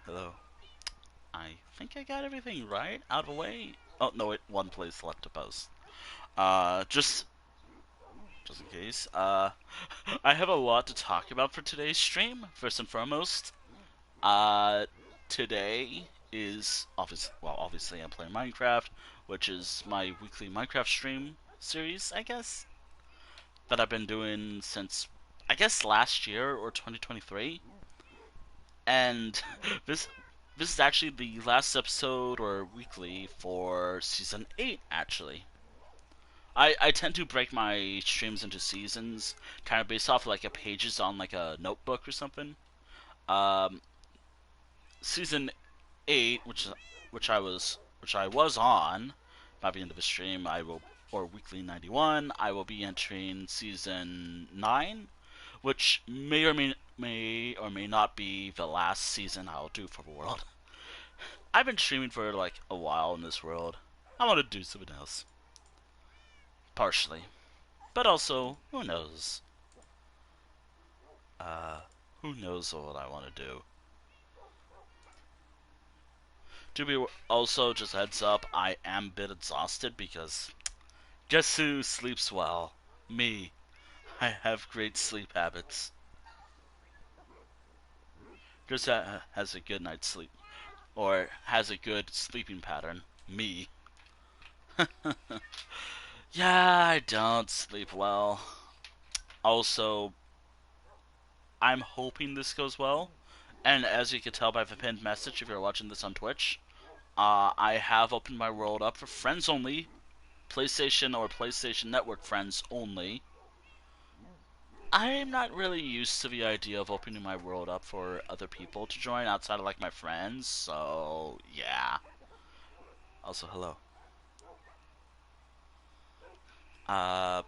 Hello. I think I got everything right out of the way. Oh no, wait, one place left to post. Just in case. I have a lot to talk about for today's stream. First and foremost, uh, today is obviously I'm playing Minecraft, which is my weekly Minecraft stream series, I guess, that I've been doing since I guess last year or 2023. And this this is actually the last episode or weekly for season 8 actually. I tend to break my streams into seasons, kind of based off like a pages on like a notebook or something. Um, season 8, which I was on by the end of the stream, I will or weekly 91, I will be entering season 9, which may or may not be the last season I'll do for the world. I've been streaming for like a while in this world. I want to do something else. Partially. But also, who knows? Uh, who knows what I want to do? To be also, just heads up, I am a bit exhausted because guess who sleeps well? Me. I have great sleep habits. Just has a good night's sleep. Or has a good sleeping pattern. Me. Yeah, I don't sleep well. Also, I'm hoping this goes well. And as you can tell by the pinned message, if you're watching this on Twitch, I have opened my world up for friends only, PlayStation or PlayStation Network friends only. I'm not really used to the idea of opening my world up for other people to join outside of like my friends, so yeah. Also, hello. Uh,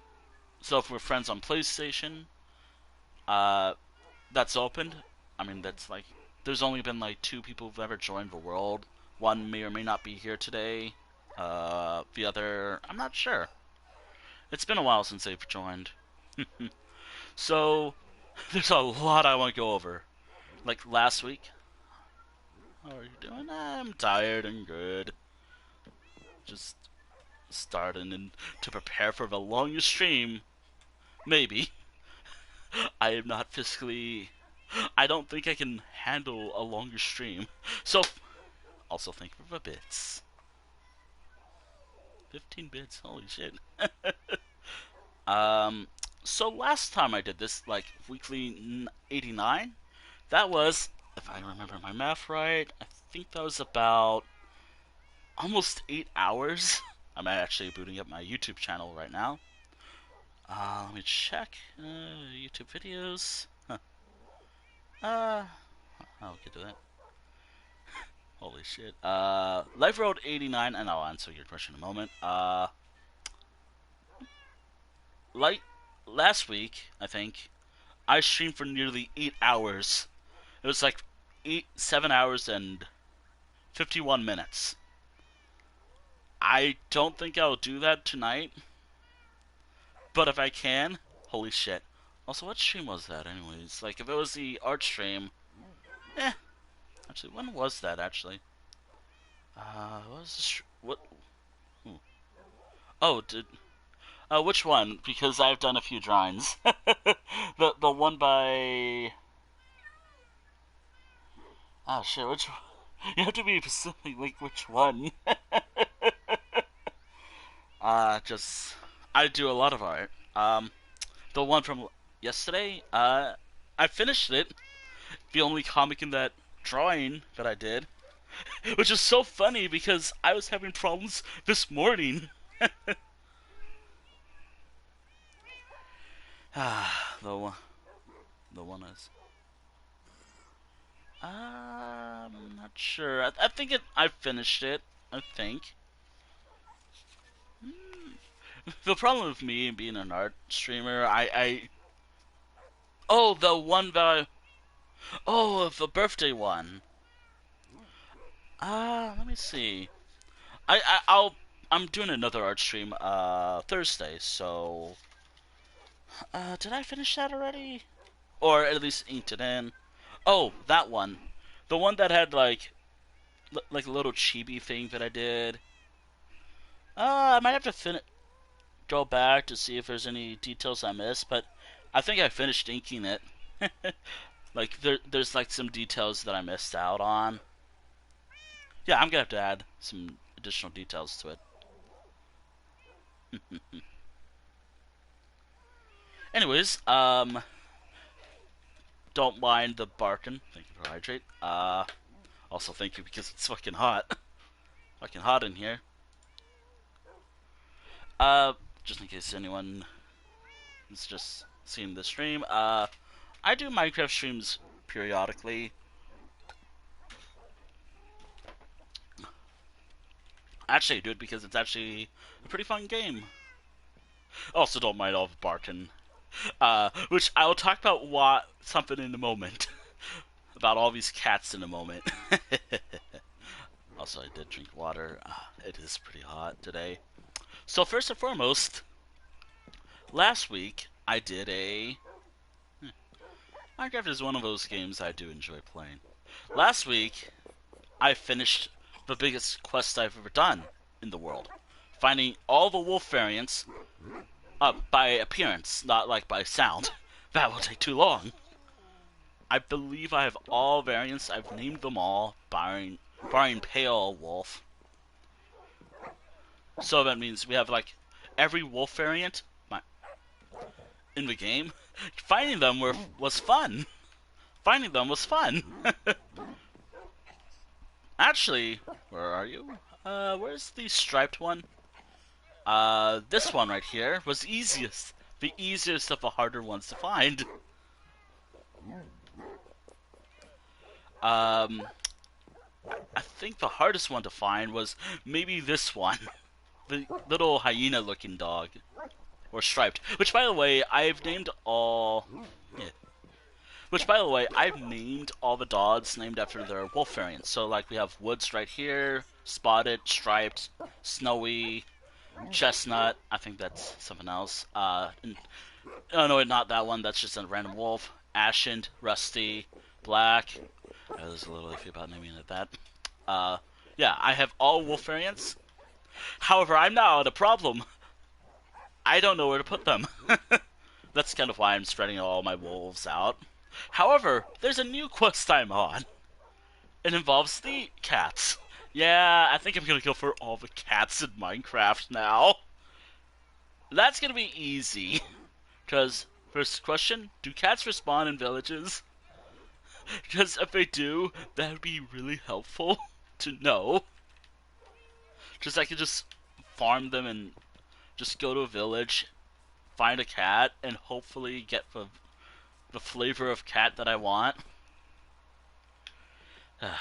so if we're friends on PlayStation, uh, that's opened. I mean, that's like, there's only been like 2 people who've ever joined the world. One may or may not be here today. The other, I'm not sure. It's been a while since they've joined. So, there's a lot I want to go over. Like last week. How are you doing? I'm tired and good. Just starting to prepare for the longest stream. Maybe. I am not physically. I don't think I can handle a longer stream. So, also thank you for the bits. 15 bits, holy shit. Um, so last time I did this, like weekly 89, that was, if I remember my math right, I think that was about almost 8 hours. I'm actually booting up my YouTube channel right now. Let me check. YouTube videos. Huh. I'll get to that. Holy shit. Life Road 89, and I'll answer your question in a moment. Like last week, I think I streamed for nearly 8 hours. It was like 7 hours and 51 minutes. I don't think I'll do that tonight, but if I can, holy shit. Also, what stream was that, anyways? Like, if it was the art stream, eh. Actually, when was that, actually? What was what? Ooh. Oh, which one? Because I've done a few drawings. The one by. Oh shit, which one? You have to be specific, like, which one? Just. I do a lot of art. The one from yesterday, I finished it. The only comic in that drawing that I did. Which is so funny because I was having problems this morning. the one, the one is. I'm not sure. I think I finished it. I think. The problem with me being an art streamer, oh, the one that oh, the birthday one. Let me see. I'm doing another art stream Thursday, so did I finish that already? Or at least inked it in. Oh, that one. The one that had like a little chibi thing that I did. I might have to go back to see if there's any details I missed, but I think I finished inking it. Like there's like some details that I missed out on. Yeah, I'm gonna have to add some additional details to it. Anyways, don't mind the barking. Thank you for hydrate. Also thank you because it's fucking hot. Fucking hot in here. Just in case anyone is just seeing the stream, I do Minecraft streams periodically. Actually, I do it because it's actually a pretty fun game. Also, don't mind all the barking. Which I will talk about something in a moment. About all these cats in a moment. Also, I did drink water. It is pretty hot today. So first and foremost, last week I did a... Minecraft is one of those games I do enjoy playing. Last week, I finished the biggest quest I've ever done in the world. Finding all the wolf variants by appearance, not like by sound. That will take too long. I believe I have all variants. I've named them all, barring Pale Wolf. So that means we have like every wolf variant in the game. Finding them was fun. Finding them was fun. Actually, where are you? Where's the striped one? This one right here was easiest. The easiest of the harder ones to find. I think the hardest one to find was maybe this one. The little hyena-looking dog. Or striped. Which, by the way, I've named all... Yeah. Which, by the way, I've named all the dogs named after their wolf variants. So, like, we have Woods right here, Spotted, Striped, Snowy, Chestnut. I think that's something else. Oh, no, not that one. That's just a random wolf. Ashen, Rusty, Black. I was a little iffy about naming it that. Yeah, I have all wolf variants. However, I'm now at a problem. I don't know where to put them. That's kind of why I'm spreading all my wolves out. However, there's a new quest I'm on. It involves the cats. Yeah, I think I'm gonna go for all the cats in Minecraft now. That's gonna be easy. Because, first question, do cats respawn in villages? Because if they do, that would be really helpful to know. Because I could just farm them and just go to a village, find a cat, and hopefully get the flavor of cat that I want. Yeah,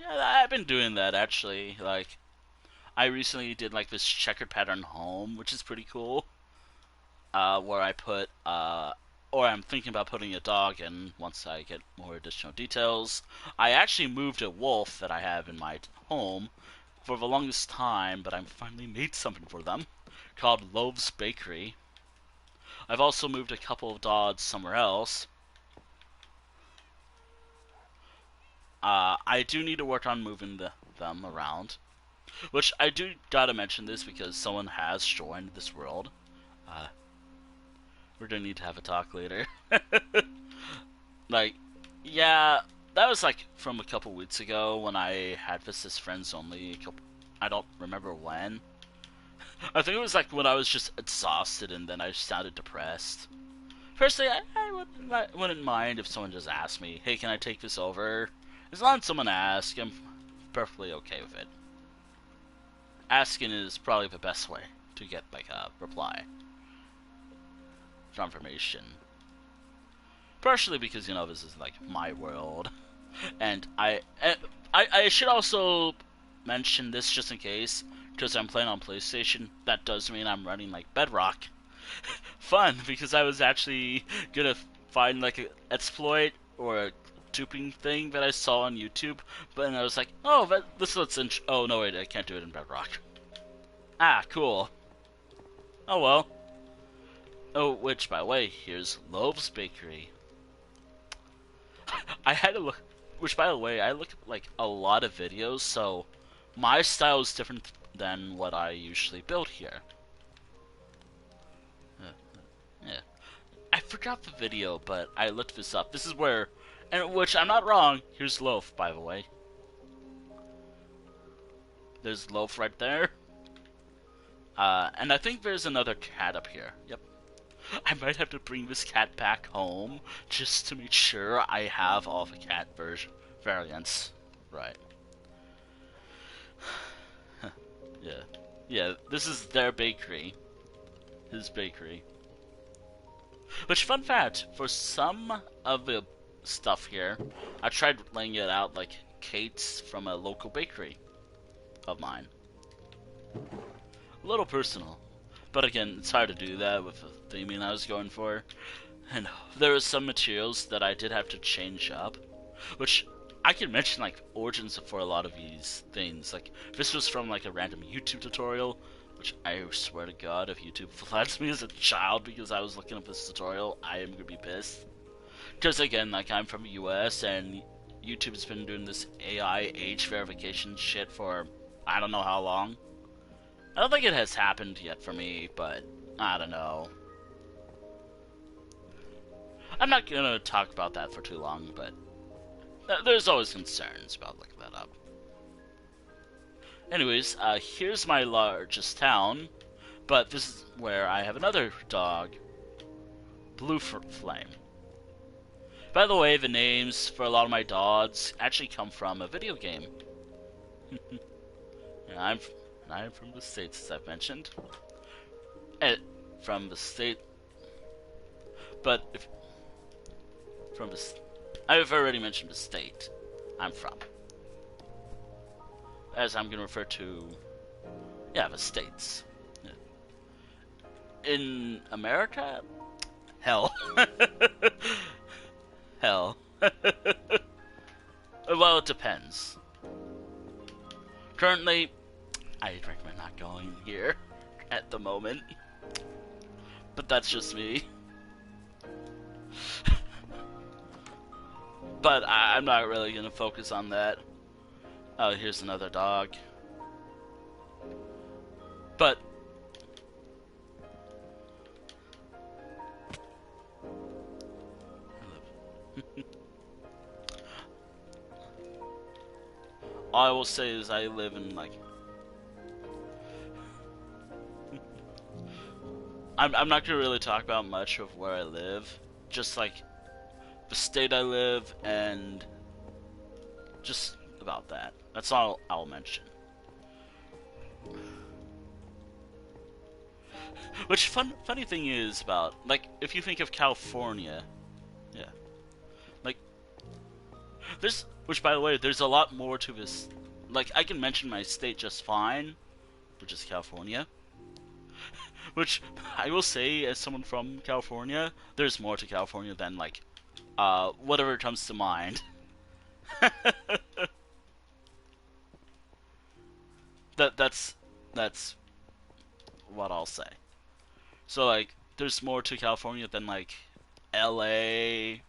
I've been doing that actually. Like, I recently did like this checkered pattern home, which is pretty cool. Where I put, or I'm thinking about putting a dog in once I get more additional details. I actually moved a wolf that I have in my home for the longest time, but I finally made something for them called Loaves Bakery. I've also moved a couple of dogs somewhere else. I do need to work on moving them around. Which I do gotta mention this because someone has joined this world. Uh, we're gonna need to have a talk later. Like, yeah, that was like from a couple weeks ago when I had this as friends only. I don't remember when. I think it was like when I was just exhausted and then I sounded depressed. Personally, I wouldn't mind if someone just asked me, hey, can I take this over? As long as someone asks, I'm perfectly okay with it. Asking is probably the best way to get like a reply. Confirmation. Partially because, this is like my world. And I should also mention this just in case, because I'm playing on PlayStation, that does mean I'm running like Bedrock. Fun, because I was actually gonna find like an exploit or a duping thing that I saw on YouTube, but then I was like, oh, this looks oh no wait, I can't do it in Bedrock. Ah, cool. Oh well. Oh, which by the way, here's Loaves Bakery. I had to look, which by the way, I look at like a lot of videos, so my style is different than what I usually build here. Yeah. I forgot the video, but I looked this up. This is where, and which I'm not wrong, here's Loaf, by the way. There's Loaf right there. And I think there's another cat up here. Yep. I might have to bring this cat back home just to make sure I have all the cat variants. Right. Yeah. Yeah, this is their bakery. His bakery. Which, fun fact, for some of the stuff here, I tried laying it out like cakes from a local bakery of mine. A little personal. But again, it's hard to do that with the theming I was going for. And there were some materials that I did have to change up. Which, I can mention like origins for a lot of these things. Like, this was from like a random YouTube tutorial. Which I swear to God, if YouTube flags me as a child because I was looking at this tutorial, I am gonna be pissed. Because again, like, I'm from the US and YouTube's been doing this AI age verification shit for I don't know how long. I don't think it has happened yet for me, but I don't know. I'm not gonna talk about that for too long, but there's always concerns about looking that up. Anyways, here's my largest town, but this is where I have another dog, Blue Flame. By the way, the names for a lot of my dogs actually come from a video game. Yeah, I'm from the States, as I've mentioned. From the state, but I've already mentioned the state I'm from. As I'm going to refer to, the states. In America? Hell. Hell. Well, it depends. Currently, I recommend not going here at the moment. But that's just me. But I'm not really going to focus on that. Oh, here's another dog. But all I will say is I live in like I'm not gonna really talk about much of where I live, just like the state I live and just about that. That's all I'll mention. Which funny thing is about like if you think of California, yeah, like there's which by the way there's a lot more to this. Like I can mention my state just fine, which is California. Which I will say, as someone from California, there's more to California than like whatever comes to mind. That's what I'll say. So like, there's more to California than like L.A.,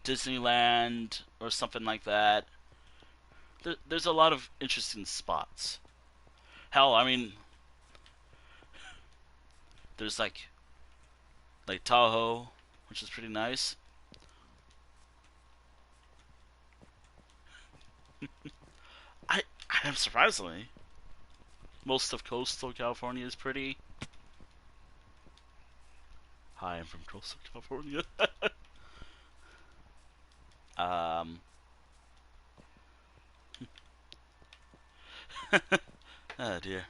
Disneyland, or something like that. There's a lot of interesting spots. Hell, I mean, there's like Tahoe, which is pretty nice. I I am surprisingly most of coastal California is pretty. Hi, I'm from coastal California. um, oh dear.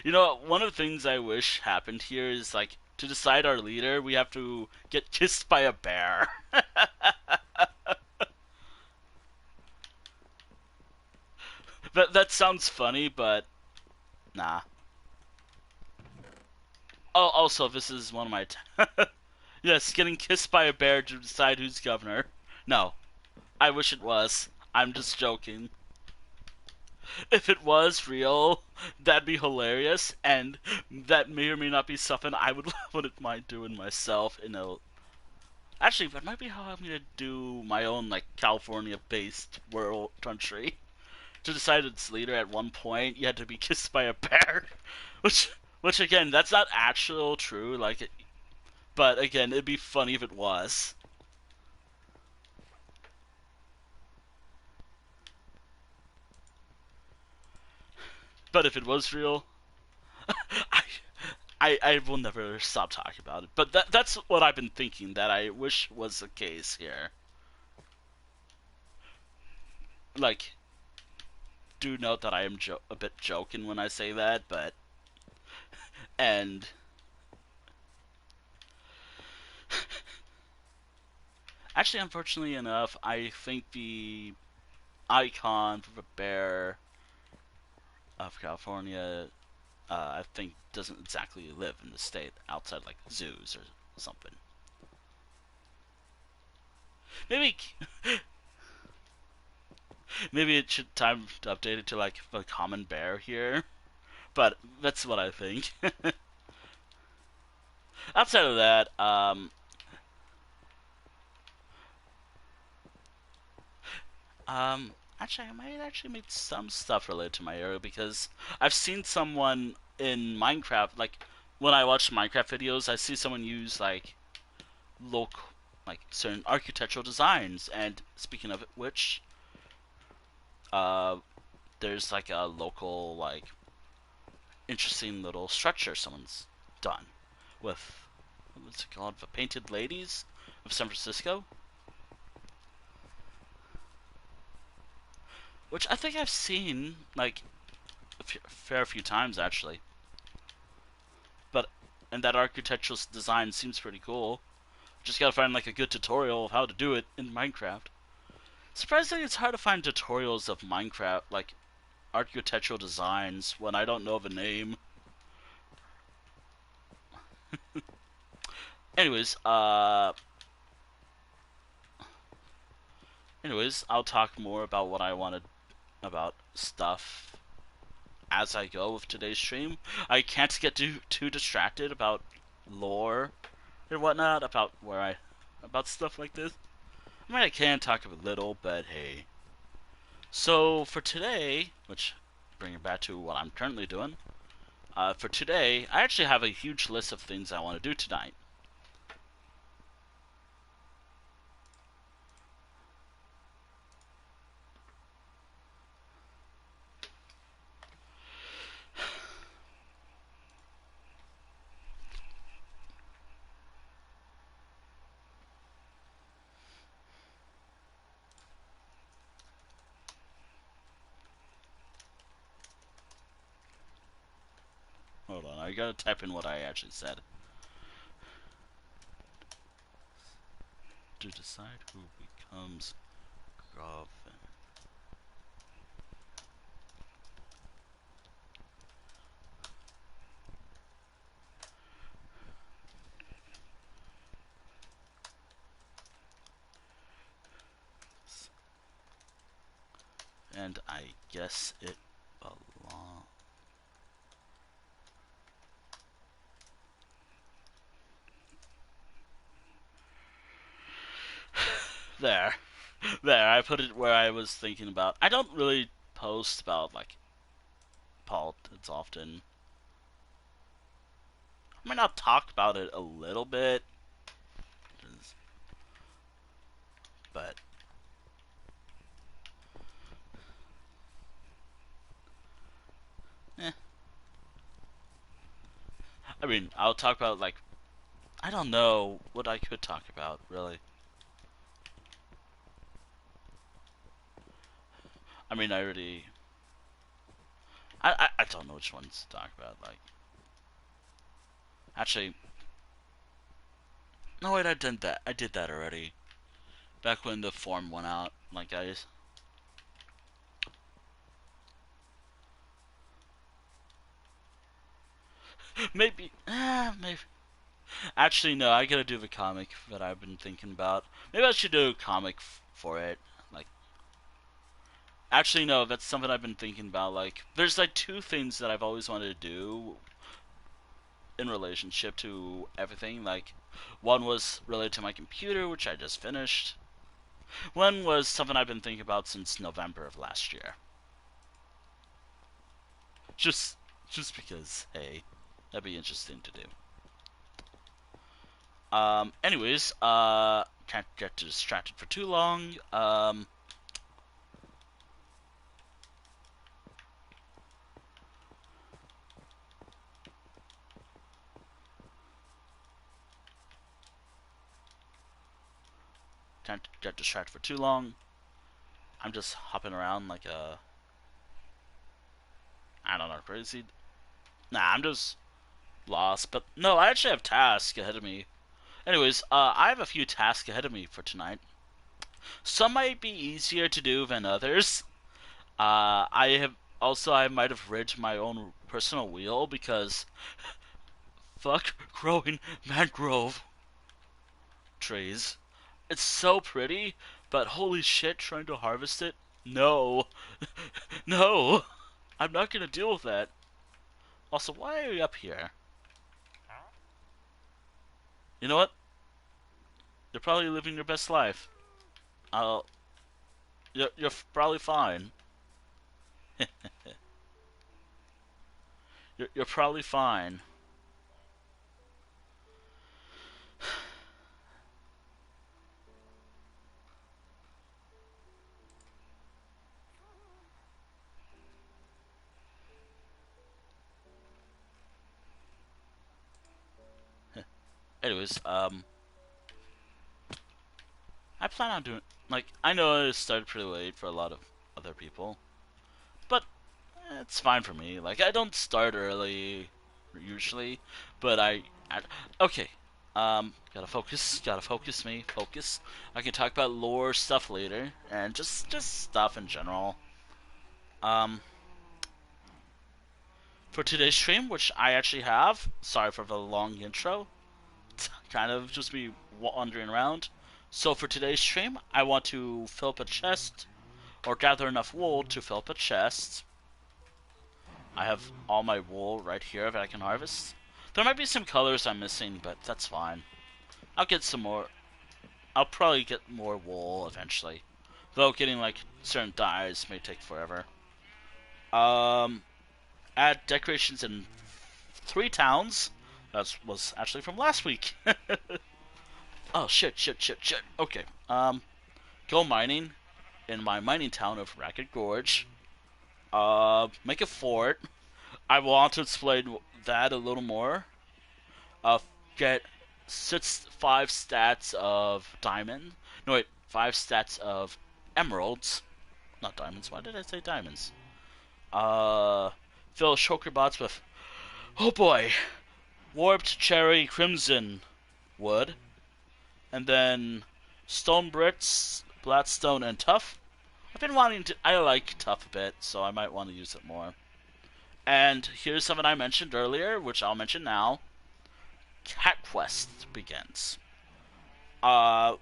You know, one of the things I wish happened here is like to decide our leader, we have to get kissed by a bear. That sounds funny, but nah. Oh, also, this is one of my. Yes, getting kissed by a bear to decide who's governor. No, I wish it was. I'm just joking. If it was real, that'd be hilarious, and that may or may not be something I wouldn't mind doing myself. Actually, that might be how I'm gonna do my own like California-based world country. To decide its leader at one point, you had to be kissed by a bear, which again, that's not actual true. But again, it'd be funny if it was. But if it was real, I I will never stop talking about it. But that's what I've been thinking. That I wish was the case here. Like, do note that I am a bit joking when I say that, but and actually, unfortunately enough, I think the icon for the bear of California, I think doesn't exactly live in the state outside like zoos or something. Maybe maybe it should time to update it to like a common bear here, but that's what I think. Outside of that, actually, I might actually make some stuff related to my area because I've seen someone in Minecraft, like when I watch Minecraft videos, I see someone use like local, like certain architectural designs. And speaking of which, uh, there's like a local like interesting little structure someone's done with what's it called, the Painted Ladies of San Francisco, which I think I've seen like fair few times actually. But and that architectural design seems pretty cool. Just gotta find like a good tutorial of how to do it in Minecraft. Surprisingly, it's hard to find tutorials of Minecraft like architectural designs when I don't know the name. Anyways, I'll talk more about what I wanted about stuff as I go with today's stream. I can't get too distracted about lore and whatnot about stuff like this. I mean, I can talk a little, but hey. So for today, which bring it back to what I'm currently doing. For today, I actually have a huge list of things I want to do tonight. hold on. I gotta type in what I actually said. To decide who becomes Gov. And I guess it belongs. There. There, I put it where I was thinking about. I don't really post about, like, politics often. I mean, I'll talk about it a little bit, but eh. I mean, I'll talk about, like, I don't know what I could talk about, really. I mean, I already. I don't know which ones to talk about. Like, actually, no wait, I did that. I did that already. Back when the form went out, like guys. Maybe, maybe. Actually, no. I gotta do the comic that I've been thinking about. Maybe I should do a comic for it. Like, actually, no. That's something I've been thinking about. Like, there's like two things that I've always wanted to do in relationship to everything. Like, one was related to my computer, which I just finished. One was something I've been thinking about since November of last year. Just, just because, hey, that'd be interesting to do. Anyways, can't get distracted for too long. Can't get distracted for too long. I'm just hopping around like a, I don't know, crazy. Nah, I'm just lost. But no, I actually have tasks ahead of me. Anyways, I have a few tasks ahead of me for tonight. Some might be easier to do than others. I might have rigged my own personal wheel because fuck growing mangrove trees. It's so pretty, but holy shit, trying to harvest it? No. No. I'm not gonna deal with that. Also, why are you up here? You know what? You're probably living your best life. I'll. You're probably fine. You're probably fine. Anyways, I plan on doing. Like, I know it started pretty late for a lot of other people, but it's fine for me. Like, I don't start early usually, but okay. Gotta focus. Gotta focus me. Focus. I can talk about lore stuff later, and just stuff in general. Um, for today's stream, which I actually have. Sorry for the long intro. Kind of just me wandering around. So for today's stream, I want to fill up a chest or gather enough wool to fill up a chest. I have all my wool right here that I can harvest. There might be some colors I'm missing, but that's fine. I'll get some more. I'll probably get more wool eventually. Though getting like certain dyes may take forever. Um, add decorations in 3 towns. That was actually from last week. Oh shit. Okay. Go mining in my mining town of Racket Gorge. Make a fort. I want to explain that a little more. Get 5 stats of diamond. No wait, 5 stats of emeralds. Not diamonds. Why did I say diamonds? Fill shulker bots with Oh boy. Warped cherry crimson wood. And then stone bricks, Blackstone, and tough. I've been wanting to. I like tough a bit, so I might want to use it more. And here's something I mentioned earlier, which I'll mention now. Cat Quest begins. Uh,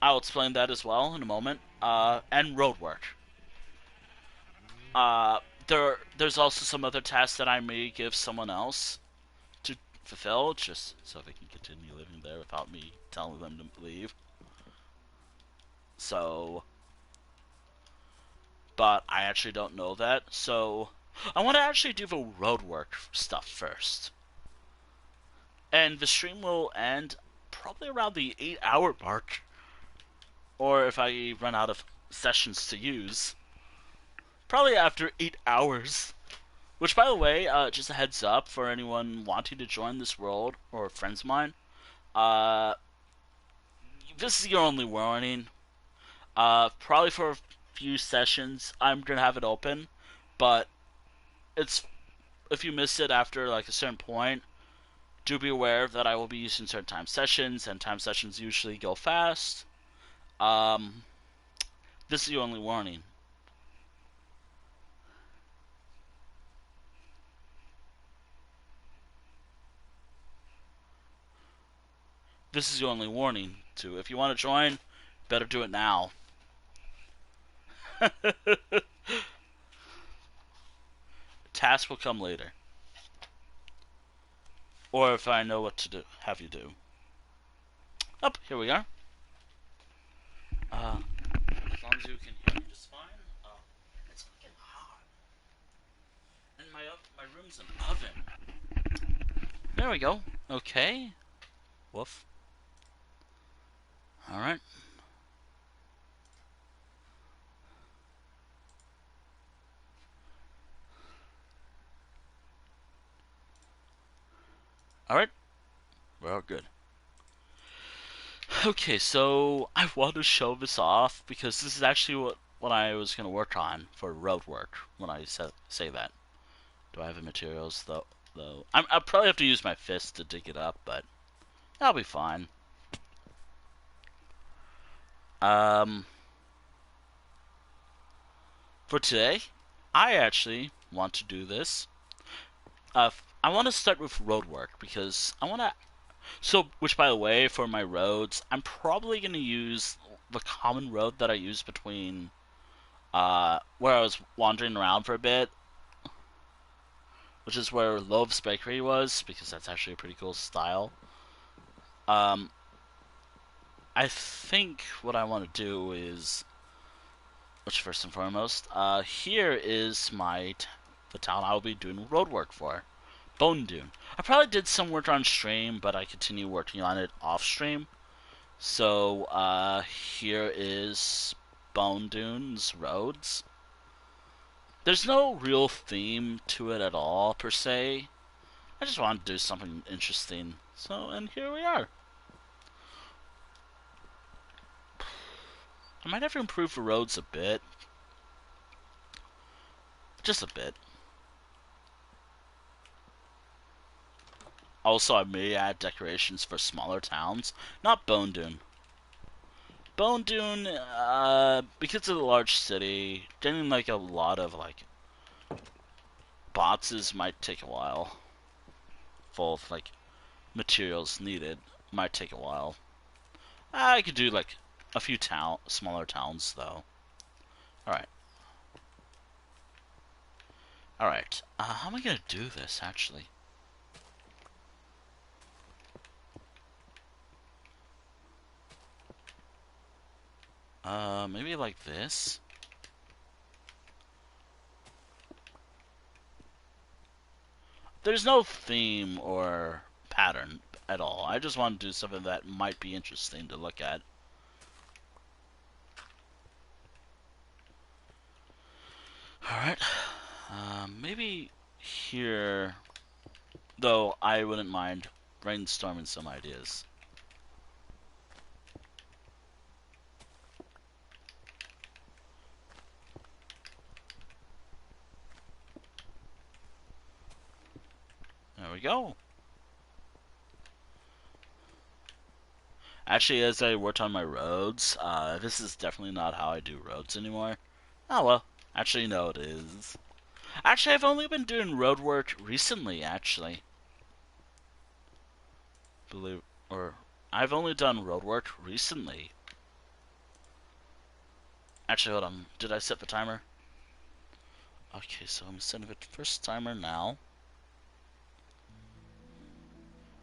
I'll explain that as well in a moment. And road work. Uh, there's also some other tasks that I may give someone else to fulfill, just so they can continue living there without me telling them to leave. So, but I actually don't know that. So, I want to actually do the road work stuff first. And the stream will end probably around the 8-hour mark. Or if I run out of sessions to use, probably after 8 hours. Which, by the way, just a heads up for anyone wanting to join this world, or friends of mine, uh, this is your only warning. Probably for a few sessions, I'm gonna have it open, but it's if you miss it after like a certain point, do be aware that I will be using certain time sessions, and time sessions usually go fast. Um, this is your only warning. This is your only warning, too. If you want to join, better do it now. Task will come later. Or if I know what to do, have you do. Up, here we are. As long as you can hear me just fine. It's fucking hot. And my room's an oven. There we go. Okay. Woof. Alright. Alright. We're all good. Okay, so I want to show this off because this is actually what I was going to work on for road work when I say that. Do I have the materials though? I'll probably have to use my fist to dig it up, but that'll be fine. Um, for today, I actually want to do this. I want to start with road work because I want to. So, which by the way, for my roads, I'm probably going to use the common road that I used between where I was wandering around for a bit, which is where Love's Bakery was, because that's actually a pretty cool style. Um, I think what I want to do is, which first and foremost, here is the town I'll be doing road work for, Bone Dune. I probably did some work on stream, but I continue working on it off stream. So here is Bone Dune's roads. There's no real theme to it at all per se. I just wanted to do something interesting. So, and here we are. I might have to improve the roads a bit. Just a bit. Also, I may add decorations for smaller towns. Not Bone Dune. Bone Dune, because of the large city, getting like a lot of like boxes might take a while. Full of like materials needed might take a while. I could do like a few smaller towns though. Alright. Alright. How am I gonna do this actually? Maybe like this? There's no theme or pattern at all. I just want to do something that might be interesting to look at. Alright. Maybe here... Though, I wouldn't mind brainstorming some ideas. There we we go. Actually, as I worked on my roads, this is definitely not how I do roads anymore. Oh well. Actually, no, it is. Actually, I've only been doing road work recently, actually. Believe or I've only done road work recently. Actually, hold on. Did I set the timer? Okay, so I'm setting the first timer now.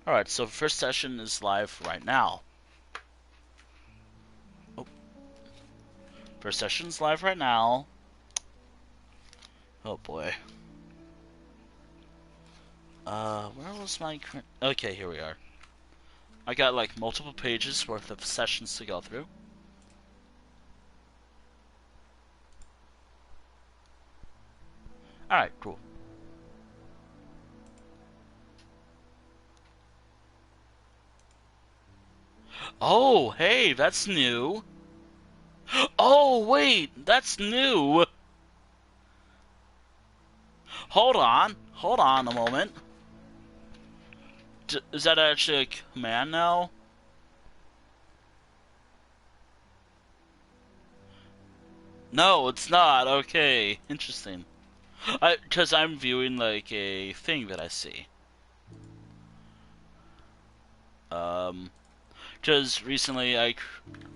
Alright, so first session is live right now. Oh. First session's live right now. Oh boy. Where was my current... Okay, here we are. I got like multiple pages worth of sessions to go through. Alright, cool. Oh, hey, that's new. Oh, wait, that's new. Hold on a moment. Is that actually a command now? No, it's not. Okay, interesting. Because I'm viewing like a thing that I see. Because recently I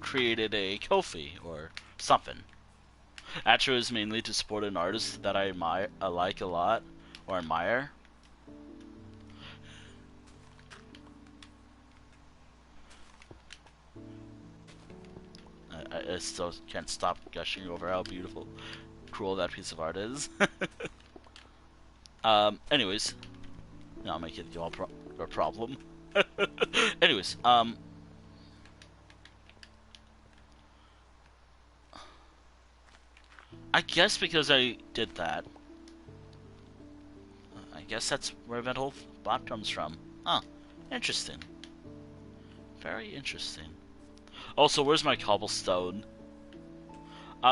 created a Ko-fi or something. Actually, it was mainly to support an artist that I like a lot or admire. I still can't stop gushing over how beautiful, cool that piece of art is. Anyways, I'll make it your problem. Anyways, I guess because I did that, I guess that's where that whole bot comes from. Huh. Interesting. Very interesting. Also, where's my cobblestone?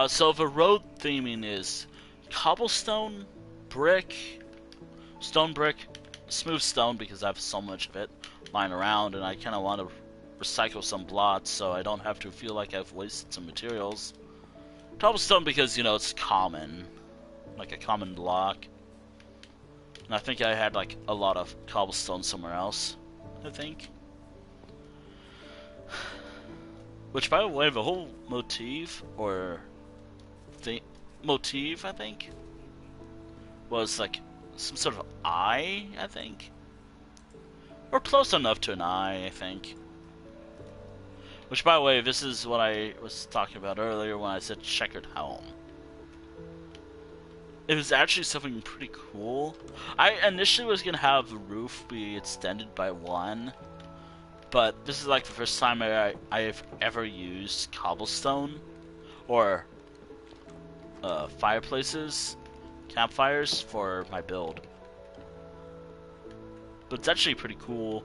So the road theming is cobblestone, brick, stone brick, smooth stone because I have so much of it lying around and I kind of want to recycle some blocks so I don't have to feel like I've wasted some materials. Cobblestone because, you know, it's common. Like a common block. And I think I had like a lot of cobblestone somewhere else, I think. Which, by the way, the whole motif, or the motif, I think, was like some sort of eye, I think. Or close enough to an eye, I think. Which, by the way, this is what I was talking about earlier when I said checkered helm. It was actually something pretty cool. I initially was gonna have the roof be extended by one, but this is like the first time I've ever used cobblestone or fireplaces, campfires for my build. But it's actually pretty cool.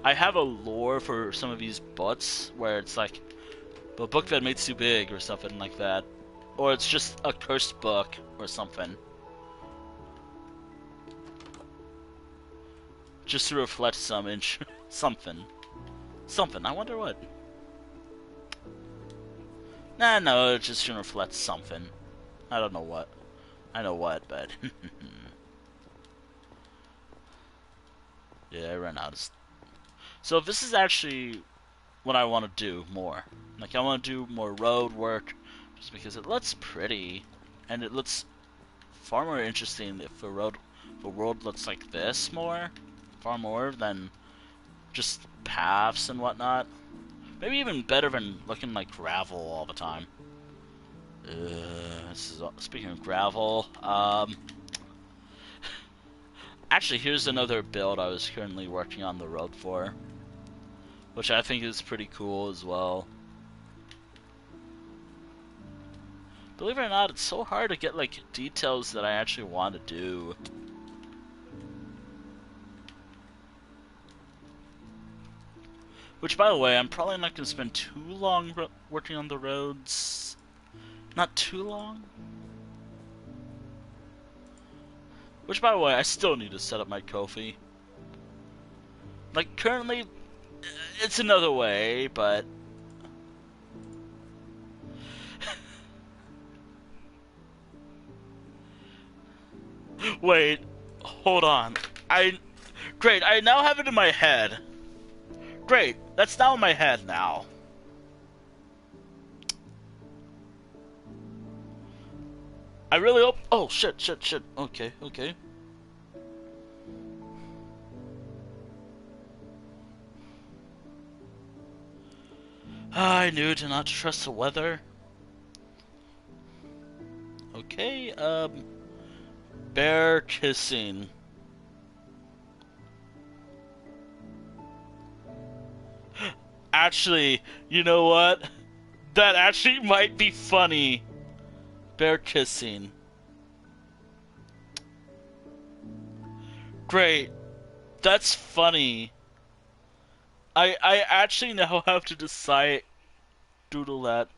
I have a lore for some of these butts where it's like a book that made too big or something like that. Or it's just a cursed book or something. Just to reflect some something. Something. I wonder what. Nah, no, it's just to reflect something. I don't know what. I know what, but... yeah, I ran out of... So this is actually what I want to do more. Like, I want to do more road work, just because it looks pretty, and it looks far more interesting if the world looks like this more, far more than just paths and whatnot. Maybe even better than looking like gravel all the time. Speaking of gravel, actually, here's another build I was currently working on the road for, which I think is pretty cool as well. Believe it or not, it's so hard to get like details that I actually want to do. Which, by the way, I'm probably not going to spend too long working on the roads. Not too long. Which, by the way, I still need to set up my Ko-fi. Like, currently, it's another way, but... Wait, hold on. Great, I now have it in my head. Great, that's now in my head now. I really hope... Oh, shit. Okay. I knew to not trust the weather. Okay, bear kissing. Actually, you know what? That actually might be funny. Bear kissing. Great. That's funny. I actually now have to decide doodle that.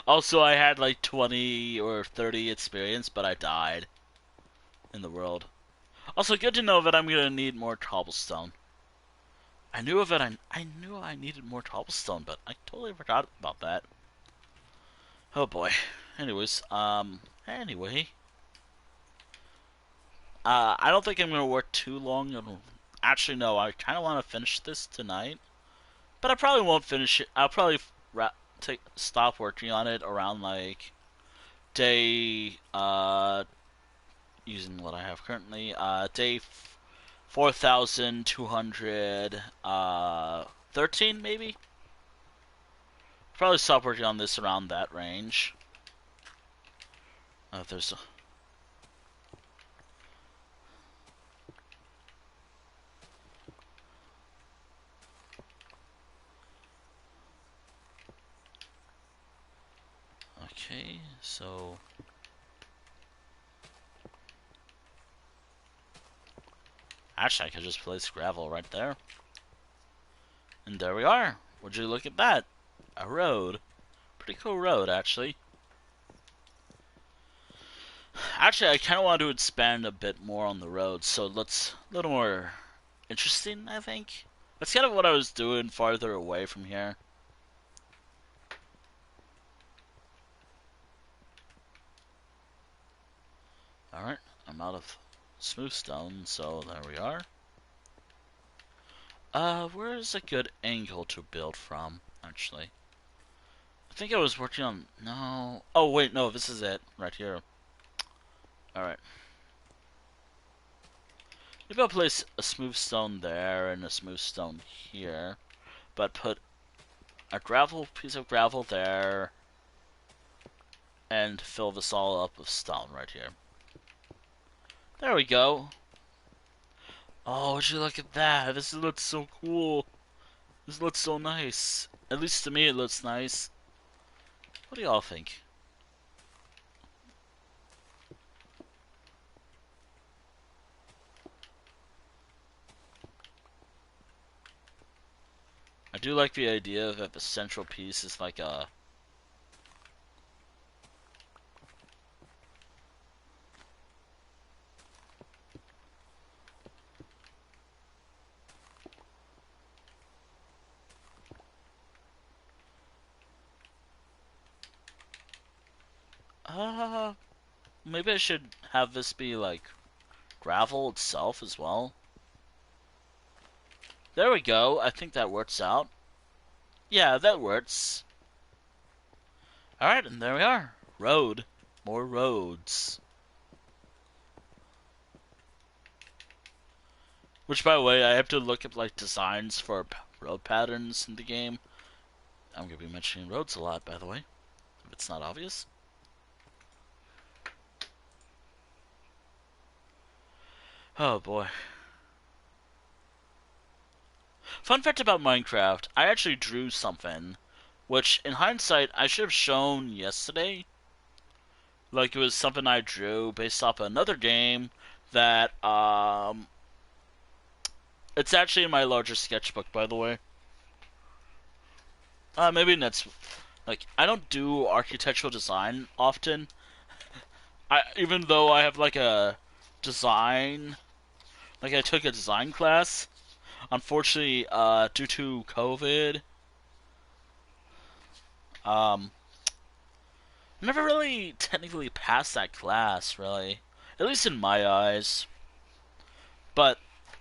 Also, I had like 20 or 30 experience, but I died in the world. Also, good to know that I'm gonna need more cobblestone. I knew of it. I knew I needed more cobblestone, but I totally forgot about that. Oh boy. Anyways, anyway, I don't think I'm gonna work too long. Actually, no. I kind of want to finish this tonight, but I probably won't finish it. I'll probably stop working on it around like day using what I have currently day 4,213 maybe. Probably stop working on this around that range. There's a... Okay, so actually I could just place gravel right there. And there we are. Would you look at that? A road. Pretty cool road, actually. Actually, I kind of want to expand a bit more on the road, so let's... a little more interesting, I think. That's kind of what I was doing farther away from here. Alright, I'm out of smooth stone, so there we are. Where is a good angle to build from, actually? I think I was working on... No... Oh, wait, no, this is it. Right here. Alright. Maybe I'll place a smooth stone there and a smooth stone here. But put a piece of gravel there. And fill this all up with stone right here. There we go. Oh, would you look at that? This looks so cool. This looks so nice. At least to me it looks nice. What do y'all think? I do like the idea that the central piece is like a... maybe I should have this be like gravel itself as well. There we go. I think that works out. Yeah, that works. Alright, and there we are. Road. More roads. Which, by the way, I have to look at like designs for road patterns in the game. I'm going to be mentioning roads a lot, by the way, if it's not obvious. Oh boy. Fun fact about Minecraft, I actually drew something, which in hindsight I should have shown yesterday, Like it was something I drew based off another game that it's actually in my larger sketchbook, by the way. Maybe that's like I don't do architectural design often. Even though I have like a design, like I took a design class. Unfortunately, due to COVID, um, I never really technically passed that class, really. At least in my eyes. But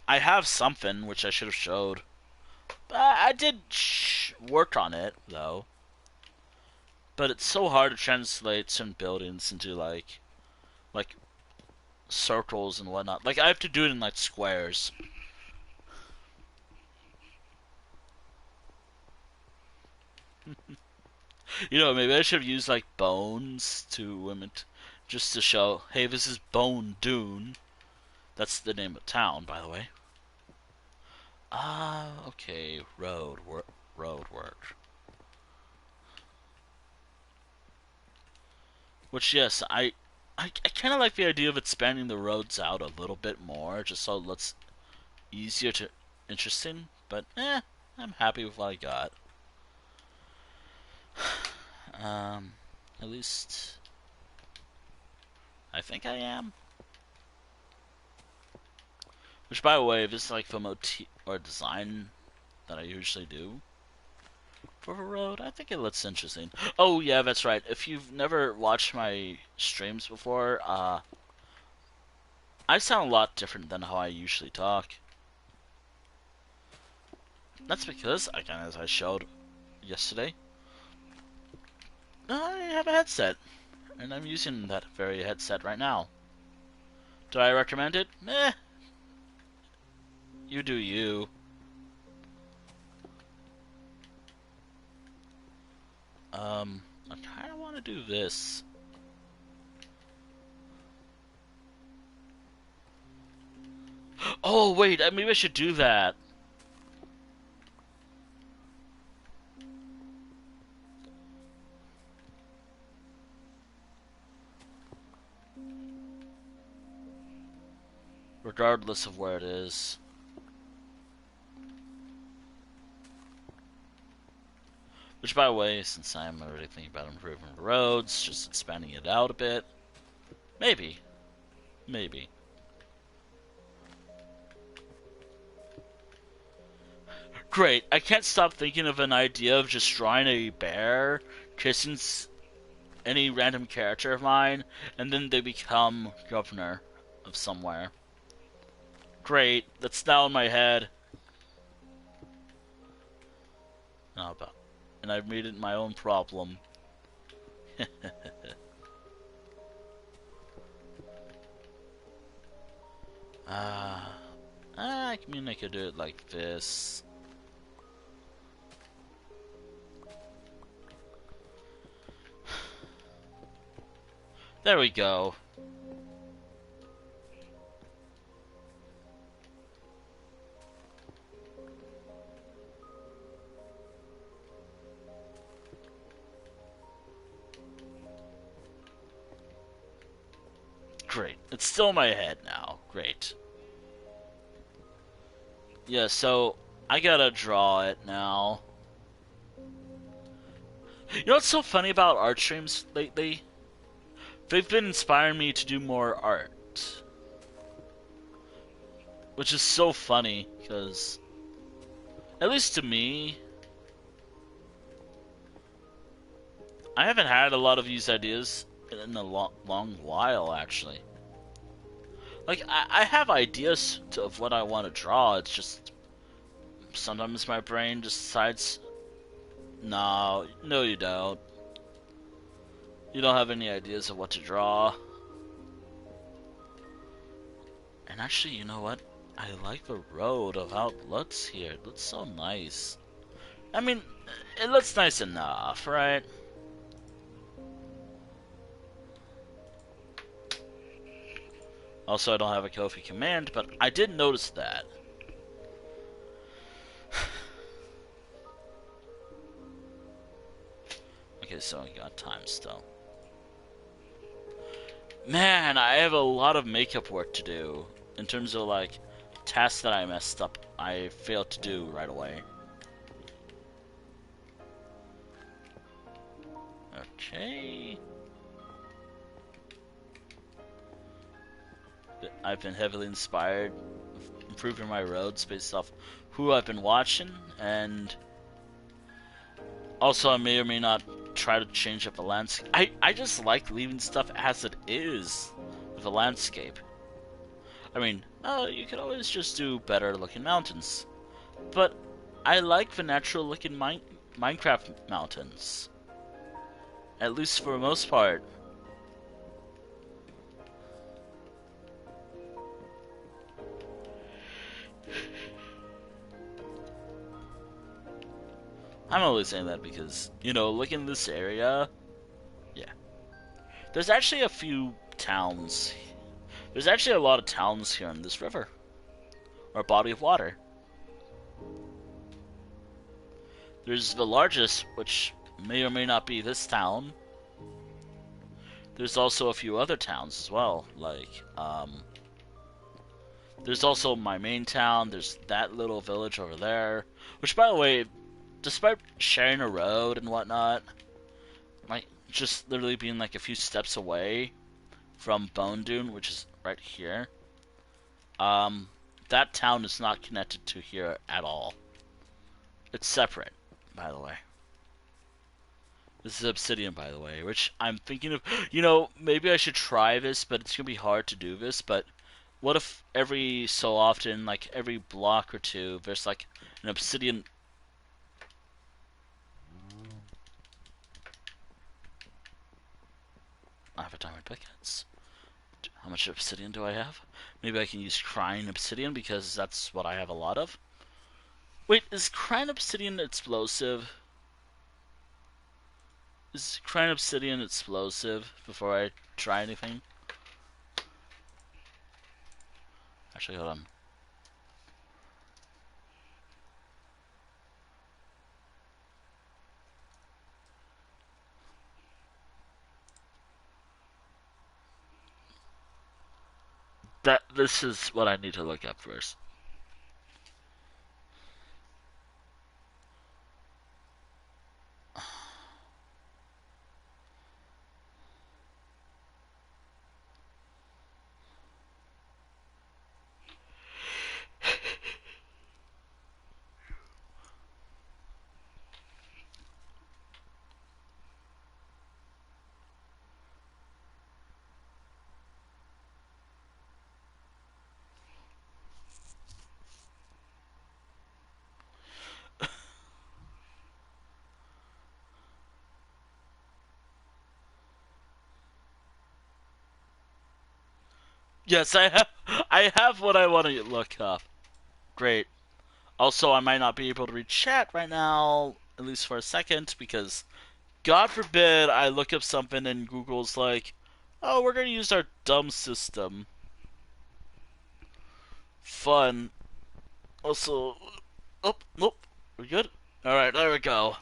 I have something which I should have showed. I did work on it though. But it's so hard to translate some buildings into like circles and whatnot. Like I have to do it in like squares. You know, maybe I should have used like bones to just to show, hey, this is Bone Dune. That's the name of town, by the way. Okay, road work. Which, yes, I kind of like the idea of expanding the roads out a little bit more, just so it's easier to interesting. But I'm happy with what I got. Um, at least I think I am. Which, by the way, this is like the motif or design that I usually do for a road. I think it looks interesting. Oh yeah, that's right. If you've never watched my streams before, I sound a lot different than how I usually talk. That's because, again, as I showed yesterday, I have a headset, and I'm using that very headset right now. Do I recommend it? You do you. I kind of want to do this. Oh wait, maybe I should do that. Regardless of where it is. Which, by the way, since I'm already thinking about improving the roads, just expanding it out a bit. Maybe. Maybe. Great. I can't stop thinking of an idea of just drawing a bear kissing any random character of mine, and then they become governor of somewhere. Great. That's now in my head. Oh, and I've made it my own problem. I mean, I could do it like this. There we go. Great. It's still in my head now. Great. Yeah, so I gotta draw it now. You know what's so funny about art streams lately? They've been inspiring me to do more art. Which is so funny, because, at least to me, I haven't had a lot of these ideas in a long while, actually. Like, I have ideas of what I want to draw, it's just, sometimes my brain just decides, no, you don't. You don't have any ideas of what to draw. And actually, you know what? I like the road of how it looks here. It looks so nice. I mean, it looks nice enough, right? Also, I don't have a Kofi command, but I did notice that. Okay, so I got time still. Man, I have a lot of makeup work to do in terms of like tasks that I messed up. I failed to do right away. Okay. I've been heavily inspired, improving my roads based off who I've been watching, and also I may or may not try to change up the landscape. I just like leaving stuff as it is with the landscape. I mean, you could always just do better looking mountains, but I like the natural looking Minecraft mountains, at least for the most part. I'm only saying that because, look in this area. Yeah. There's actually a few towns. There's actually a lot of towns here in this river, or body of water. There's the largest, which may or may not be this town. There's also a few other towns as well, like, there's also my main town, there's that little village over there, which, by the way, despite sharing a road and whatnot, like, just literally being like a few steps away from Bone Dune, which is right here, um, that town is not connected to here at all. It's separate, by the way. This is obsidian, by the way, which I'm thinking of. Maybe I should try this, but it's gonna be hard to do this. But what if every so often, like every block or two, there's like an obsidian. I have a diamond pickaxe. How much obsidian do I have? Maybe I can use crying obsidian because that's what I have a lot of. Wait, is crying obsidian explosive? Is crying obsidian explosive before I try anything? Actually, hold on. This is what I need to look up first. Yes, I have. I have what I want to look up. Great. Also, I might not be able to read chat right now, at least for a second, because God forbid I look up something and Google's like, "Oh, we're gonna use our dumb system." Fun. Also, oh, nope. We good? All right, there we go.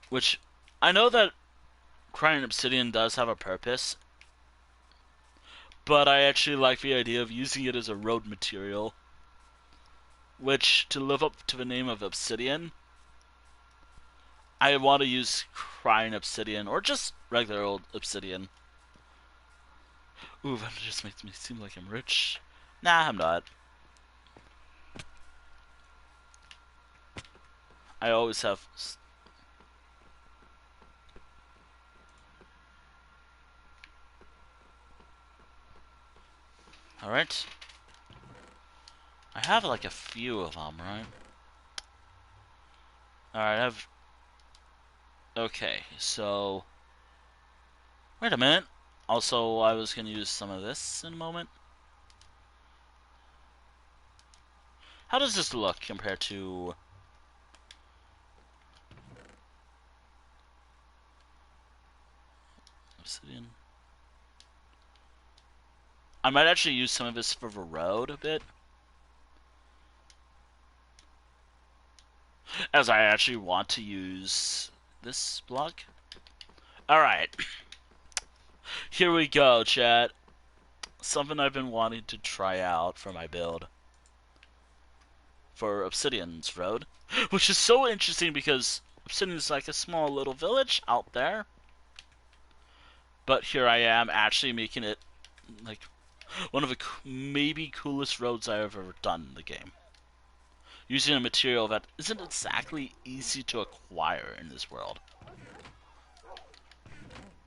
Which I know that crying obsidian does have a purpose, but I actually like the idea of using it as a road material. Which, to live up to the name of obsidian, I want to use crying obsidian or just regular old obsidian. Ooh, that just makes me seem like I'm rich. Nah, I'm not. I always have. Alright. I have like a few of them, right? Alright, I have. Okay, so. Wait a minute. Also, I was gonna use some of this in a moment. How does this look compared to obsidian? I might actually use some of this for the road a bit, as I actually want to use this block. Alright, here we go, chat. Something I've been wanting to try out for my build for Obsidian's Road, which is so interesting because Obsidian is like a small little village out there, but here I am actually making it like one of the maybe coolest roads I've ever done in the game, using a material that isn't exactly easy to acquire in this world.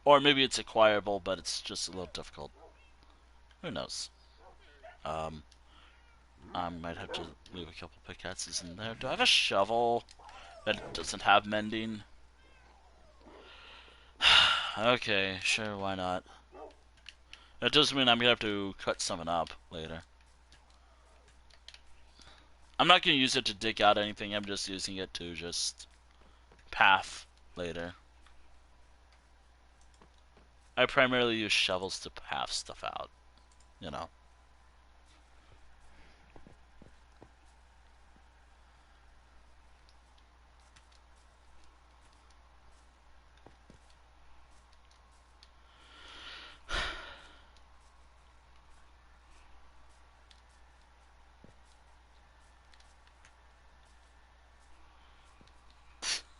Or maybe it's acquirable, but it's just a little difficult. Who knows? Um, I might have to leave a couple pickaxes in there. Do I have a shovel that doesn't have mending? Okay, sure, why not? That does mean I'm gonna have to cut something up later. I'm not gonna use it to dig out anything, I'm just using it to just path later. I primarily use shovels to path stuff out, you know.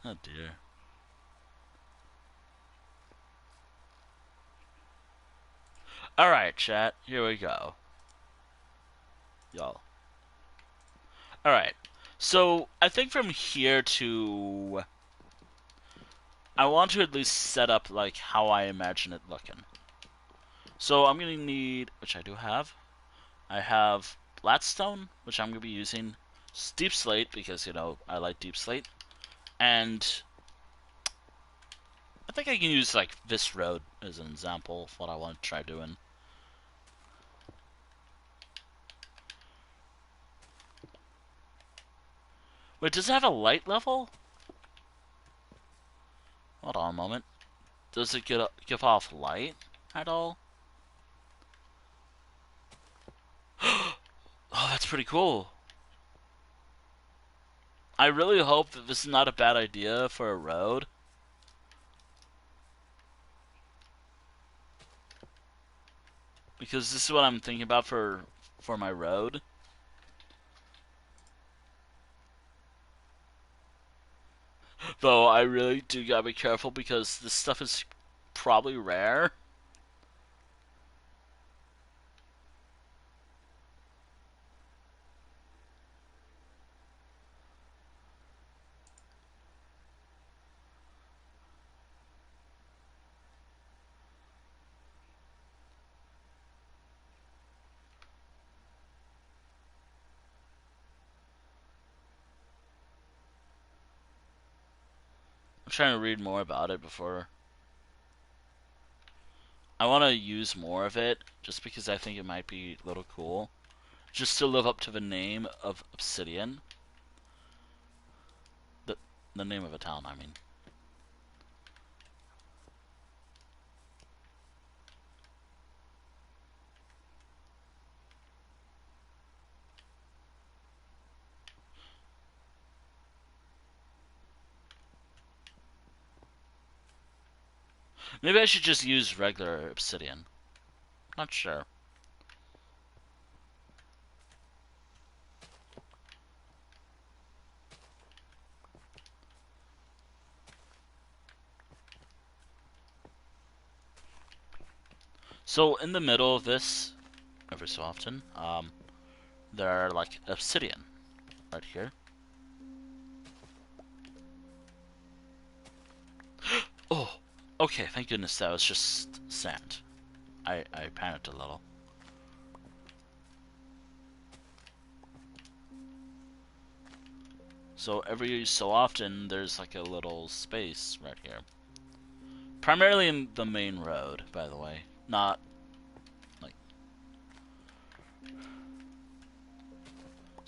Oh dear. Alright, chat, here we go. Y'all. Alright, so I think from here to... I want to at least set up like how I imagine it looking. So I'm gonna need, which I do have, I have Blackstone, which I'm gonna be using, deep slate because you know I like deep slate, and I think I can use like this road as an example of what I want to try doing. Wait, does it have a light level? Hold on a moment. Does it give off light at all? Oh, that's pretty cool. I really hope that this is not a bad idea for a road. Because this is what I'm thinking about for my road. Though I really do gotta be careful because this stuff is probably rare. I'm trying to read more about it before. I want to use more of it just because I think it might be a little cool. Just to live up to the name of Obsidian. The, the name of a town, I mean. Maybe I should just use regular obsidian. Not sure. So in the middle of this, every so often, there are like obsidian right here. Oh, okay, thank goodness that was just sand. I panicked a little. So every so often, there's like a little space right here. Primarily in the main road, by the way. Not, like...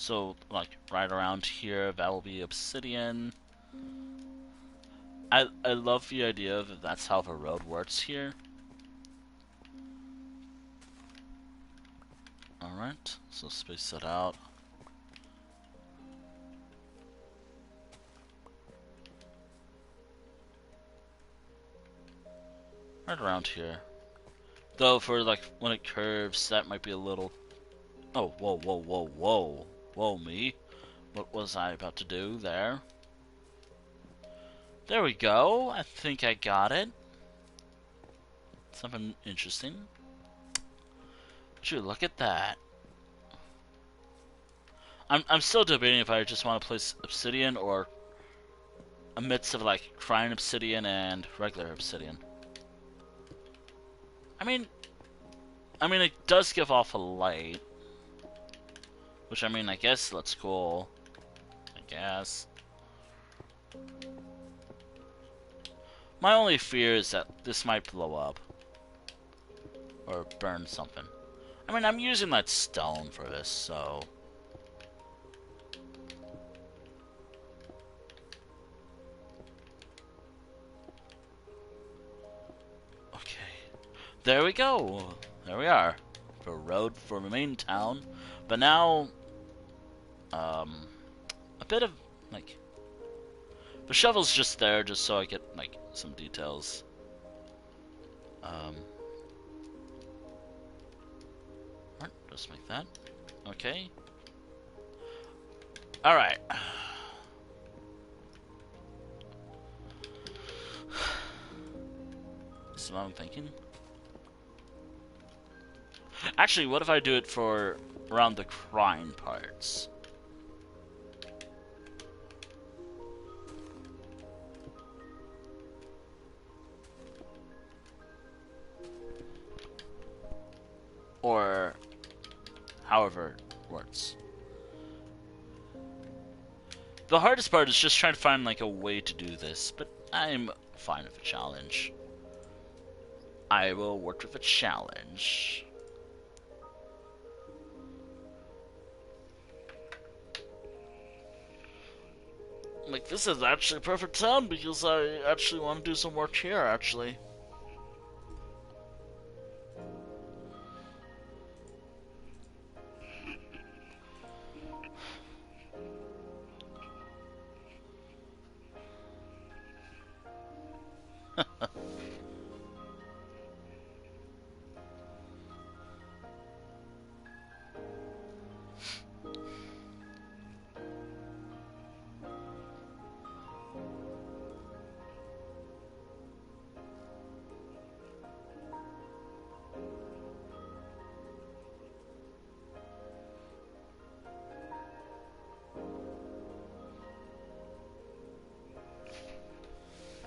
So, like, right around here, that will be obsidian. I love the idea that that's how the road works here. Alright, so space that out. Right around here. Though, for, like, when it curves, that might be a little... Oh, whoa, whoa, whoa, whoa. Whoa, me. What was I about to do there? There we go. I think I got it. Something interesting. Would you look at that? I'm still debating if I just want to place obsidian or a mix of like crying obsidian and regular obsidian. I mean it does give off a light, which I guess that's cool. I guess. My only fear is that this might blow up or burn something. I mean, I'm using that stone for this, so. Okay. There we go. There we are. The road for the main town. But now, a bit of, like, the shovel's just there just so I get, like, some details. Alright, just like that. Okay. Alright. This is what I'm thinking. Actually, what if I do it for around the crying parts? Or however it works. The hardest part is just trying to find like a way to do this, but I'm fine with a challenge. I will work with a challenge. Like, this is actually a perfect time because I actually want to do some work here, actually.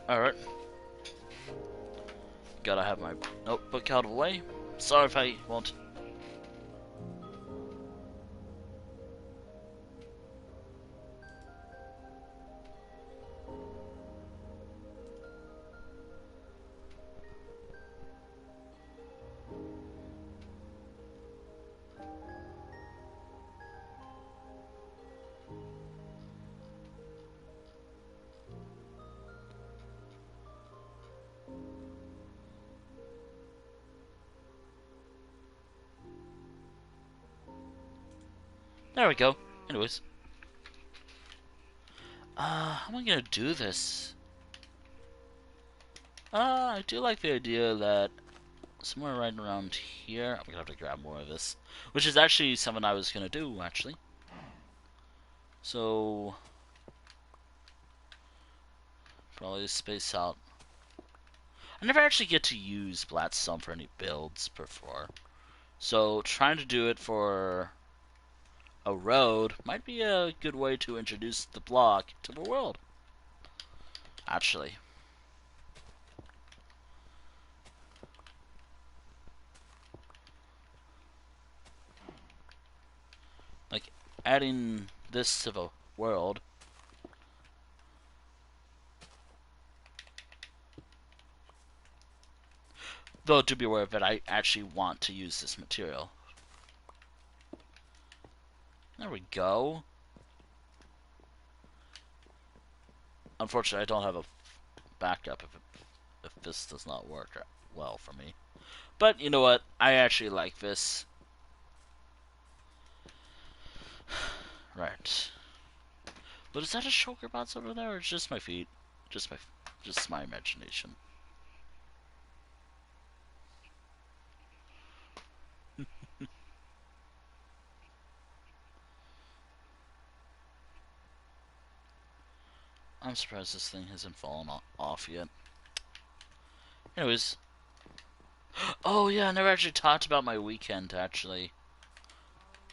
Alright. Gotta have my notebook out of the way. Sorry if I won't. There we go. Anyways. How am I gonna do this? I do like the idea that somewhere right around here, I'm gonna have to grab more of this, which is actually something I was gonna do, actually. So, probably space out. I never actually get to use Blackstone for any builds before, so trying to do it for a road might be a good way to introduce the block to the world. Actually. Like, adding this to the world. Though, to be aware that I actually want to use this material. There we go. Unfortunately, I don't have a backup if this does not work well for me. But you know what? I actually like this. Right. But is that a shulker bots over there, or is just my feet? Just my, just my imagination. I'm surprised this thing hasn't fallen off yet. Anyways. Oh yeah, I never actually talked about my weekend, actually.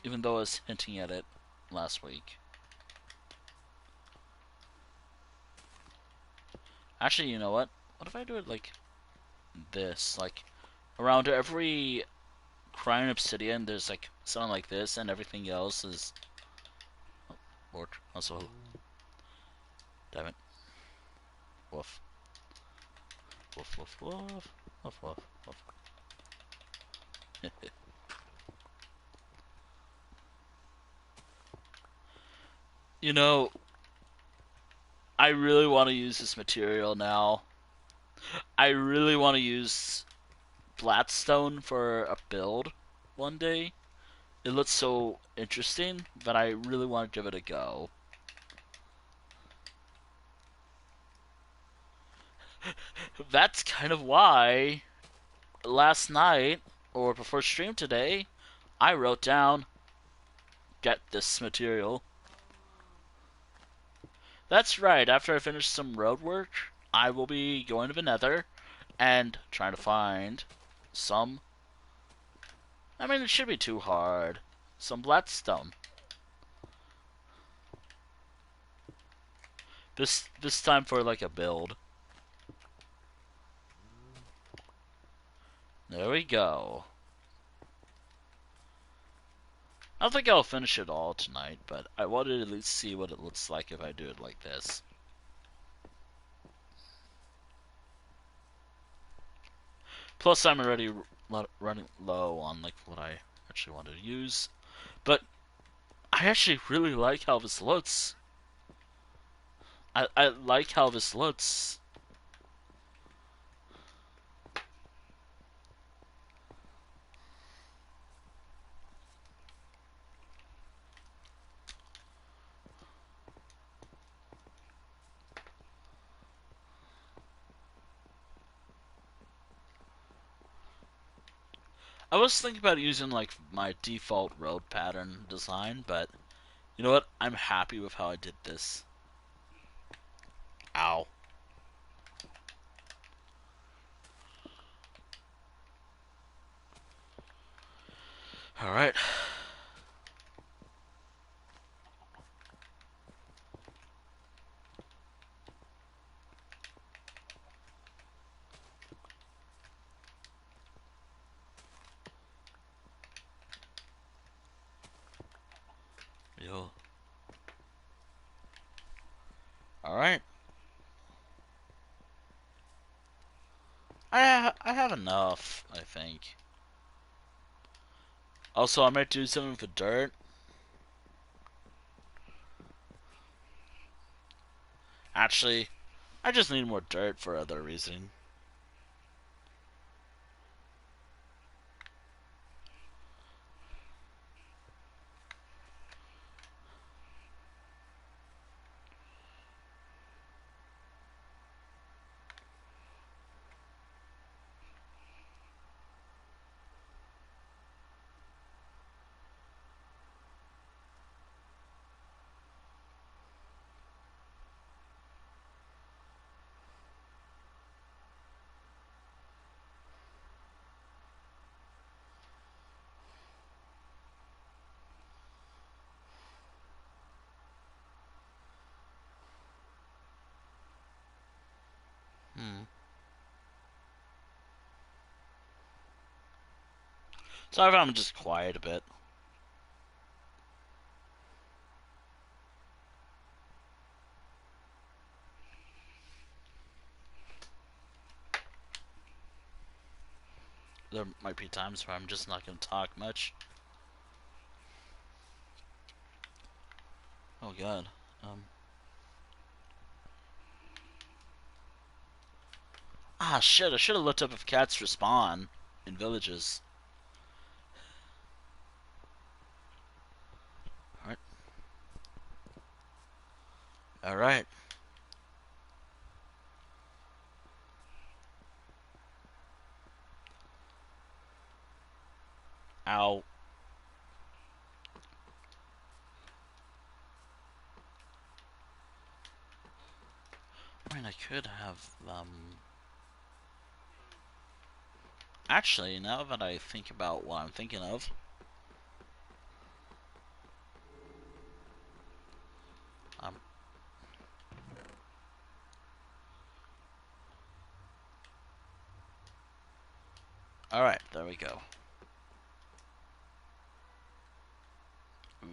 Even though I was hinting at it last week. Actually, you know what? What if I do it like this? Like, around every crying obsidian, there's like something like this, and everything else is... Oh, Lord. Also... Damn it. Woof. Woof, woof, woof. Woof, woof, woof. You know, I really want to use this material now. I really want to use Blackstone for a build one day. It looks so interesting, but I really want to give it a go. That's kind of why last night, or before stream today, I wrote down, get this material. That's right, after I finish some road work, I will be going to the Nether and trying to find some... I mean, it should be too hard. Some Blackstone. This time for like a build. There we go. I don't think I'll finish it all tonight, but I wanted to at least see what it looks like if I do it like this. Plus, I'm already running low on like what I actually wanted to use. But I actually really like how this looks. I like how this looks. I was thinking about using like my default road pattern design, but you know what? I'm happy with how I did this. Ow. Alright. Yo. Alright. I have enough, I think. Also, I might do something for dirt. Actually, I just need more dirt for other reason. Hmm. Sorry if I'm just quiet a bit. There might be times where I'm just not going to talk much. Oh god. Um. Ah, shit. I should have looked up if cats respawn in villages. Alright. Alright. Ow. I mean, I could have, Actually, now that I think about what I'm thinking of, um, alright, there we go. Ooh.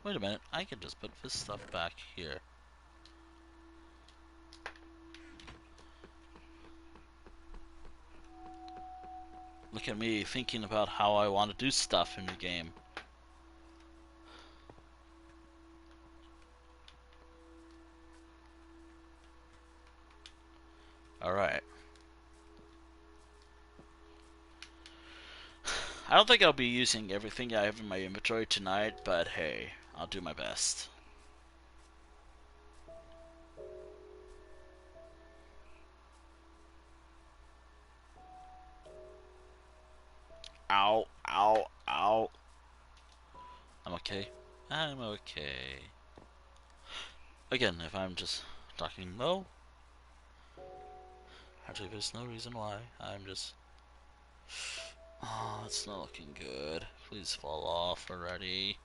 Wait a minute, I can just put this stuff back here. Look at me thinking about how I want to do stuff in the game. Alright. I don't think I'll be using everything I have in my inventory tonight, but hey, I'll do my best. Ow, ow, ow. I'm okay. I'm okay. Again, if I'm just talking low, actually there's no reason why. I'm just... Oh, it's not looking good. Please fall off already.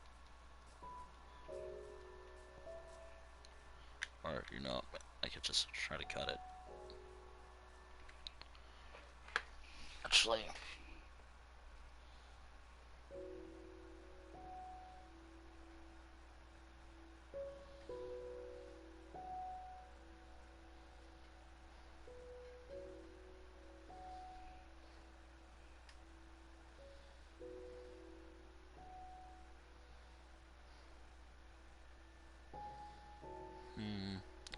Or, you know, I could just try to cut it. Actually...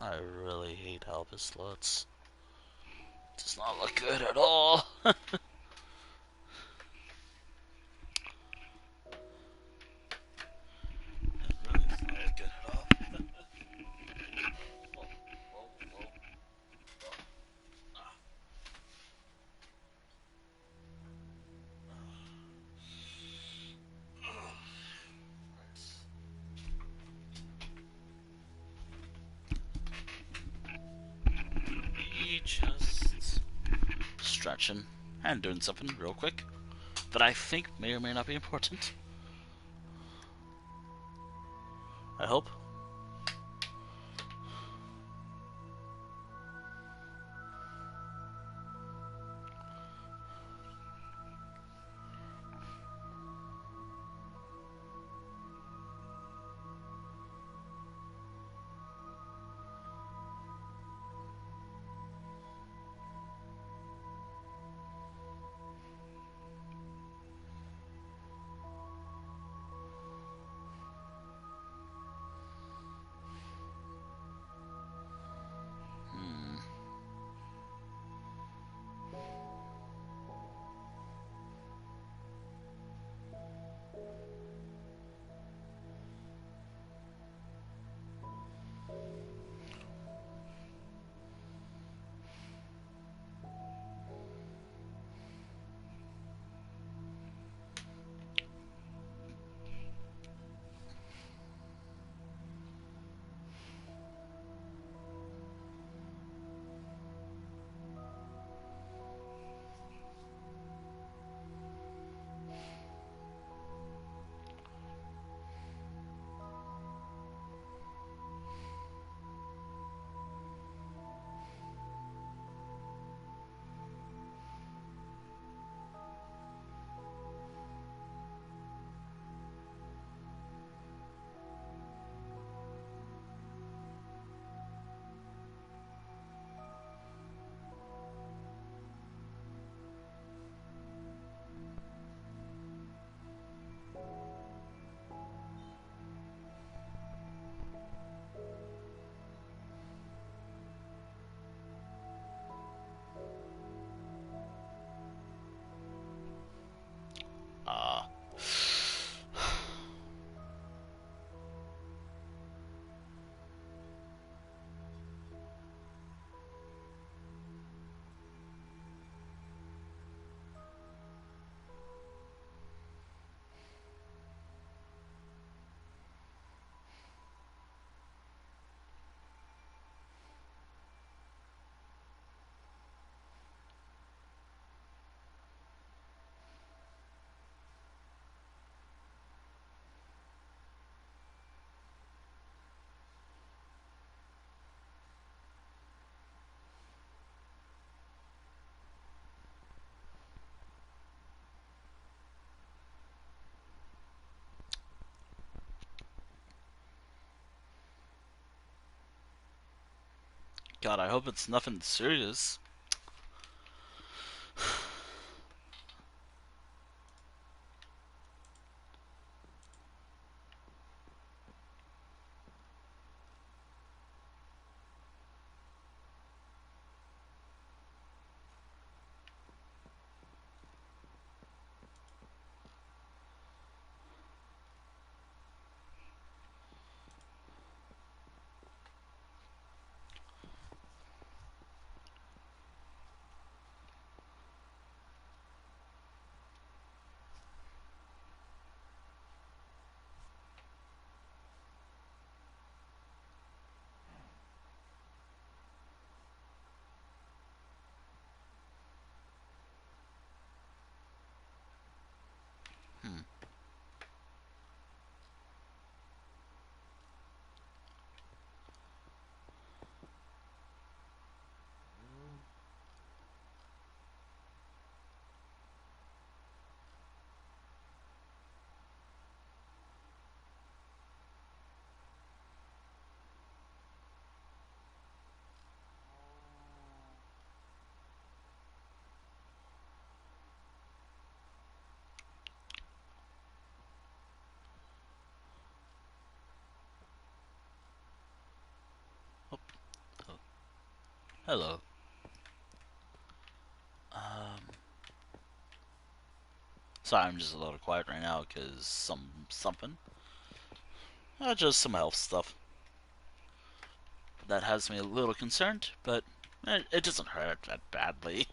I really hate how this looks. It does not look good at all. Really does not look good at all. Whoa, whoa, whoa. Just stretching and doing something real quick that I think may or may not be important. I hope. God, I hope it's nothing serious. Hmm. Oh, oh, hello. Um, Sorry, I'm just a little quiet right now because something. Just some health stuff that has me a little concerned, but it doesn't hurt that badly.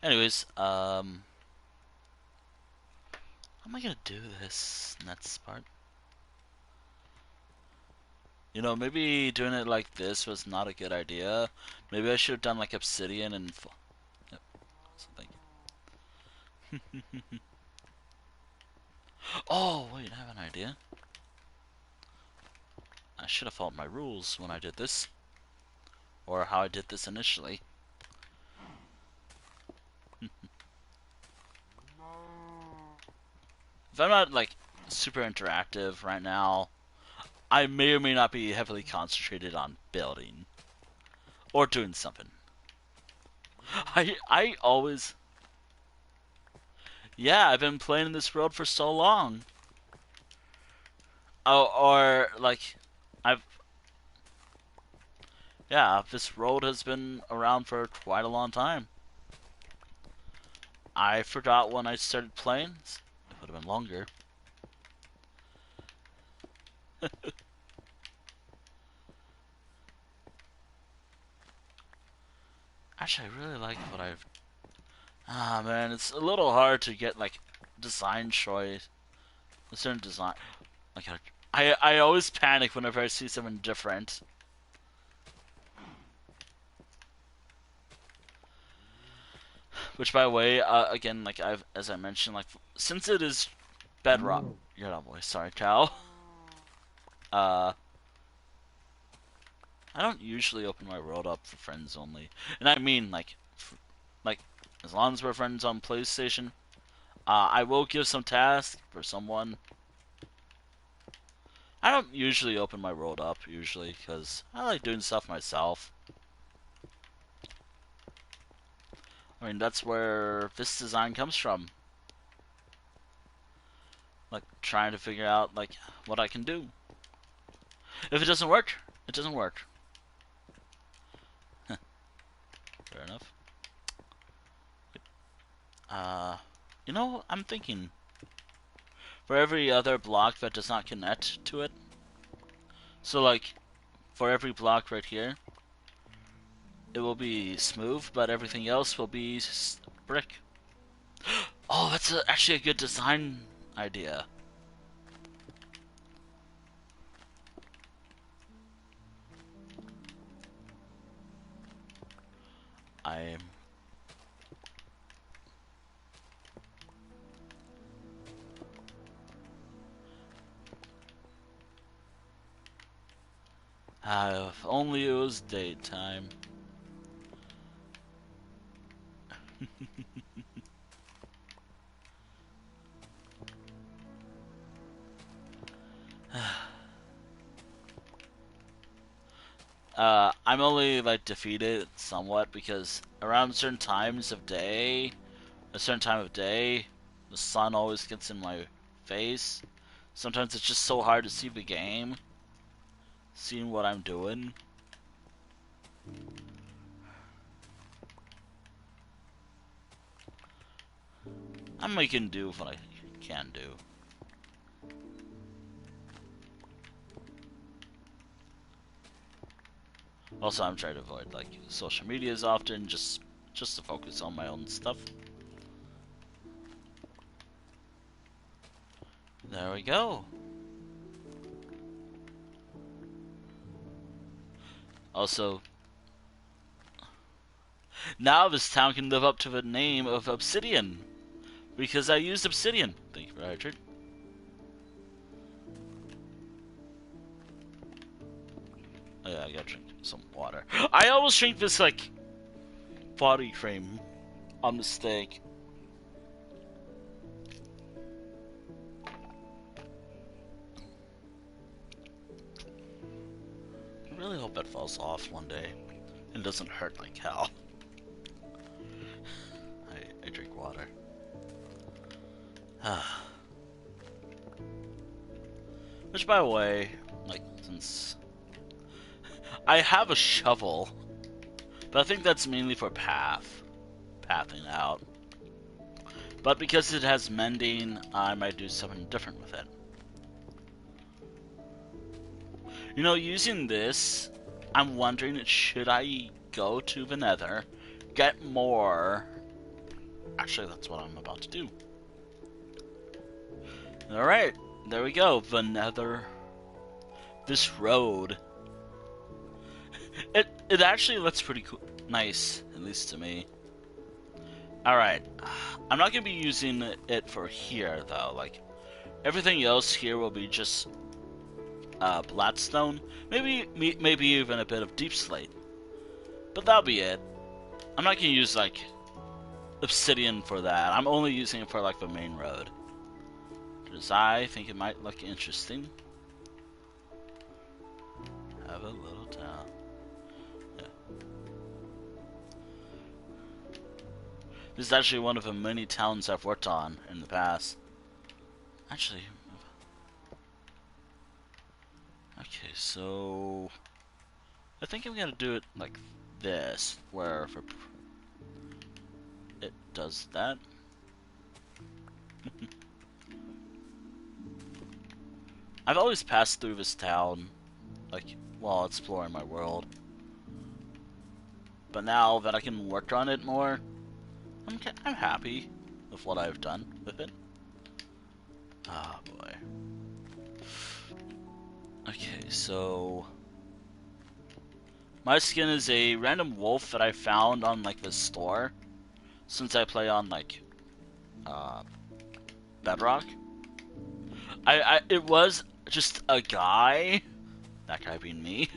Anyways, how am I gonna do this next part? You know, maybe doing it like this was not a good idea. Maybe I should have done like obsidian and yep, something. Oh, wait, I have an idea. I should have followed my rules when I did this, or how I did this initially. If I'm not like super interactive right now, I may or may not be heavily concentrated on building or doing something. I always yeah, I've been playing in this world for so long. Oh, or like I've yeah, this road has been around for quite a long time. I forgot when I started playing. It would have been longer. Actually, I really like what I've. Ah, man, it's a little hard to get like design choice. A certain design. Like I always panic whenever I see something different. Which, by the way, again, like I've as I mentioned, like since it is bedrock. You're not boy. Sorry, Cal. Uh, I don't usually open my world up for friends only, and I mean like as long as we're friends on PlayStation. I will give some tasks for someone. I don't usually open my world up usually because I like doing stuff myself. I mean that's where this design comes from. Like trying to figure out like what I can do. If it doesn't work, it doesn't work. Fair enough. Uh, you know, I'm thinking for every other block that does not connect to it. So like for every block right here, it will be smooth, but everything else will be brick. Oh, that's actually a good design idea. I if only it was daytime. I'm only like defeated somewhat because around certain times of day, a certain time of day, the sun always gets in my face. Sometimes it's just so hard to see the game, seeing what I'm doing. I'm making do with what I can do. Also, I'm trying to avoid like social media as often, just to focus on my own stuff. There we go. Also, now this town can live up to the name of Obsidian because I used obsidian. Thank you, Richard. Oh, yeah, I gotta drink some water. I always drink this like body cream on mistake. I really hope that falls off one day and doesn't hurt like hell. I drink water. Which, by the way, like, since I have a shovel, but I think that's mainly for pathing out. But because it has mending, I might do something different with it. You know, using this, I'm wondering, should I go to the Nether, get more? Actually, that's what I'm about to do. Alright, there we go, the Nether. This road. It actually looks pretty cool, nice, at least to me. Alright, I'm not going to be using it for here, though. Like, everything else here will be just Blackstone. Maybe even a bit of deep slate. But that'll be it. I'm not going to use, like, obsidian for that. I'm only using it for, like, the main road. Because I think it might look interesting. Have a little town. Yeah. This is actually one of the many towns I've worked on in the past. Actually... Okay, so... I think I'm gonna do it like this, where it does that. I've always passed through this town, like, while exploring my world. But now that I can work on it more, I'm happy with what I've done with it. Ah, boy. Okay, so... my skin is a random wolf that I found on, like, the store. Since I play on, like, Bedrock. It was just a guy. That guy being me.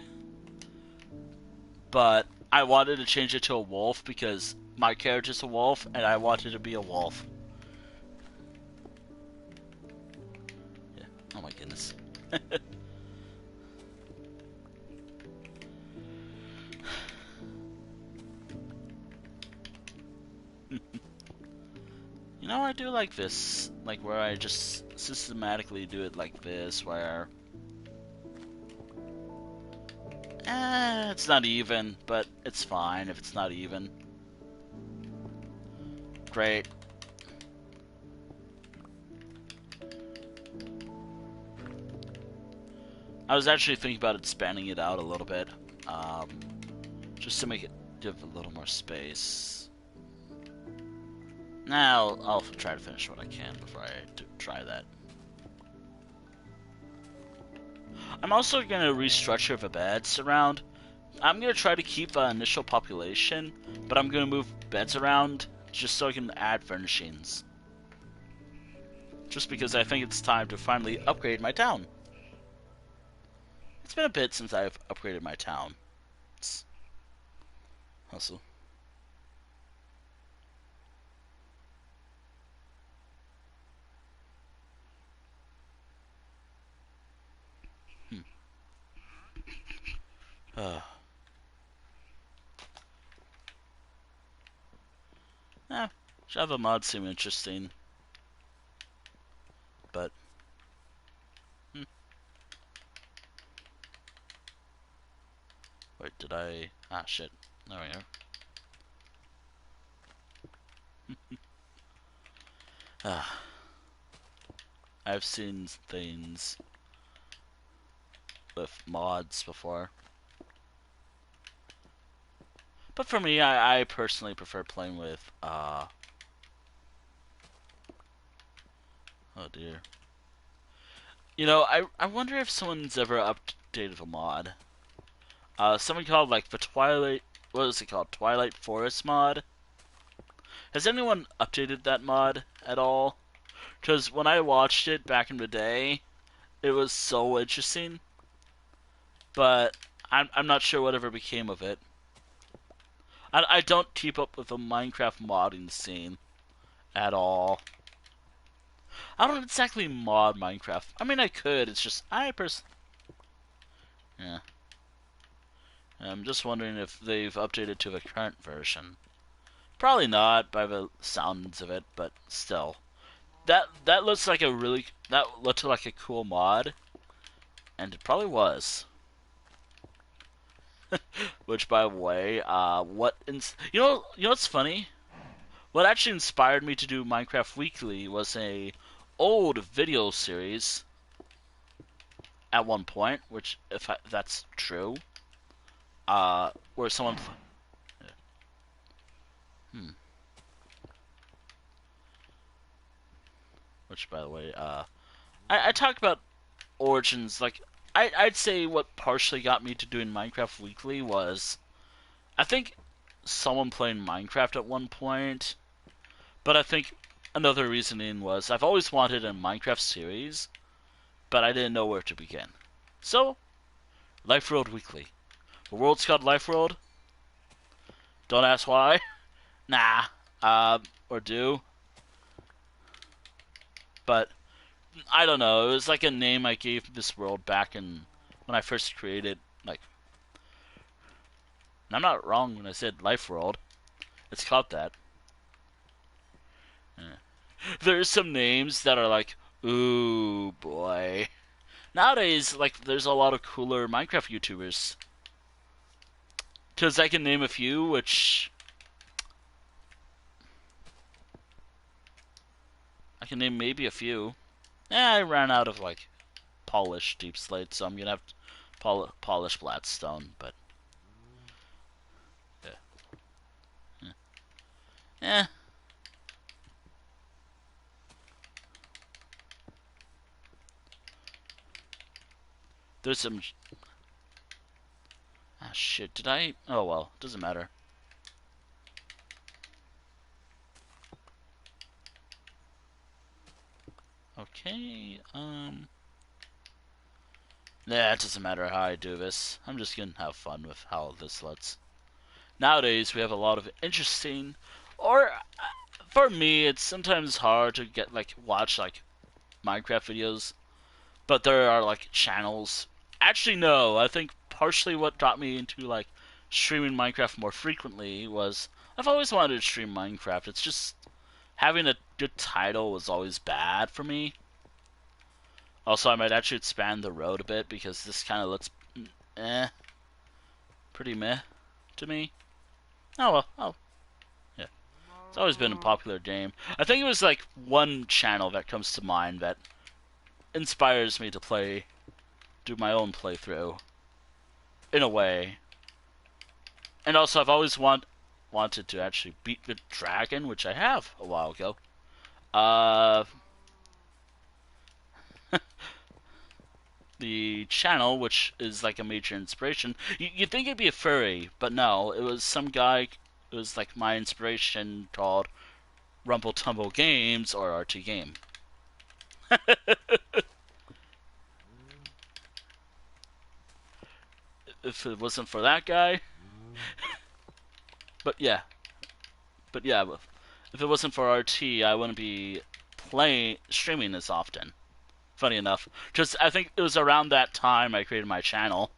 But I wanted to change it to a wolf because my character's a wolf and I wanted to be a wolf. Yeah. Oh my goodness. You know, I do like this. Like, where I just systematically do it like this, where... it's not even, but it's fine if it's not even. Great. I was actually thinking about expanding it out a little bit, just to make it give a little more space. Now I'll try to finish what I can before I try that. I'm also going to restructure the beds around. I'm going to try to keep the initial population, but I'm going to move beds around just so I can add furnishings. Just because I think it's time to finally upgrade my town. It's been a bit since I've upgraded my town. It's also... Java mods seem interesting, but wait, did I? Ah, shit. There we go. I've seen things with mods before, but for me, I personally prefer playing with. Oh dear. I wonder if someone's ever updated a mod. Someone called like the Twilight. What is it called? Twilight Forest mod. Has anyone updated that mod at all? Because when I watched it back in the day, it was so interesting, but I'm not sure whatever became of it. I don't keep up with the Minecraft modding scene at all. I don't exactly mod Minecraft. I mean, I could. It's just yeah. I'm just wondering if they've updated to the current version. Probably not by the sounds of it, but still. That looks like that looked like a cool mod, and it probably was. Which, by the way, you know what's funny? What actually inspired me to do Minecraft Weekly was a old video series at one point, which if that's true, where someone, hmm, which by the way, I talked about origins. Like I'd say what partially got me to doing Minecraft Weekly was I think someone playing Minecraft at one point, but I think another reasoning was I've always wanted a Minecraft series, but I didn't know where to begin. So, Life World Weekly. The world's called Life World. Don't ask why. Nah. Or do. But I don't know. It was like a name I gave this world back in when I first created. Like, and I'm not wrong when I said Life World. It's called that. Yeah. There's some names that are like, ooh boy. Nowadays, like, there's a lot of cooler Minecraft YouTubers. Because I can name a few, which I can name maybe a few. I ran out of like polished deep slate, so I'm gonna have to polish Blackstone. But yeah, eh. There's some. Ah, shit. Did I? Oh well, doesn't matter. Okay. Nah, it doesn't matter how I do this. I'm just gonna have fun with how this looks. Nowadays, we have a lot of interesting, or for me, it's sometimes hard to get like watch like Minecraft videos, but there are like channels. Actually, no. I think partially what got me into like streaming Minecraft more frequently was I've always wanted to stream Minecraft. It's just having a good title was always bad for me. Also, I might actually expand the road a bit because this kind of looks pretty meh to me. Oh well, yeah. It's always been a popular game. I think it was like one channel that comes to mind that inspires me to do my own playthrough, in a way. And also, I've always wanted to actually beat the dragon, which I have a while ago. Uh, the channel, which is like a major inspiration. You'd think it'd be a furry, but no, it was some guy. It was like my inspiration called Rumble Tumble Games or RT Game. If it wasn't for that guy, but yeah, but yeah, if it wasn't for RT, I wouldn't be streaming as often. Funny enough, because I think it was around that time I created my channel.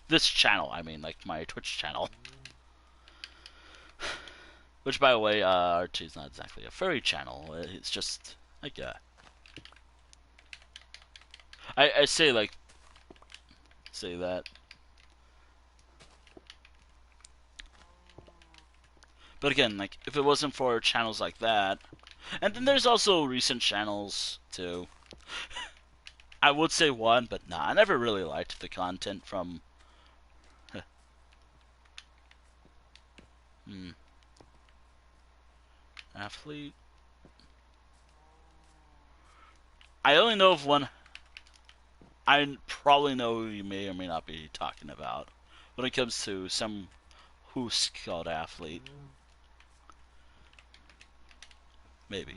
This channel, I mean, like my Twitch channel. Which, by the way, RT is not exactly a furry channel. It's just like I say say that, but again, like if it wasn't for channels like that, and then there's also recent channels too. I would say one, but nah, I never really liked the content from. hmm, athlete. I only know of one. I probably know who you may or may not be talking about when it comes to some who's called athlete. Maybe.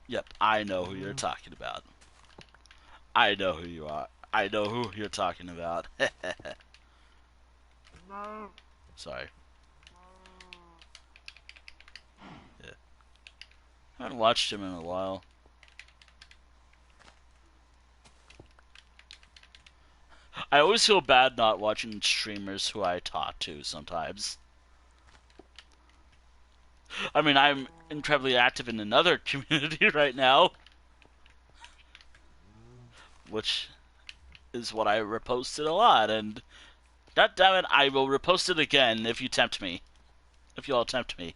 Yep, I know who you're talking about. I know who you are. I know who you're talking about. Sorry. Yeah. I haven't watched him in a while. I always feel bad not watching streamers who I talk to sometimes. I mean, I'm incredibly active in another community right now, which is what I reposted a lot, and god damn it, I will repost it again if you tempt me. If you all tempt me.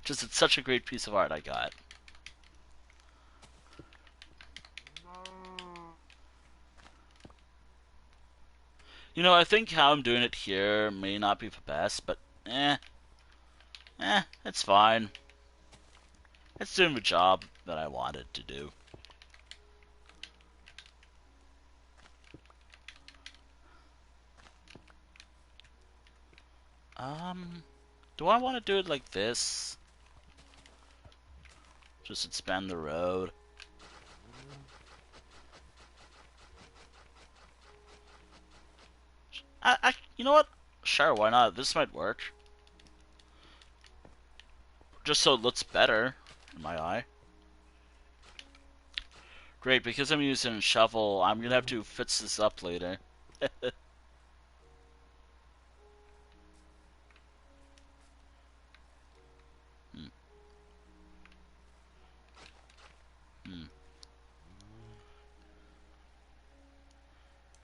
Just it's such a great piece of art I got. You know, I think how I'm doing it here may not be the best, but it's fine. It's doing the job that I wanted to do. Do I want to do it like this? Just expand the road. You know what? Sure, why not? This might work. Just so it looks better, in my eye. Great, because I'm using a shovel, I'm gonna have to fix this up later. hmm. Hmm.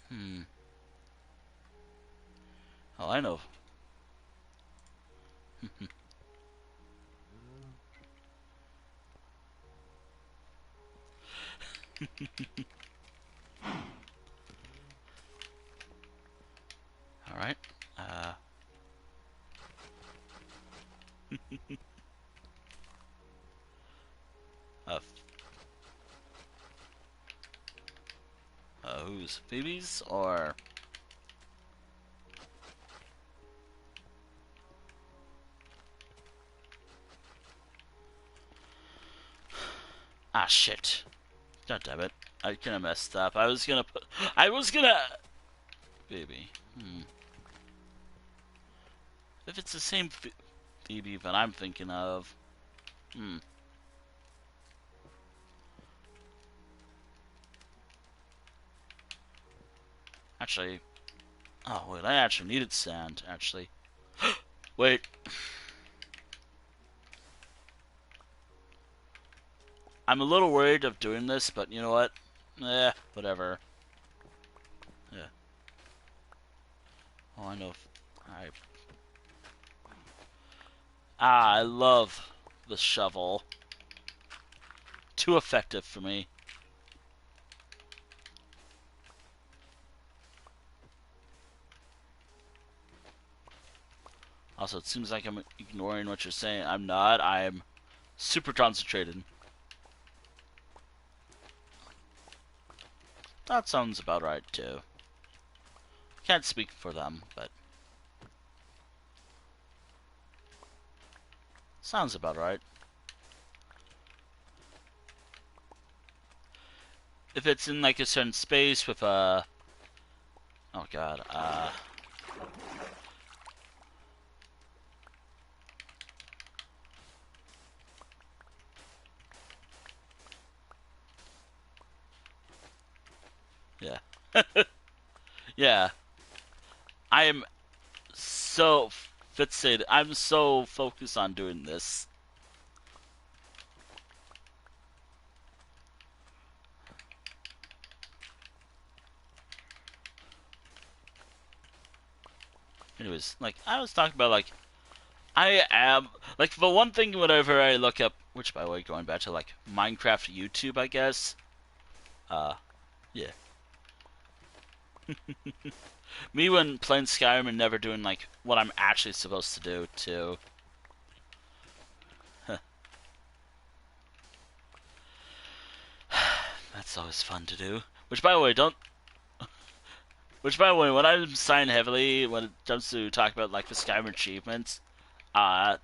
Hmm. Oh, I know. Alright. Uh, who's Phoebe's or shit. God damn it. I kinda messed up. I was gonna Phoebe. If it's the same Phoebe that I'm thinking of. Actually, oh wait, I actually needed sand, actually. Wait. I'm a little worried of doing this, but you know what? Whatever. Yeah. Oh, I know. I love the shovel. Too effective for me. Also, it seems like I'm ignoring what you're saying. I'm not. I'm super concentrated. That sounds about right, too. Can't speak for them, but sounds about right. If it's in like a certain space with a... Oh god, yeah. Yeah. I am so fixated. I'm so focused on doing this. Anyways, like I was talking about, like I am like the one thing whenever I look up, which by the way, going back to like Minecraft YouTube, I guess. Uh, yeah, me when playing Skyrim and never doing like what I'm actually supposed to do too. That's always fun to do. Which by the way, don't. Which by the way, when I'm signed heavily when it comes to talk about like the Skyrim achievements, uh,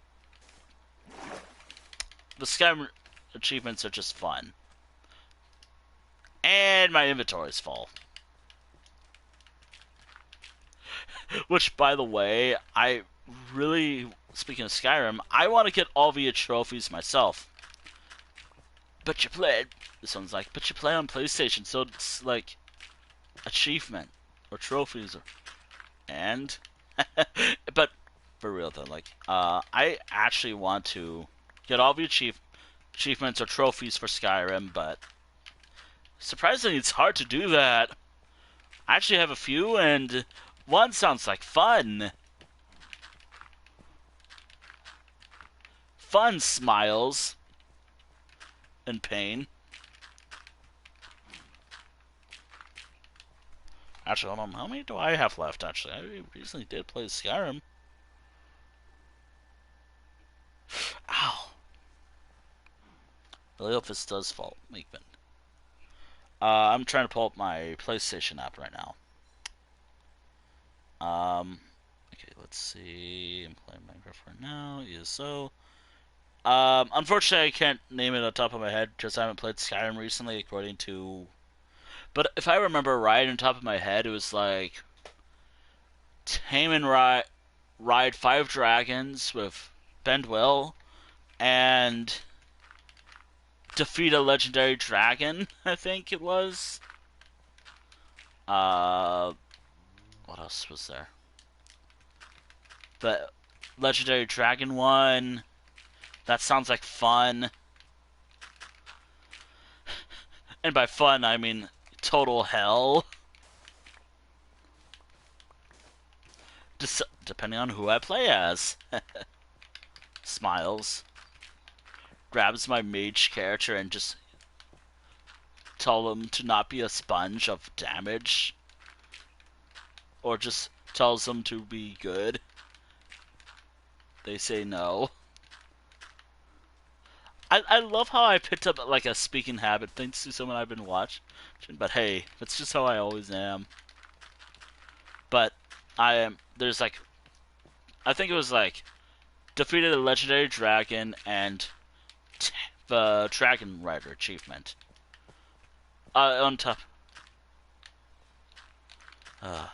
the Skyrim achievements are just fun, and my inventory is full. Which, by the way, I really, speaking of Skyrim, I want to get all the trophies myself. But you play, this one's like, but you play on PlayStation, so it's like achievement or trophies, or, and, but for real though, like, I actually want to get all the achievements or trophies for Skyrim, but surprisingly, it's hard to do that. I actually have a few, and one sounds like fun. Fun smiles and pain. Actually, hold on. How many do I have left, actually? I recently did play Skyrim. Ow. Really hope this does fall. Makeman. I'm trying to pull up my PlayStation app right now. Okay, let's see. I'm playing Minecraft right now. ESO. Unfortunately, I can't name it on top of my head because I haven't played Skyrim recently, according to. But if I remember right, on top of my head, it was like tame and ride 5 dragons with Bendwell and defeat a legendary dragon, I think it was. Uh, what else was there? The legendary dragon one. That sounds like fun. And by fun, I mean total hell. Just depending on who I play as. Smiles. Grabs my mage character and just tell them to not be a sponge of damage. Or just tells them to be good. They say no. I love how I picked up like a speaking habit thanks to someone I've been watching. But hey, that's just how I always am. But I am there's like I think it was like defeated a legendary dragon and the dragon rider achievement. On top. Uh,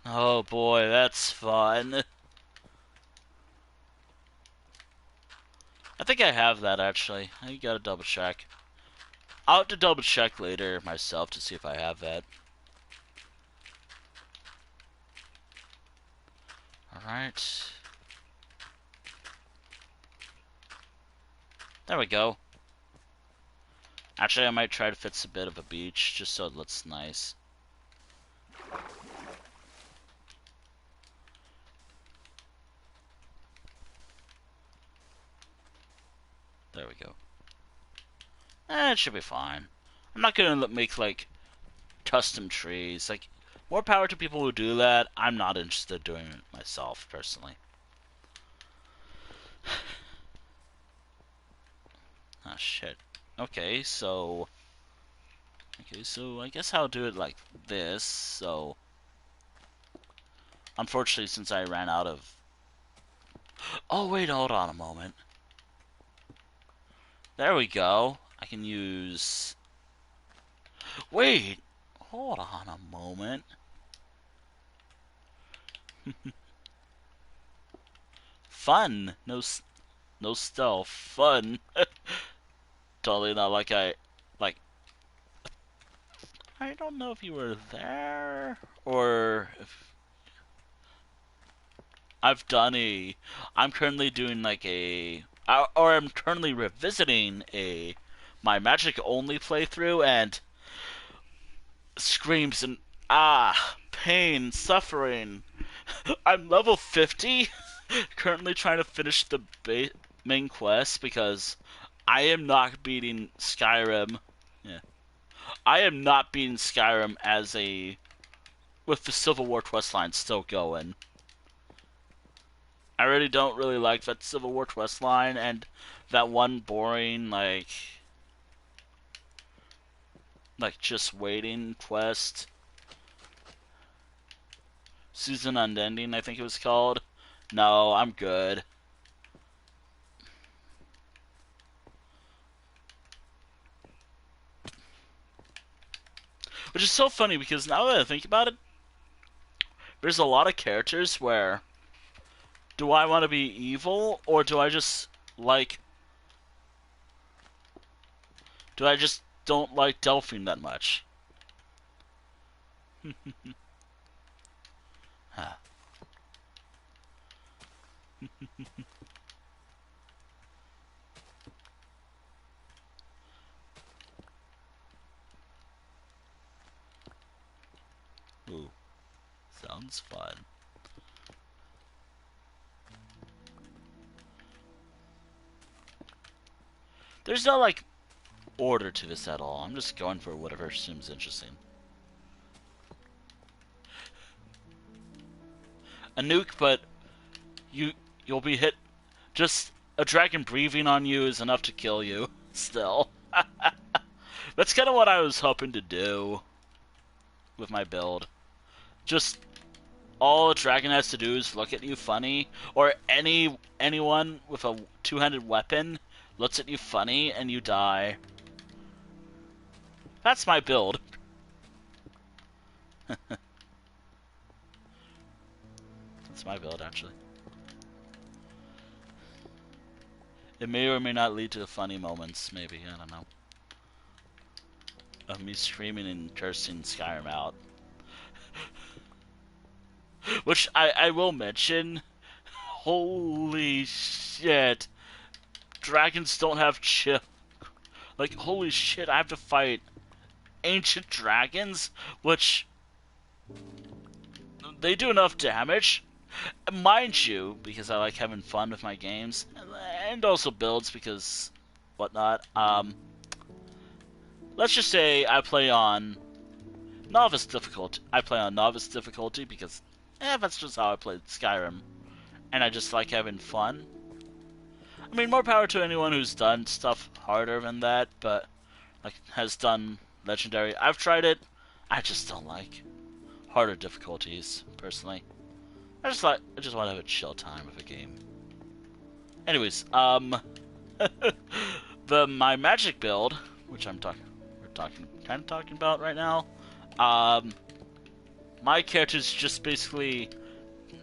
oh boy, that's fun. I think I have that actually. I gotta double check. I'll have to double check later myself to see if I have that. Alright. There we go. Actually, I might try to fit a bit of a beach just so it looks nice. There we go. It should be fine. I'm not gonna make like custom trees. Like, more power to people who do that. I'm not interested in doing it myself, personally. Ah, shit. Okay, so I guess I'll do it like this. So, unfortunately, since I ran out of. Oh wait, hold on a moment. There we go. I can use. Wait, hold on a moment. Fun. No stealth. Fun. Totally not like like. I don't know if you were there or if. I've done a. I'm currently doing like a, or I'm currently revisiting a my magic only playthrough, and screams and pain, suffering. I'm level 50, currently trying to finish the main quest because I am not beating Skyrim. Yeah, I am not beating Skyrim as a with the Civil War quest line still going. I really don't really like that Civil War quest line and that one boring like just waiting quest. Season Unending, I think it was called. No, I'm good. Which is so funny because now that I think about it, there's a lot of characters where do I want to be evil or do I just like do I just don't like Delphine that much? Ooh, sounds fun. There's no like order to this at all. I'm just going for whatever seems interesting. A nuke, but you'll be hit. Just a dragon breathing on you is enough to kill you. Still, that's kind of what I was hoping to do with my build. Just all a dragon has to do is look at you funny, or anyone with a two-handed weapon looks at you funny and you die. That's my build. That's my build, actually. It may or may not lead to funny moments, maybe, I don't know. Of me screaming and cursing Skyrim out. Which I will mention, holy shit, dragons don't have chill. Like, holy shit, I have to fight ancient dragons, which they do enough damage. Mind you, because I like having fun with my games, and also builds because whatnot. Let's just say I play on novice difficulty. I play on novice difficulty because, that's just how I played Skyrim, and I just like having fun. I mean, more power to anyone who's done stuff harder than that, but like has done legendary. I've tried it. I just don't like harder difficulties personally. I just want to have a chill time with a game. Anyways, my magic build, which we're kind of talking about right now. My characters just basically,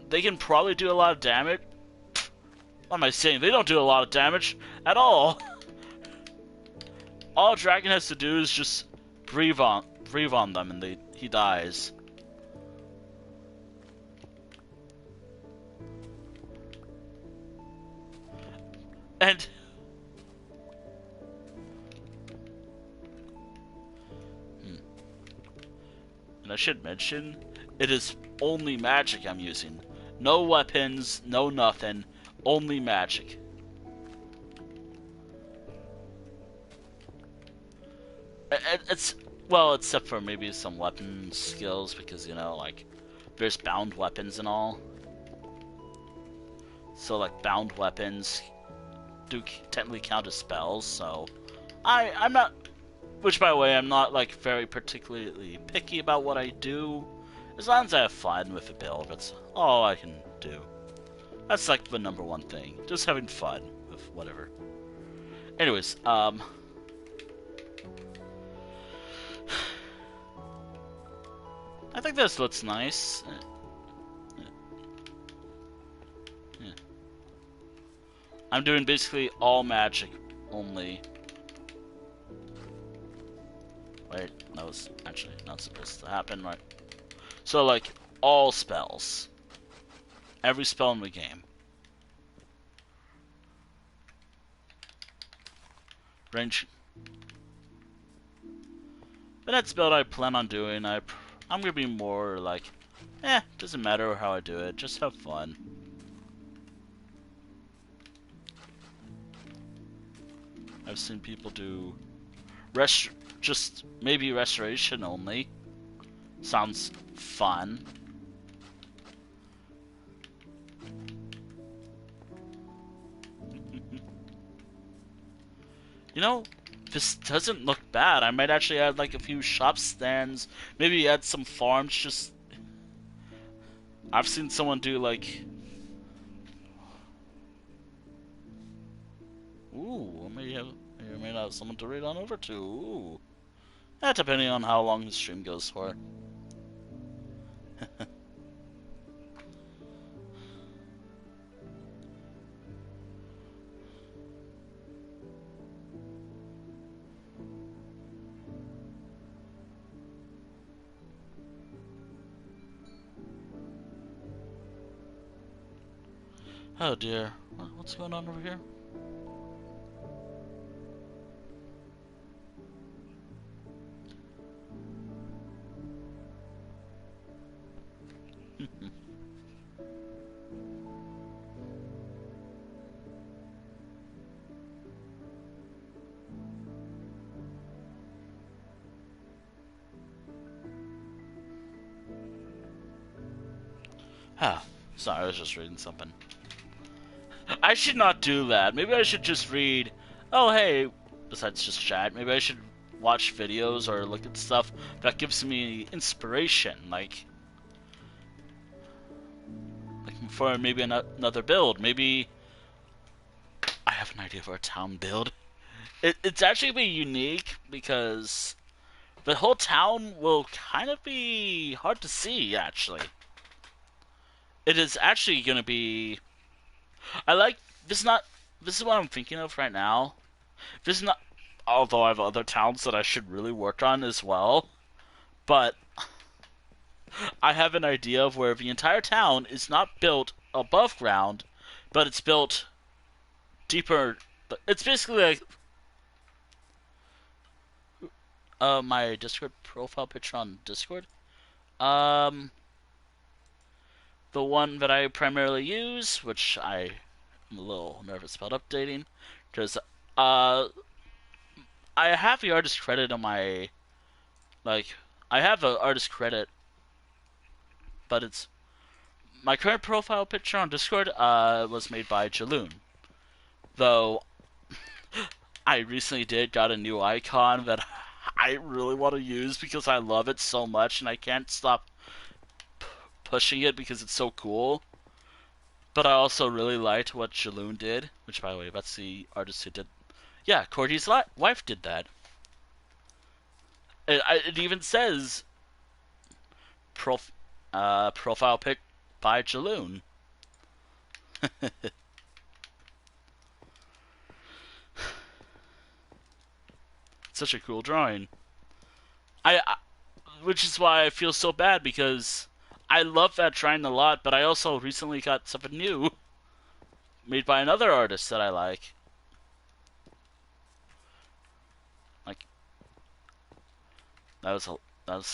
they can probably do a lot of damage. What am I saying? They don't do a lot of damage at all. All a dragon has to do is just breathe on them, and he dies. And I should mention, it is only magic I'm using. No weapons, no nothing, only magic. It's, well, except for maybe some weapon skills, because, like, there's bound weapons and all. So, like, bound weapons do technically count as spells, so I'm not, which by the way, I'm not like very particularly picky about what I do. As long as I have fun with the build, that's all I can do. That's like the number one thing, just having fun with whatever. Anyways, I think this looks nice. I'm doing basically all magic only. Wait, that was actually not supposed to happen, right? So, like, all spells. every spell in the game. Range. The next build I plan on doing, I'm gonna be more like, doesn't matter how I do it, just have fun. I've seen people do just maybe restoration only. Sounds fun. You know, this doesn't look bad. I might actually add like a few shop stands, maybe add some farms. Just I've seen someone do like, ooh, may or may not have someone to read on over to. Ooh, depending on how long the stream goes for. Oh dear, what's going on over here? Sorry, I was just reading something. I should not do that. Maybe I should just read. Oh, hey. Besides just chat, maybe I should watch videos or look at stuff that gives me inspiration, like for maybe another build. Maybe I have an idea for a town build. It's actually be unique because the whole town will kind of be hard to see. Actually, it is actually going to be. I like this. This is what I'm thinking of right now. This is not. Although I have other towns that I should really work on as well, but I have an idea of where the entire town is not built above ground, but it's built deeper. It's basically like my Discord profile picture on Discord. Um, the one that I primarily use, which I'm a little nervous about updating, because I have the artist credit on my I have an artist credit, but it's my current profile picture on Discord was made by Jaloon. Though I recently got a new icon that I really want to use because I love it so much and I can't stop pushing it because it's so cool. But I also really liked what Jaloon did, which by the way, that's the artist who did. Yeah, Cordy's wife did that. It even says profile pic by Jaloon. Such a cool drawing. Which is why I feel so bad because I love that drawing a lot, but I also recently got something new made by another artist that I like. Like that was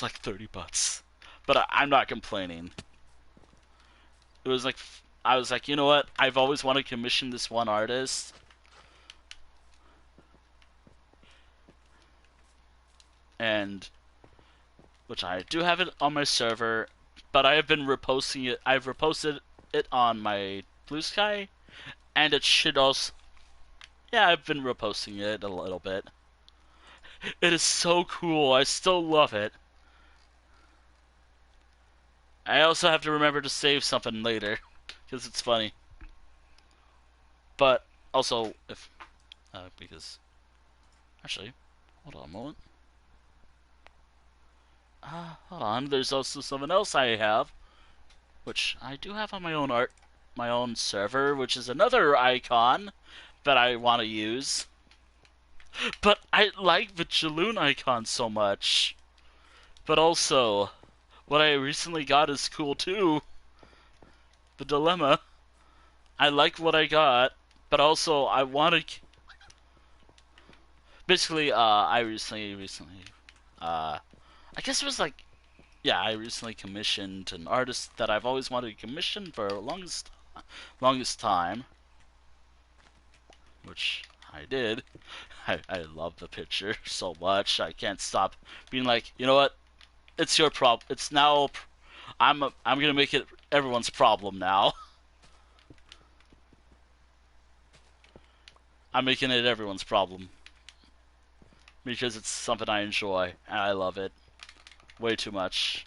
like $30, but I'm not complaining. It was like I was like, you know what? I've always wanted to commission this one artist. And which I do have it on my server, but I have been reposting it. I've reposted it on my Blue Sky, and it should also. Yeah, I've been reposting it a little bit. It is so cool. I still love it. I also have to remember to save something later because it's funny. But also, if because actually, hold on a moment. Hold on. There's also something else I have, which I do have on my own server, which is another icon that I want to use. But I like the Jaloon icon so much. But also, what I recently got is cool too. the dilemma. I like what I got, but also I want to. Basically, I recently, I guess it was like, yeah, I recently commissioned an artist that I've always wanted to commission for longest time, which I did. I love the picture so much. I can't stop being like, you know what? It's your problem. It's now. I'm gonna make it everyone's problem now. I'm making it everyone's problem because it's something I enjoy and I love it way too much.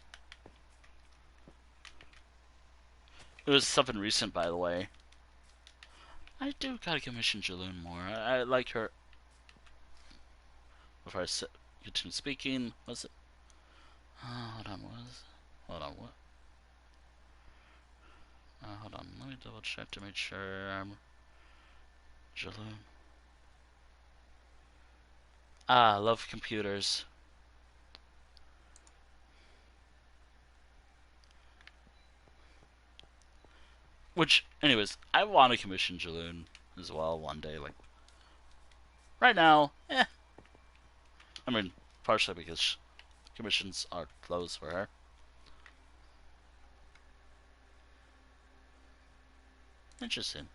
It was something recent, by the way. I do gotta commission Jaloon more. I like her. Before I continue speaking, was it? Hold on, hold on, what? Hold on, let me double check to make sure I'm Jaloon. Love computers. Which, anyways, I want to commission Jaloon as well one day. Like, right now, I mean, partially because commissions are closed for her. Interesting.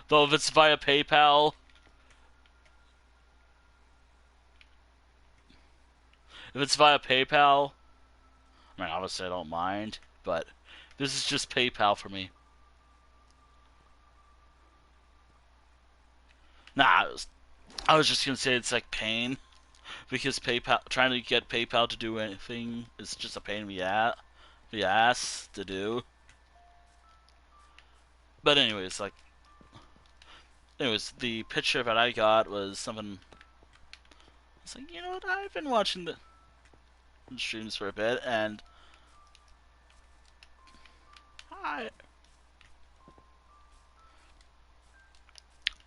Though if it's via PayPal, I mean, obviously I don't mind, but this is just PayPal for me. Nah, I was just gonna say it's like pain because PayPal trying to get PayPal to do anything is just a pain in the ass to do. But anyways, the picture that I got was something. It's like, you know what? I've been watching the streams for a bit, and I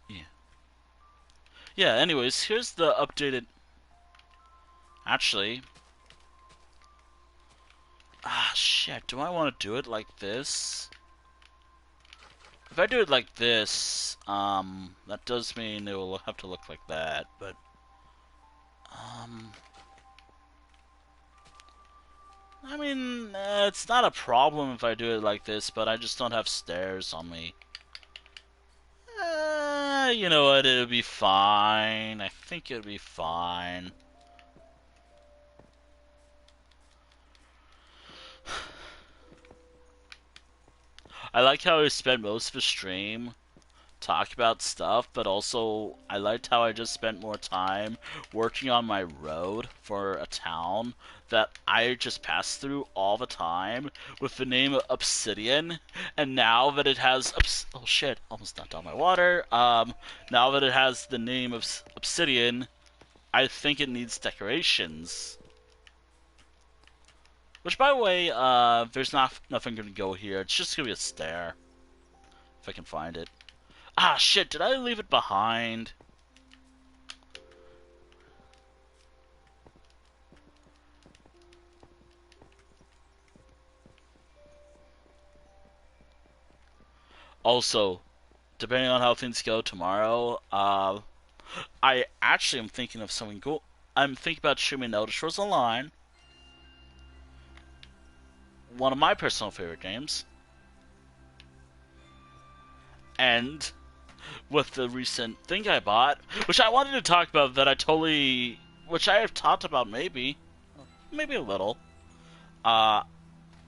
yeah yeah. Anyways, here's the updated. Actually, shit. Do I want to do it like this? If I do it like this, that does mean it will have to look like that, but, I mean, it's not a problem if I do it like this, but I just don't have stairs on me. You know what, it'll be fine. I think it'll be fine. I like how I spent most of the stream talk about stuff, but also I liked how I just spent more time working on my road for a town that I just pass through all the time with the name of Obsidian, and now that it has oh shit, almost dumped all my water. Now that it has the name of Obsidian, I think it needs decorations. Which, by the way, there's nothing gonna go here. It's just gonna be a stair if I can find it. Shit, did I leave it behind? Also, depending on how things go tomorrow, I actually am thinking of something cool. I'm thinking about streaming Elder Scrolls Online, one of my personal favorite games, and with the recent thing I bought, which I wanted to talk about which I have talked about maybe a little. Uh,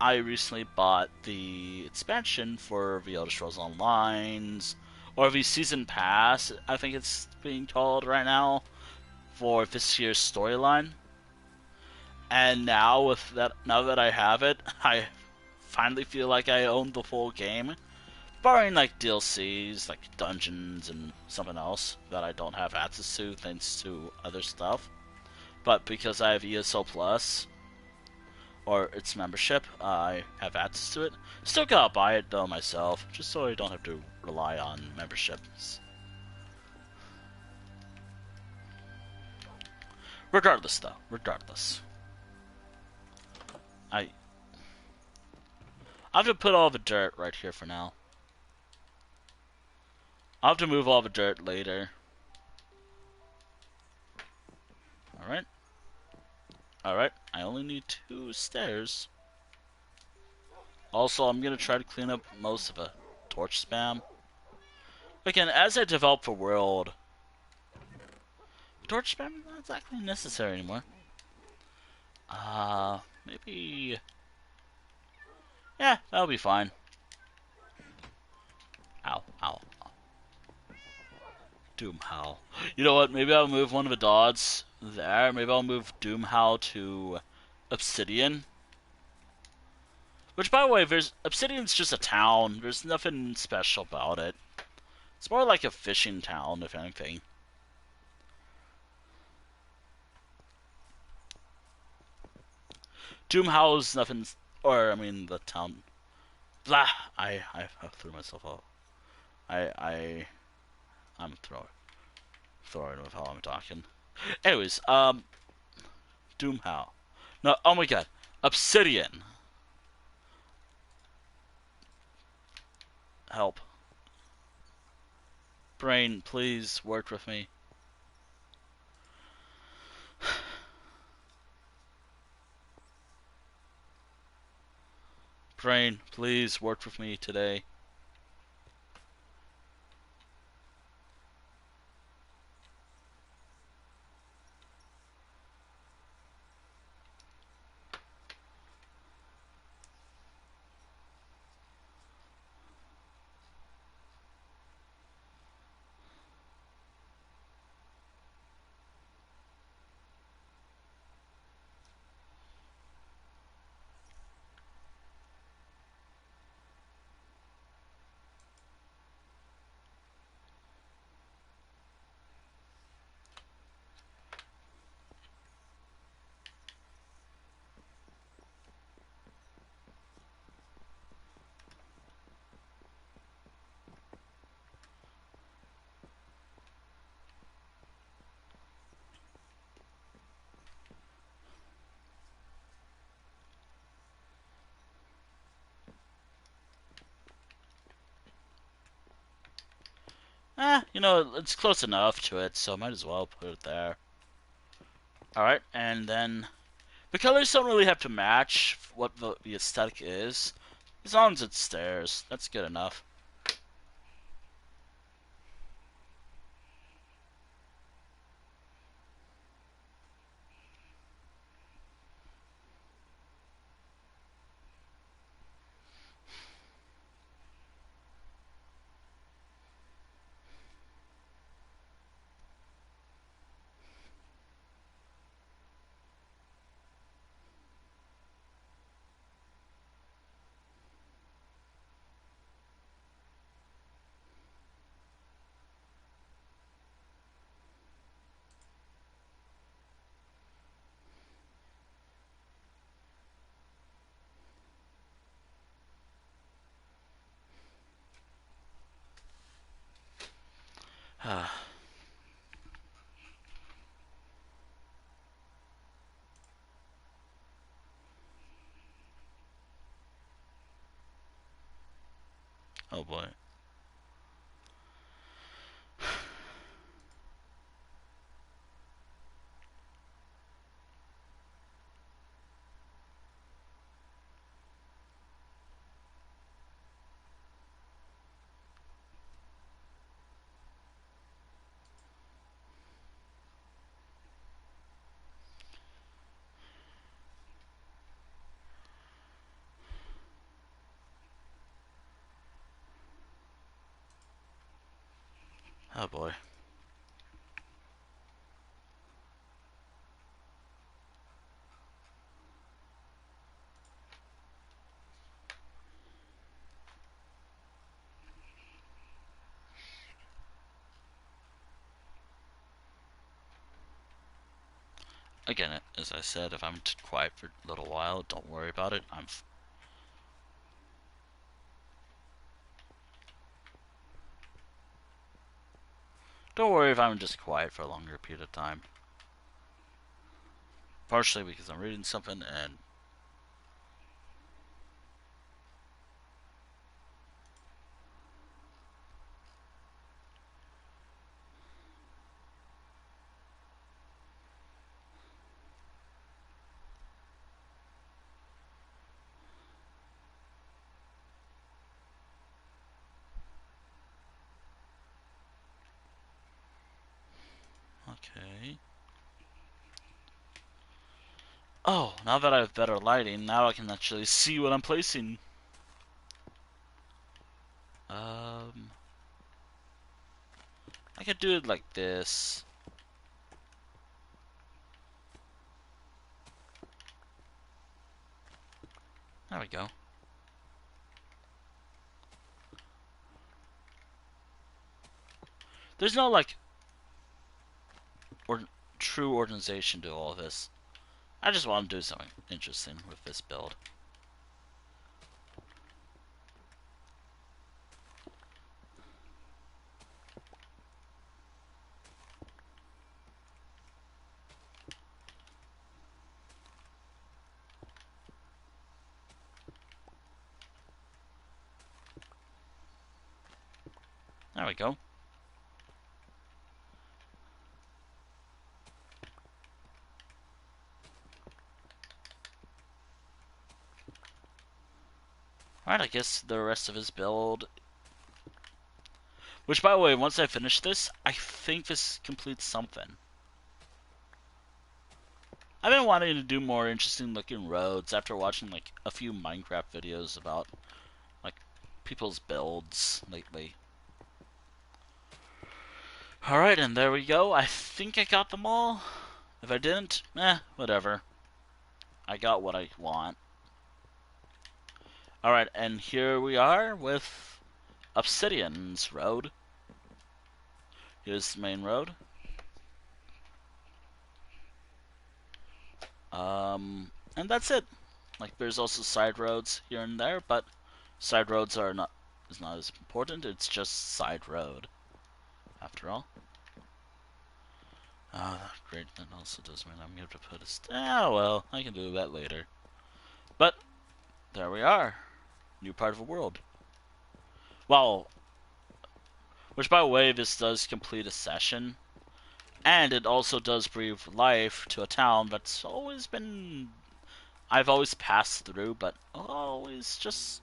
I recently bought the expansion for the Elder Scrolls Online's, or the Season Pass, I think it's being called right now, for this year's storyline. And now that I have it, I finally feel like I own the full game, barring like DLCs, like dungeons and something else that I don't have access to thanks to other stuff. But because I have ESO Plus, or its membership, I have access to it. Still gotta buy it though myself, just so I don't have to rely on memberships. Regardless, I I have to put all the dirt right here for now. I'll have to move all the dirt later. Alright. Alright, I only need 2 stairs. Also, I'm going to try to clean up most of the torch spam. Again, as I develop the world, torch spam is not exactly necessary anymore. Maybe... Yeah, that'll be fine. Ow, ow. Doom Howl. You know what? Maybe I'll move one of the dots there. Maybe I'll move Doom Howl to Obsidian. Which, by the way, Obsidian's just a town. There's nothing special about it. It's more like a fishing town, if anything. Doom Howl is nothing... Or, I mean, the town... Blah! I threw myself out. I'm throwing with how I'm talking. Anyways, Doom Howl. No, oh my god. Obsidian. Help. Brain, please work with me. Brain, please work with me today. You know, it's close enough to it, so might as well put it there. Alright, and then... The colors don't really have to match what the aesthetic is. As long as it's stairs, that's good enough. Oh boy. Oh boy. Again, as I said, if I'm quiet for a little while, don't worry about it. Don't worry if I'm just quiet for a longer period of time. Partially because I'm reading something and... Now that I have better lighting, now I can actually see what I'm placing. I could do it like this. There we go. There's no, like, or true organization to all of this. I just want to do something interesting with this build. There we go. Alright, I guess the rest of his build... Which, by the way, once I finish this, I think this completes something. I've been wanting to do more interesting looking roads after watching, like, a few Minecraft videos about, like, people's builds lately. Alright, and there we go. I think I got them all. If I didn't, whatever. I got what I want. Alright, and here we are with Obsidian's road. Here's the main road. And that's it. Like, there's also side roads here and there, but side roads are not as important. It's just side road, after all. Great. That also does mean I'm going to put a... well, I can do that later. But, there we are. New part of the world. Well, which, by the way, this does complete a session. And it also does breathe life to a town that's always been... I've always passed through, but always just...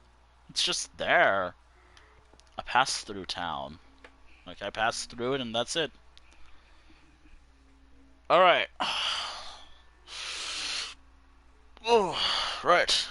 It's just there. A pass-through town. Like, I passed through it and that's it. Alright. Oh, right.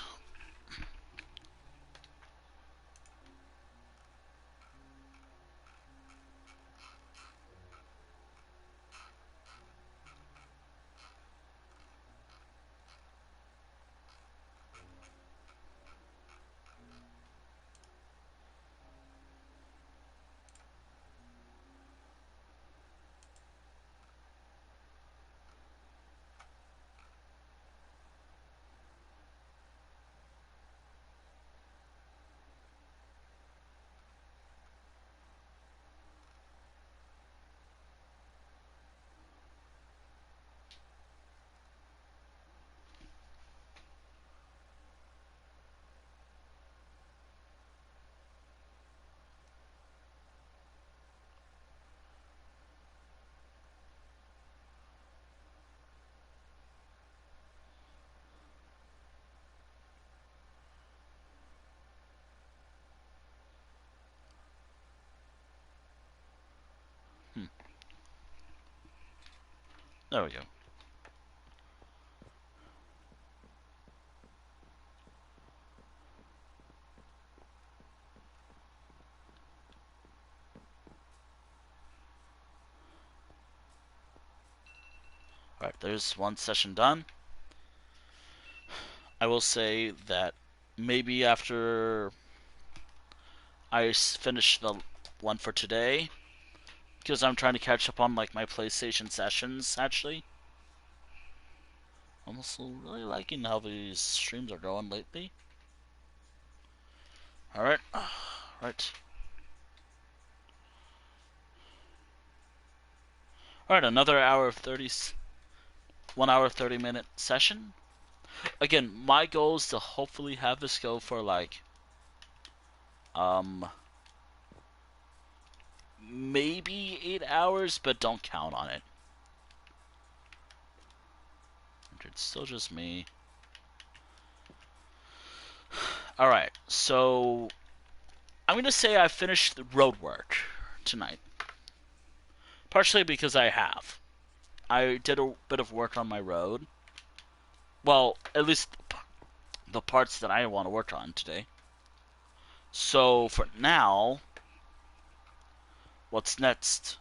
There we go. Alright, there's one session done. I will say that maybe after I finish the one for today, because I'm trying to catch up on, like, my PlayStation sessions, actually. I'm also really liking how these streams are going lately. Alright. Right. Alright, another hour of 30... 1 hour 30-minute session. Again, my goal is to hopefully have this go for, like, maybe 8 hours, but don't count on it. It's still just me. Alright, so I'm gonna say I finished the road work tonight. Partially because I have. I did a bit of work on my road. Well, at least the parts that I want to work on today. So for now, what's next?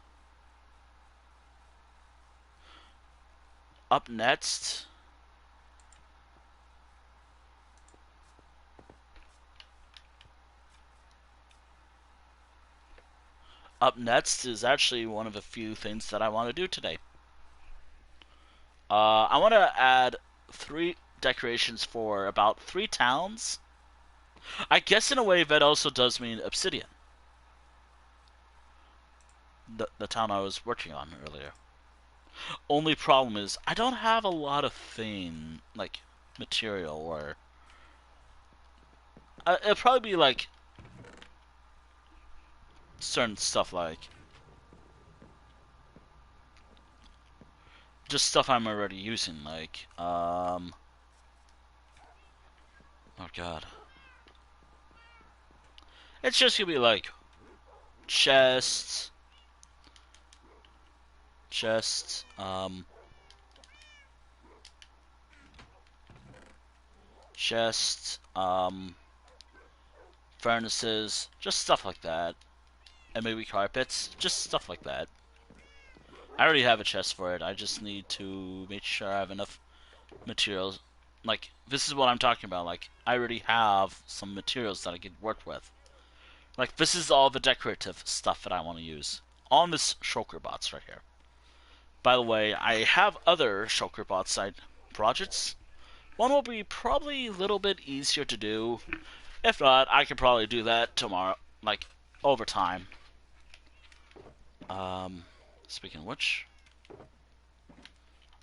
Up next, is actually one of the few things that I want to do today. I want to add 3 decorations for about 3 towns. I guess in a way that also does mean obsidian. The town I was working on earlier. Only problem is I don't have a lot of like material or it'll probably be like certain stuff like just stuff I'm already using like oh god. It's just gonna be like chests, chests, chests, furnaces, just stuff like that. And maybe carpets, just stuff like that. I already have a chest for it. I just need to make sure I have enough materials. Like, this is what I'm talking about. Like, I already have some materials that I could work with. Like, this is all the decorative stuff that I want to use on this shulker bots right here. By the way, I have other shulker bot side projects. One will be probably a little bit easier to do. If not, I could probably do that tomorrow, like, over time. Speaking of which,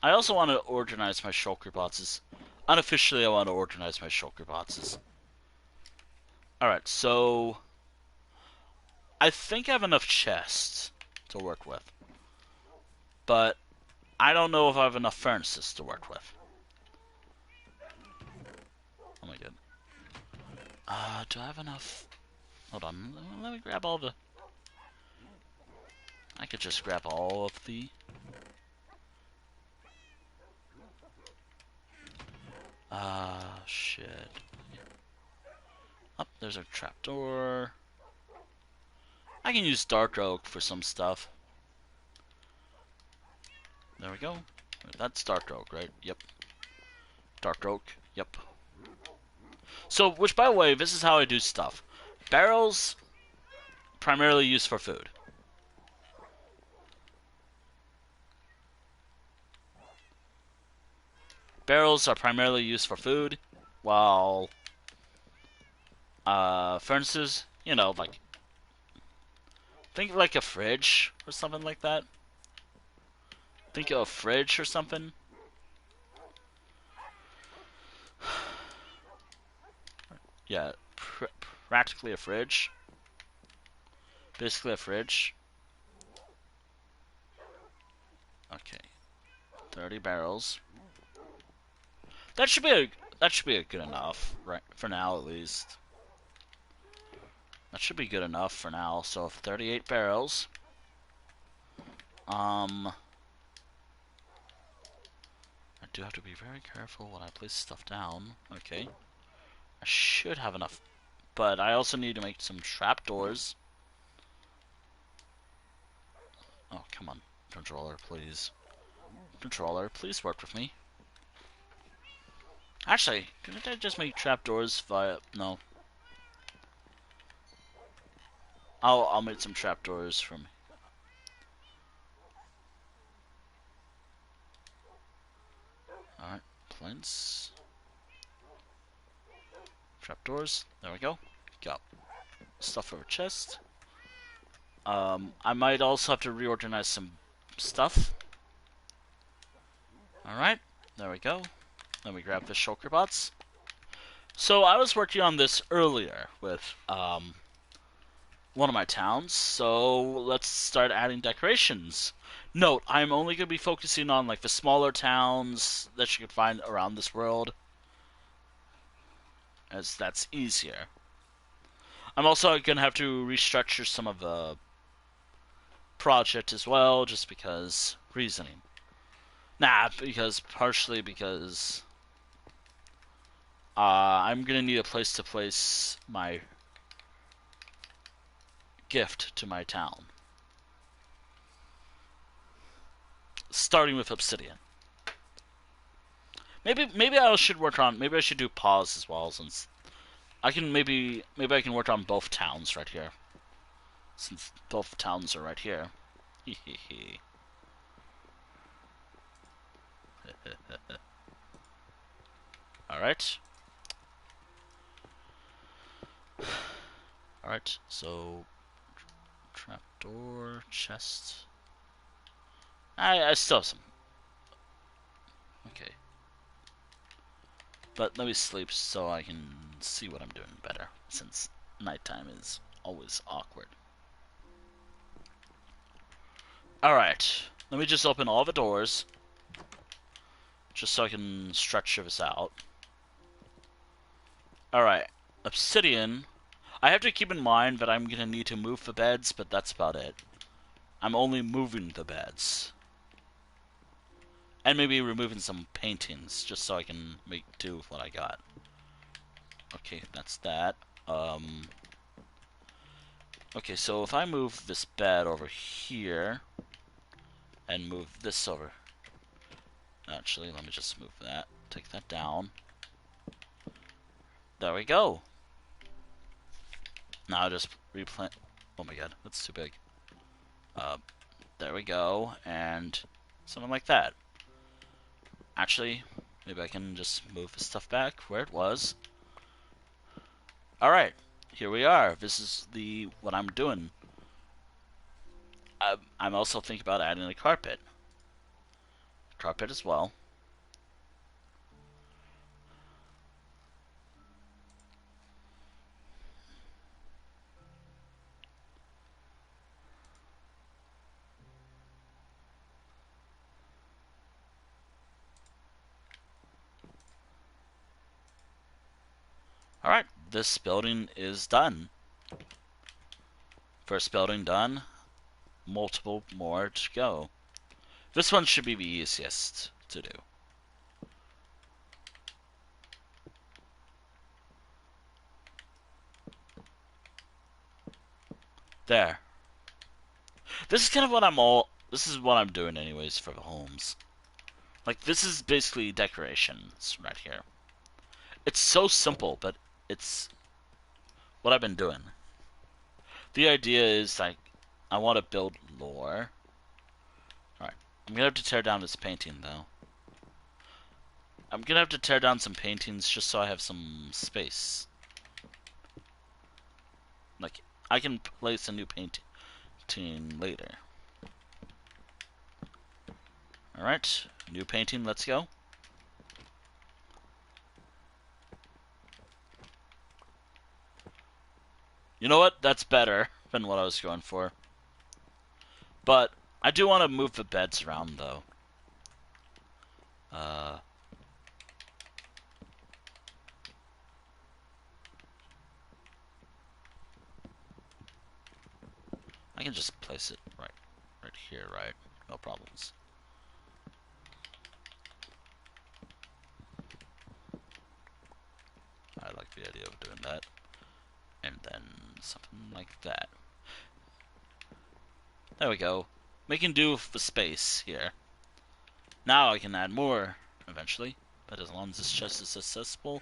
I also want to organize my shulker bots. Unofficially, I want to organize my shulker bots. Alright, so I think I have enough chests to work with. But I don't know if I have enough furnaces to work with. Oh my god. Do I have enough? Hold on, let me grab all the... I could just grab all of the... shit. Oh, there's a trapdoor. I can use dark oak for some stuff. There we go. That's dark oak, right? Yep. Dark oak. Yep. So, which by the way, this is how I do stuff. Barrels, primarily used for food. Barrels are primarily used for food, while furnaces, you know, like, think like a fridge or something like that. Think of a fridge or something. Yeah, practically a fridge. Basically a fridge. Okay, 30 barrels. That should be a good enough, right? For now, at least. That should be good enough for now. So 38 barrels. I do have to be very careful when I place stuff down. Okay. I should have enough, but I also need to make some trapdoors. Oh, come on. Controller, please. Controller, please work with me. Actually, couldn't I just make trapdoors via... No. I'll make some trapdoors from... Alright, planks. Trapdoors. There we go. Got stuff for a chest. I might also have to reorganize some stuff. Alright, there we go. Let me grab the shulker bots. So I was working on this earlier with one of my towns, so let's start adding decorations. Note, I'm only going to be focusing on like the smaller towns that you can find around this world, as that's easier. I'm also going to have to restructure some of the project as well, just because reasoning. Nah, partially because I'm gonna need a place to place my gift to my town. Starting with obsidian. Maybe I should work on. Maybe I should do pause as well, since I can maybe I can work on both towns right here, since both towns are right here. All right. All right. So trapdoor, chest. I still have some. Okay. But let me sleep so I can see what I'm doing better, since nighttime is always awkward. Alright, let me just open all the doors, just so I can stretch this out. Alright, obsidian. I have to keep in mind that I'm gonna need to move the beds, but that's about it. I'm only moving the beds. And maybe removing some paintings, just so I can make do with what I got. Okay, that's that. Okay, so if I move this bed over here, and move this over. Actually, let me just move that. Take that down. There we go. Now just replant. Oh my god, that's too big. There we go, and something like that. Actually, maybe I can just move the stuff back where it was. Alright, here we are. This is what I'm doing. I'm also thinking about adding a carpet. Carpet as well. Alright, this building is done. First building done. Multiple more to go. This one should be the easiest to do. There. This is kind of what this is what I'm doing anyways for the homes. Like, this is basically decorations right here. It's so simple, but it's what I've been doing. The idea is, like, I want to build lore. Alright. I'm gonna have to tear down this painting, though. I'm gonna have to tear down some paintings just so I have some space. Like, I can place a new painting later. Alright, new painting, let's go. You know what? That's better than what I was going for. But I do want to move the beds around, though. I can just place it right here, right? No problems. I like the idea of doing that. And then something like that. There we go. Making do with the space here. Now I can add more eventually, but as long as this chest is accessible,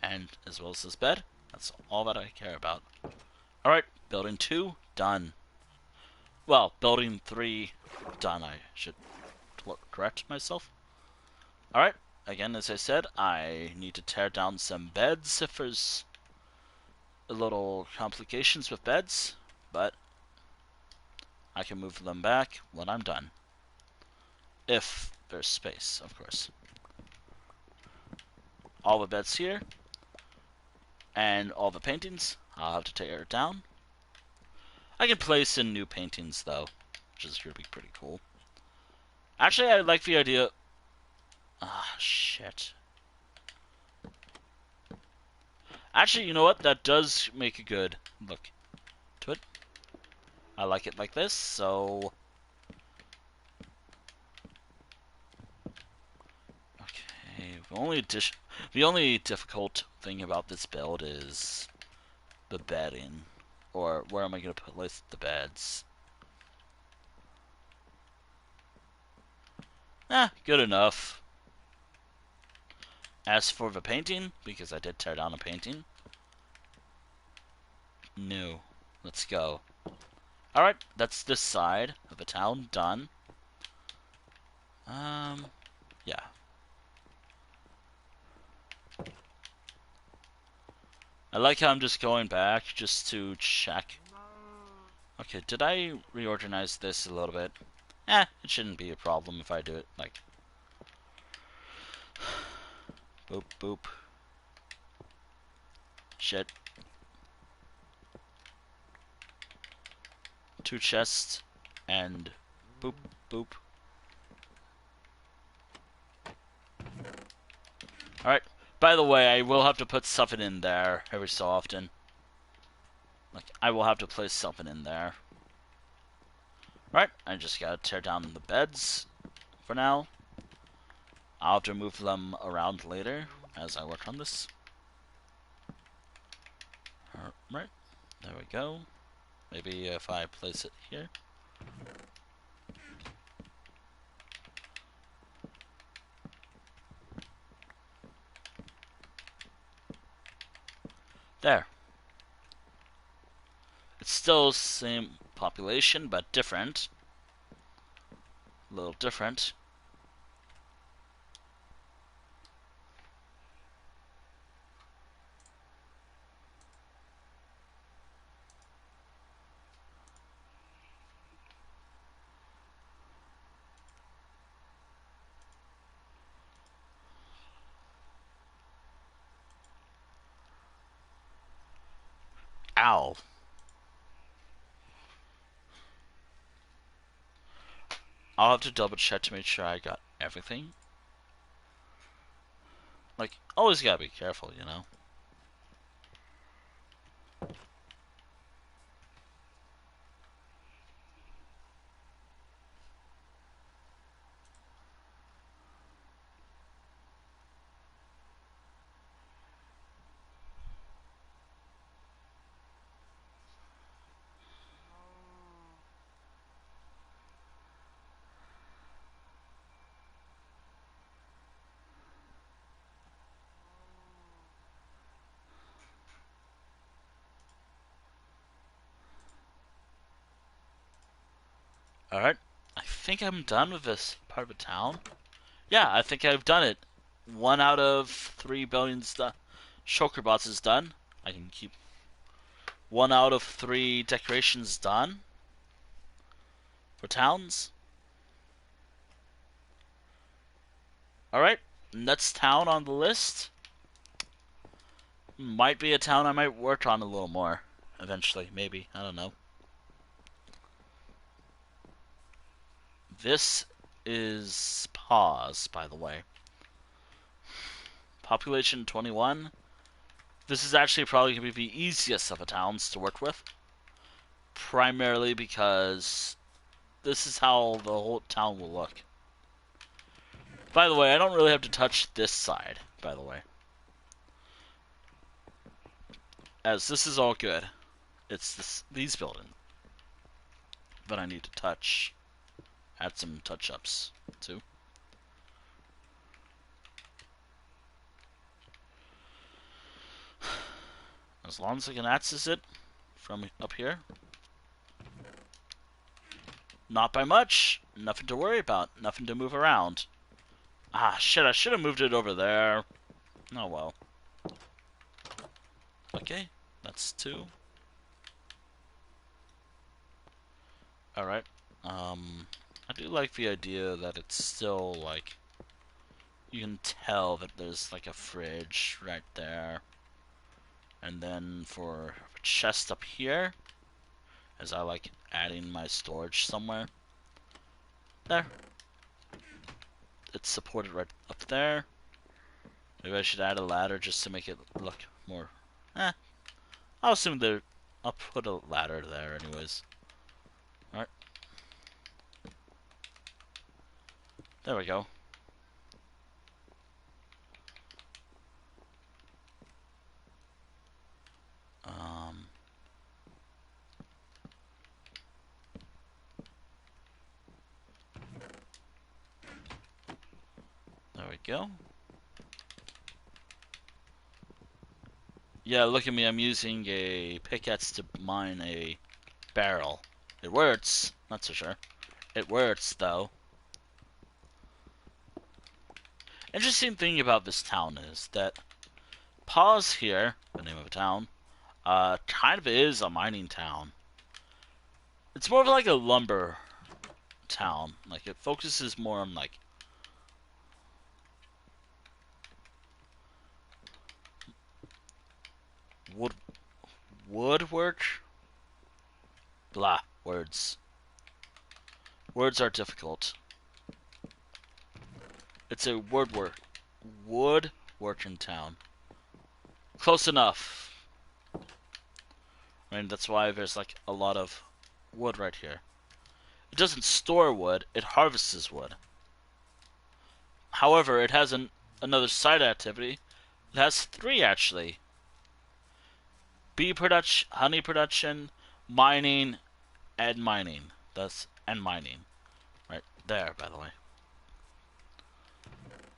and as well as this bed, that's all that I care about. Alright, building 2, done. Well, building 3, done. I should correct myself. Alright, again, as I said, I need to tear down some beds if there's a little complications with beds, but I can move them back when I'm done. If there's space, of course. All the beds here, and all the paintings, I'll have to tear it down. I can place in new paintings, though, which is going to be pretty cool. Actually, I like the idea... Ah, shit. Actually, you know what? That does make a good look to it. I like it like this, so... Okay, the only addition... The only difficult thing about this build is the bedding. Or where am I going to place the beds? Good enough. As for the painting, because I did tear down a painting. No. Let's go. Alright, that's this side of the town done. Yeah. I like how I'm just going back just to check. Okay, did I reorganize this a little bit? It shouldn't be a problem if I do it like boop boop. Shit. 2 chests and boop boop. Alright. By the way, I will have to put something in there every so often. Like, I will have to place something in there. Right, I just gotta tear down the beds for now. I'll have to move them around later as I work on this. Right, there we go. Maybe if I place it here. There. It's still same population, but different. A little different. Ow. I'll have to double check to make sure I got everything. Like, always gotta be careful, you know? Alright. I think I'm done with this part of the town. Yeah, I think I've done it. 1 out of 3 billions done. Shulker bots is done. I can keep 1 out of 3 decorations done for towns. Alright, next town on the list. Might be a town I might work on a little more eventually, maybe. I don't know. This is pause, by the way. Population 21. This is actually probably going to be the easiest of the towns to work with. Primarily because this is how the whole town will look. By the way, I don't really have to touch this side, by the way. As this is all good. It's these buildings that I need to touch. Add some touch-ups, too. As long as I can access it from up here. Not by much. Nothing to worry about. Nothing to move around. Ah, shit, I should have moved it over there. Oh, well. Okay, that's 2. Alright. I do like the idea that it's still, like, you can tell that there's, like, a fridge right there. And then for a chest up here, as I like adding my storage somewhere. There. It's supported right up there. Maybe I should add a ladder just to make it look more... I'll assume that I'll put a ladder there anyways. Alright. There we go. go. Yeah, look at me. I'm using a pickaxe to mine a barrel. It works. Not so sure. It works, though. Interesting thing about this town is that Pause here, the name of a town, kind of is a mining town. It's more of like a lumber town. Like it focuses more on like wood woodwork. Blah words. Words are difficult. It's a woodworking town. Close enough. I mean that's why there's like a lot of wood right here. It doesn't store wood. It harvests wood. However, it has another side activity. It has three actually. Bee production, honey production, mining, and mining. That's and mining. Right there, by the way.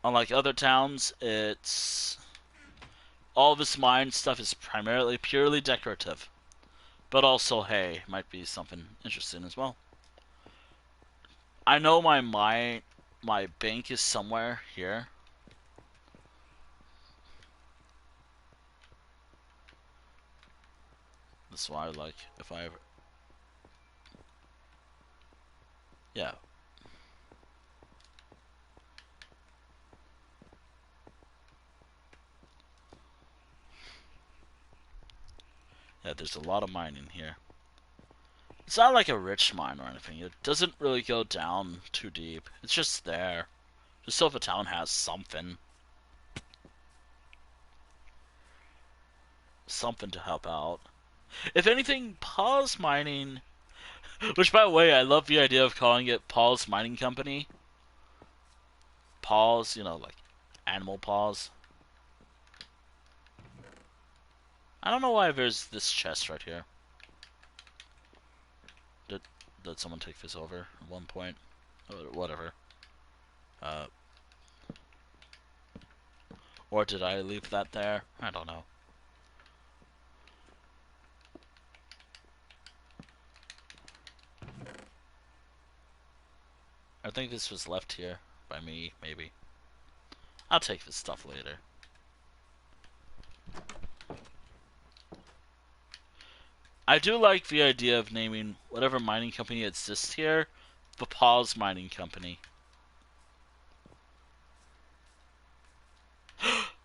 Unlike other towns, it's all this mine stuff is primarily purely decorative. But also, hey, might be something interesting as well. I know my bank is somewhere here. That's why, like, if I ever, yeah, yeah. There's a lot of mining here. It's not like a rich mine or anything. It doesn't really go down too deep. It's just there. Just so if a town has something. Something to help out. If anything, Pause Mining, which by the way, I love the idea of calling it Paul's Mining Company. Paws, like animal paws. I don't know why there's this chest right here. Did did someone take this over at one point? Whatever. Uh, or did I leave that there? I don't know. I think this was left here by me, maybe. I'll take this stuff later. I do like the idea of naming whatever mining company exists here the Paws Mining Company.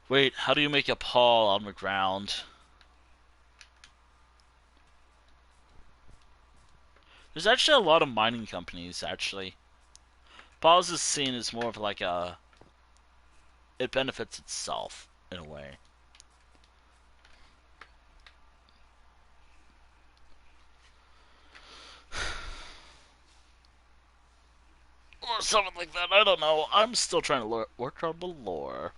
Wait, how do you make a paw on the ground? There's actually a lot of mining companies, actually. Paws is seen as more of like a... It benefits itself, in a way. Or something like that, I don't know. I'm still trying to work on the lore.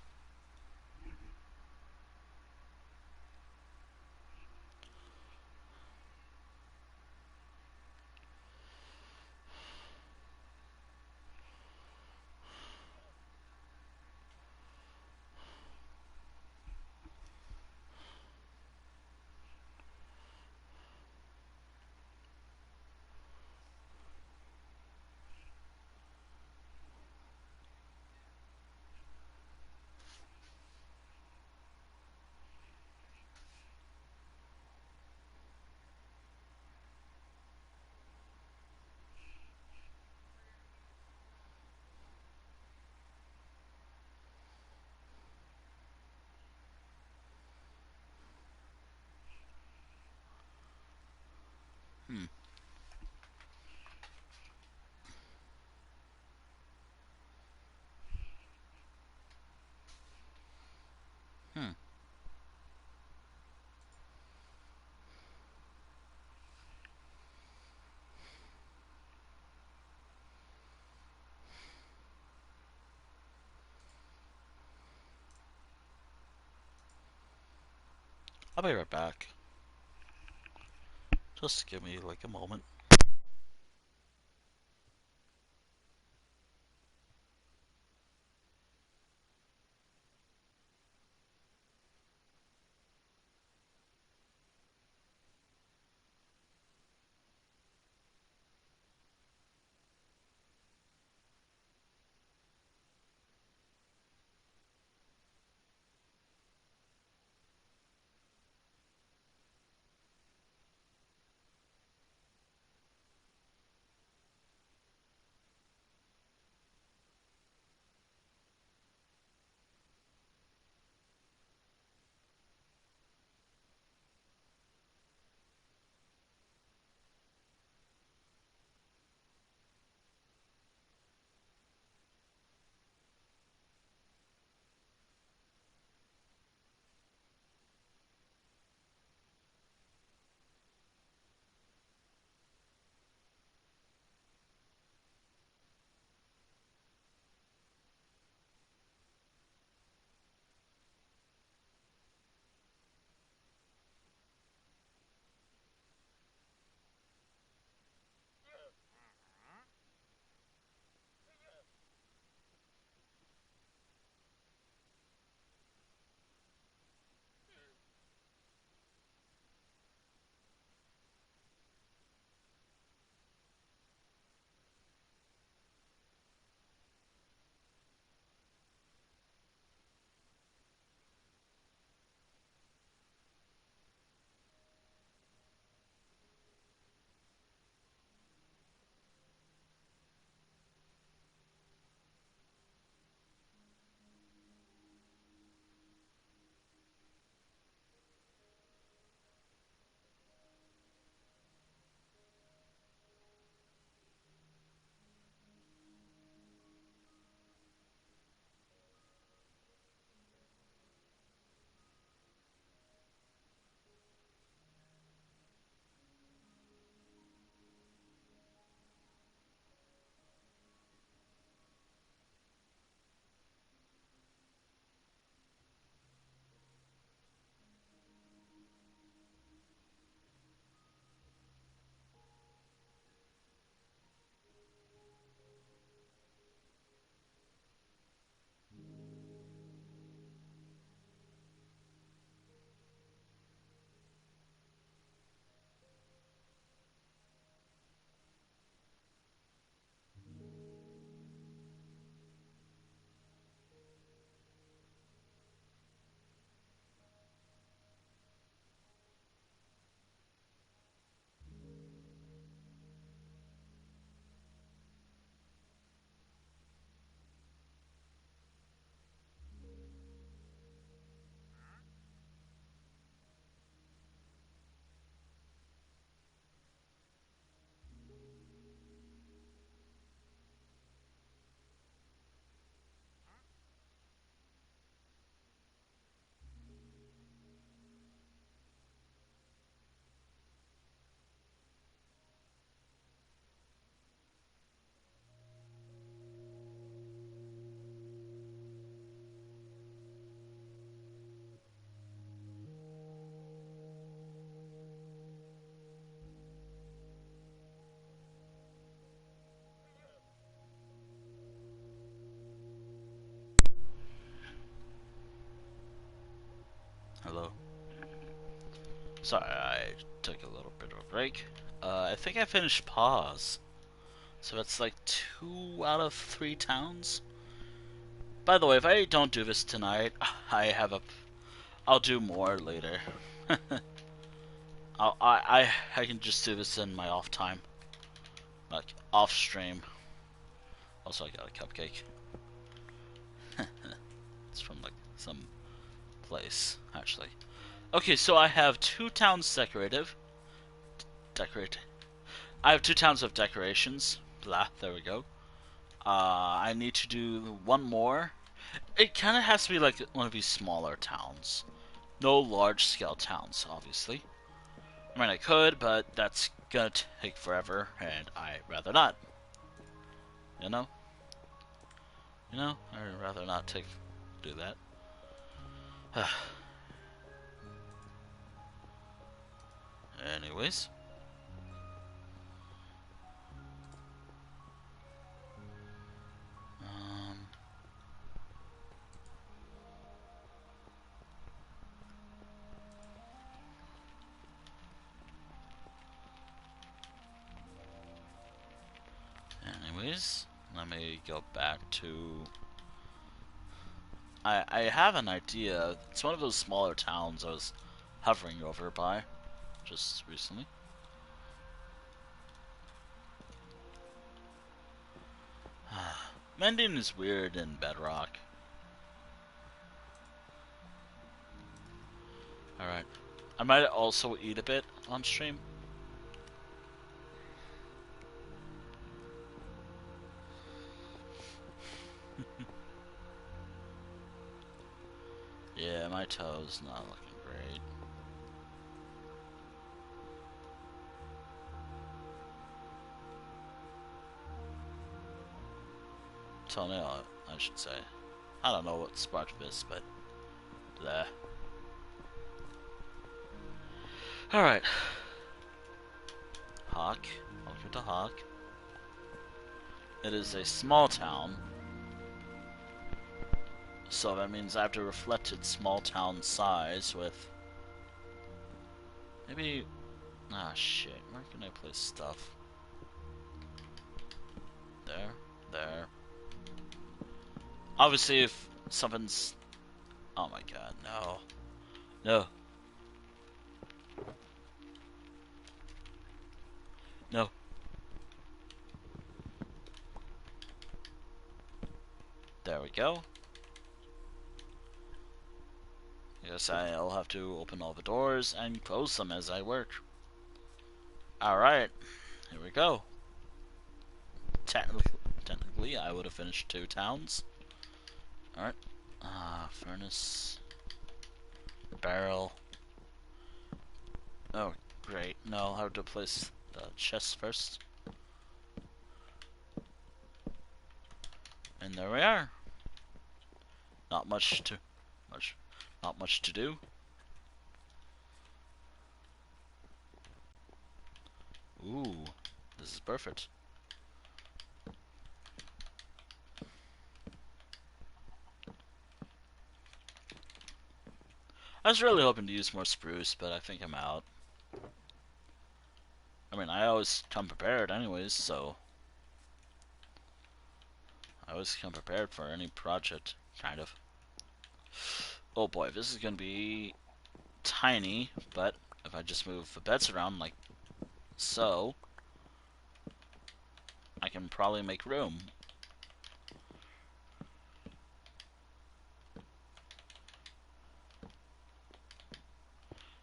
Hmm. Hmm. I'll be right back. Just give me like a moment. Sorry, I took a little bit of a break. I think I finished pause. So that's like 2 out of 3 towns. By the way, if I don't do this tonight, I'll do more later. I can just do this in my off time, like off stream. Also, I got a cupcake. It's from like some place actually. Okay, so I have 2 towns decorate. I have 2 towns of decorations. Blah, there we go. I need to do one more. It kind of has to be like one of these smaller towns. No large scale towns, obviously. I mean, I could, but that's gonna take forever, and I'd rather not. You know? I'd rather not do that. Anyways. Um, anyways, let me go back to... I have an idea. It's one of those smaller towns I was hovering over by just recently. Mending is weird in Bedrock. Alright. I might also eat a bit on stream. Yeah, my toe's not looking great. Toenail, I should say. I don't know what sparked this, but... Bleh. Alright. Hawk. Welcome to Hawk. It is a small town. So that means I have to reflect its small town size with... Maybe... Ah, shit. Where can I place stuff? There. Obviously, if something's... Oh my god, no. No. No. There we go. Yes, I'll have to open all the doors and close them as I work. Alright, here we go. Technically, I would have finished 2 towns. Alright. Furnace. Barrel. Oh, great. No, I'll have to place the chest first. And there we are. Not much to do. Ooh, this is perfect. I was really hoping to use more spruce, but I think I'm out. I mean, I always come prepared anyways, so... I always come prepared for any project, kind of. Oh boy, this is gonna be tiny, but if I just move the beds around like so, I can probably make room.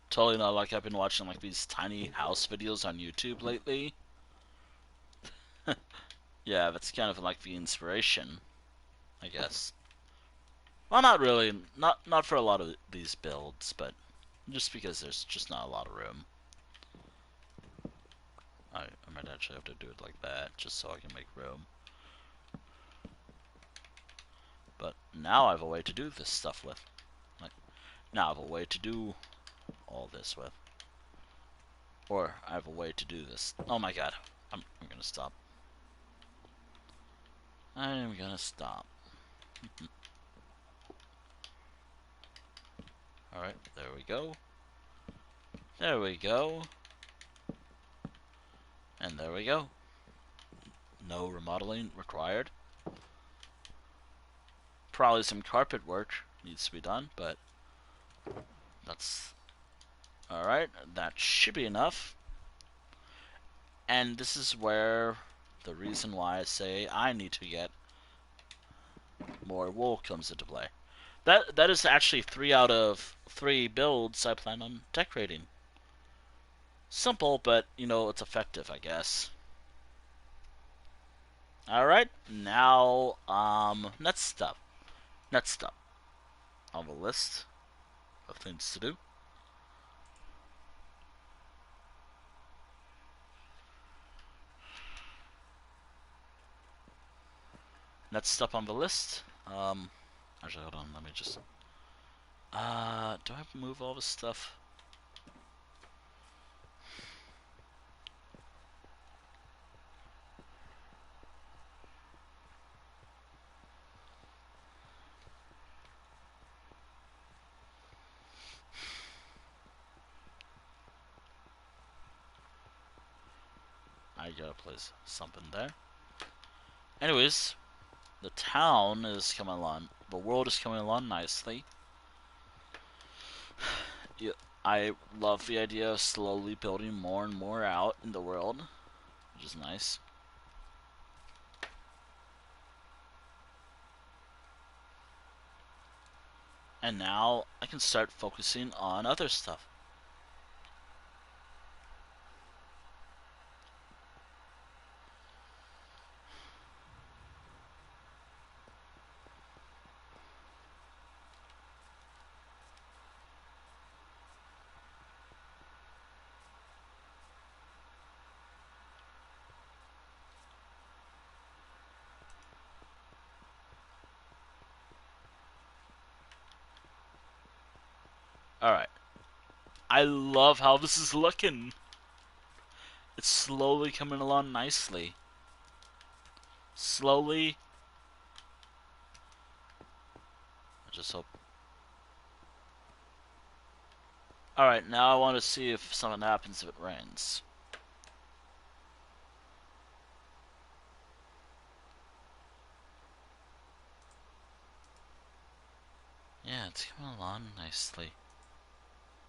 Totally not like I've been watching like these tiny house videos on YouTube lately. Yeah, that's kind of like the inspiration, I guess. Well, not really. Not for a lot of these builds, but just because there's just not a lot of room. I might actually have to do it like that, just so I can make room. But now I have a way to do this stuff with. Like, now I have a way to do all this with. Or I have a way to do this. Oh my god. I'm gonna stop. I'm gonna stop. Alright, there we go. There we go. And there we go. No remodeling required. Probably some carpet work needs to be done, but that's alright. That should be enough. And this is where the reason why I say I need to get more wool comes into play. That is actually 3 out of 3 builds I plan on decorating. Simple, but you know, it's effective, I guess. Alright, now next step. Next step on the list of things to do. Next up on the list. Actually, hold on. Let me just. Do I move all this stuff? I gotta place something there. Anyways, the town is coming along. The world is coming along nicely. Yeah, I love the idea of slowly building more and more out in the world, which is nice. And now I can start focusing on other stuff. Alright. I love how this is looking. It's slowly coming along nicely. Slowly. I just hope. Alright, now I want to see if something happens if it rains. Yeah, it's coming along nicely.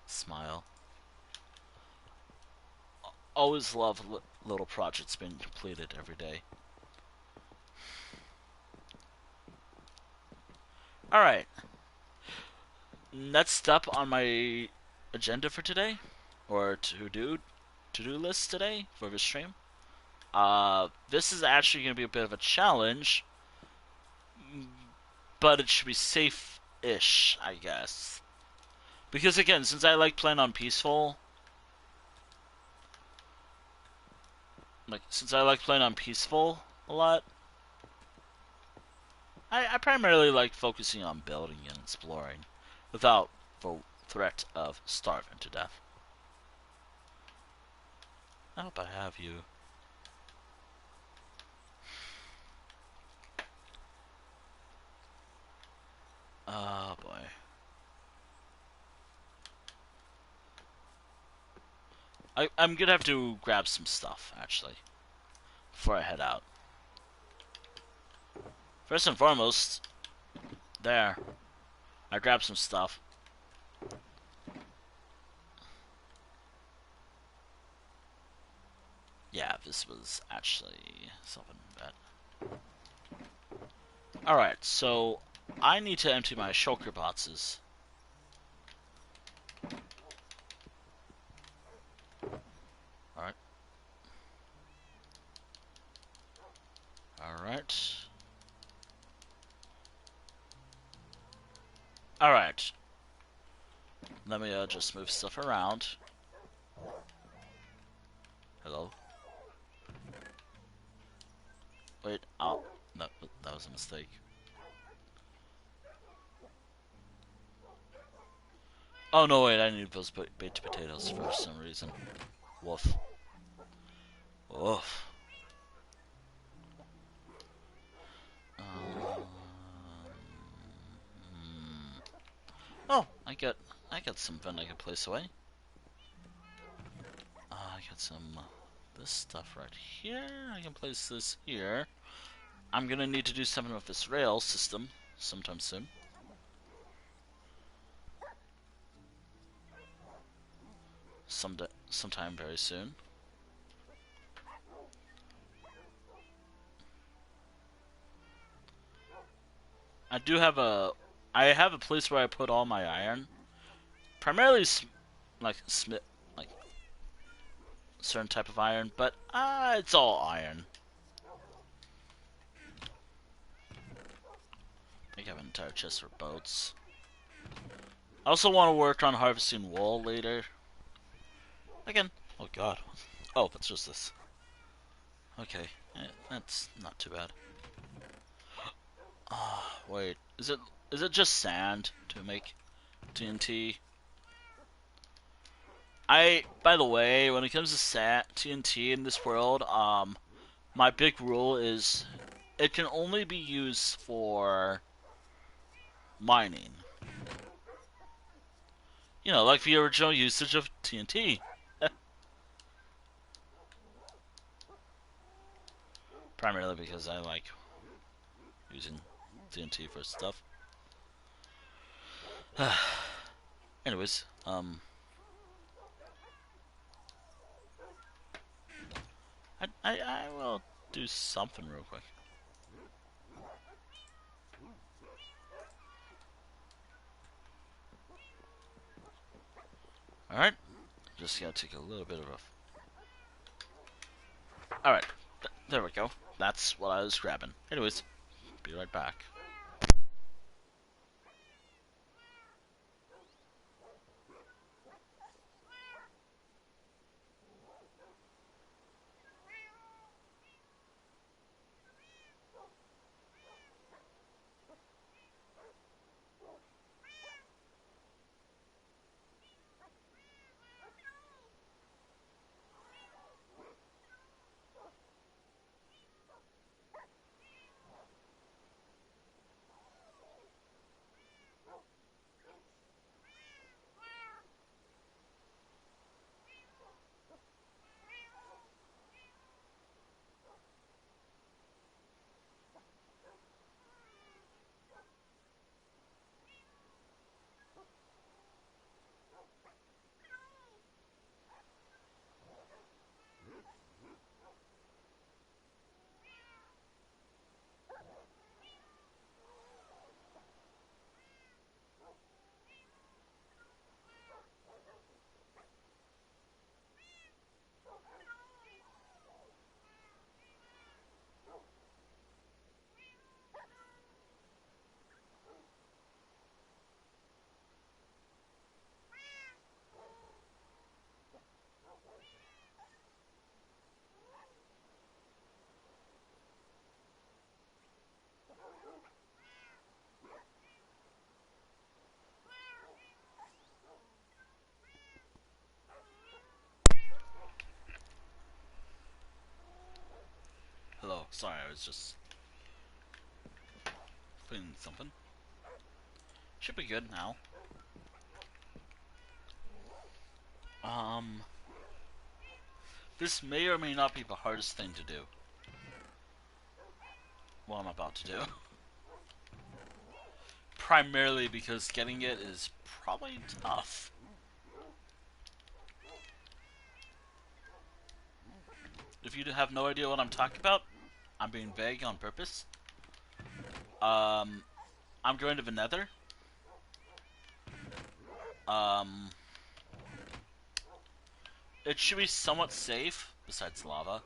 Smile. Always love little projects being completed every day. Alright. Next up on my agenda for today, or to-do list today for this stream. This is actually going to be a bit of a challenge, but it should be safe-ish, I guess. Because again, since I like playing on peaceful, a lot, I primarily like focusing on building and exploring, without the threat of starving to death. I hope I have you. Oh boy. I'm gonna have to grab some stuff, actually, before I head out. First and foremost, there. I grabbed some stuff. Yeah, this was actually something that... Alright, so I need to empty my shulker boxes. Alright. Alright. Alright. Let me just move stuff around. Hello? Wait, oh. No, that was a mistake. Oh no, wait, I need those baked potatoes for some reason. Woof. Woof. Um, oh, I got something I can place away. some this stuff right here. I can place this here. I'm gonna need to do something with this rail system sometime soon. Sometime very soon. I have a place where I put all my iron. Primarily, like smith, like certain type of iron, but it's all iron. I have an entire chest for boats. I also want to work on harvesting wool later. Again, oh god. Oh, that's just this. Okay, that's not too bad. Wait, is it just sand to make TNT? By the way, when it comes to TNT in this world, my big rule is it can only be used for mining. You know, like the original usage of TNT. Primarily because I like using TNT for stuff. Anyways, I will do something real quick. Alright, just gotta take a little bit of a... Alright, there we go. That's what I was grabbing. Anyways, be right back. Hello, sorry, I was just cleaning something. Should be good now. Um, this may or may not be the hardest thing to do. What I'm about to do. Primarily because getting it is probably tough. If you have no idea what I'm talking about, I'm being vague on purpose. I'm going to the Nether. It should be somewhat safe, besides lava.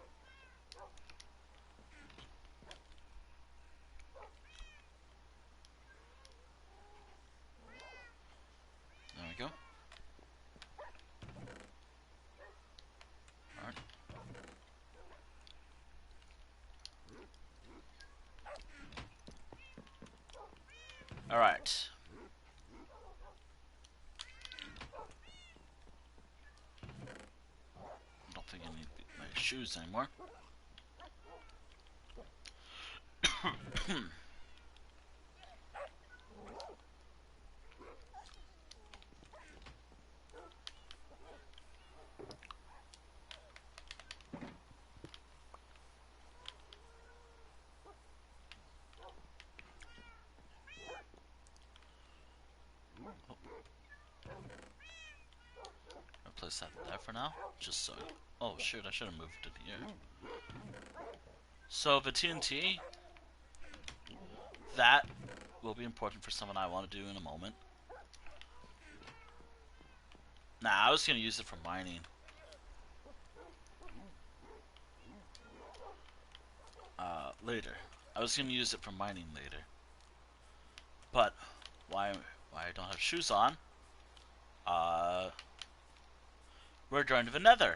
There we go. Alright. Alright. I don't think I need my shoes anymore. set there for now, just so. Oh shoot! I should have moved it here. So the TNT, that will be important for something I want to do in a moment. Nah, I was gonna use it for mining. Later. I was gonna use it for mining later. But why I don't have shoes on? Uh, we're going to the Nether.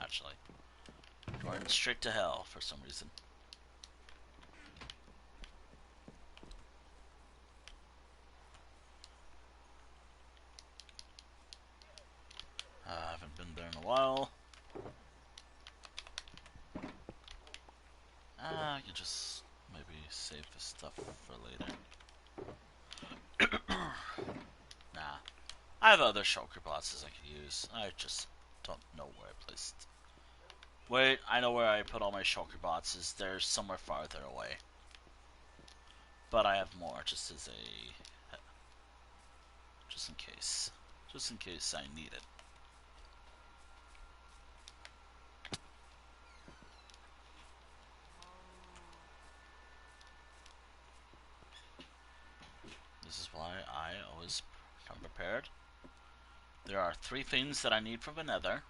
Actually, going straight to hell for some reason. I haven't been there in a while. I can just maybe save this stuff for later. Nah. I have other shulker boxes I could use. I just don't know where I placed. Wait, I know where I put all my shulker boxes. They're somewhere farther away. But I have more just as a... just in case. Just in case I need it. This is why I always come prepared. There are 3 things that I need from the Nether.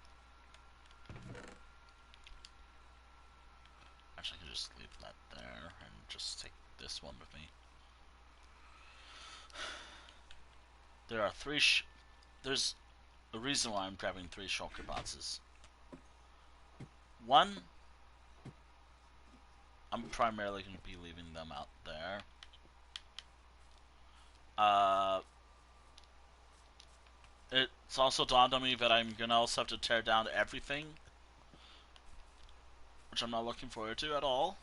Actually, I can just leave that there and just take this one with me. There are 3 there's a reason why I'm grabbing 3 shulker boxes. One, I'm primarily going to be leaving them out there. It's also dawned on me that I'm going to also have to tear down everything, which I'm not looking forward to at all.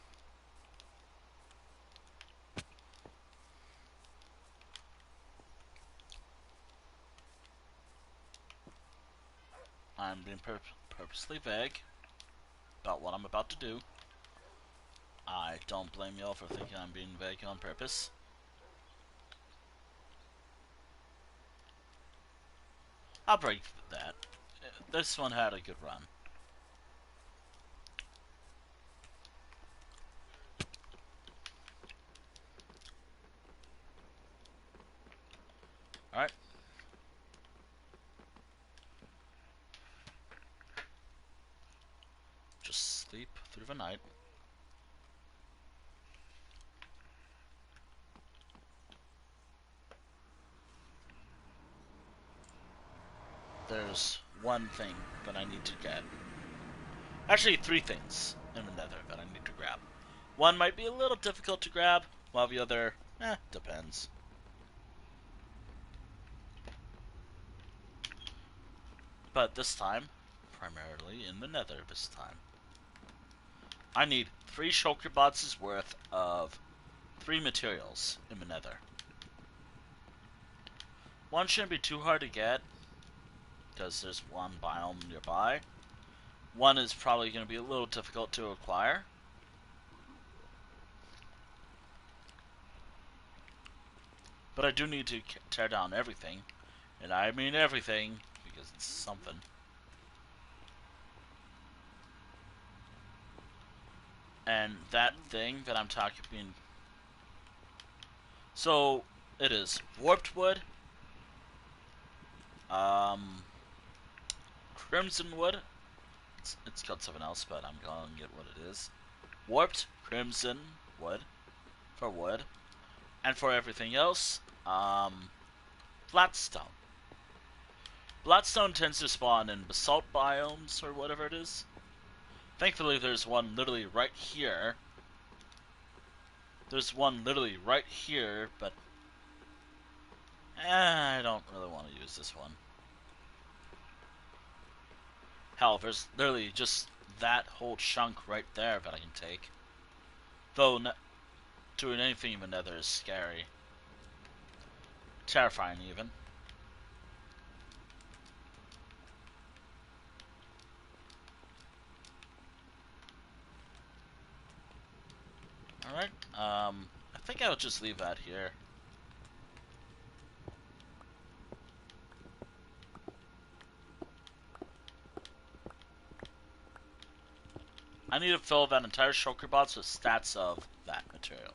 I'm being purposely vague about what I'm about to do. I don't blame y'all for thinking I'm being vague on purpose. I'll break that. This one had a good run. Alright. Just sleep through the night. There's one thing that I need to get. Actually, 3 things in the Nether that I need to grab. One might be a little difficult to grab, while the other, depends. But this time, primarily in the Nether this time. I need 3 shulker boxes worth of 3 materials in the Nether. One shouldn't be too hard to get, because there's one biome nearby. One is probably going to be a little difficult to acquire. But I do need to tear down everything. And I mean everything, because it's something. And that thing that I'm talking about... So, it is warped wood, crimson wood. It's called something else, but I'm going to get what it is. Warped crimson wood for wood, and for everything else, Blackstone. Blackstone tends to spawn in basalt biomes or whatever it is. Thankfully, there's one literally right here. There's one literally right here, but I don't really want to use this one. Hell, there's literally just that whole chunk right there that I can take. Though, doing anything in the Nether is scary. Terrifying, even. Alright, I think I'll just leave that here. I need to fill that entire shulker box with stats of that material.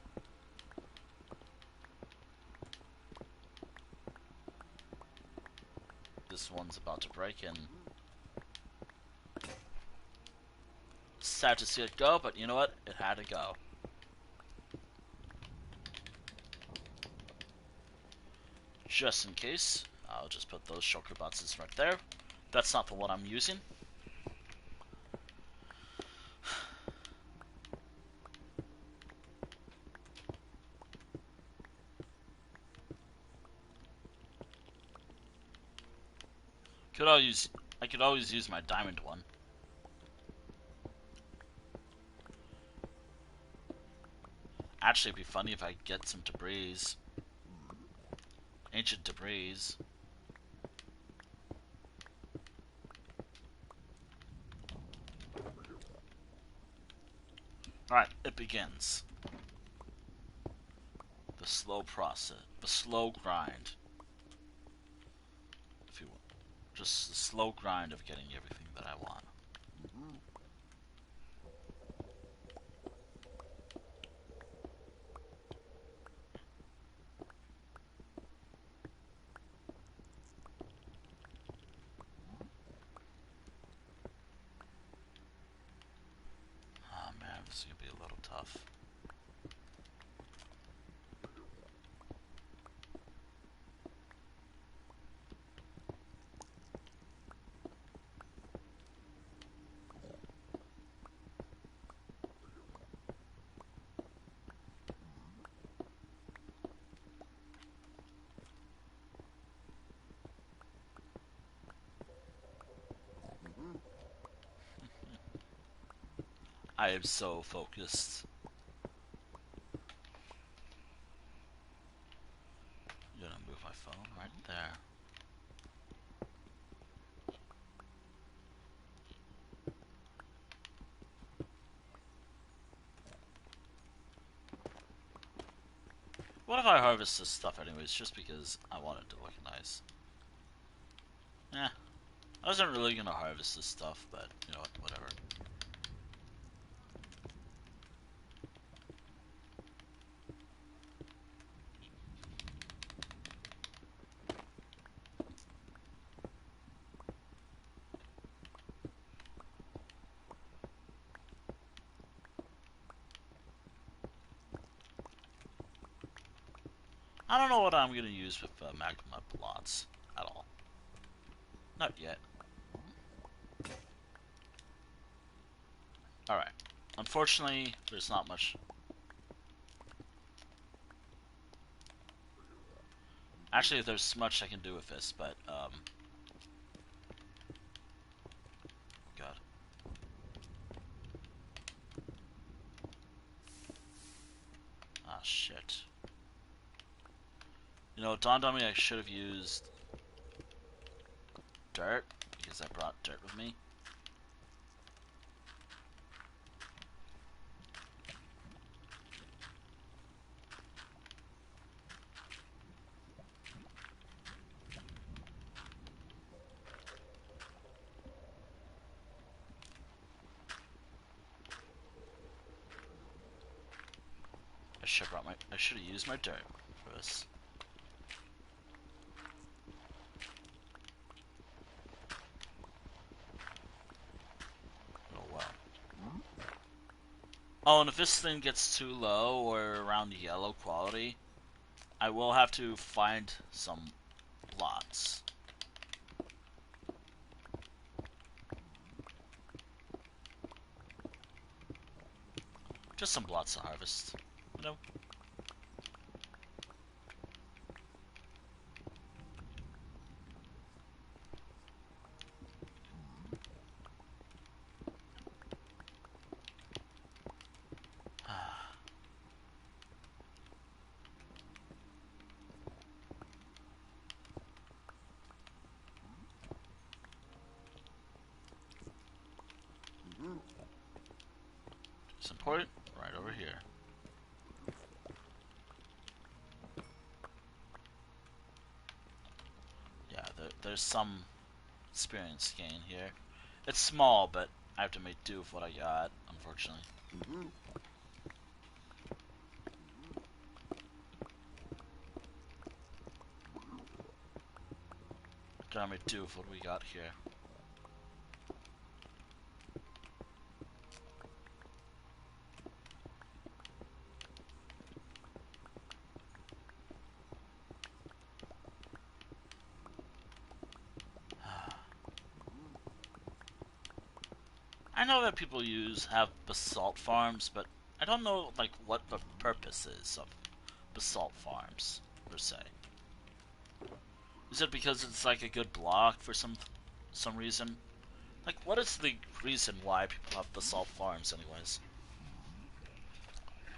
This one's about to break and sad to see it go, but you know what? It had to go. Just in case, I'll just put those shulker boxes right there. That's not the one I'm using. I could always use my diamond one. Actually, it'd be funny if I get some debris. Ancient debris. Alright, it begins. The slow process. The slow grind. If you will. Just the slow grind of getting everything that I want. Oh man, this is gonna be a little tough. I am so focused. I'm gonna move my phone right there. What if I harvest this stuff anyways, just because I want it to look nice? Eh, I wasn't really gonna harvest this stuff, but you know what, whatever. I don't know what I'm gonna use with magma plots at all. Not yet. Alright. Unfortunately, there's not much. Actually, there's much I can do with this, but, God. Ah, shit. You know, it dawned on me I should have used dirt, because I brought dirt with me. I should have used my dirt for this. Oh well. Oh, and if this thing gets too low or around yellow quality, I will have to find some plots. Just some plots to harvest. You know? It's important right over here. Yeah, there's some experience gain here. It's small, but I have to make do with what I got, unfortunately. Gotta make do with what we got here. I know that people have basalt farms, but I don't know like what the purpose is of basalt farms per se. Is it because it's like a good block for some reason? Like, what is the reason why people have basalt farms, anyways?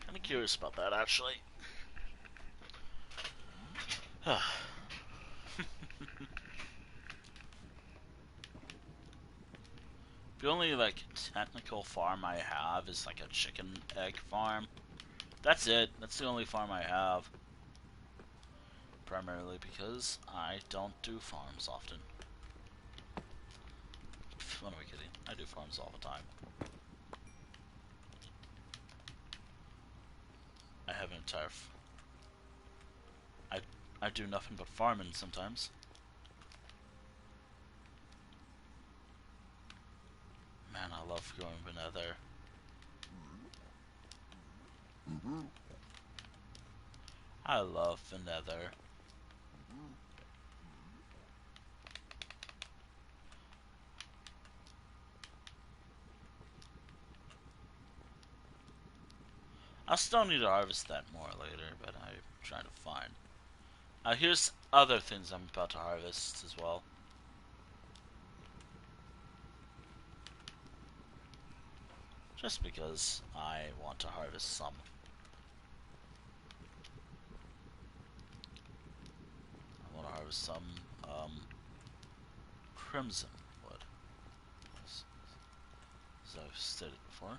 I'm curious about that, actually. The only like technical farm I have is like a chicken egg farm. That's it. That's the only farm I have. Primarily because I don't do farms often. What am I kidding? I do farms all the time. I have an entire. I do nothing but farming sometimes. Man, I love going to Nether. I love the Nether. I'll still need to harvest that more later, but I'm trying to find. Here's other things I'm about to harvest as well. Just because I want to harvest some. I want to harvest some crimson wood. As I've stated before.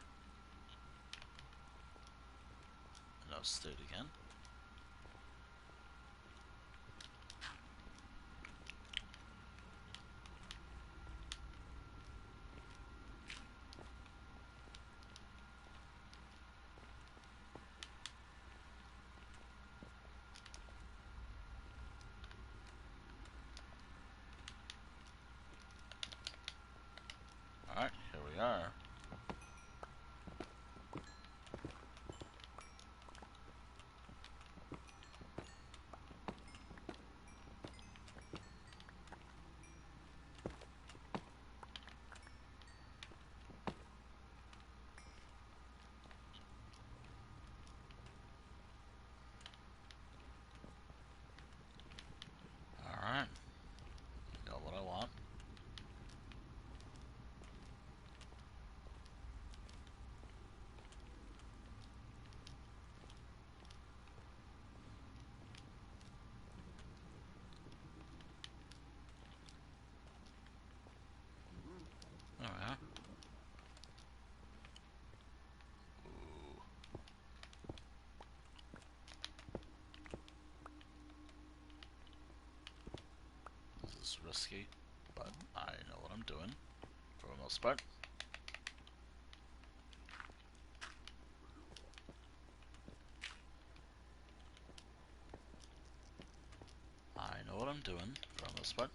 And I'll state again. Alright, here we are. Alright. Got what I want. There we are. Ooh. This is risky, but I know what I'm doing, for the most part. I know what I'm doing, for the most part.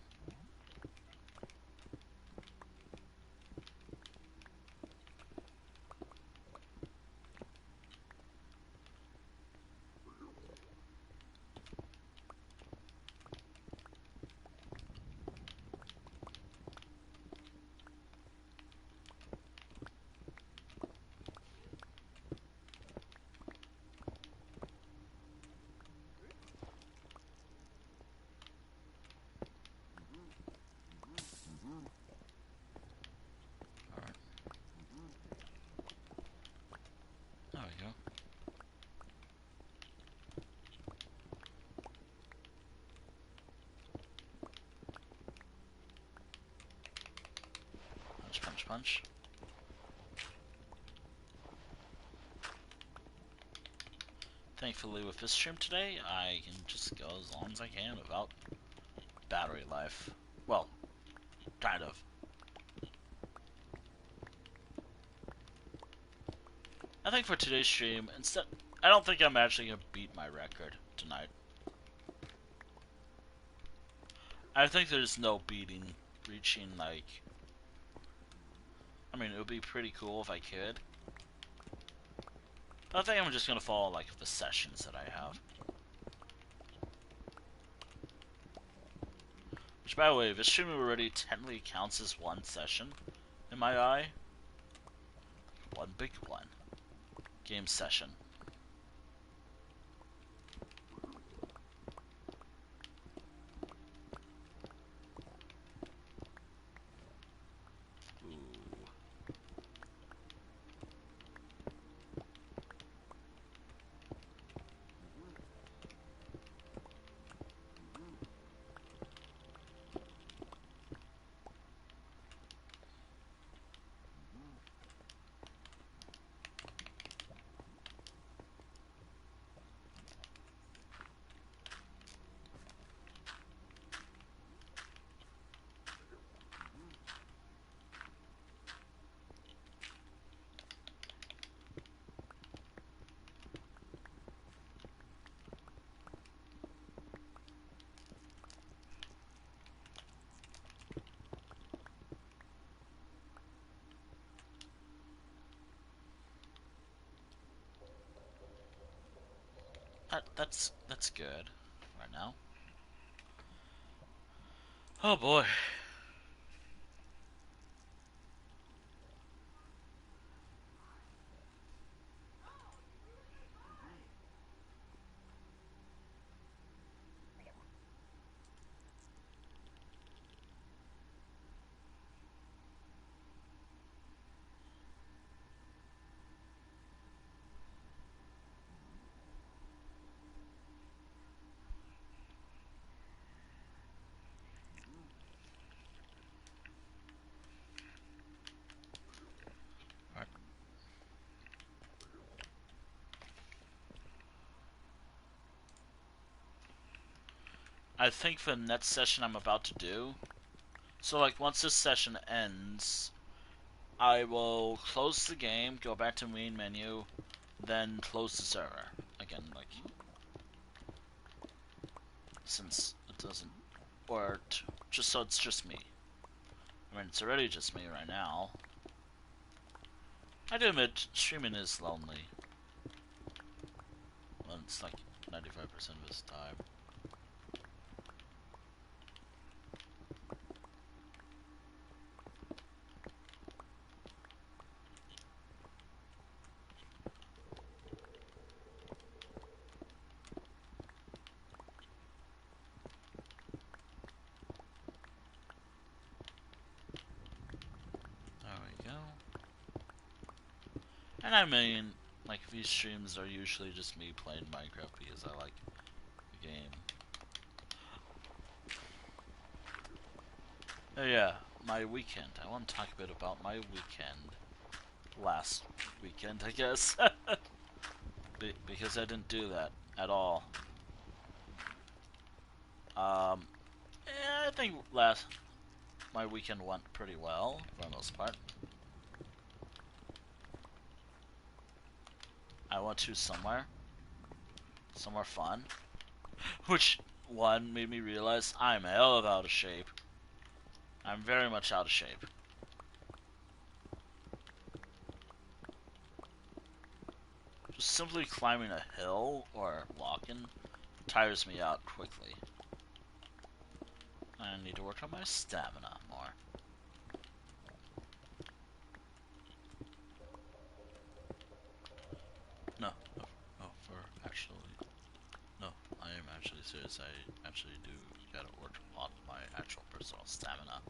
Alright. There we go. Punch, punch, punch. Thankfully with this stream today, I can just go as long as I can without battery life. Well, kind of. I think for today's stream, instead, I don't think I'm actually gonna beat my record tonight. I think there's no beating, reaching like. I mean, it would be pretty cool if I could. But I think I'm just gonna follow like the sessions that I have. Which, by the way, this stream already technically counts as one session in my eye. One big one. Game session. Ooh. That's good right now. Oh boy. Alright. I think for the next session I'm about to do. So like once this session ends, I will close the game, go back to main menu, then close the server again. Like since it doesn't, or just so it's just me. I mean, it's already just me right now. I do admit streaming is lonely. Well, it's like 95% of his time. There we go. And I mean, like these streams are usually just me playing Minecraft because I like the game. Oh yeah, my weekend. I want to talk a bit about my weekend. Last weekend, I guess. Because I didn't do that at all. I think my weekend went pretty well for the most part. I went to somewhere fun, which one made me realize I'm hell of out of shape. I'm very much out of shape. Just simply climbing a hill or walking tires me out quickly. I need to work on my stamina more. No, for actually, no, I am actually serious. I actually do gotta work on my actual personal stamina.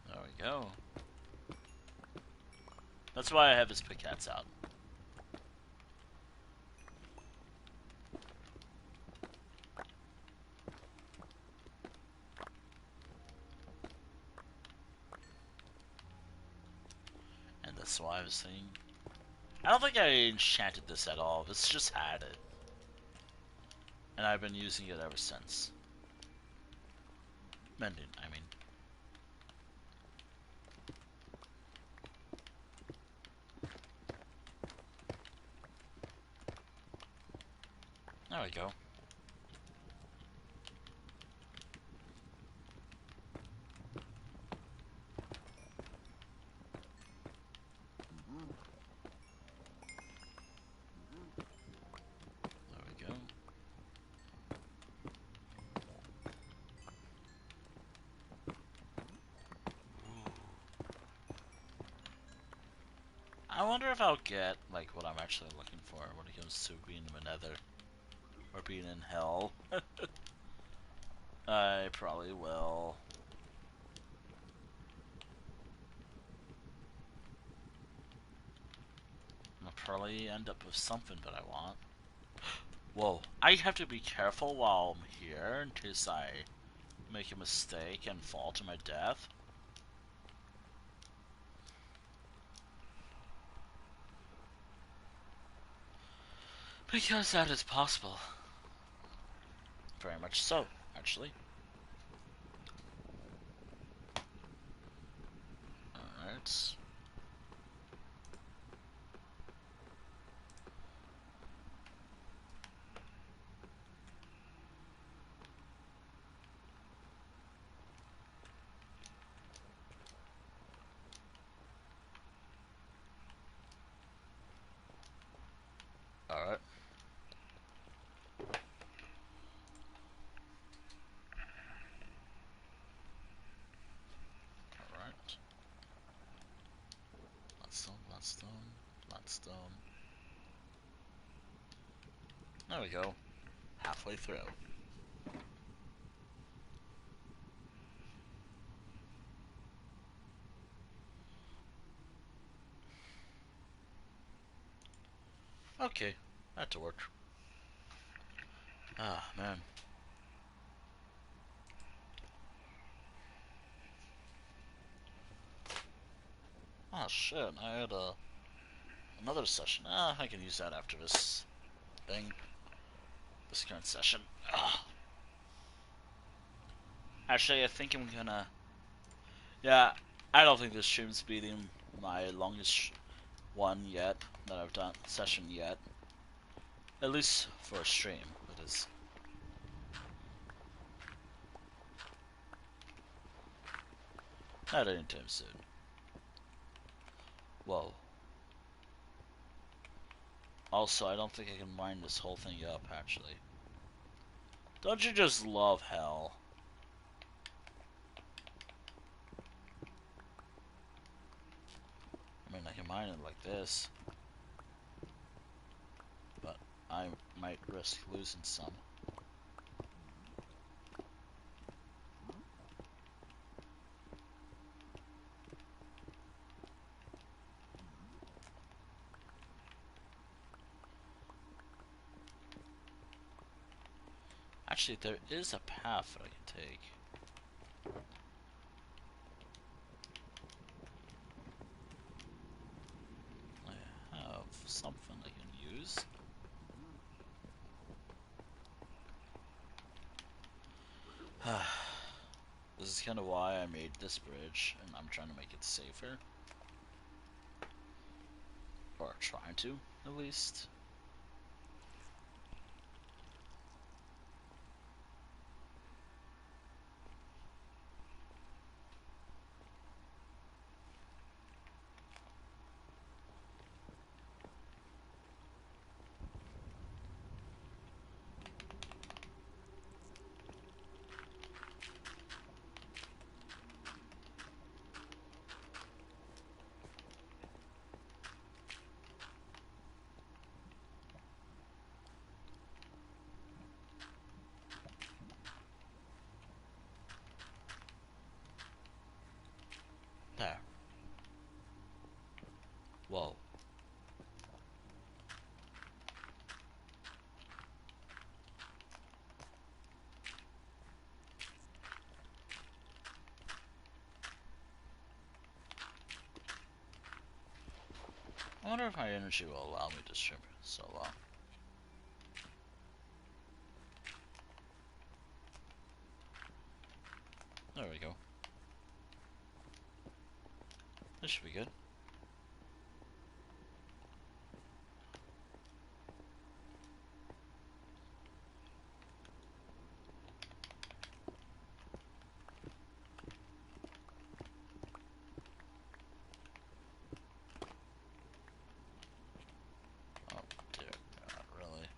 There we go. That's why I have his pickaxe out. And that's why I was saying... I don't think I enchanted this at all. This just had it. And I've been using it ever since. Mending, I mean. There we go. There we go. I wonder if I'll get, like, what I'm actually looking for when it comes to being in the Nether. Or being in hell. I probably will. I'll probably end up with something that I want. Whoa. I have to be careful while I'm here in case I make a mistake and fall to my death. Because that is possible. Very much so, actually. Alright. Alright. Alright. Blackstone, Blackstone, Blackstone. There we go. Halfway through. Okay. That to work. Ah, man. Oh shit, I had another session. Ah, I can use that after this thing. This current session. Ugh. Actually, I think I'm gonna... Yeah, I don't think this stream's beating my longest one yet, that I've done, session yet. At least for a stream, that is. Not anytime soon. Whoa. Also, I don't think I can mine this whole thing up, actually. Don't you just love hell? I mean, I can mine it like this. But I might risk losing some. Actually, there is a path that I can take. I have something I can use. This is kind of why I made this bridge, and I'm trying to make it safer. Or trying to, at least. wonder if my energy will allow me to stream so long. There we go. This should be good. Oh dear God, really?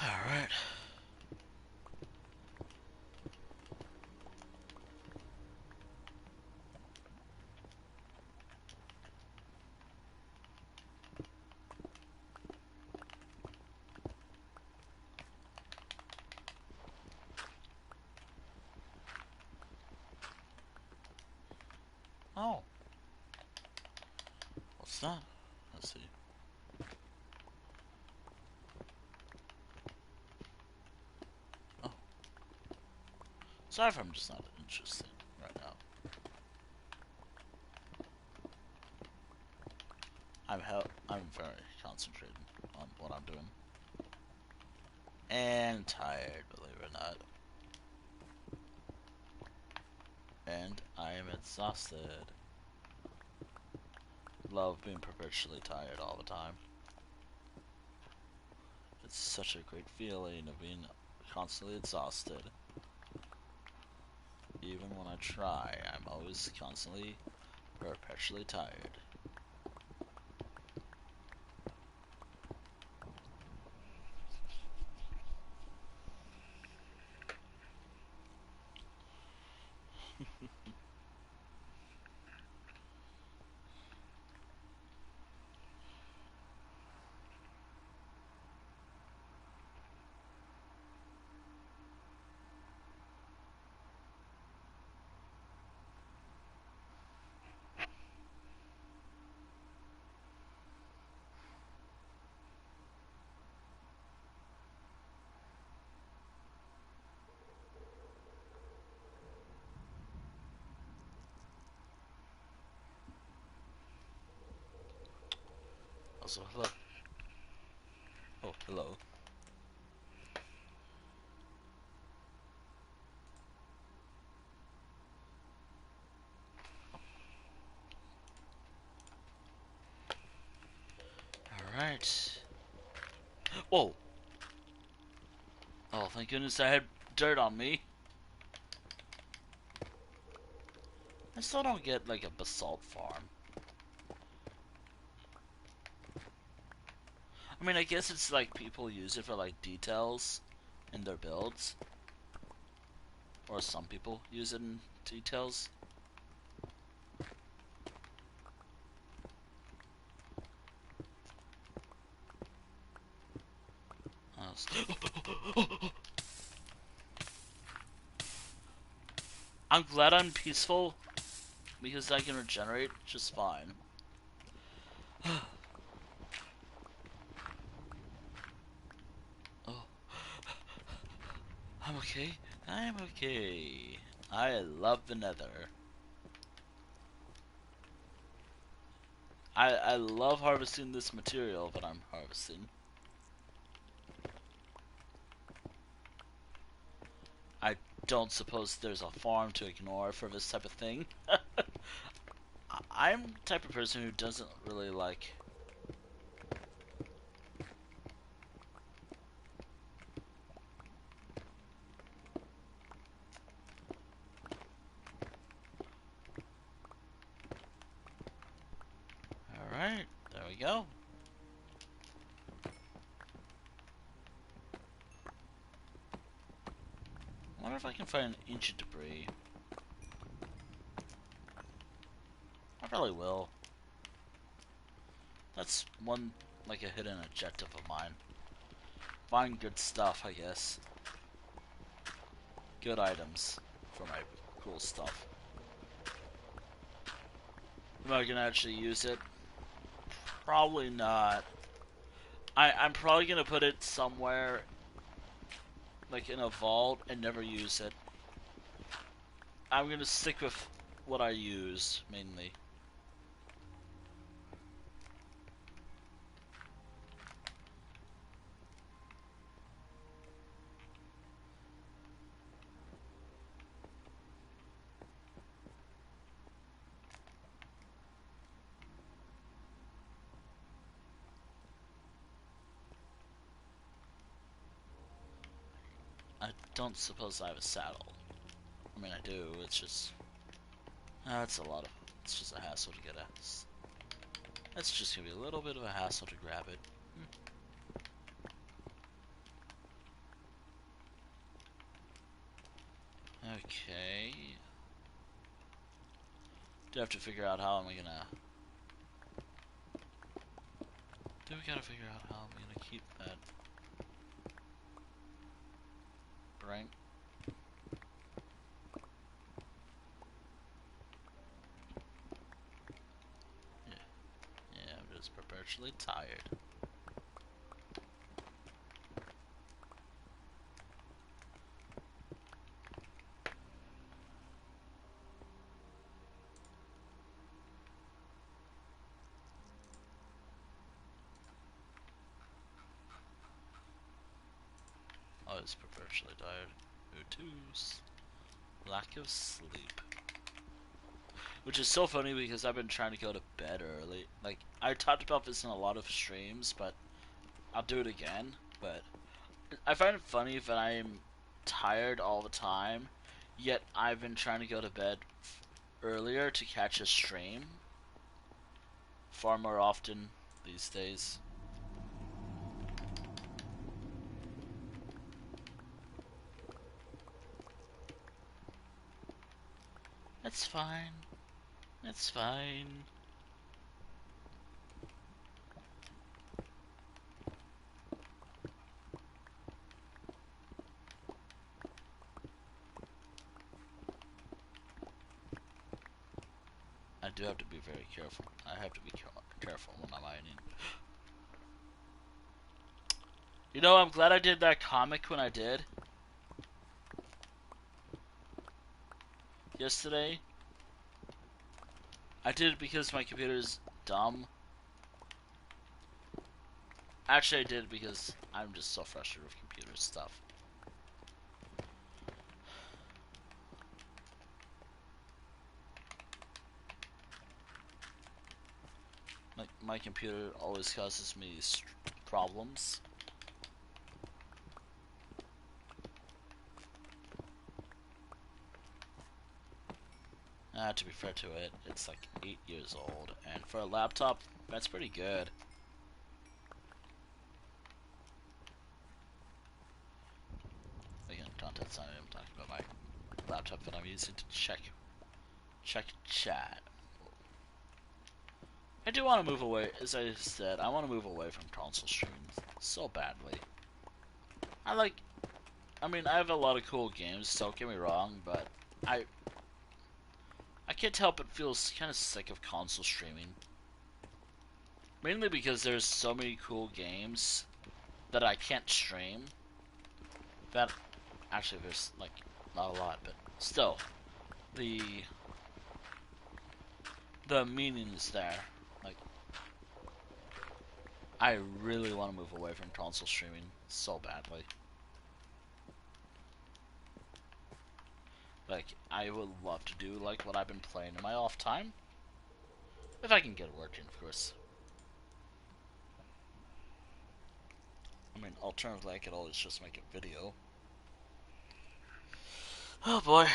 Alright. Oh. What's that? Let's see. Oh. Sorry if I'm just not interested right now. I'm very concentrated on what I'm doing. And tired, believe it or not. And I am exhausted. Love being perpetually tired all the time. It's such a great feeling of being constantly exhausted. Even when I try, I'm always constantly, perpetually tired. Also, hello. Oh, hello. Alright. Whoa! Oh, thank goodness I had dirt on me. I still don't get, like, a basalt farm. I mean, I guess it's like people use it for, like, details in their builds. Or some people use it in details. I'm glad I'm peaceful because I can regenerate just fine. Oh, I'm okay. I'm okay. I love the Nether. I love harvesting this material that I'm harvesting. I don't suppose there's a farm to ignore for this type of thing. I'm the type of person who doesn't really like... Alright, there we go. I wonder if I can find ancient debris. I probably will. That's one, like, a hidden objective of mine. Find good stuff, I guess. Good items. for my cool stuff. Am I gonna actually use it? Probably not. I'm probably gonna put it somewhere, like in a vault, and never use it. I'm gonna stick with what I use, mainly. I don't suppose I have a saddle. I mean, I do, it's just... That's a lot of... It's just a hassle to get a... That's just gonna be a little bit of a hassle to grab it. Okay. Do have to figure out how am I gonna... Do we gotta figure out how I'm gonna keep that... Right? Yeah, yeah, I'm just perpetually tired. I was perpetually tired. Ootoos. Lack of sleep. Which is so funny because I've been trying to go to bed early. Like, I talked about this in a lot of streams, but I'll do it again. But I find it funny that I'm tired all the time, yet I've been trying to go to bed earlier to catch a stream far more often these days. It's fine. It's fine. I do have to be very careful. I have to be careful when I'm mining. You know, I'm glad I did that comic when I did. Yesterday. I did it because my computer's dumb. Actually, I did it because I'm just so frustrated with computer stuff. Like, my computer always causes me problems. To be fair to it, it's like 8 years old, and for a laptop, that's pretty good. Again, content's not I'm talking about my laptop that I'm using to check chat. I do want to move away, as I said, I want to move away from console streams so badly. I mean, I have a lot of cool games, don't get me wrong, but I can't help but feel kind of sick of console streaming. Mainly because there's so many cool games that I can't stream. That, actually, there's, like, not a lot, but still, the meaning is there. Like, I really want to move away from console streaming so badly. Like, I would love to do, like, what I've been playing in my off time. If I can get it working, of course. I mean, alternatively, I could always just make a video. Oh boy.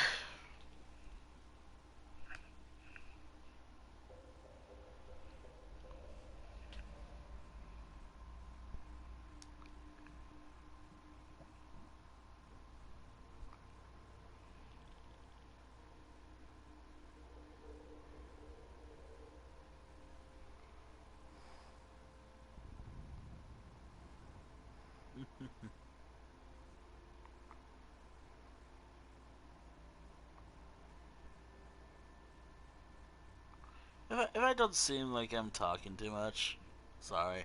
if I don't seem like I'm talking too much, sorry.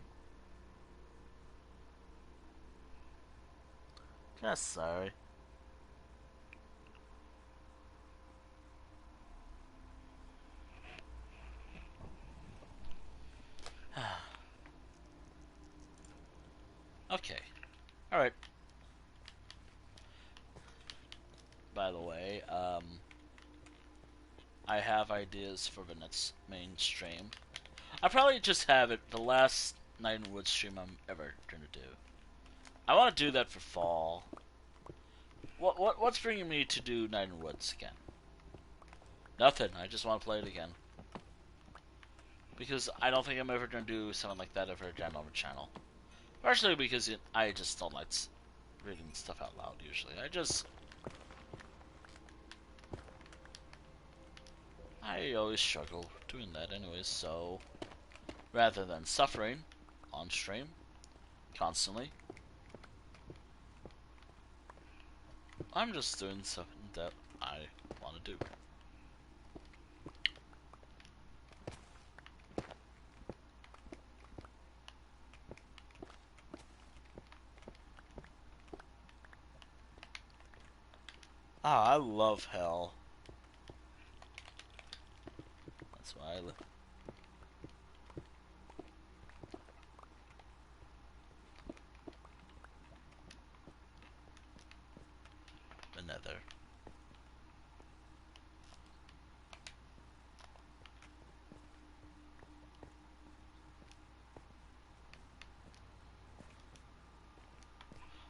Just sorry. Okay. Alright. By the way, I have ideas for the next main stream. I probably just have it the last Night in Woods stream I'm ever gonna do. I want to do that for fall. What's bringing me to do Night in Woods again? Nothing. I just want to play it again. Because I don't think I'm ever gonna do something like that ever again on the channel. Partially because I just don't like reading stuff out loud usually. I always struggle doing that anyways, so rather than suffering on stream constantly, I'm just doing something that I want to do. Ah, I love hell. That's why I live. The Nether.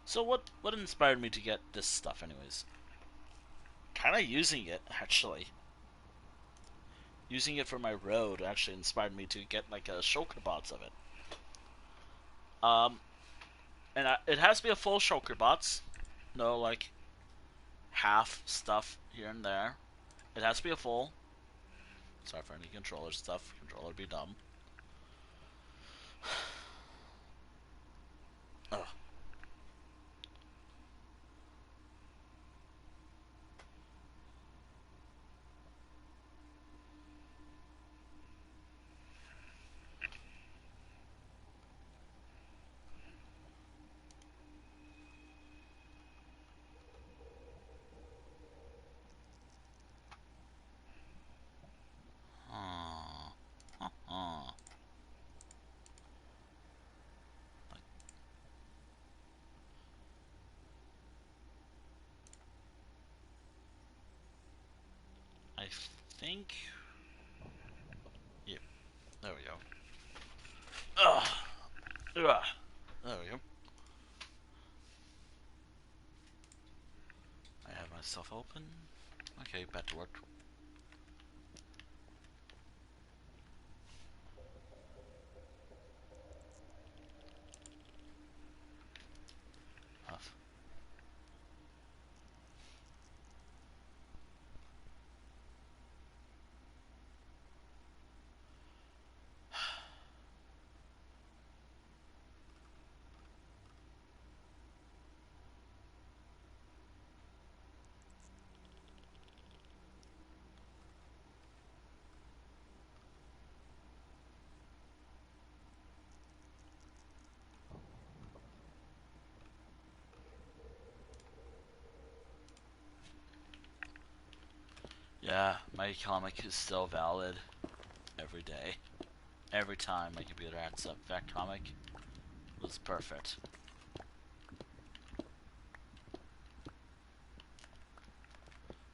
So what inspired me to get this stuff anyways? Kinda using it, actually. Using it for my road actually inspired me to get like a shulker bots of it. Um, it has to be a full shulker bots. No, like half stuff here and there. It has to be a full. Sorry for any controller stuff. Controller be dumb. Ugh. I think. Yep. There we go. Ugh. Ugh. There we go. I have myself open. Okay, back to work. Off. Yeah, my comic is still valid every day. Every time my computer adds up, that comic was perfect.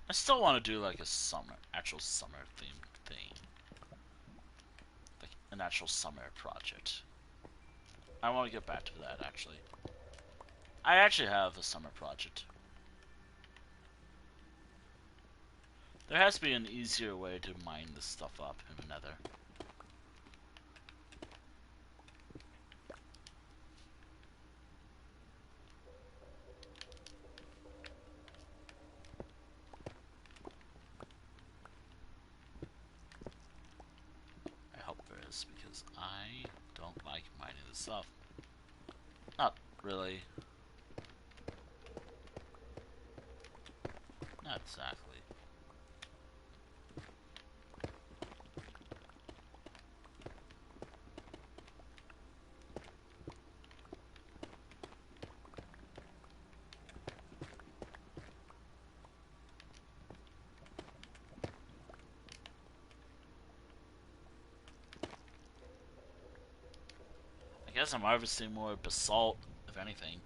I still want to do like a actual summer theme thing. Like an actual summer project. I want to get back to that actually. I actually have a summer project. There has to be an easier way to mine this stuff up in the Nether. I hope there is, because I don't like mining this stuff. Not really. Not exactly. guess I'm harvesting more basalt, if anything.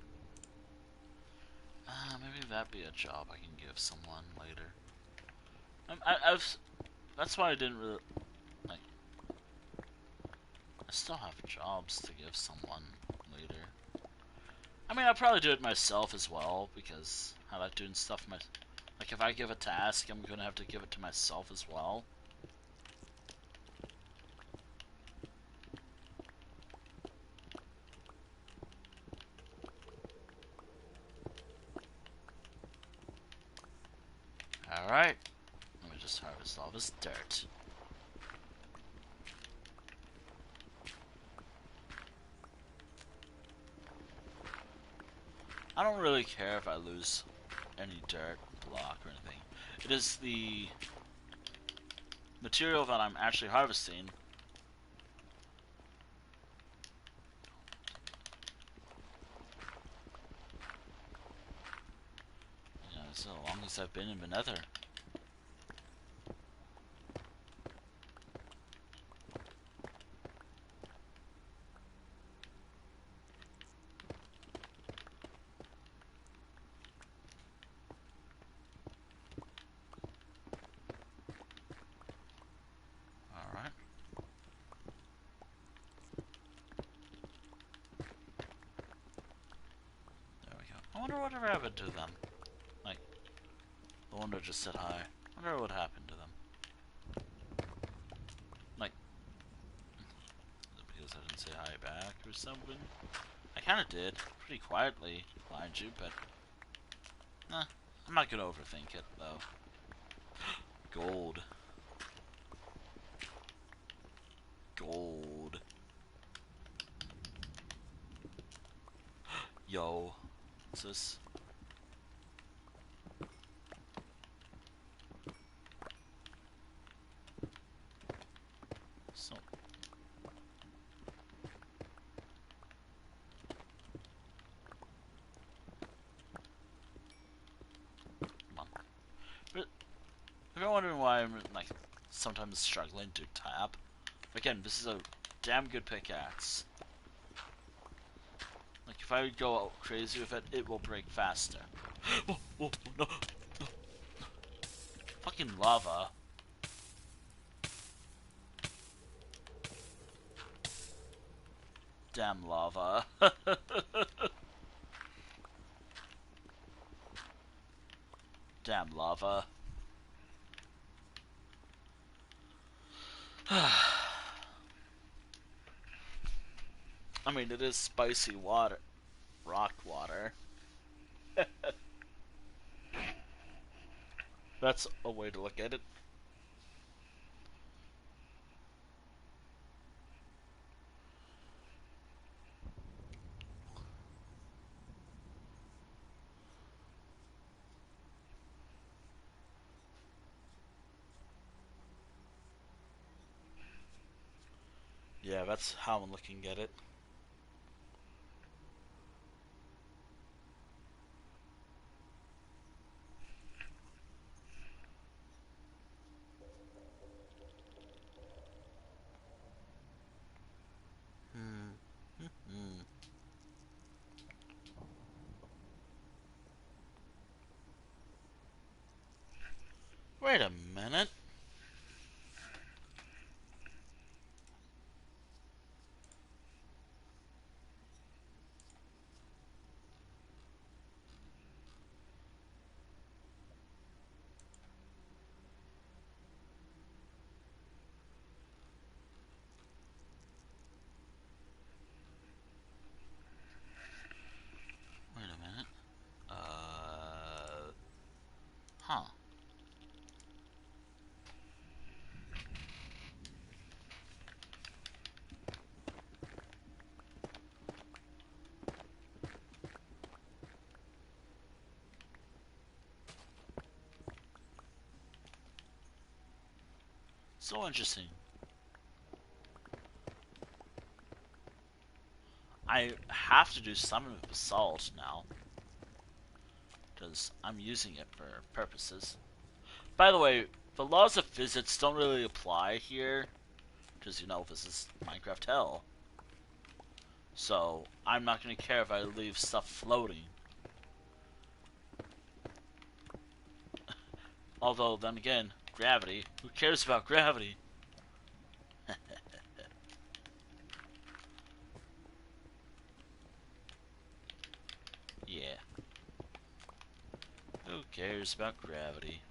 Maybe that'd be a job I can give someone later. I've. That's why I didn't really like. I still have jobs to give someone later. I mean, I'll probably do it myself as well because I like doing stuff like if I give a task, I'm gonna have to give it to myself as well. Alright. Let me just harvest all this dirt. I don't really care if I lose any dirt, block, or anything. It is the material that I'm actually harvesting. You know, as long as I've been in the Nether. Alright. There we go. I wonder whatever happened to them. Like, the one that just said hi. I wonder what happened to them. Like, is it because I didn't say hi back or something? I kinda did, pretty quietly, mind you, but... Nah, I'm not gonna overthink it, though. Gold. Gold. Yo. What's this? So... Come on. But if you're wondering why I'm, like, sometimes struggling to tap, again, this is a damn good pickaxe. Like, if I go crazy with it, it will break faster. Oh, oh, no, no. Fucking lava. Damn lava. Damn lava. I mean, it is spicy water. Rock water. That's a way to look at it. Yeah, that's how I'm looking at it. Wait a minute. Wait a minute. Huh. So interesting. I have to do something with basalt now. Because I'm using it for purposes. By the way, the laws of physics don't really apply here. Because, you know, this is Minecraft Hell. So I'm not gonna care if I leave stuff floating. Although, then again, gravity. Who cares about gravity? Yeah. Who cares about gravity?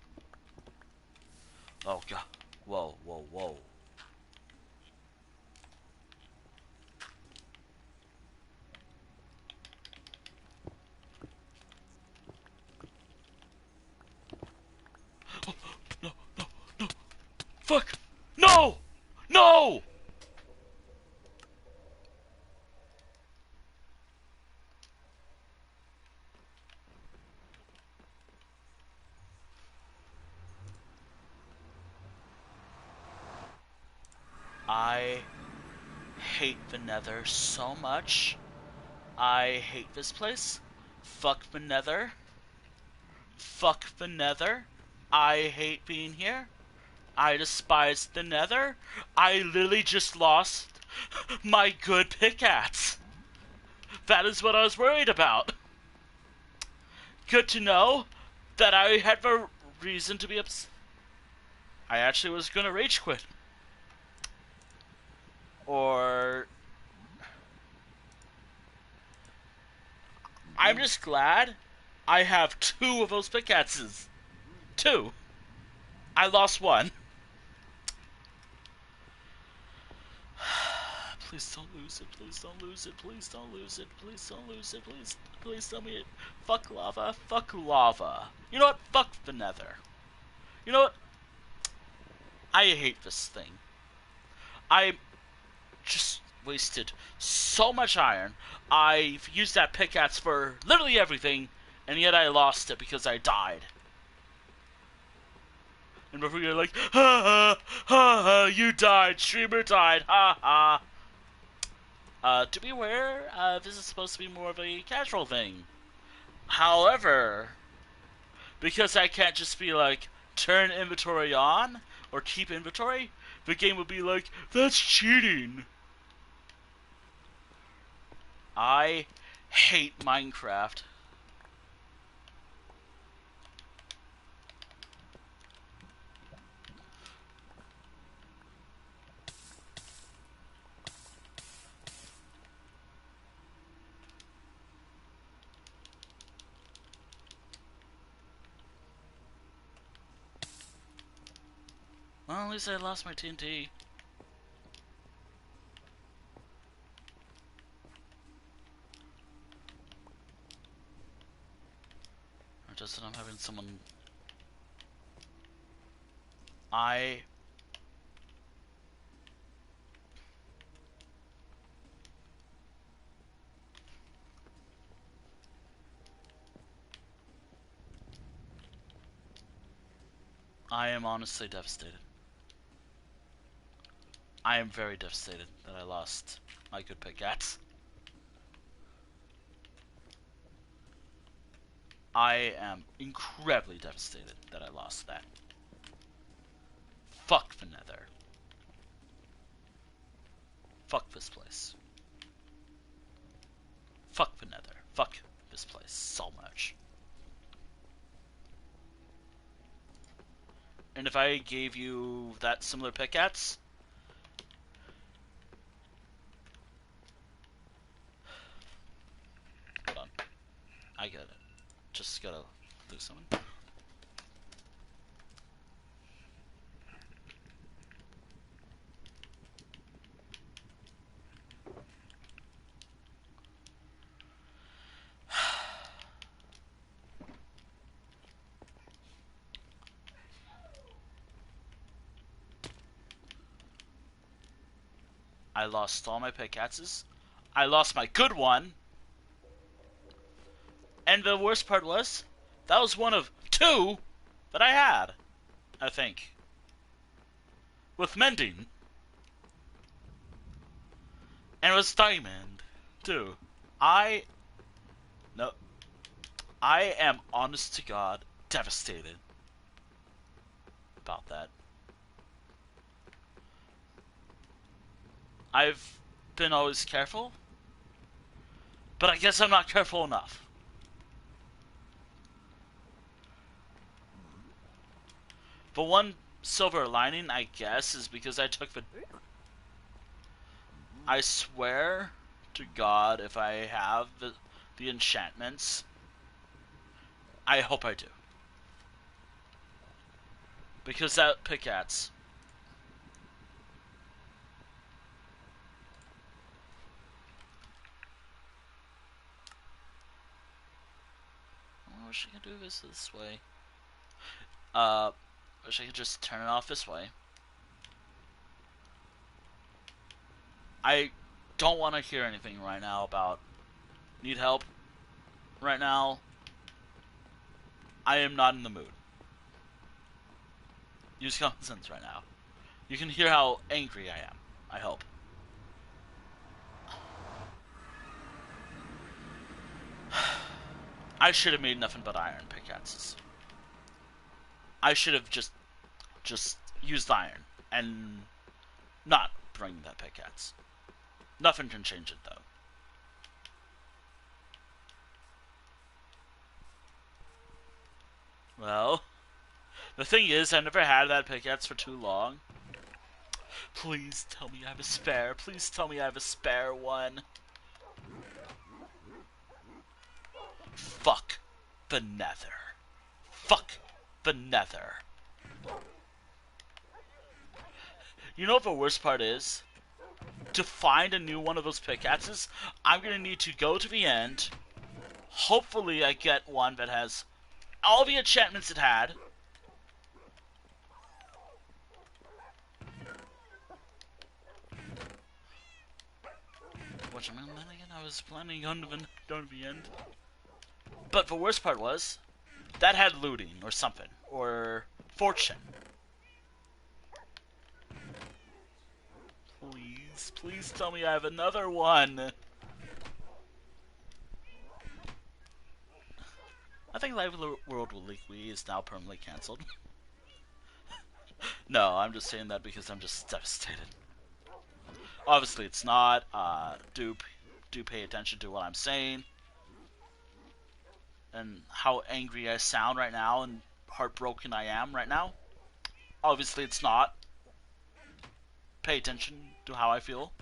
Oh god. Whoa, whoa, whoa. Oh, no, no, no. Fuck! No! No! I hate the Nether so much. I hate this place. Fuck the Nether. Fuck the Nether. I hate being here. I despise the Nether. I literally just lost my good pickaxe. That is what I was worried about. Good to know that I had the reason to be upset. I actually was gonna rage quit. Or I'm just glad I have two of those pickaxes. Two. I lost one. Please don't lose it. Please don't lose it. Please don't lose it. Please don't lose it. Please tell me it. Fuck lava. Fuck lava. You know what? Fuck the Nether. You know what? I hate this thing. I just wasted so much iron. I've used that pickaxe for literally everything, and yet I lost it because I died. And before you're like, ha ha, ha ha, you died, streamer died, ha ha. To be aware, this is supposed to be more of a casual thing. However, because I can't just be like, turn inventory on, or keep inventory, the game would be like, that's cheating. I hate Minecraft. Well, at least I lost my TNT. Or just that I'm having someone... I am honestly devastated. I am very devastated that I lost my good pickaxe. I am incredibly devastated that I lost that. Fuck the Nether. Fuck this place. Fuck the Nether. Fuck this place so much. And if I gave you that similar pickaxe... Hold on. I get it. Just gotta do something. I lost all my pickaxes. I lost my good one. And the worst part was, that was one of two that I had, I think. With mending. And it was diamond, too. I... No. I am, honest to God, devastated about that. I've been always careful But I guess I'm not careful enough. But one silver lining, I guess, is because I took the... I swear to God, if I have the enchantments, I hope I do. Because that pickaxe... I wish I could do this way. Wish I could just turn it off this way. I don't want to hear anything right now about need help right now. I am not in the mood. Use common sense right now. You can hear how angry I am, I hope. I should have made nothing but iron pickaxes. I should have just used iron and not bring that pickaxe. Nothing can change it though. Well, the thing is, I never had that pickaxe for too long. Please tell me I have a spare. Please tell me I have a spare one. Fuck the Nether. Fuck the Nether. You know what the worst part is? To find a new one of those pickaxes, I'm gonna need to go to the end. Hopefully I get one that has all the enchantments it had. Which I was planning on going to the end. But the worst part was, that had looting or something. Or fortune. Please, please tell me I have another one. I think Live World Weekly is now permanently cancelled. No, I'm just saying that because I'm just devastated. Obviously it's not. Do pay attention to what I'm saying. And how angry I sound right now and heartbroken I am right now. Obviously it's not. Pay attention to how I feel.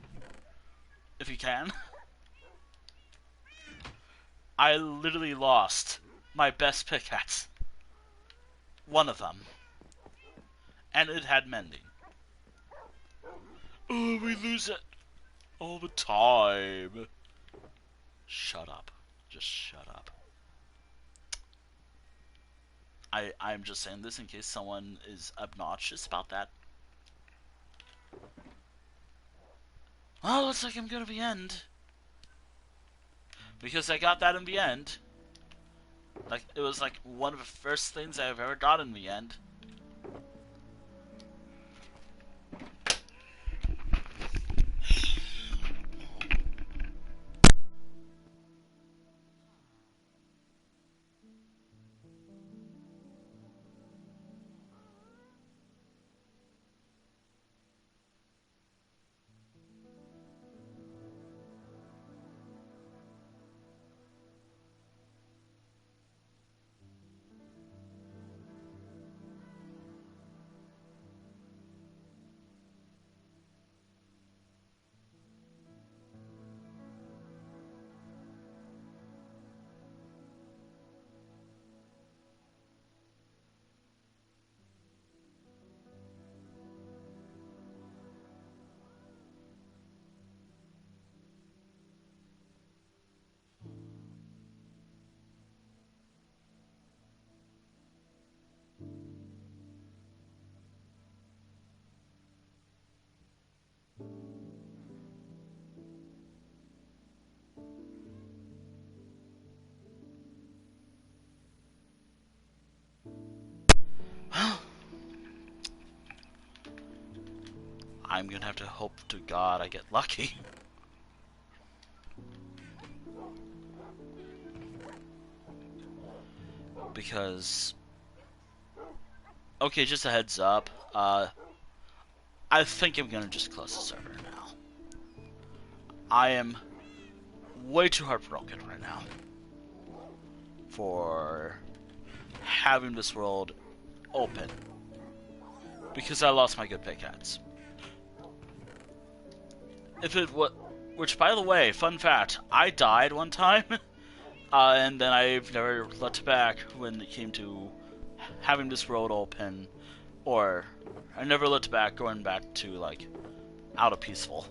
If you can. I literally lost my best pickaxe. One of them. And it had mending. Oh, we lose it all the time. Shut up. Just shut up. I'm just saying this in case someone is obnoxious about that. Oh, looks like I'm gonna be end. Because I got that in the end. Like, it was like one of the first things I've ever got in the end. I'm gonna have to hope to God I get lucky. Because... Okay, just a heads up. I think I'm gonna just close the server now. I am way too heartbroken right now for having this world open because I lost my good pickaxe. If it was, which by the way, fun fact, I died one time, and then I've never looked back when it came to having this world open, or I never looked back going back to like out of peaceful.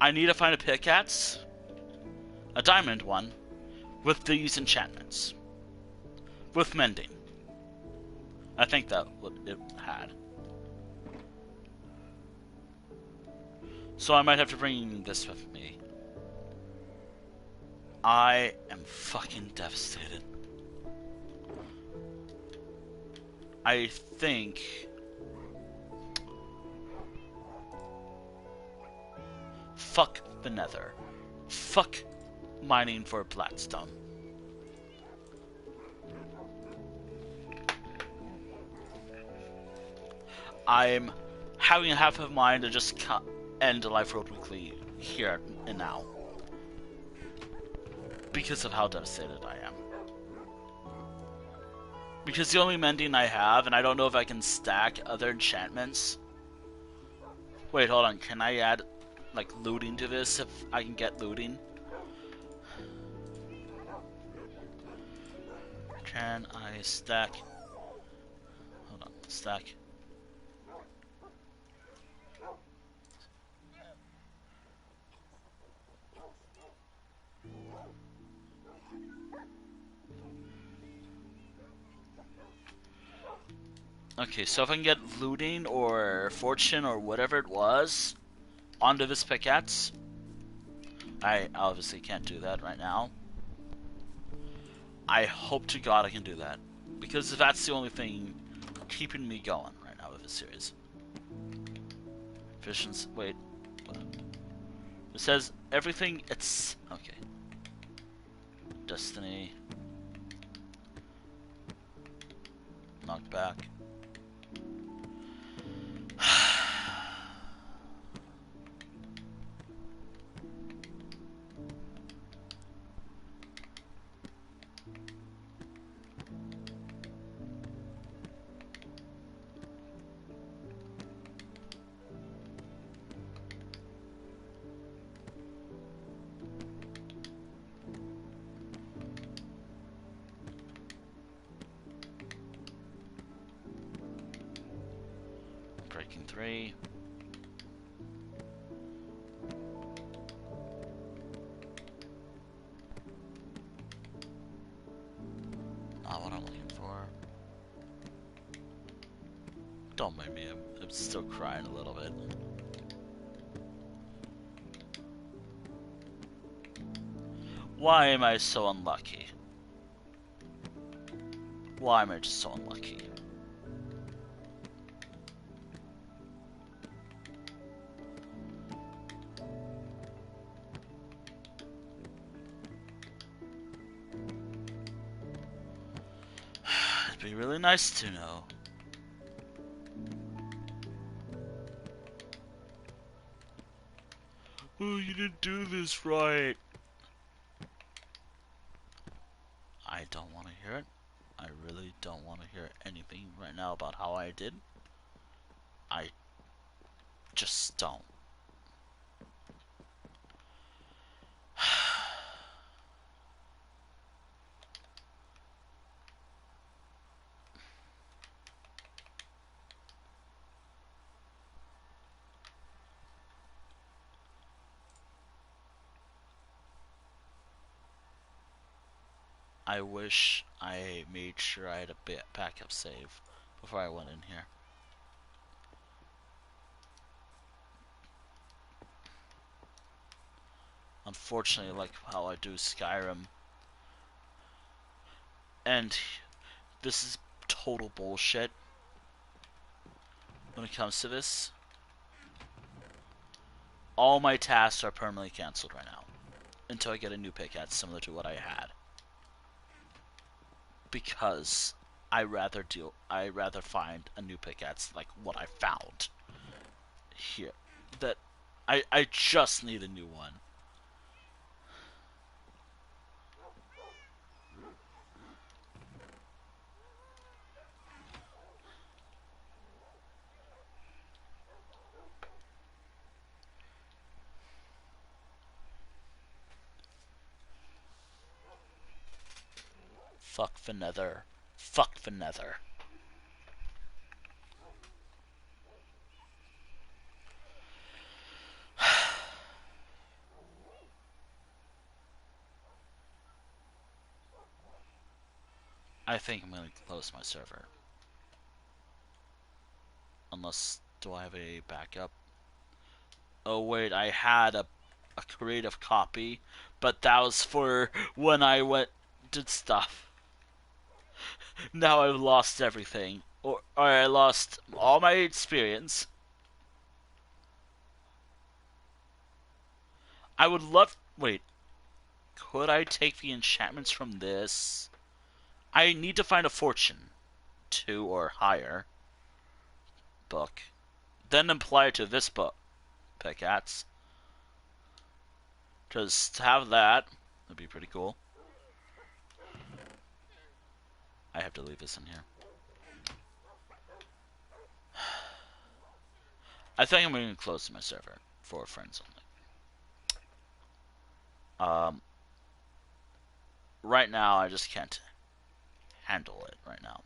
I need to find a pickaxe, a diamond one, with these enchantments, with mending. I think that what it had. So I might have to bring this with me. I am fucking devastated. I think... Fuck the Nether. Fuck mining for Blackstone. I'm having half of mine to just end Life Road Weekly here and now. Because of how devastated I am. Because the only mending I have, and I don't know if I can stack other enchantments. Wait, hold on. Can I add, like, looting to this if I can get looting? Can I stack? Hold on. Stack. Okay, so if I can get looting or fortune or whatever it was onto this pickaxe, I obviously can't do that right now. I hope to God I can do that, because that's the only thing keeping me going right now with this series. Efficiency. Wait. It says everything. It's okay. Destiny. Knockback. Breaking 3. Not what I'm looking for. Don't mind me, I'm still crying a little bit. Why am I so unlucky? Why am I just so unlucky? It'd be really nice to know. Oh, you didn't do this right. I don't want to hear it. I really don't want to hear anything right now about how I did. I just don't. I wish I made sure I had a backup save before I went in here. Unfortunately, like how I do Skyrim, and this is total bullshit when it comes to this. All my tasks are permanently cancelled right now until I get a new pickaxe similar to what I had. Because I rather find a new pickaxe like what I found here. That I just need a new one. Fuck the Nether. Fuck the Nether. I think I'm gonna close my server. Unless, do I have a backup? Oh wait, I had a creative copy, but that was for when I went did stuff. Now I've lost everything, or I lost all my experience. I would love. Wait, could I take the enchantments from this? I need to find a fortune 2 or higher book, then apply it to this book pickaxe. Just to have that would be pretty cool. I have to leave this in here. I think I'm going to close my server for friends only. Right now I just can't handle it right now.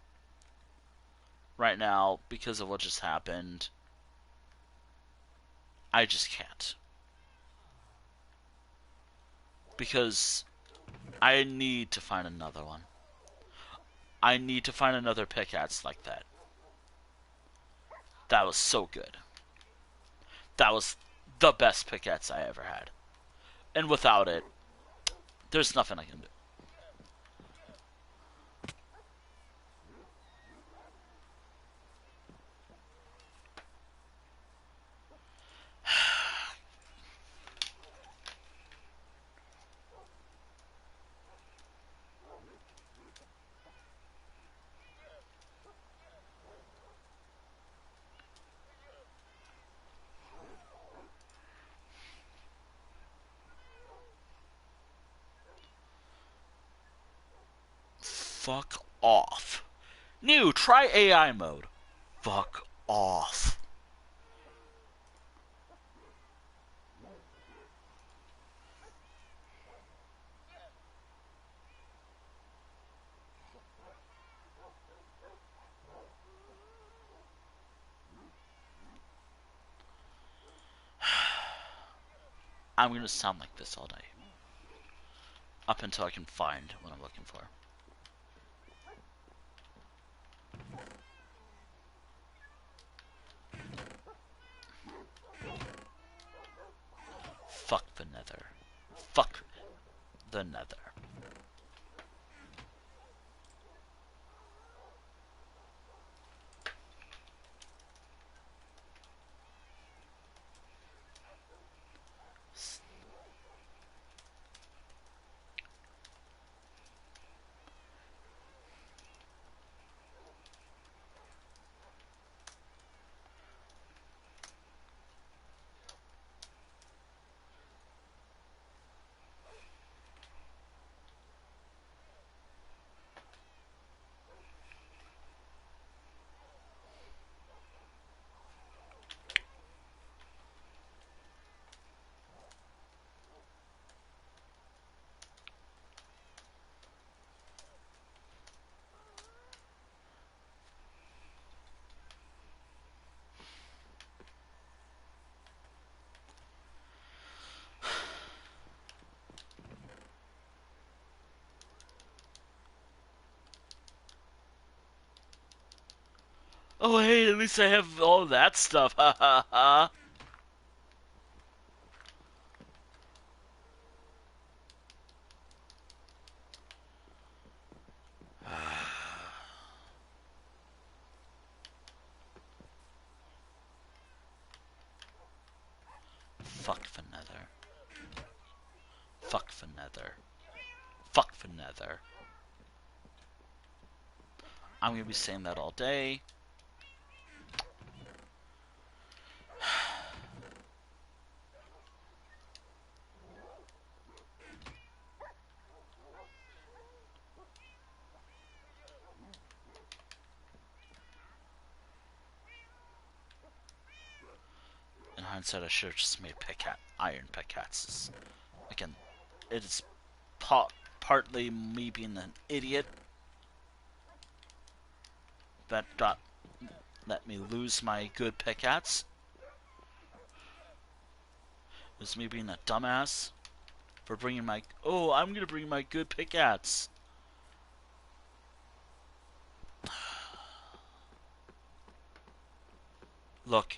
Right now, because of what just happened, I just can't. Because I need to find another one. I need to find another pickaxe like that. That was so good. That was the best pickaxe I ever had. And without it, there's nothing I can do. Fuck off. New, try AI mode. Fuck off. I'm gonna sound like this all day. Up until I can find what I'm looking for. Fuck the Nether. Fuck the Nether. Oh hey, at least I have all that stuff. Ha ha ha. Fuck the Nether. Fuck the Nether. Fuck the Nether. I'm gonna be saying that all day. hindsight, I should have just made iron pickaxes. Again, it is partly me being an idiot that let me lose my good pickaxe. It was me being a dumbass for bringing my... Oh, I'm gonna bring my good pickaxe. Look,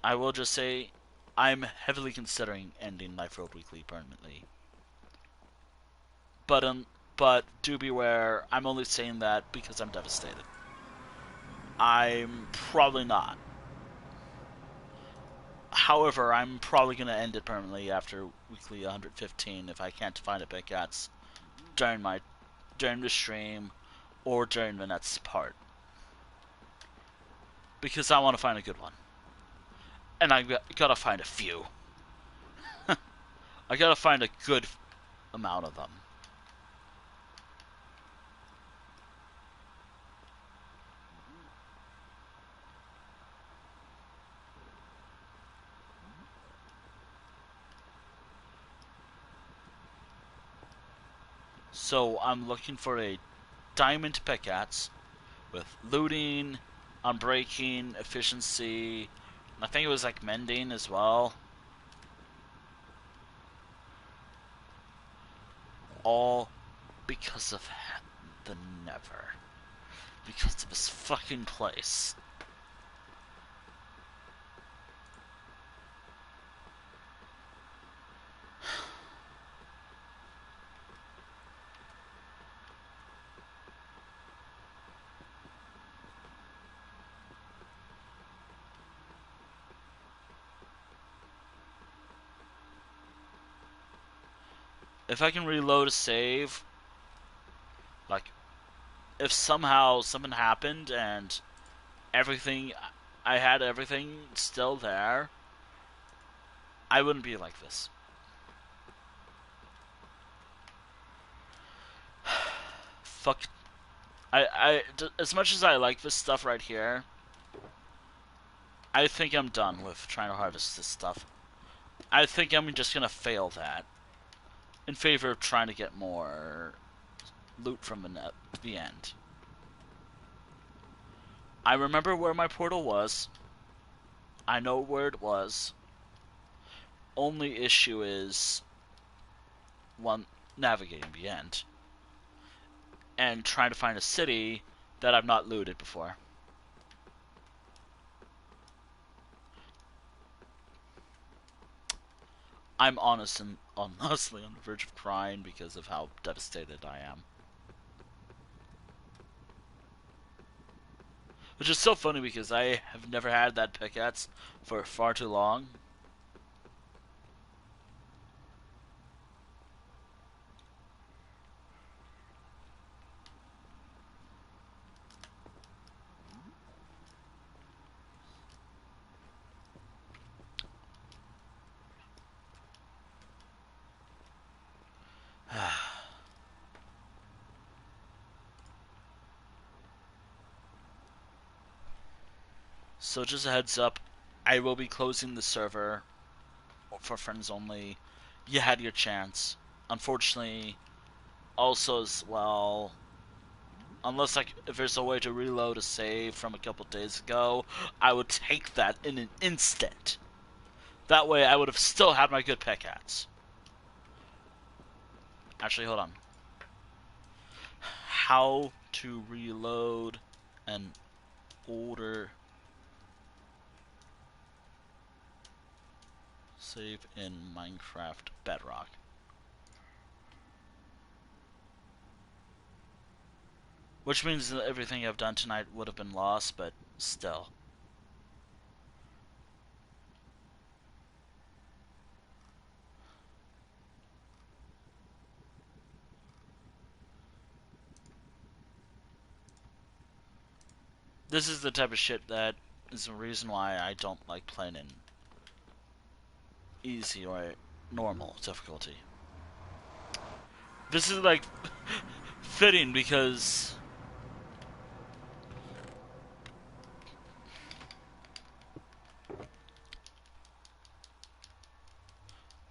I will just say, I'm heavily considering ending Life Road Weekly permanently. But do beware, I'm only saying that because I'm devastated. I'm probably not. However, I'm probably going to end it permanently after weekly 115 if I can't find a pickaxe during the stream or during the next part. Because I want to find a good one. And I gotta find a few. I gotta find a good amount of them. So I'm looking for a diamond pickaxe with looting, unbreaking, efficiency. I think it was like mending as well. All because of the Nether. Because of this fucking place. If I can reload a save, like, if somehow something happened and I had everything still there, I wouldn't be like this. Fuck. As much as I like this stuff right here, I think I'm done with trying to harvest this stuff. I think I'm just gonna fail that in favor of trying to get more loot from the end. I remember where my portal was. I know where it was. Only issue is one, navigating the end and trying to find a city that I've not looted before. I'm honestly on the verge of crying because of how devastated I am. Which is so funny because I have never had that pickaxe for far too long. So just a heads up, I will be closing the server for friends only. You had your chance. Unfortunately, also as well, unless if there's a way to reload a save from a couple days ago, I would take that in an instant. That way I would have still had my good pickaxe. Actually, hold on. How to reload an older save in Minecraft Bedrock. Which means that everything I've done tonight would have been lost, but still. This is the type of shit that is the reason why I don't like playing in easy or normal difficulty. This is like fitting because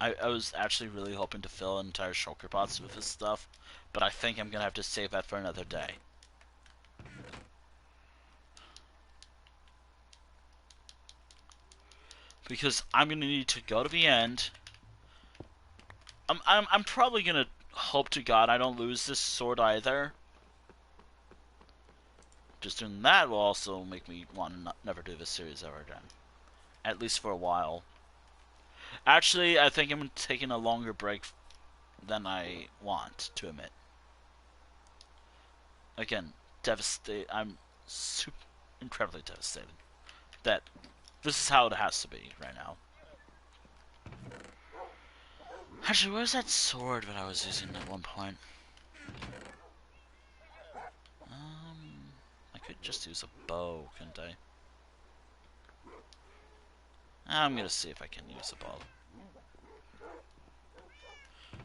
I was actually really hoping to fill entire shulker pots with this stuff, but I think I'm gonna have to save that for another day. Because I'm gonna need to go to the end. I'm probably gonna hope to God I don't lose this sword either. Just doing that will also make me want to never do this series ever again. At least for a while. Actually, I think I'm taking a longer break than I want to admit. Again, devastated. I'm incredibly devastated that this is how it has to be right now. Actually, where's that sword that I was using at one point? I could just use a bow, couldn't I? I'm gonna see if I can use a bow.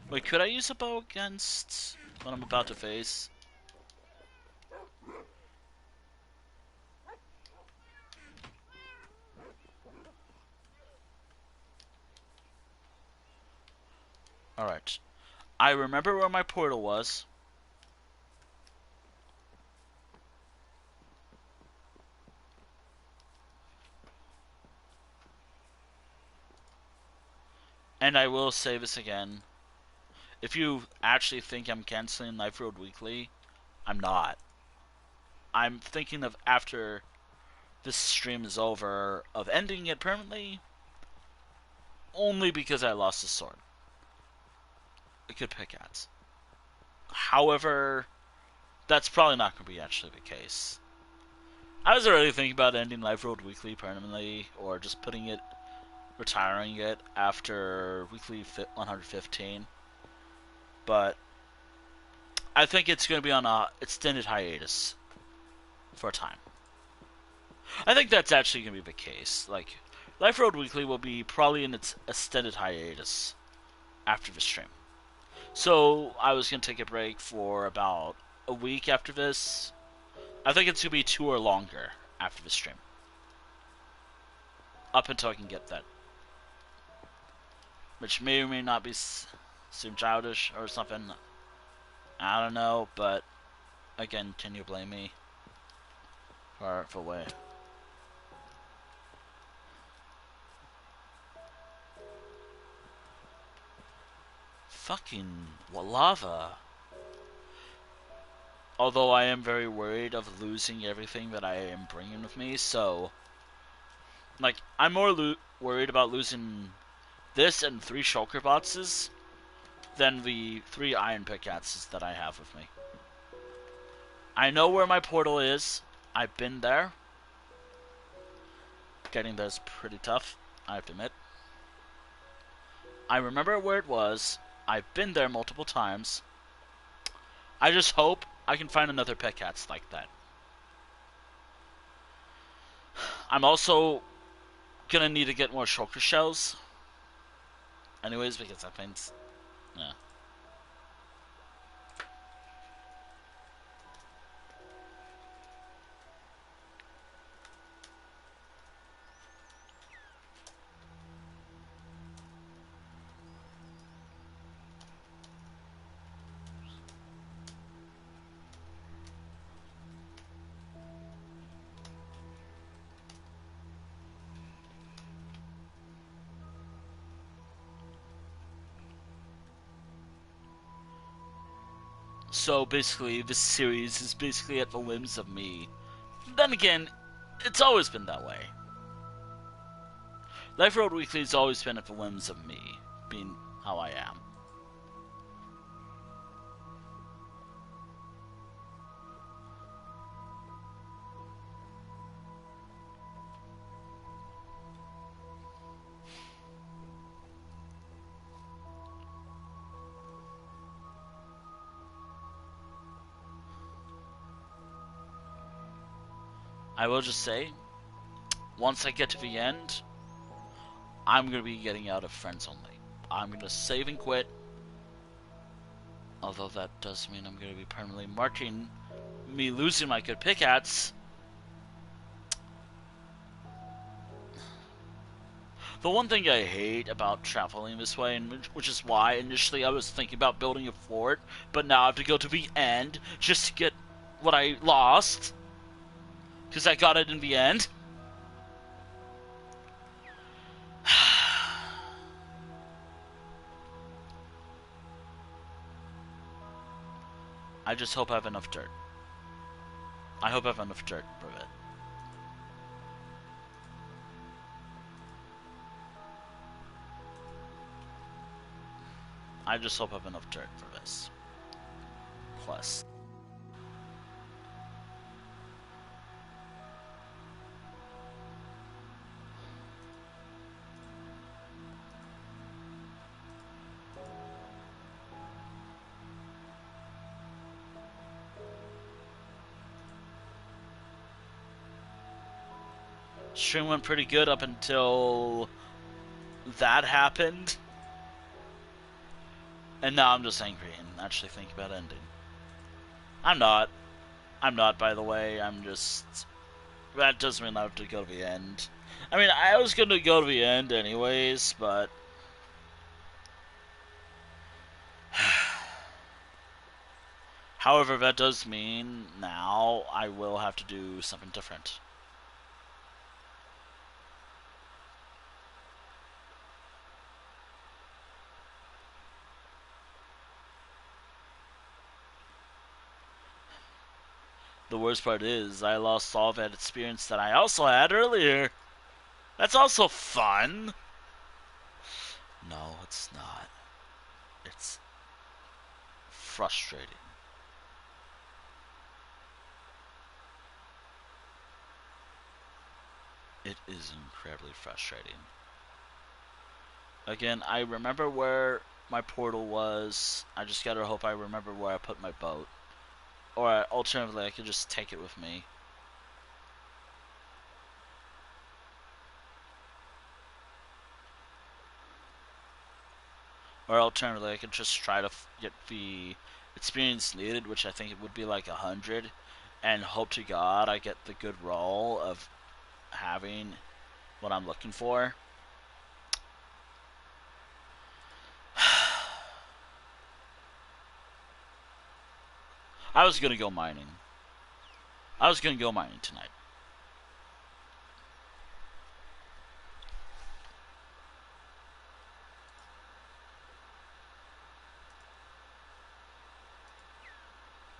Wait, could I use a bow against what I'm about to face? Alright. I remember where my portal was. And I will say this again. If you actually think I'm canceling Life Road Weekly, I'm not. I'm thinking of after this stream is over, of ending it permanently, only because I lost the sword. A good pickaxe. However, that's probably not going to be actually the case. I was already thinking about ending Life Road Weekly permanently, or just retiring it after weekly 115. But I think it's going to be on a extended hiatus for a time. I think that's actually going to be the case. Like, Life Road Weekly will be probably in its extended hiatus after the stream. So I was going to take a break for about a week after this. I think it's going to be 2 or longer after the stream. Up until I can get that. Which may or may not be seem childish or something. I don't know, but again, can you blame me for way? Fucking lava. Although I am very worried of losing everything that I am bringing with me, so like I'm more worried about losing this and 3 shulker boxes than the 3 iron pickaxes that I have with me. I know where my portal is. I've been there. Getting there is pretty tough, I have to admit. I remember where it was. I've been there multiple times. I just hope I can find another pickaxe like that. I'm also gonna need to get more shulker shells. Anyways, because I think, yeah. So basically, this series is basically at the whims of me. Then again, it's always been that way. Life Road Weekly has always been at the whims of me, being how I am. I will just say, once I get to the end, I'm going to be getting out of friends only. I'm going to save and quit. Although that does mean I'm going to be permanently marking me losing my good pickaxe. The one thing I hate about traveling this way, and which is why initially I was thinking about building a fort, but now I have to go to the end just to get what I lost, because I got it in the end. I just hope I have enough dirt. I hope I have enough dirt for it. I just hope I have enough dirt for this. Plus. Stream went pretty good up until that happened. And now I'm just angry and actually think about ending. I'm not. I'm not, by the way. I'm just... That doesn't mean I have to go to the end. I mean, I was going to go to the end anyways, but... However, that does mean now I will have to do something different. The worst part is, I lost all that experience that I also had earlier. That's also fun. No, it's not. It's frustrating. It is incredibly frustrating. Again, I remember where my portal was. I just gotta hope I remember where I put my boat. Or alternatively, I could just take it with me. Or alternatively, I could just try to get the experience needed, which I think it would be like 100, and hope to God I get the good roll of having what I'm looking for. I was gonna go mining. I was gonna go mining tonight.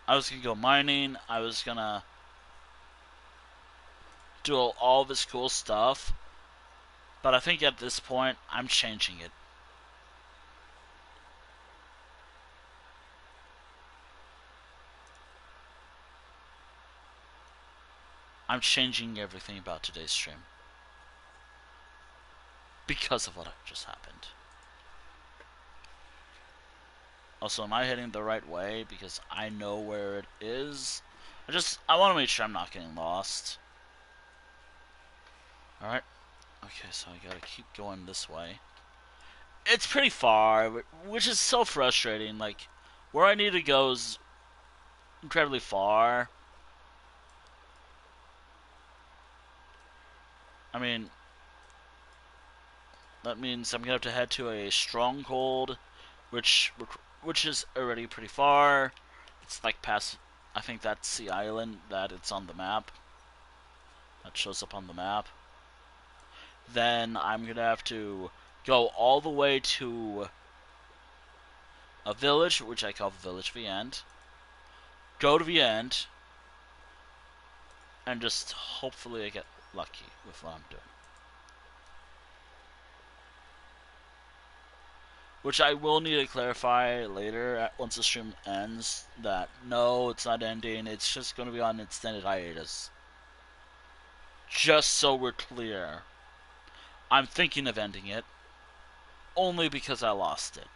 I was gonna go mining. I was gonna do all this cool stuff. But I think at this point, I'm changing it. I'm changing everything about today's stream. Because of what just happened. Also, am I heading the right way? Because I know where it is. I want to make sure I'm not getting lost. Alright. Okay, so I gotta keep going this way. It's pretty far, which is so frustrating. Like, where I need to go is incredibly far. I mean, that means I'm gonna have to head to a stronghold, which is already pretty far. It's like past, I think that's the island that it's on the map. That shows up on the map. Then I'm gonna have to go all the way to a village, which I call Village the End. Go to the end, and just hopefully I get lucky with what I'm doing. Which I will need to clarify later, once the stream ends, that no, it's not ending, it's just going to be on extended hiatus. Just so we're clear. I'm thinking of ending it, only because I lost it.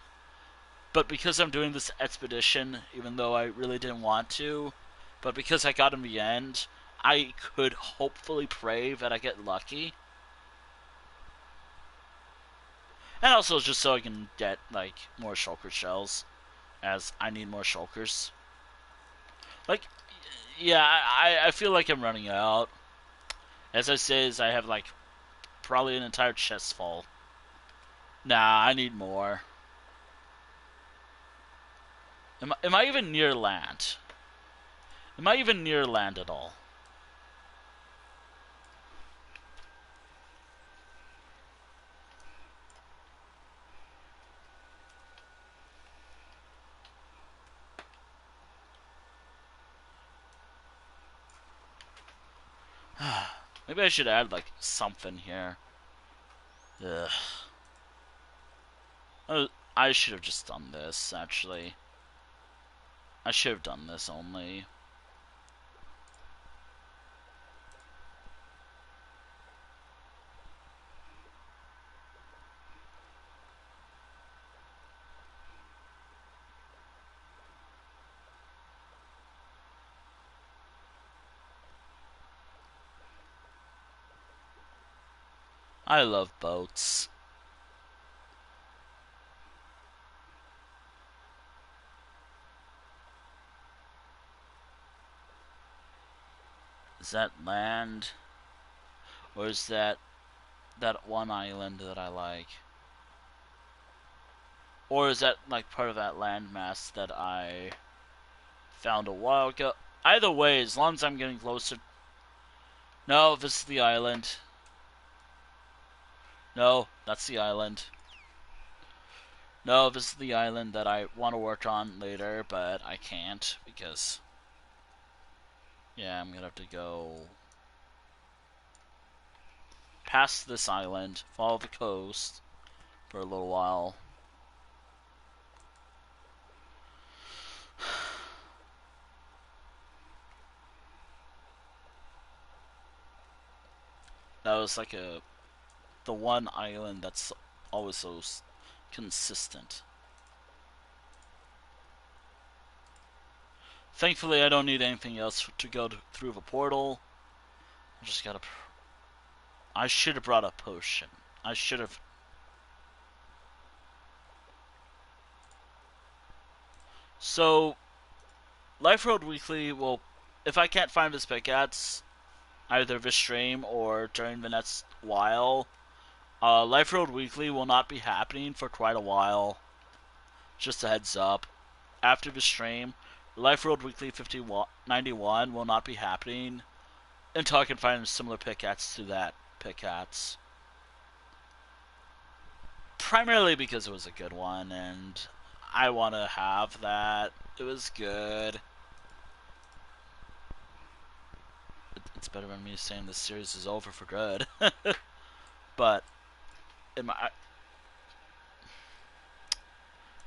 But because I'm doing this expedition, even though I really didn't want to, but because I got in the end, I could hopefully pray that I get lucky. And also just so I can get, like, more shulker shells, as I need more shulkers. Like, yeah, I feel like I'm running out. As I say, I have, like, probably an entire chest full. Nah, I need more. Am I even near land? Am I even near land at all? Maybe I should add like something here. Ugh. I should have just done this, actually. I should have done this only. I love boats. Is that land? Or is that one island that I like? Or is that like part of that landmass that I found a while ago? Either way, as long as I'm getting closer. No, this is the island. No, that's the island. No, this is the island that I want to work on later, but I can't because, yeah, I'm gonna have to go past this island, follow the coast for a little while. That was like the one island that's always so consistent. Thankfully, I don't need anything else to go through the portal. I just gotta. I should have brought a potion. I should have. So, Life Road Weekly will. If I can't find this pickaxe, either this stream or during the next while, Life Road Weekly will not be happening for quite a while. Just a heads up. After the stream, Life Road Weekly 5191 will not be happening until I can find a similar pickaxe to that pickaxe. Primarily because it was a good one, and I want to have that. It was good. It's better than me saying this series is over for good. But,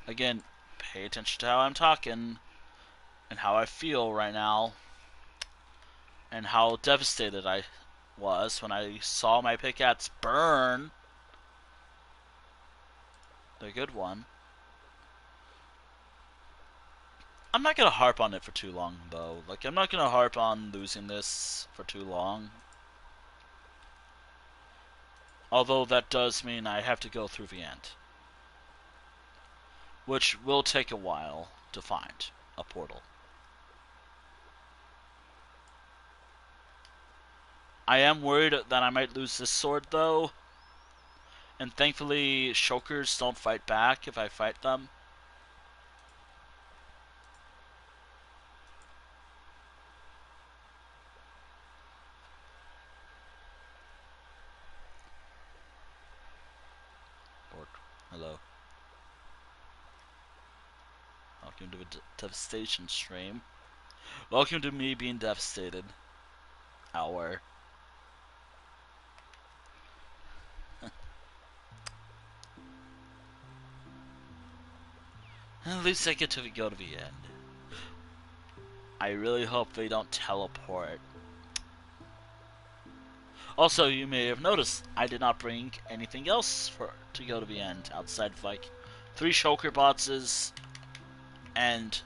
again, pay attention to how I'm talking and how I feel right now and how devastated I was when I saw my pickaxe burn. The good one. I'm not gonna harp on it for too long, though. Like, I'm not gonna harp on losing this for too long. Although that does mean I have to go through the end. Which will take a while to find a portal. I am worried that I might lose this sword, though. And thankfully, shulkers don't fight back if I fight them. Hello. Welcome to the devastation stream. Welcome to me being devastated. Hour. At least I get to go to the end. I really hope they don't teleport. Also, you may have noticed I did not bring anything else to go to the end outside of like 3 shulker boxes and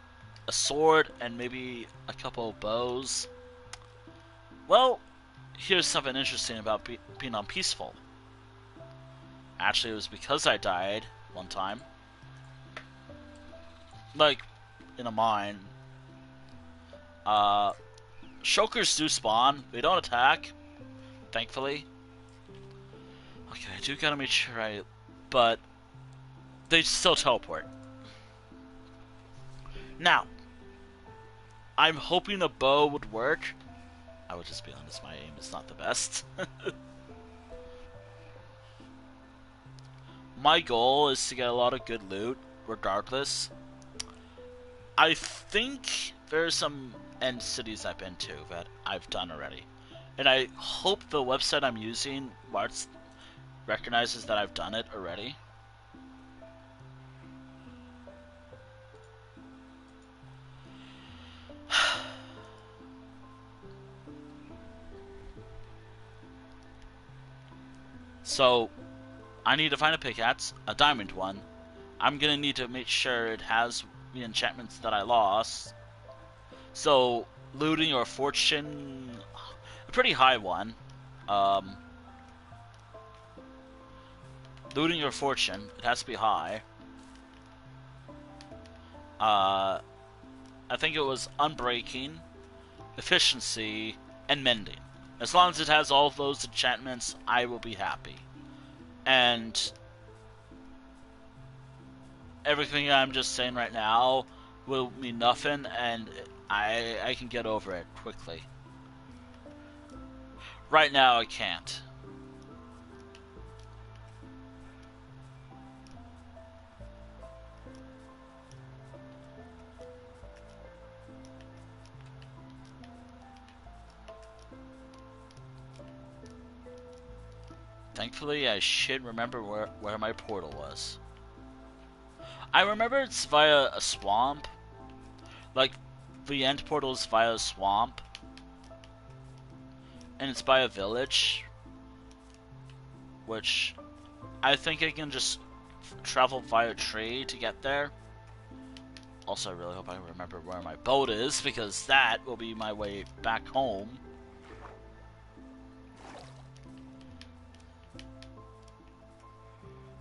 a sword and maybe a couple of bows. Well, here's something interesting about being on peaceful. Actually, it was because I died one time. Like, in a mine. Shulkers do spawn. They don't attack. Thankfully. Okay, I do gotta make sure but they still teleport. Now, I'm hoping a bow would work. I would just be honest, my aim is not the best. My goal is to get a lot of good loot, regardless. I think there's some end cities I've been to that I've done already. And I hope the website I'm using recognizes that I've done it already. So, I need to find a pickaxe, a diamond one. I'm gonna need to make sure it has the enchantments that I lost. So, looting or fortune, a pretty high one. Um, Looting or fortune, it has to be high. I think it was unbreaking, efficiency, and mending. As long as it has all of those enchantments, I will be happy. And everything I'm just saying right now will mean nothing, and I can get over it quickly. Right now, I can't. Thankfully, I should remember where my portal was. I remember it's via a swamp. Like, the end portal is via a swamp. And it's by a village. Which, I think I can just travel via tree to get there. Also, I really hope I remember where my boat is, because that will be my way back home.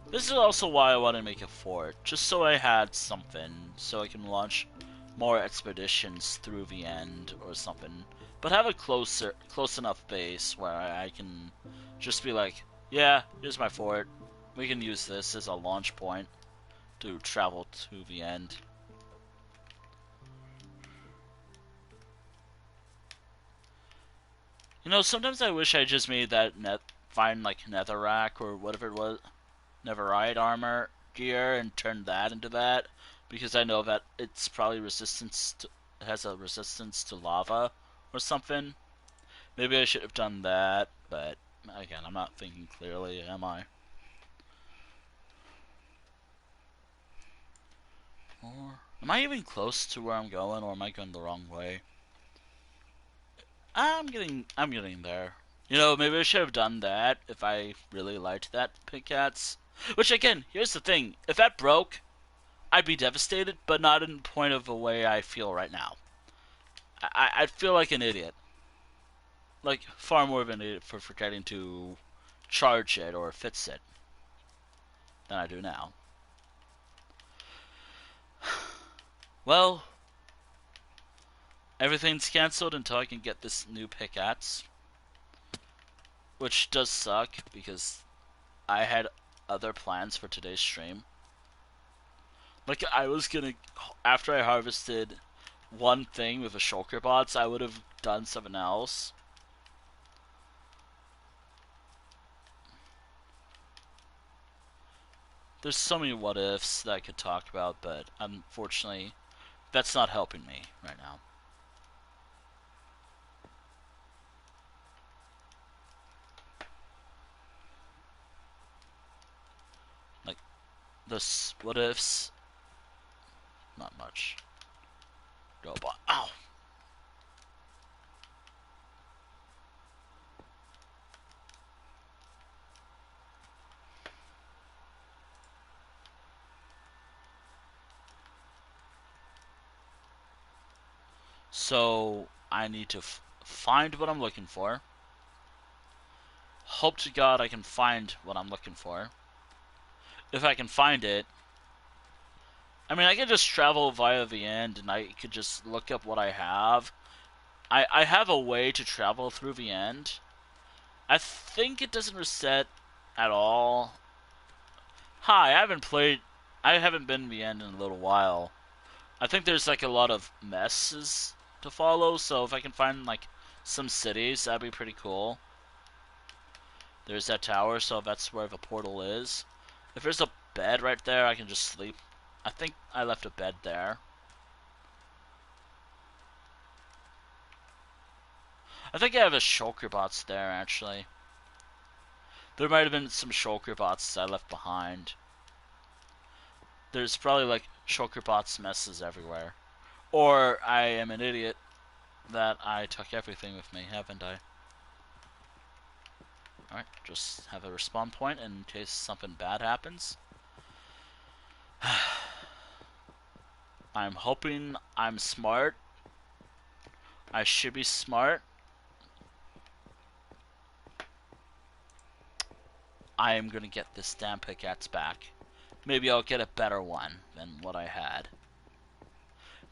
This is also why I want to make a fort, just so I had something, so I can launch more expeditions through the end or something. But have a close enough base where I can just be like, yeah, here's my fort. We can use this as a launch point to travel to the end. You know, sometimes I wish I just made that find like Netherrack or whatever it was, Netherite armor gear, and turned that into that, because I know that it's probably it has a resistance to lava or something. Maybe I should have done that, but again, I'm not thinking clearly, am I? Or am I even close to where I'm going, or am I going the wrong way? I'm getting there. You know, maybe I should have done that if I really liked that pickaxe. Which again, here's the thing: if that broke, I'd be devastated, but not in the point of the way I feel right now. I'd feel like an idiot. Like, far more of an idiot for forgetting to charge it or fix it than I do now. Well, everything's cancelled until I can get this new pickaxe. Which does suck, because I had other plans for today's stream. Like, I was gonna, after I harvested one thing with the shulker bots, I would have done something else. There's so many what ifs that I could talk about, but unfortunately, that's not helping me right now. Like, the what ifs, not much. Robot. Ow! So, I need to find what I'm looking for. Hope to God I can find what I'm looking for. If I can find it, I mean, I could just travel via the end and I could just look up what I have. I have a way to travel through the end. I think it doesn't reset at all. Hi, I haven't played I haven't been to the end in a little while. I think there's like a lot of messes to follow, so if I can find like some cities, that'd be pretty cool. There's that tower, so that's where the portal is. If there's a bed right there, I can just sleep. I think I left a bed there. I think I have a shulker bots there, actually. There might have been some shulker bots I left behind. There's probably like shulker bots messes everywhere. Or I am an idiot that I took everything with me, haven't I? Alright, just have a respawn point in case something bad happens. I'm hoping I'm smart. I should be smart. I am gonna get this damn pickaxe back. Maybe I'll get a better one than what I had.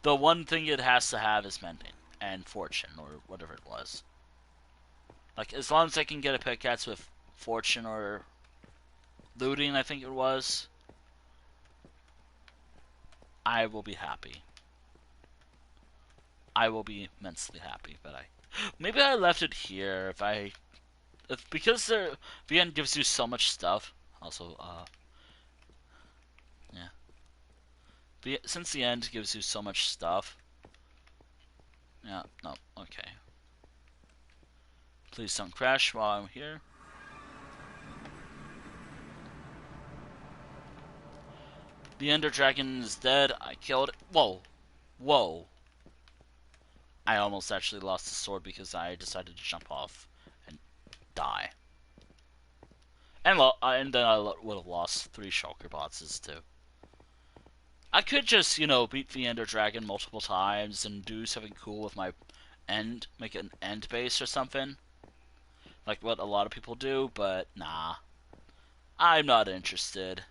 The one thing it has to have is mending and fortune, or whatever it was. Like, as long as I can get a pickaxe with fortune or looting, I think it was, I will be happy. I will be immensely happy, but maybe I left it here because the end gives you so much stuff. Also, yeah. Since the end gives you so much stuff. Yeah, no, okay. Please don't crash while I'm here. The Ender Dragon is dead. I killed it. Whoa. Whoa. I almost actually lost the sword because I decided to jump off and die. And then I would have lost 3 shulker bosses too. I could just, beat the Ender Dragon multiple times and do something cool with my end, make an end base or something. Like what a lot of people do, but nah. I'm not interested.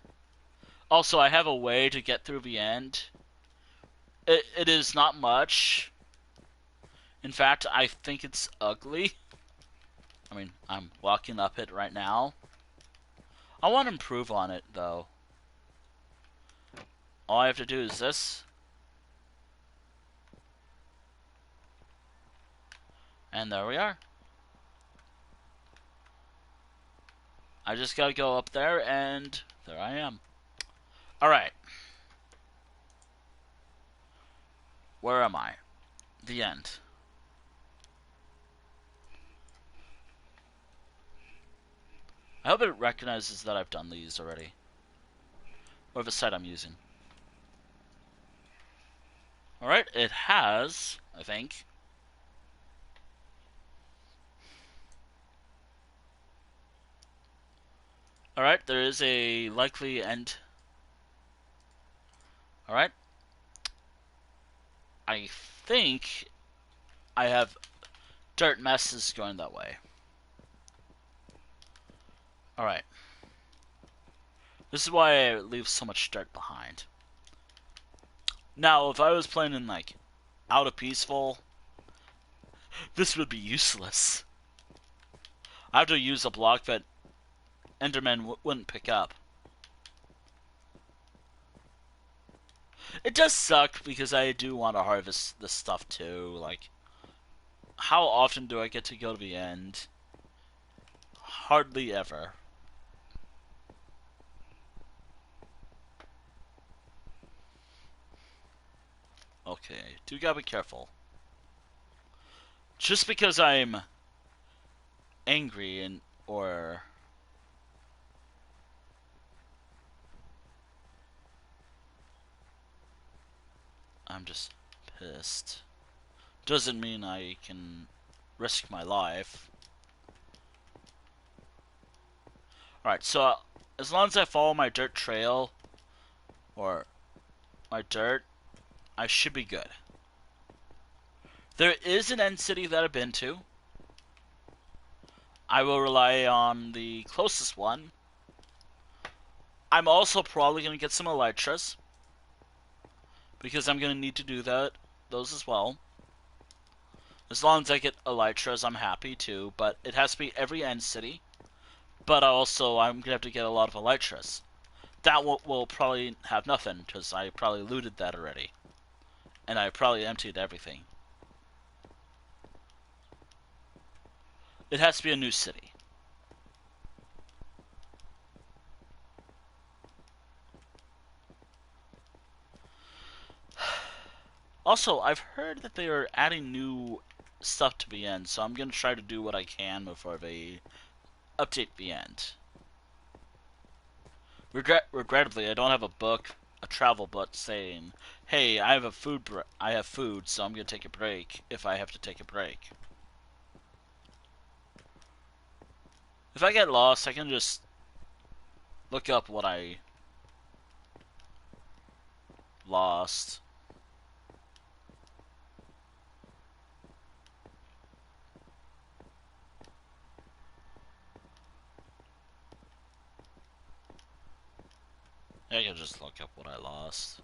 Also, I have a way to get through the end. It is not much. In fact, I think it's ugly. I mean, I'm walking up it right now. I want to improve on it, though. All I have to do is this. And there we are. I just gotta go up there, and there I am. Alright. Where am I? The end. I hope it recognizes that I've done these already. Or the site I'm using. Alright, it has, I think. Alright, there is a likely end. Alright. I think I have dirt messes going that way. Alright. This is why I leave so much dirt behind. Now, if I was playing in, like, out of peaceful, this would be useless. I have to use a block that Enderman wouldn't pick up. It does suck because I do want to harvest this stuff too. Like, how often do I get to go to the end? Hardly ever. Okay, do gotta be careful. Just because I'm angry or I'm just pissed doesn't mean I can risk my life. Alright, so as long as I follow my dirt trail or my dirt, I should be good. There is an end city that I've been to. I will rely on the closest one. I'm also probably going to get some elytras, because I'm going to need to do those as well. As long as I get elytras, I'm happy too, but it has to be every end city. But also, I'm going to have to get a lot of elytras. that will probably have nothing because I probably looted that already, and I probably emptied everything. It has to be a new city. Also, I've heard that they are adding new stuff to the end, so I'm gonna try to do what I can before they update the end. Regrettably, I don't have a travel book saying, "Hey, I have food, so I'm gonna take a break if I have to take a break." If I get lost, I can just look up what I lost. I can just look up what I lost.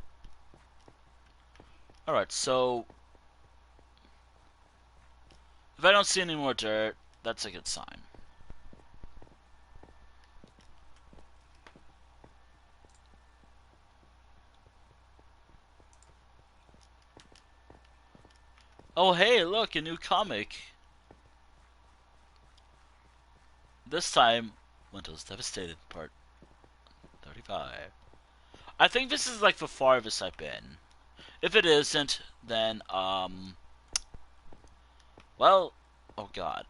Alright, so if I don't see any more dirt, that's a good sign. Oh hey, look, a new comic. This time, Windows Devastated, part 35. I think this is like the farthest I've been. If it isn't, then, well, oh god.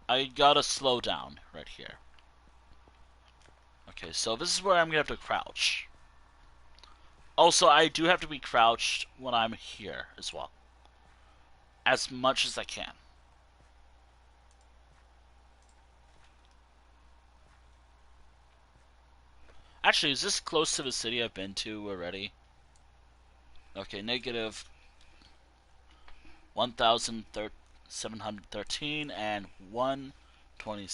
I gotta slow down right here. Okay, so this is where I'm gonna have to crouch. Also, I do have to be crouched when I'm here as well. As much as I can. Actually, is this close to the city I've been to already? Okay, negative 1,713 and 120.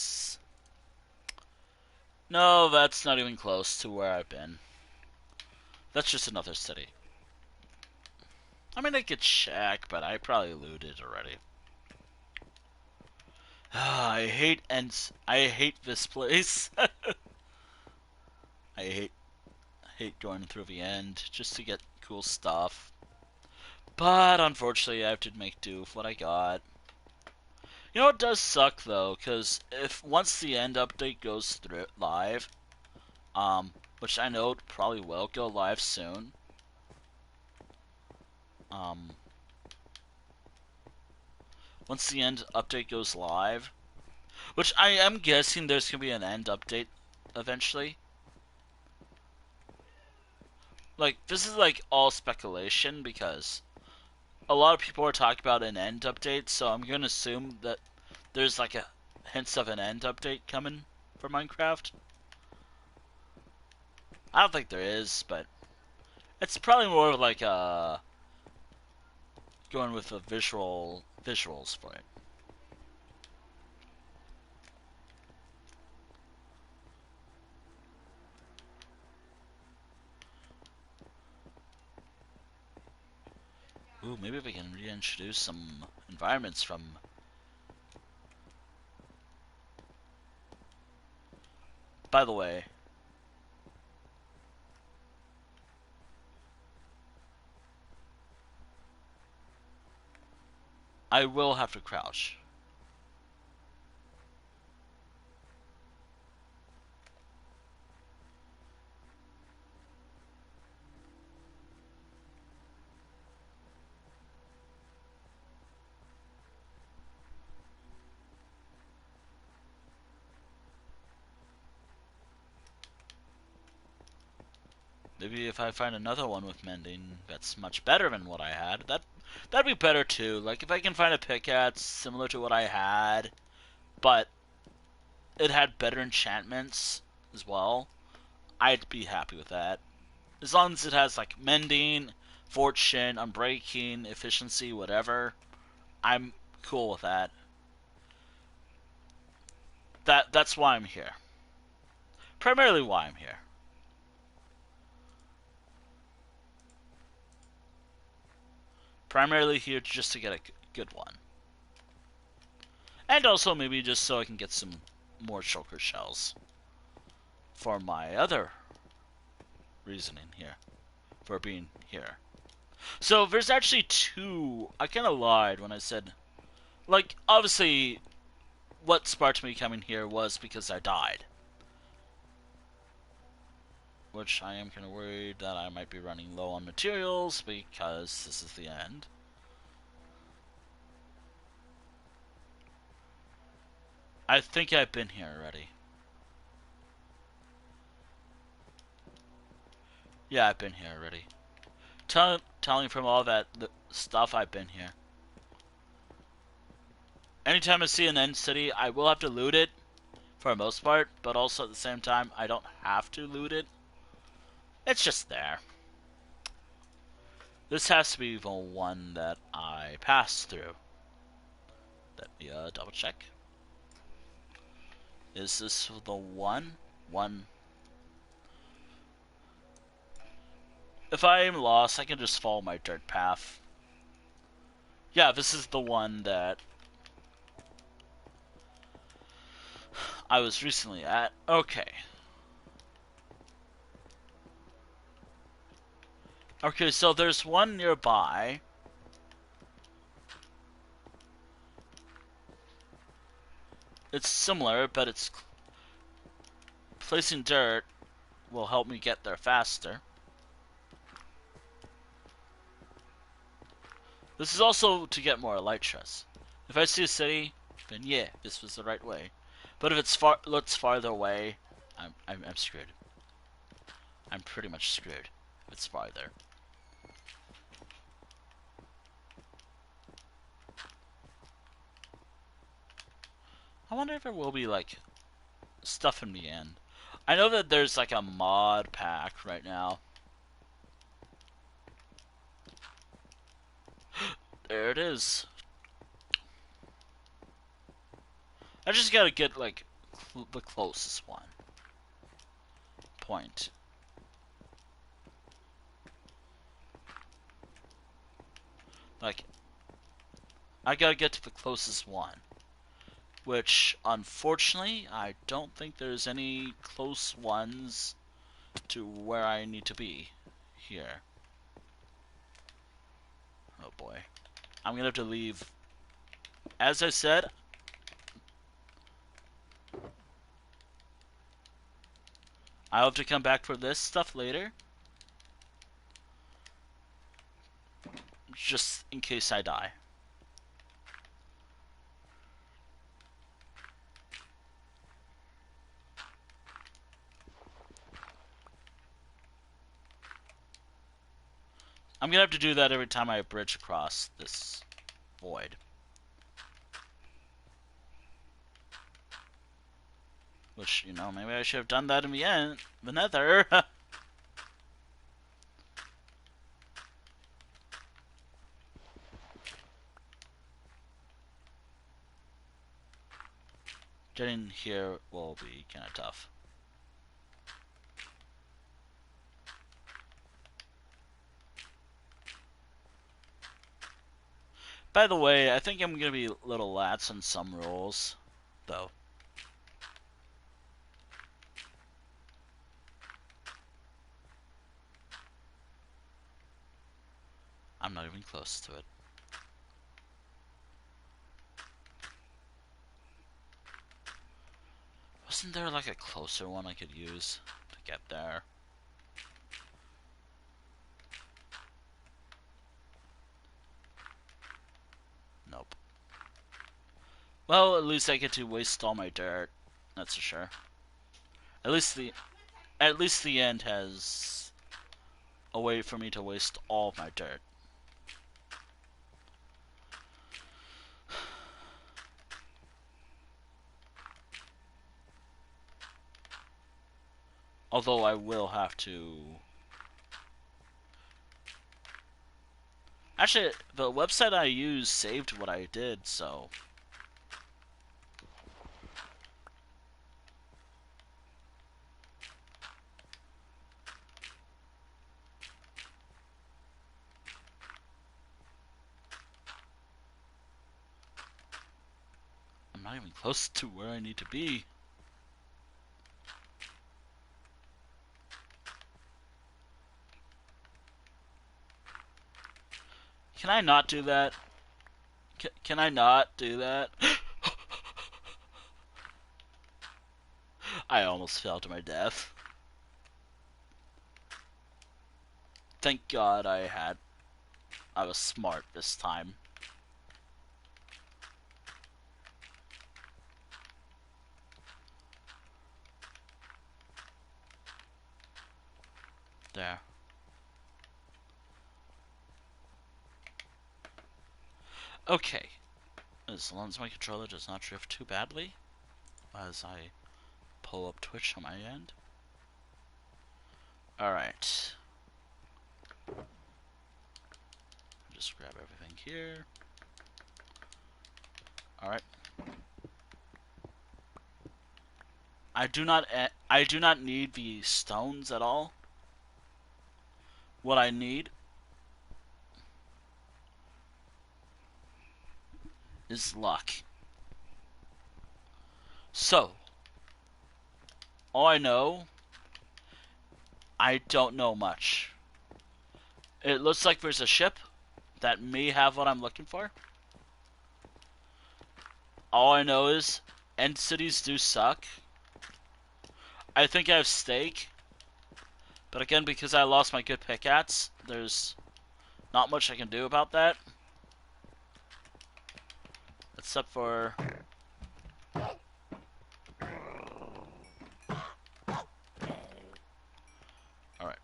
No, that's not even close to where I've been. That's just another city. I mean, I could check, but I probably looted already. I hate this place. I hate going through the end just to get cool stuff. But unfortunately, I have to make do with what I got. You know, it does suck though, because if once the end update goes through live, which I know it probably will go live soon, um, once the end update goes live, which I am guessing there's gonna be an end update eventually. Like, this is like all speculation because a lot of people are talking about an end update, so I'm gonna assume that there's like a hints of an end update coming for Minecraft. I don't think there is, but it's probably more of like a going with the visuals for it. Ooh, maybe we can reintroduce some environments from. By the way, I will have to crouch. Maybe if I find another one with mending that's much better than what I had, that'd be better too. Like if I can find a pickaxe similar to what I had, but it had better enchantments as well, I'd be happy with that. As long as it has like mending, fortune, unbreaking, efficiency, whatever, I'm cool with that. That's why I'm here. Primarily why I'm here. Primarily here just to get a good one. And also maybe just so I can get some more shulker shells for my other reasoning here for being here. So there's actually two. I kind of lied when I said, like, obviously, what sparked me coming here was because I died. Which I am kind of worried that I might be running low on materials because this is the end. I think I've been here already. Yeah, I've been here already. Telling from all that stuff, I've been here. Anytime I see an end city, I will have to loot it for the most part, but also at the same time, I don't have to loot it. It's just there. This has to be the one that I passed through. Let me double check. Is this the one? One. If I am lost, I can just follow my dirt path. Yeah, this is the one that I was recently at. Okay. Okay, so there's one nearby. It's similar, but it's placing dirt will help me get there faster. This is also to get more elytras. If I see a city, then yeah, this was the right way. But if it's looks farther away, I'm screwed. I'm pretty much screwed if it's farther. I wonder if there will be like stuff in the end. I know that there's like a mod pack right now. There it is. I just gotta get like the closest one. Point. Like, I gotta get to the closest one. Which, unfortunately, I don't think there's any close ones to where I need to be here. Oh boy. I'm gonna have to leave. As I said, I'll have to come back for this stuff later. Just in case I die. I'm gonna have to do that every time I bridge across this void. Which, you know, maybe I should have done that in the end. The Nether. Getting here will be kind of tough. By the way, I think I'm gonna be a little lax on some rules, though. I'm not even close to it. Wasn't there like a closer one I could use to get there? Nope. Well, at least I get to waste all my dirt. That's for sure. At least the end has a way for me to waste all of my dirt. Although I will have to... Actually, the website I used saved what I did, so... I'm not even close to where I need to be. Can I not do that? Can I not do that? I almost fell to my death. Thank God I was smart this time. There. Okay. As long as my controller does not drift too badly as I pull up Twitch on my end. Alright. Just grab everything here. Alright. I do not need the stones at all. What I need is luck. So, all I know, I don't know much. It looks like there's a ship that may have what I'm looking for. All I know is end cities do suck. I think I have steak, but again, because I lost my good pickaxe, there's not much I can do about that. Except for... Alright.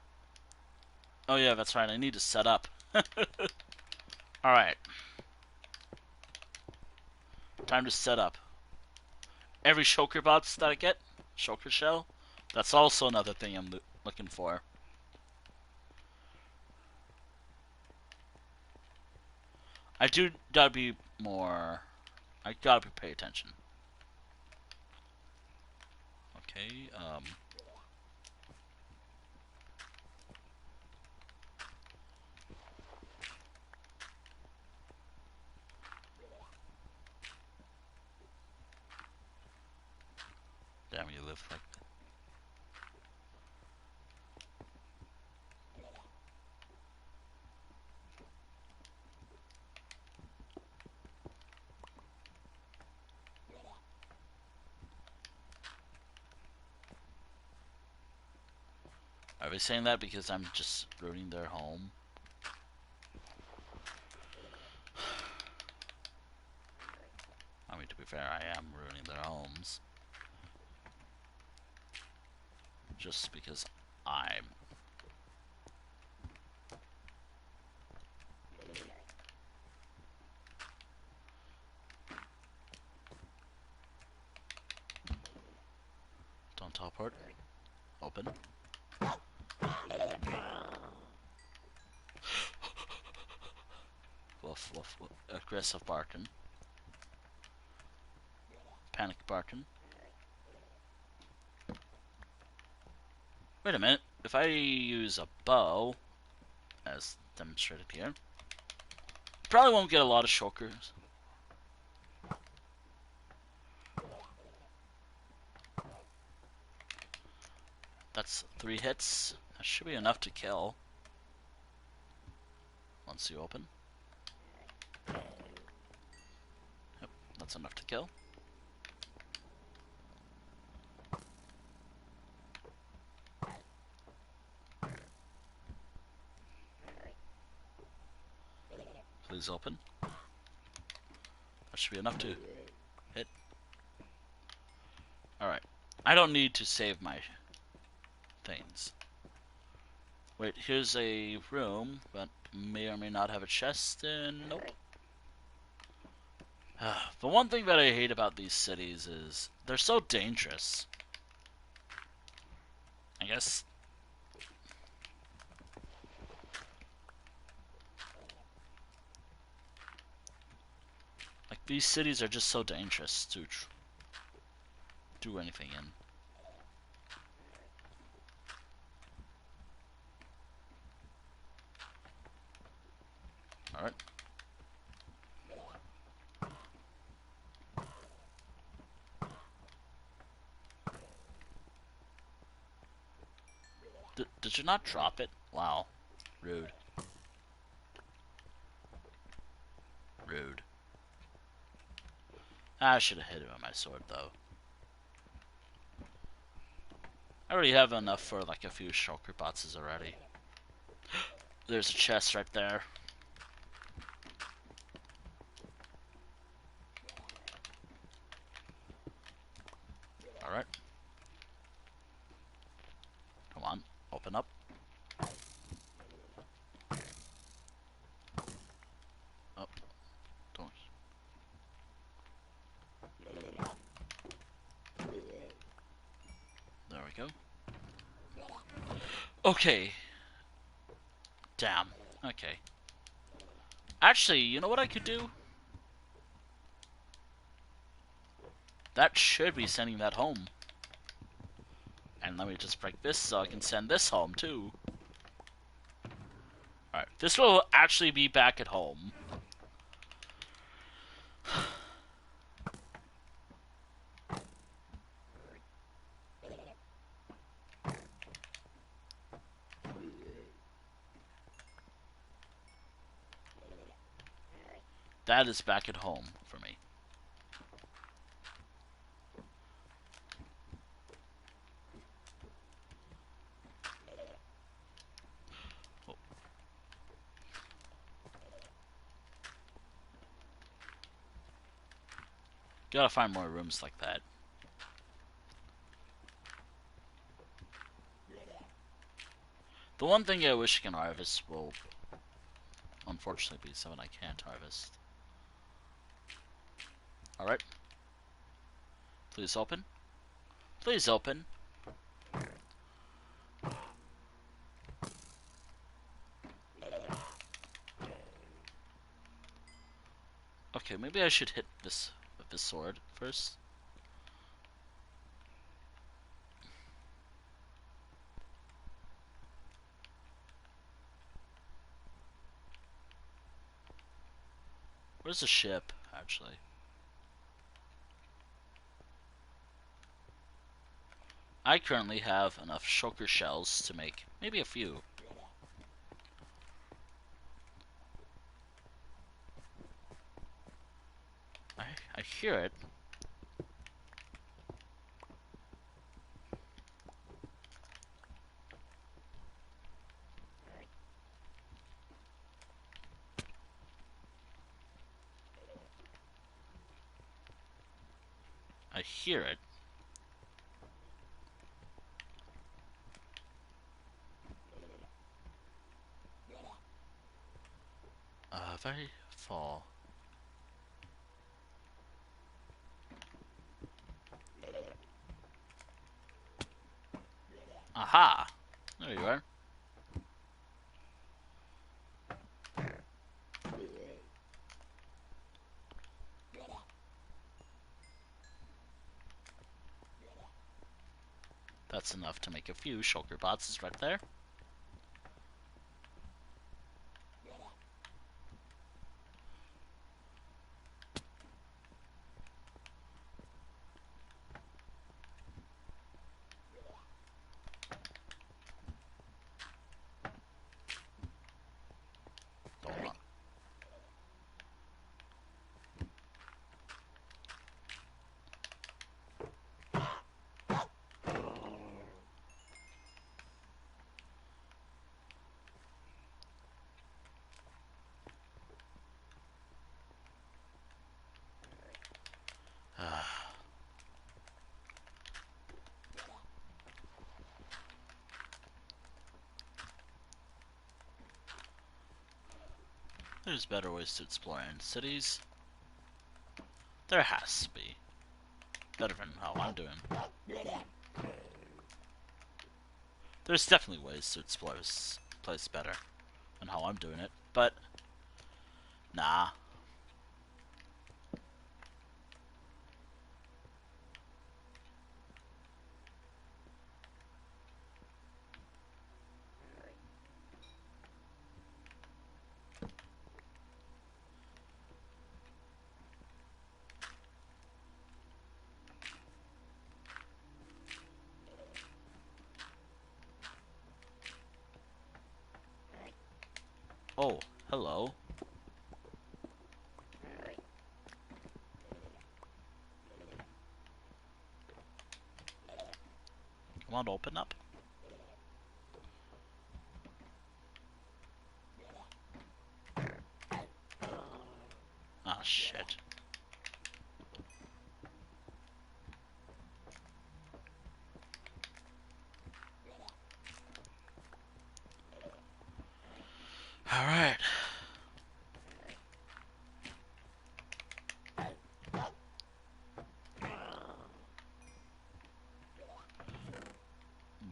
Oh yeah, that's right, I need to set up. Alright. Time to set up. Every shulker box that I get, shulker shell, that's also another thing I'm looking for. I do gotta be more... I gotta pay attention. Okay, damn, you live like that. Are they saying that because I'm just ruining their home? I mean, to be fair, I am ruining their homes. Just because I'm... Don't teleport. Open. Woof, woof, woof. Aggressive barking. Panic barking. Wait a minute. If I use a bow, as demonstrated here, probably won't get a lot of shulkers. That's 3 hits. That should be enough to kill. Once you open. Yep, that's enough to kill. Please open. That should be enough to hit. Alright. I don't need to save my things. Wait, here's a room, but may or may not have a chest in. Nope. The one thing that I hate about these cities is they're so dangerous. I guess. Like, these cities are just so dangerous to do anything in. Alright. Did you not drop it? Wow. Rude. Rude. I should have hit it with my sword, though. I already have enough for like a few shulker boxes already. There's a chest right there. Alright. Come on, open up. Oh, don't. There we go. Okay. Damn. Okay. Actually, you know what I could do? That should be sending that home. And let me just break this so I can send this home, too. Alright, this will actually be back at home. That is back at home for me. Oh. Gotta find more rooms like that. The one thing I wish I can harvest will unfortunately be something I can't harvest. Alright. Please open. Please open. Okay, maybe I should hit this with this sword first. Where's the ship, actually? I currently have enough shulker shells to make maybe a few. I hear it. I hear it. Very full. Aha! There you are. That's enough to make a few shulker boxes right there. There's better ways to explore in cities. There has to be. Better than how I'm doing. There's definitely ways to explore this place better than how I'm doing it, but nah. Oh, hello. Come on, open up. Ah, shit. Alright.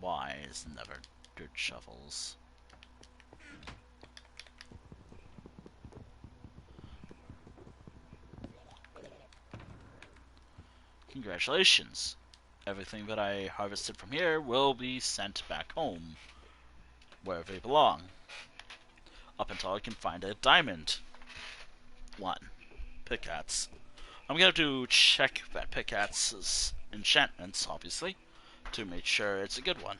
Why is never dirt shovels? Congratulations. Everything that I harvested from here will be sent back home, wherever they belong. Up until I can find a diamond one pickaxe. I'm gonna have to check that pickaxe's enchantments, obviously, to make sure it's a good one.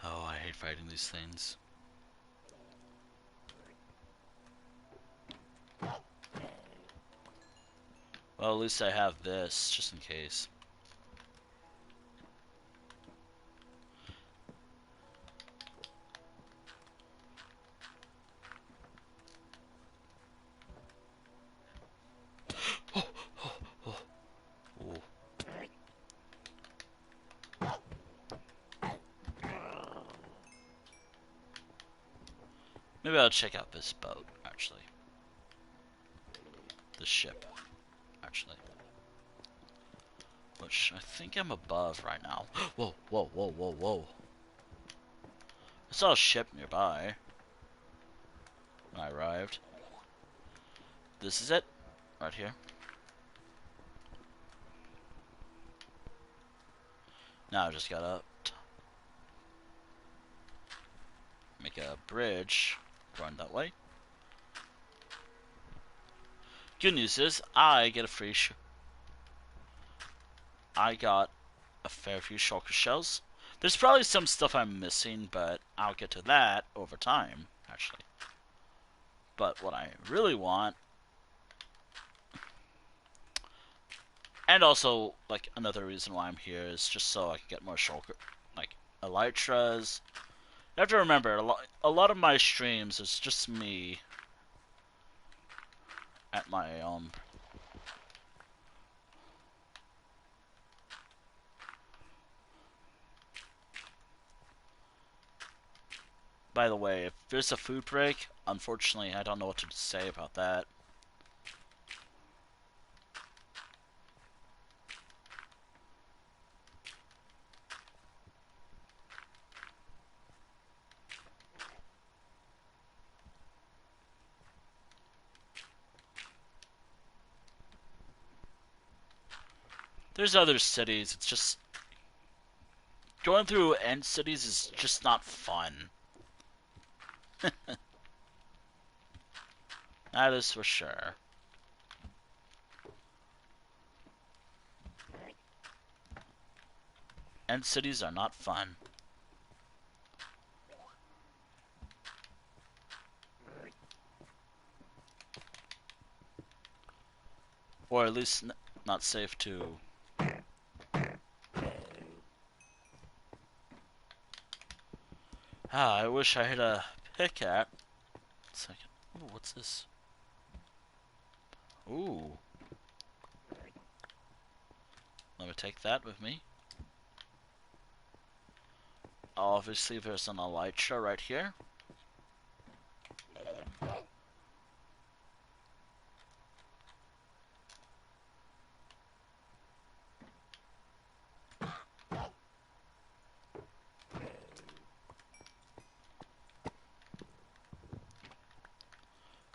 Oh, I hate fighting these things. Well, at least I have this, just in case. Ooh. Maybe I'll check out this boat, actually. The ship, actually. Which I think I'm above right now. Whoa, whoa, whoa, whoa, whoa. I saw a ship nearby when I arrived. This is it, right here. Now I just gotta make a bridge run that way. Good news is I get a free I got a fair few shulker shells. There's probably some stuff I'm missing, but I'll get to that over time, actually. But what I really want, and also like another reason why I'm here, is just so I can get more shulker, like elytras. You have to remember, a lot of my streams is just me at my By the way, if there's a food break, unfortunately I don't know what to say about that. There's other cities, it's just going through end cities is just not fun. That is for sure. End cities are not fun. Or at least not safe to... Ah, I wish I had a pickaxe. Second. Ooh, what's this? Ooh. Let me take that with me. Obviously, there's an elytra right here.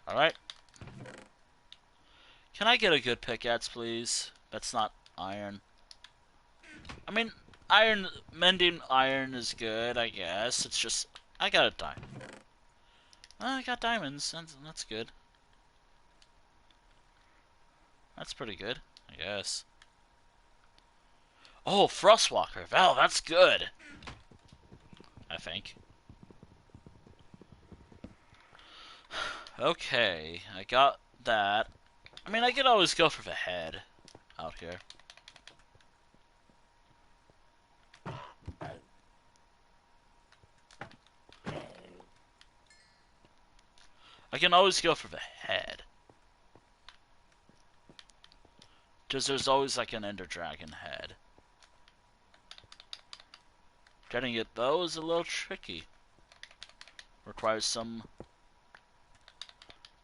Alright. Can I get a good pickaxe, please? That's not iron. I mean, mending iron is good, I guess. It's just, I got a diamond. Well, I got diamonds, that's good. That's pretty good, I guess. Oh, Frostwalker. Wow, that's good. I think. Okay, I got that, I mean, I could always go for the head out here. I can always go for the head. Because there's always like an ender dragon head. Getting it though is a little tricky. Requires some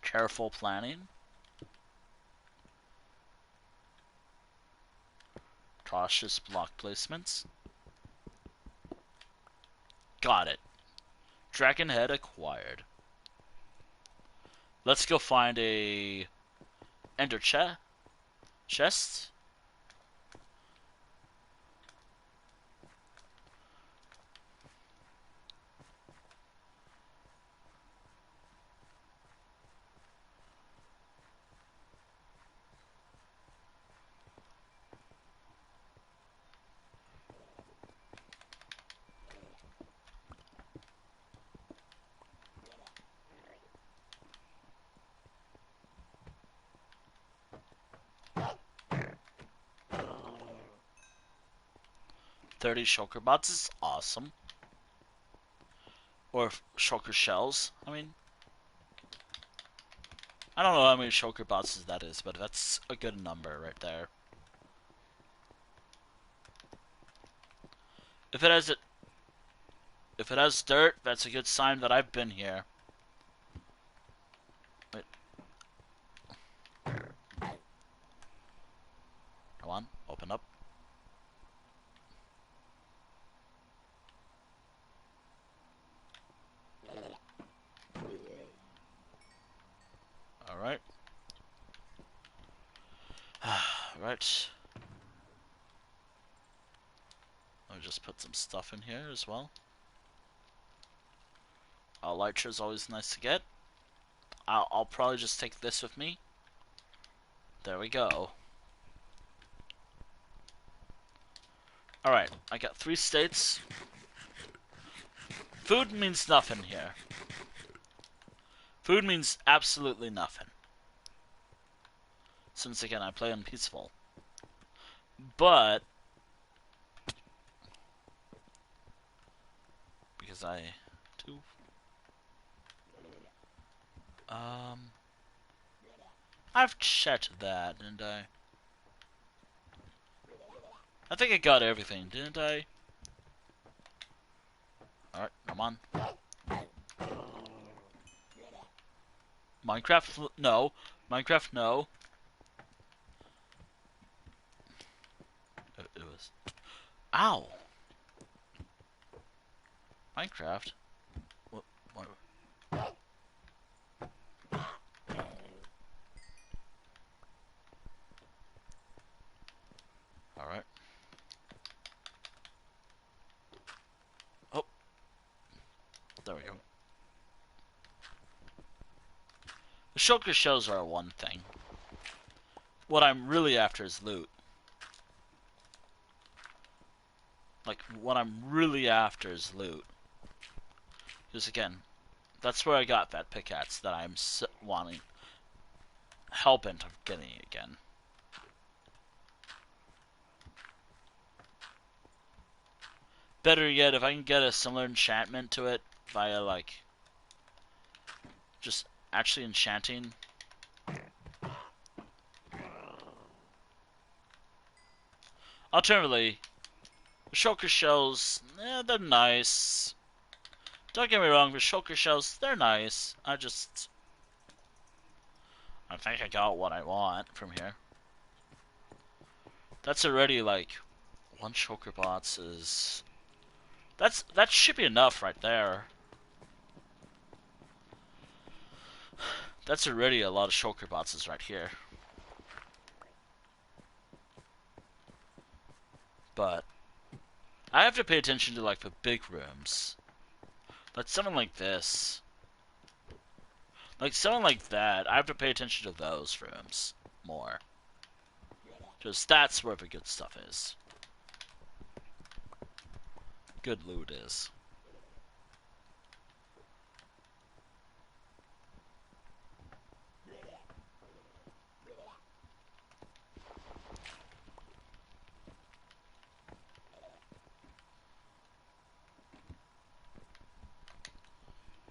careful planning. Cautious block placements. Got it. Dragon head acquired. Let's go find a ender chest. 30 shulker bots is awesome. Or shulker shells. I mean, I don't know how many shulker bots that is, but that's a good number right there. If it has dirt, that's a good sign that I've been here. Wait. Come on, open up. Alright. Right. Let me just put some stuff in here as well. Elytra is always nice to get. I'll probably just take this with me. There we go. Alright, I got 3 states. Food means nothing here. Food means absolutely nothing. Since again, I play on peaceful. But because I do I've checked that, didn't I? I think I got everything, didn't I? Alright, come on. Minecraft, no. Minecraft, no. It was... Ow! Minecraft? What? Alright. Oh. There we go. The shulker shells are one thing. What I'm really after is loot. Like, what I'm really after is loot. Because again, that's where I got that pickaxe that I'm wanting. Hellbent of getting again. Better yet, if I can get a similar enchantment to it via, like, just actually enchanting. Alternatively, the shulker shells, they're nice. Don't get me wrong, the shulker shells, they're nice. I think I got what I want from here. That's already, like, 1 shulker bots is... That should be enough right there. That's already a lot of shulker bots right here. But I have to pay attention to, like, the big rooms. Like something like this. Like something like that. I have to pay attention to those rooms more. Because that's where the good stuff is. Good loot is.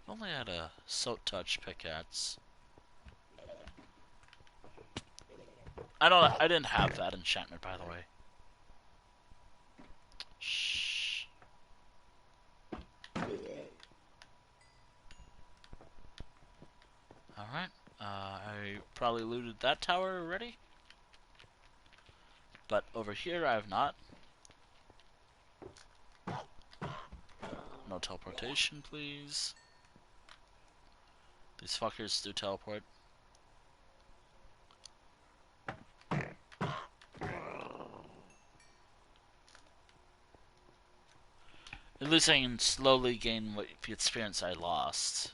Only had a Soot Touch pickaxe. I didn't have that enchantment, by the way. Shh. Alright. I probably looted that tower already. But over here I have not. No teleportation, please. These fuckers do teleport. At least I can slowly gain what the experience I lost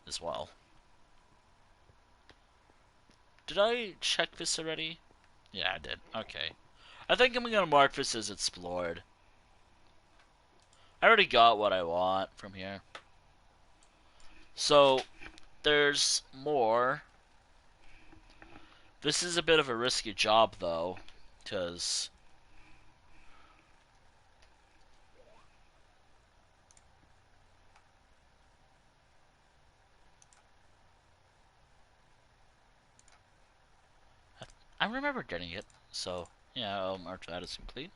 as well. Did I check this already? Yeah, I did. Okay. I think I'm gonna mark this as explored. I already got what I want from here. So, there's more. This is a bit of a risky job, though, because I remember getting it. So, yeah, I'll mark that as complete.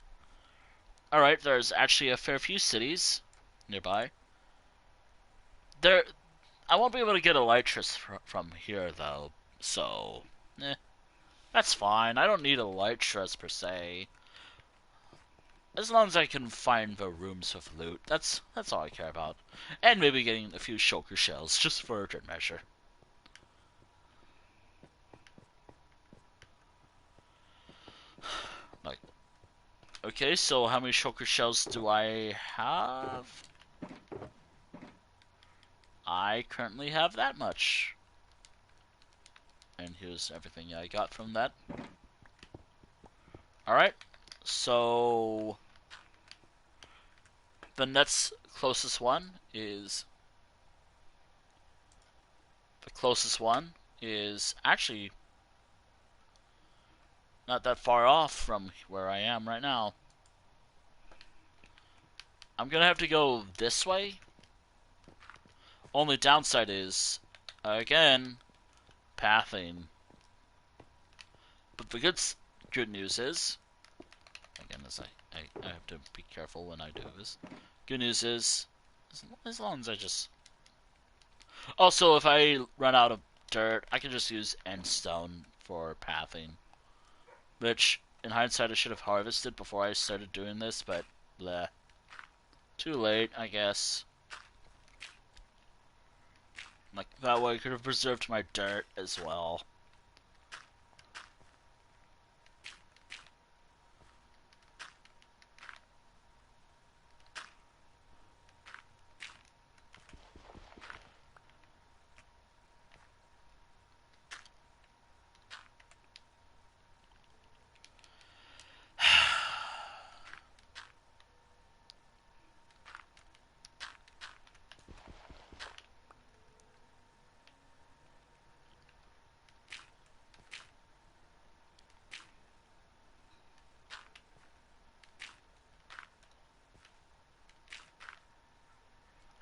Alright, there's actually a fair few cities nearby. There, I won't be able to get elytras from here, though, so, that's fine. I don't need elytras per se. As long as I can find the rooms with loot, that's all I care about. And maybe getting a few shulker shells, just for good measure. Like, okay, so how many shulker shells do I have? I currently have that much. And here's everything I got from that. Alright, so the next closest one is actually not that far off from where I am right now. I'm gonna have to go this way. Only downside is, again, pathing. But the good news is, again, as I have to be careful when I do this. Good news is, as long as I just... Also, if I run out of dirt, I can just use endstone for pathing. Which, in hindsight, I should have harvested before I started doing this, but bleh. Too late, I guess. Like, that way I could have preserved my dirt as well.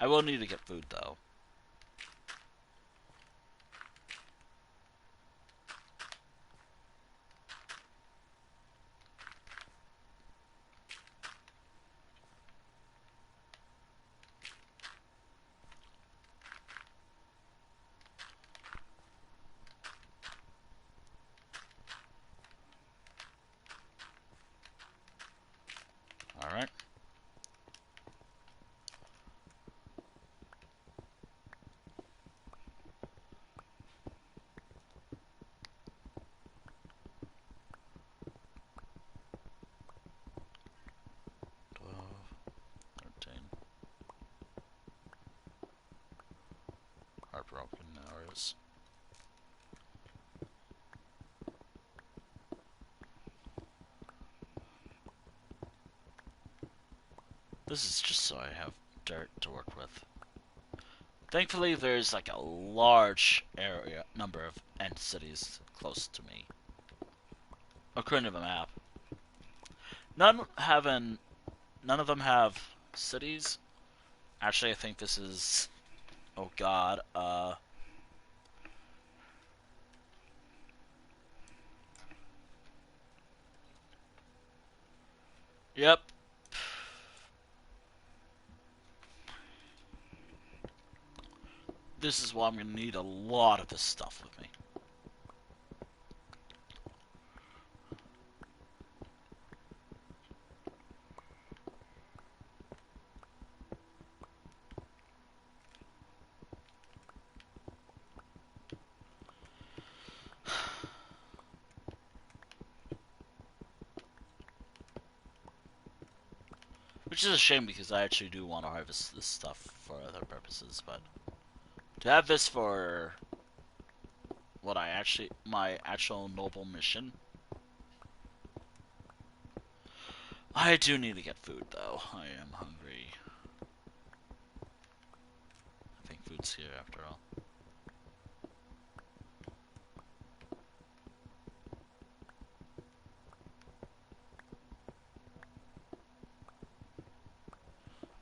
I will need to get food, though. Alright. Heartbroken hours. This is just so I have dirt to work with. Thankfully, there's like a large number of end cities close to me, according to the map. None of them have cities. Actually, I think this is Oh God. Yep. This is why I'm gonna need a lot of this stuff with me. Which is a shame because I actually do want to harvest this stuff for other purposes, but to have this for my actual noble mission, I do need to get food though. I am hungry. I think food's here after all.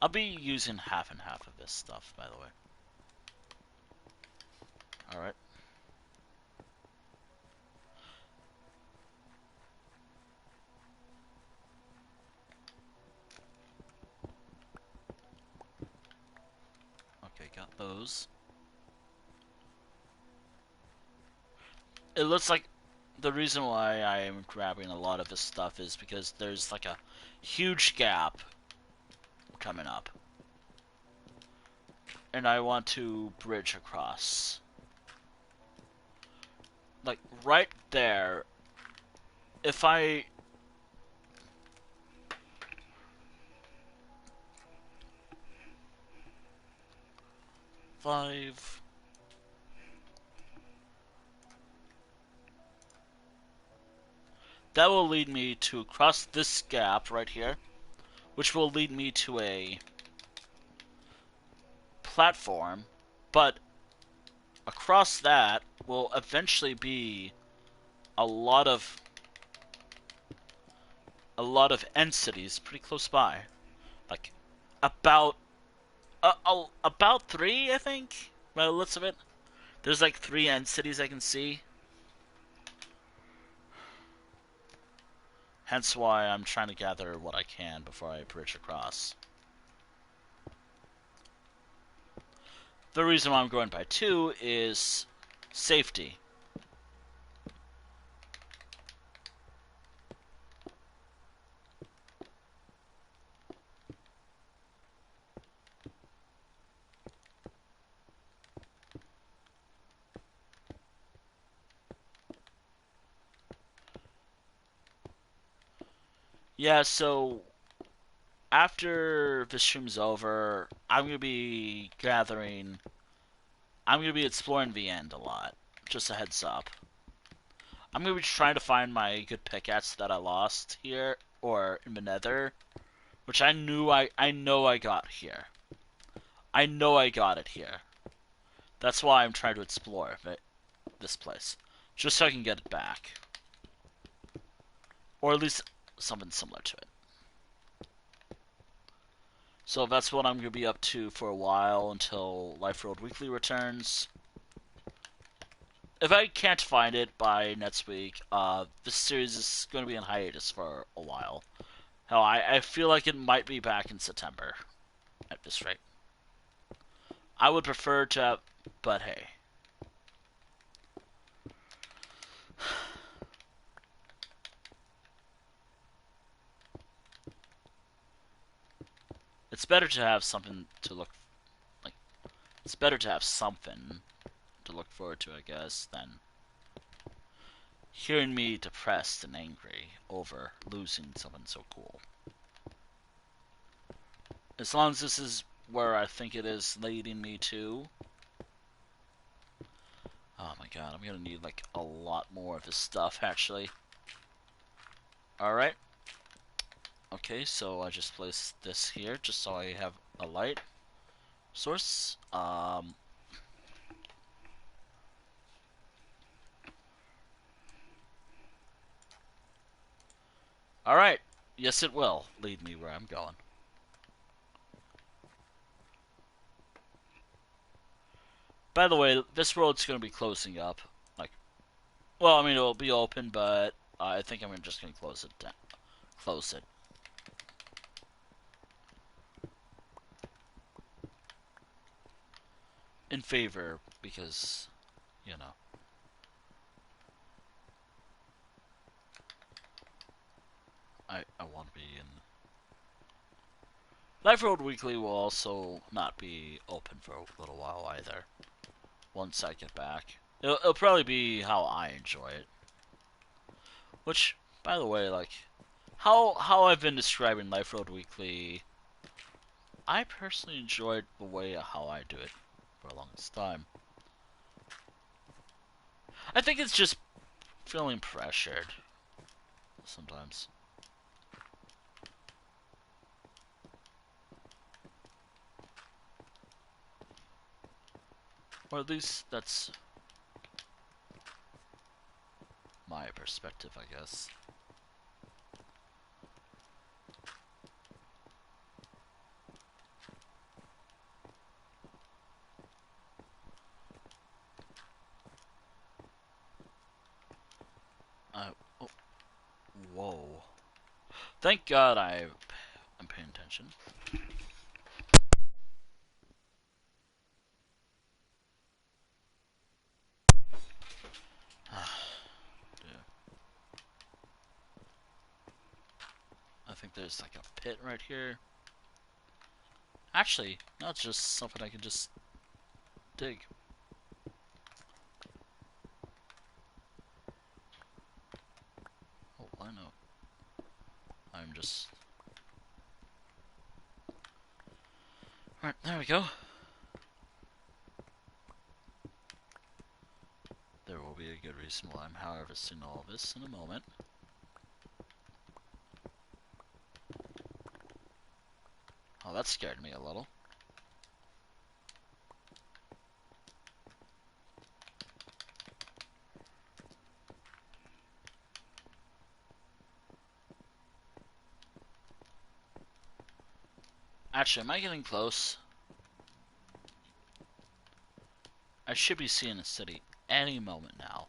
I'll be using half and half of this stuff, by the way. Alright. Okay, got those. It looks like the reason why I am grabbing a lot of this stuff is because there's like a huge gap coming up. And I want to bridge across. Like, right there, if I... Five... That will lead me to cross this gap right here, which will lead me to a platform, but across that will eventually be a lot of end cities pretty close by, like about about three, I think, by the looks of it. There's like three end cities I can see. Hence why I'm trying to gather what I can before I bridge across. The reason why I'm going by two is safety. Yeah, so after this stream's over, I'm going to be gathering... I'm going to be exploring the end a lot. Just a heads up. I'm going to be trying to find my good pickaxe that I lost here, or in the Nether, which I know I got here. I know I got it here. That's why I'm trying to explore this place. Just so I can get it back. Or at least something similar to it. So that's what I'm going to be up to for a while until Life Road Weekly returns. If I can't find it by next week, this series is going to be on hiatus for a while. Hell, I feel like it might be back in September at this rate. I would prefer to, but hey. It's better to have something to look like. It's better to have something to look forward to, I guess, than hearing me depressed and angry over losing something so cool. As long as this is where I think it is leading me to. Oh my god, I'm gonna need like a lot more of this stuff actually. Alright. Okay, so I just placed this here just so I have a light source. Alright. Yes, it will lead me where I'm going. By the way, this road's gonna be closing up. Like, well, I mean it'll be open, but I think I'm just gonna close it down. Close it. In favor, because, you know. I want to be in. Life Road Weekly will also not be open for a little while either. Once I get back, it'll probably be how I enjoy it. Which, by the way, like how I've been describing Life Road Weekly, I personally enjoyed the way how I do it for the longest time. I think it's just feeling pressured sometimes. Or at least that's my perspective, I guess. Oh, whoa. Thank God I'm paying attention. Yeah. I think there's like a pit right here. Actually, no, it's just something I can just dig. Oh, I know. I'm just... Alright, there we go. There will be a good reason why I'm harvesting all of this in a moment. Oh, that scared me a little. Actually, am I getting close? I should be seeing a city any moment now.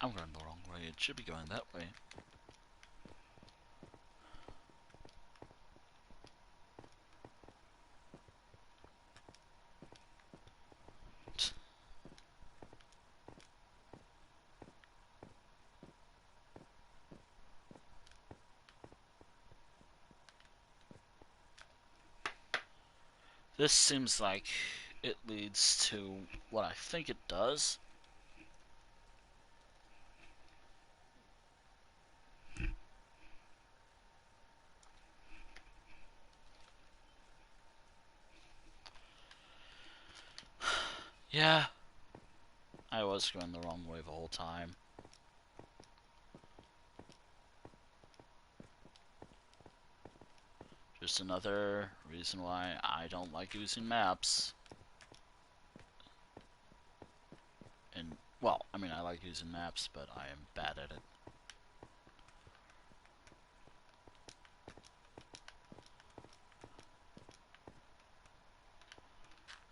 I'm going the wrong way. It should be going that way. This seems like it leads to what I think it does. Yeah, I was going the wrong way the whole time. Just another reason why I don't like using maps. And, well, I mean, I like using maps, but I am bad at it.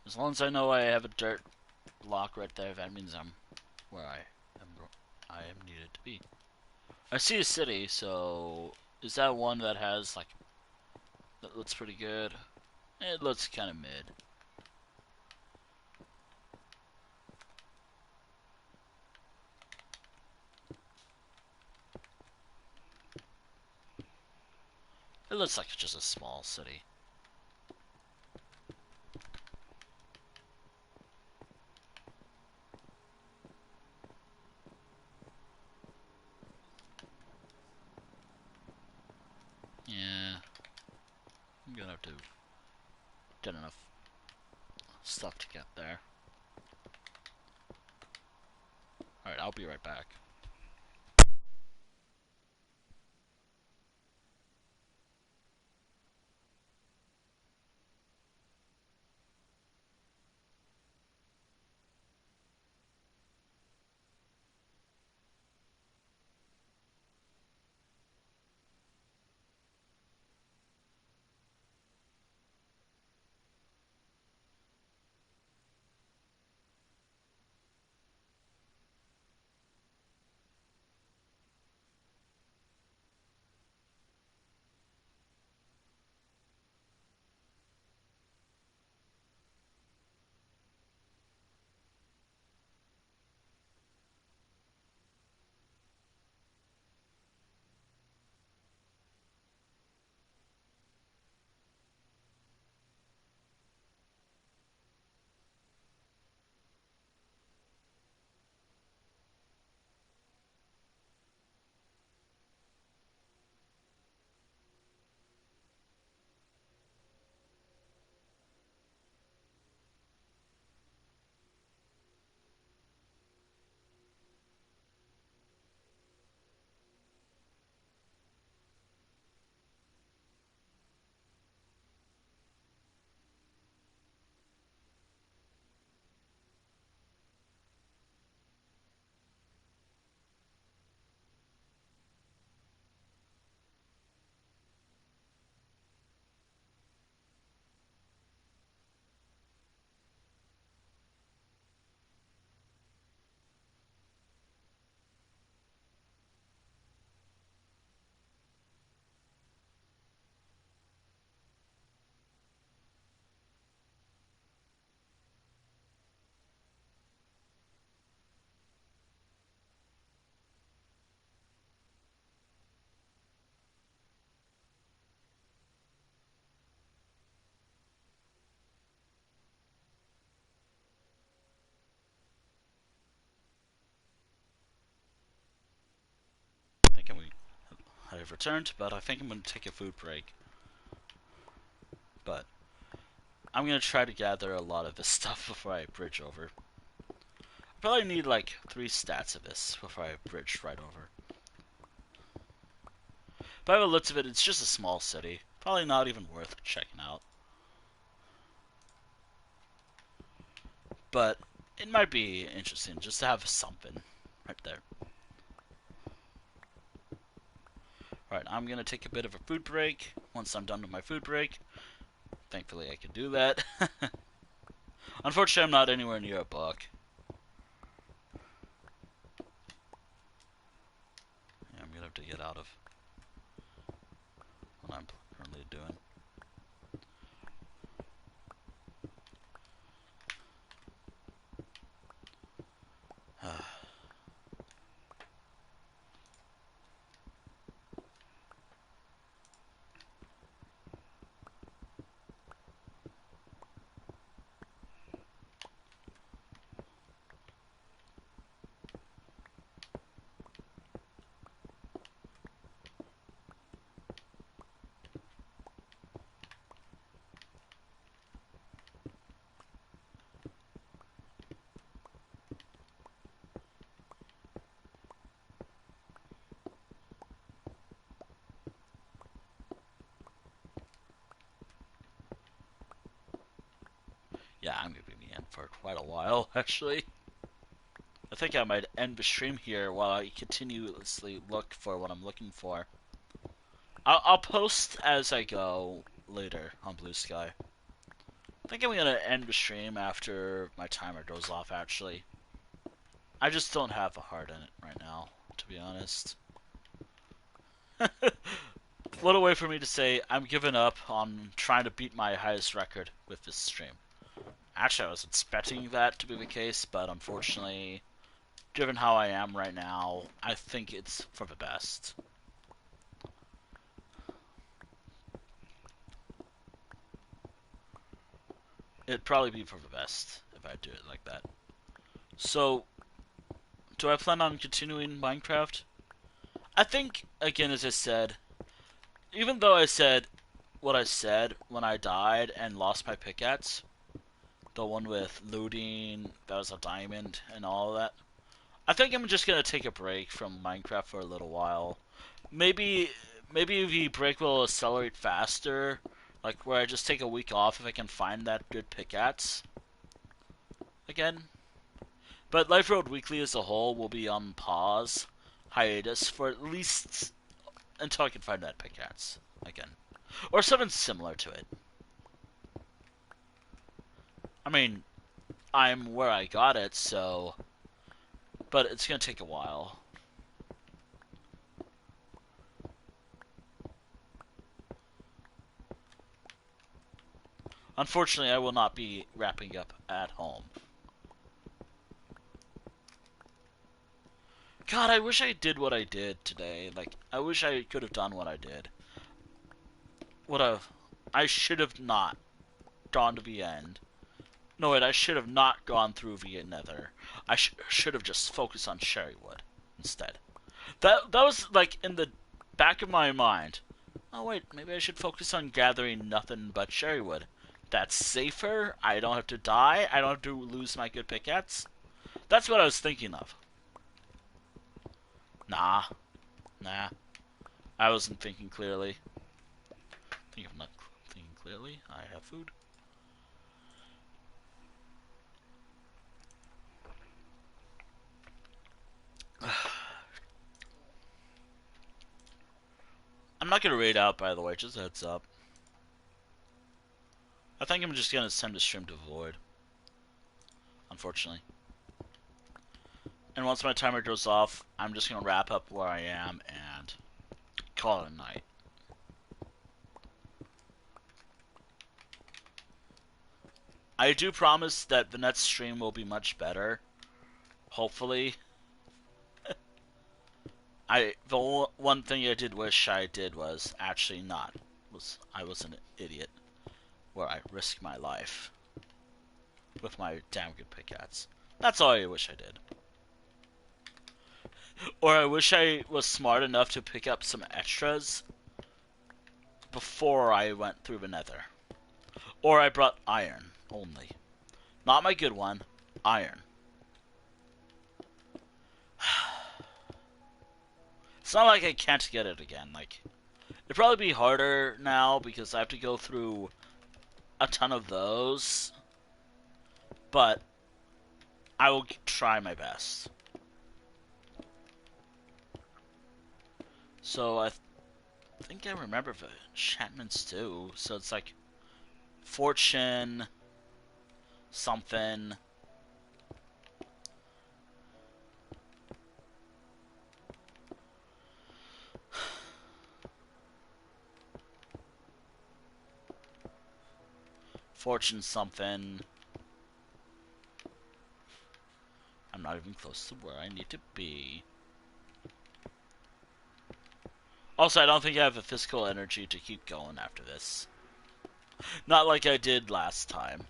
As long as I know I have a dirt block right there, that means I'm where I am needed to be. I see a city, so is that one that has like that looks pretty good? It looks kind of mid. It looks like just a small city. Yeah, I'm gonna have to get enough stuff to get there. Alright, I'll be right back. have returned, but I think I'm going to take a food break. But I'm going to try to gather a lot of this stuff before I bridge over. I probably need like 3 stats of this before I bridge right over. By the looks of it, it's just a small city. Probably not even worth checking out. But it might be interesting just to have something right there. Alright, I'm going to take a bit of a food break. Once I'm done with my food break, thankfully I can do that. Unfortunately, I'm not anywhere near a book. Yeah, I'm going to have to get out of what I'm currently doing. Yeah, I'm going to be in for quite a while, actually. I think I might end the stream here while I continuously look for what I'm looking for. I'll post as I go later on Blue Sky. I think I'm going to end the stream after my timer goes off, actually. I just don't have the heart in it right now, to be honest. What a way for me to say I'm giving up on trying to beat my highest record with this stream. Actually, I was expecting that to be the case, but unfortunately, given how I am right now, I think it's for the best. It'd probably be for the best if I do it like that. So, do I plan on continuing Minecraft? I think, again, as I said, even though I said what I said when I died and lost my pickaxe, the one with looting, that was a diamond, and all of that, I think I'm just gonna take a break from Minecraft for a little while. Maybe the break will accelerate faster, like where I just take a week off if I can find that good pickaxe again. But Life Road Weekly as a whole will be on pause, hiatus, for at least until I can find that pickaxe again. Or something similar to it. I mean, I'm where I got it, so... But it's gonna take a while. Unfortunately, I will not be wrapping up at home. God, I wish I did what I did today. Like, I wish I could have done what I did. I should have not gone to the end. No, wait, I should have not gone through the Nether. I should have just focused on Sherrywood instead. That was, like, in the back of my mind. Oh, wait, maybe I should focus on gathering nothing but Sherrywood. That's safer, I don't have to die, I don't have to lose my good pickaxe. That's what I was thinking of. Nah. I wasn't thinking clearly. I think I'm not thinking clearly. I have food. I'm not gonna raid out, by the way, just a heads up. I think I'm just gonna send the stream to void. Unfortunately. And once my timer goes off, I'm just gonna wrap up where I am and call it a night. I do promise that the next stream will be much better. Hopefully. The one thing I did wish I did was actually not. I was an idiot. Where I risked my life. With my damn good pickaxe. That's all I wish I did. Or I wish I was smart enough to pick up some extras before I went through the Nether. Or I brought iron only. Not my good one, iron. It's not like I can't get it again. Like, it'd probably be harder now because I have to go through a ton of those. But I will try my best. So I think I remember the enchantments too. So it's like fortune, something. Fortune something. I'm not even close to where I need to be. Also, I don't think I have the physical energy to keep going after this. Not like I did last time.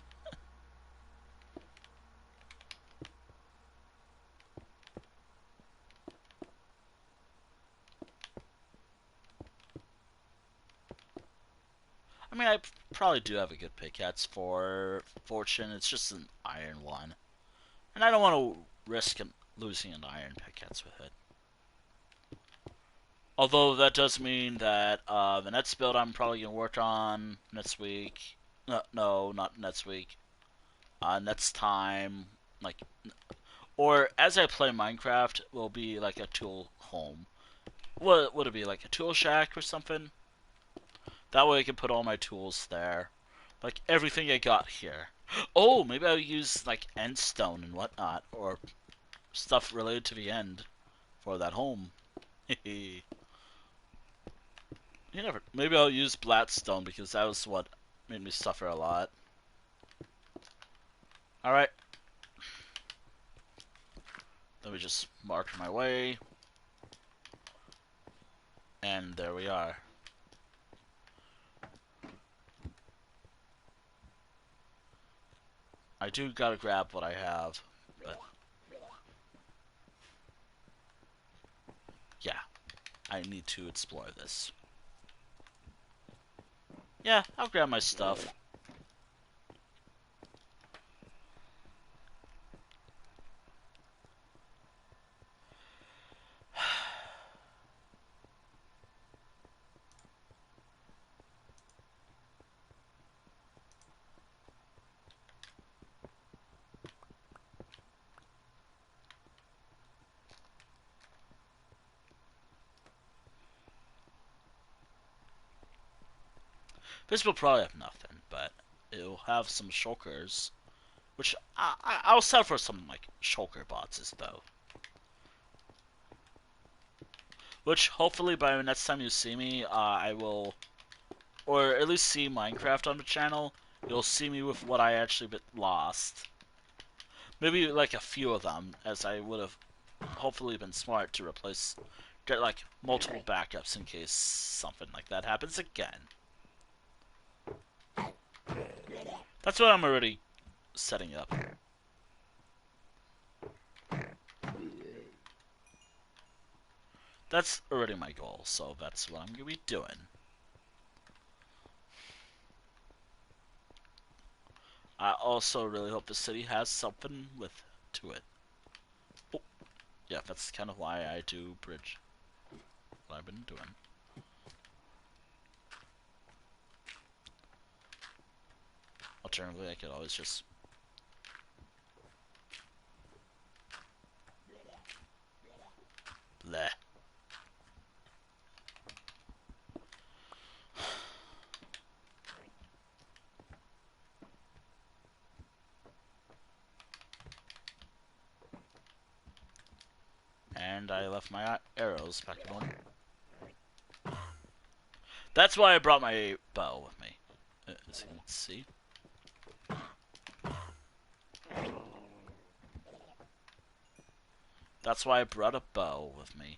I mean, I probably do have a good pickaxe for fortune. It's just an iron one. And I don't want to risk losing an iron pickaxe with it. Although that does mean that the next build I'm probably going to work on next week. No, not next week. Next time. Like, or as I play Minecraft, will be like a tool home. What would it be, like a tool shack or something? That way I can put all my tools there. Like everything I got here. Oh, maybe I'll use like endstone and whatnot, or stuff related to the end for that home. You never. Maybe I'll use Blackstone because that was what made me suffer a lot. Alright. Let me just mark my way. And there we are. I do gotta grab what I have, but yeah, I need to explore this. Yeah, I'll grab my stuff. This will probably have nothing, but it'll have some shulkers, which I'll sell for some like shulker boxes though. Which hopefully by the next time you see me, I will, or at least see Minecraft on the channel. You'll see me with what I actually lost. Maybe like a few of them, as I would have hopefully been smart to get like multiple backups in case something like that happens again. That's what I'm already setting up. That's already my goal, so that's what I'm going to be doing. I also really hope the city has something to it. Oh, yeah, that's kind of why I do bridge. What I've been doing. Alternatively, I could always just... Bleh. And I left my arrows back at home. That's why I brought my bow with me. As you can see. That's why I brought a bow with me.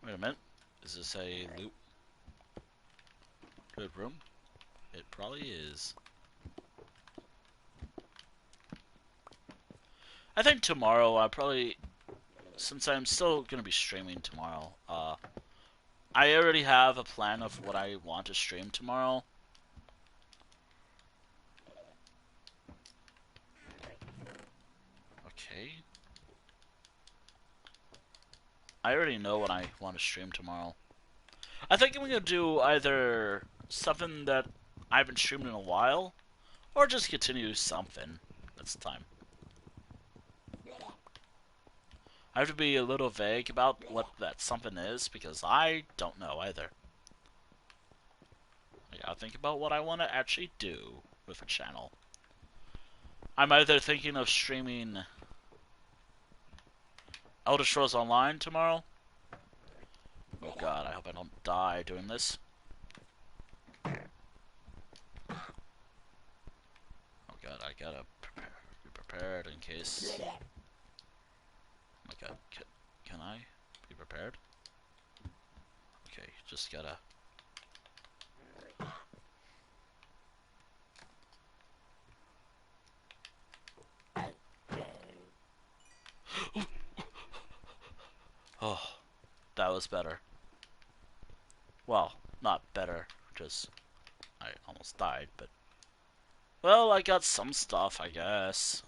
Wait a minute. Is this a loot good room? It probably is. I think tomorrow I probably, since I'm still gonna be streaming tomorrow, I already have a plan of what I want to stream tomorrow. Okay. I already know what I want to stream tomorrow. I think I'm gonna do either something that I haven't streamed in a while, or just continue something. That's the time. I have to be a little vague about what that something is, because I don't know either. I gotta think about what I want to actually do with a channel. I'm either thinking of streaming Elder Scrolls Online tomorrow. Oh god, I hope I don't die doing this. Oh god, I gotta be prepared in case. Oh my god, can I be prepared? Okay, just gotta. Oh, that was better. Well, not better, just I almost died, but well, I got some stuff, I guess.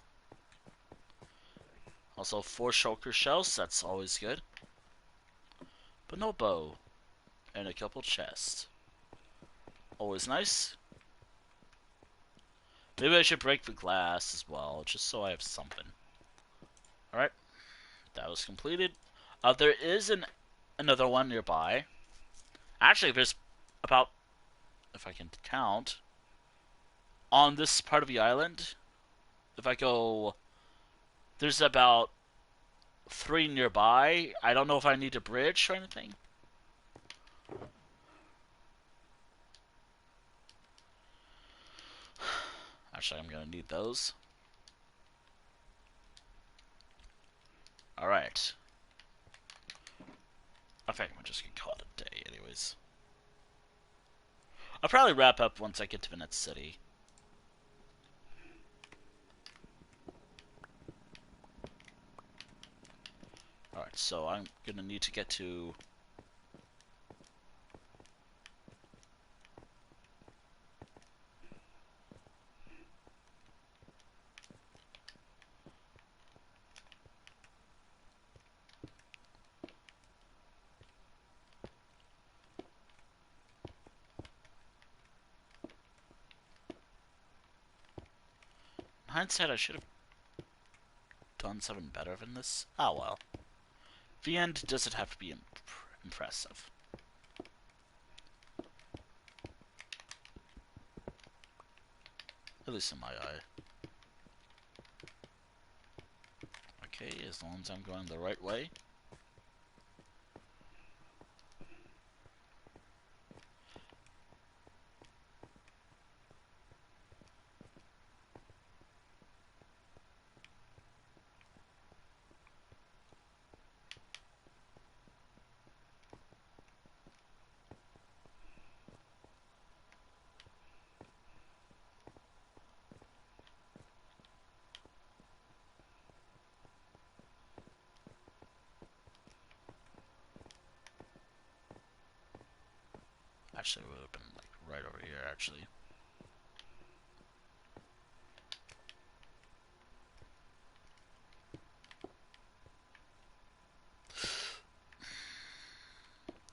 Also, 4 shulker shells, that's always good. But no bow. And a couple chests. Always nice. Maybe I should break the glass as well, just so I have something. Alright, that was completed. There is another one nearby. Actually, there's about, if I can count, on this part of the island, if I go, there's about 3 nearby. I don't know if I need a bridge or anything. Actually, I'm gonna need those. Alright. I think I'm just gonna call it a day anyways. I'll probably wrap up once I get to the next city. Alright, so I'm gonna need to get to... In hindsight, I should have done something better than this. Ah, well. The end doesn't have to be impressive. At least in my eye. Okay, as long as I'm going the right way. Actually, it would have been like right over here, actually.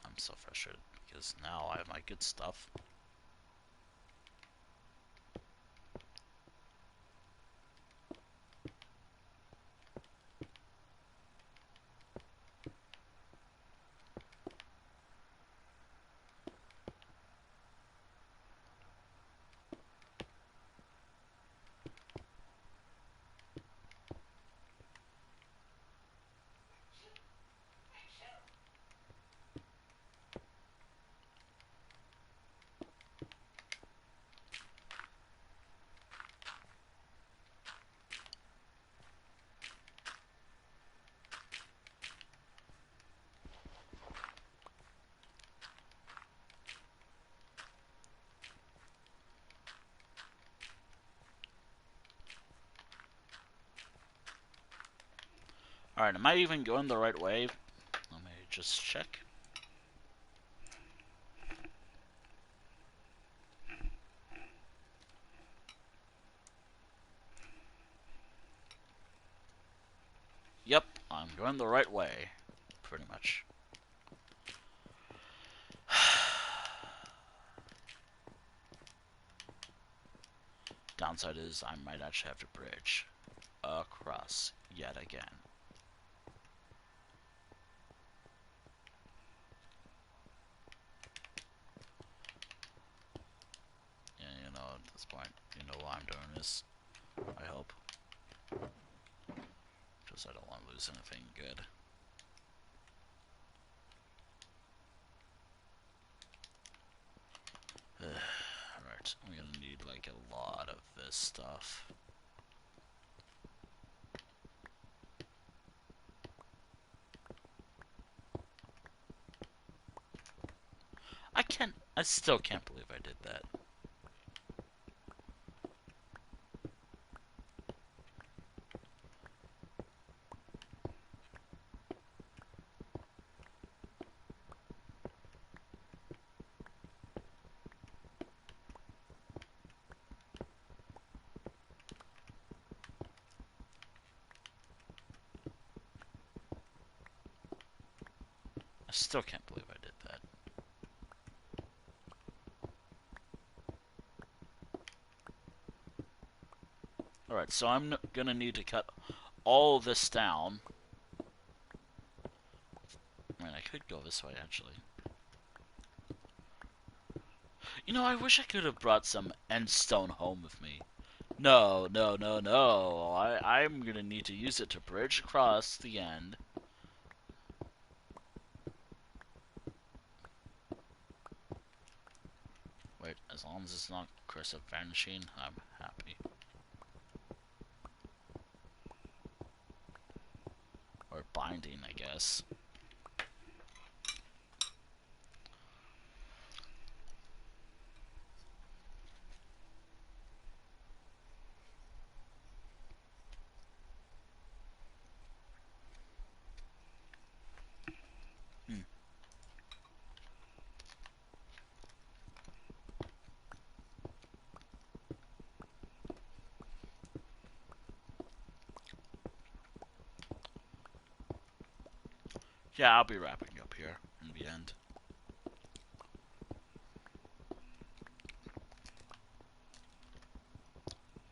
I'm so frustrated because now I have my good stuff. Alright, am I even going the right way? Let me just check. Yep, I'm going the right way. Pretty much. Downside is I might actually have to bridge across yet again. Yeah, you know, at this point, you know why I'm doing this. I hope. Just I don't want to lose anything good. Alright, I'm gonna need like a lot of this stuff. I still can't believe I did that. I still can't believe I did that. Alright, so I'm gonna need to cut all this down. I mean, I could go this way, actually. You know, I wish I could have brought some endstone home with me. No, no, no, no. I'm gonna need to use it to bridge across the end. Wait, as long as it's not cursive vanishing, I'm happy. Or binding, I guess. Hmm. Yeah, I'll be wrapping up here in the end.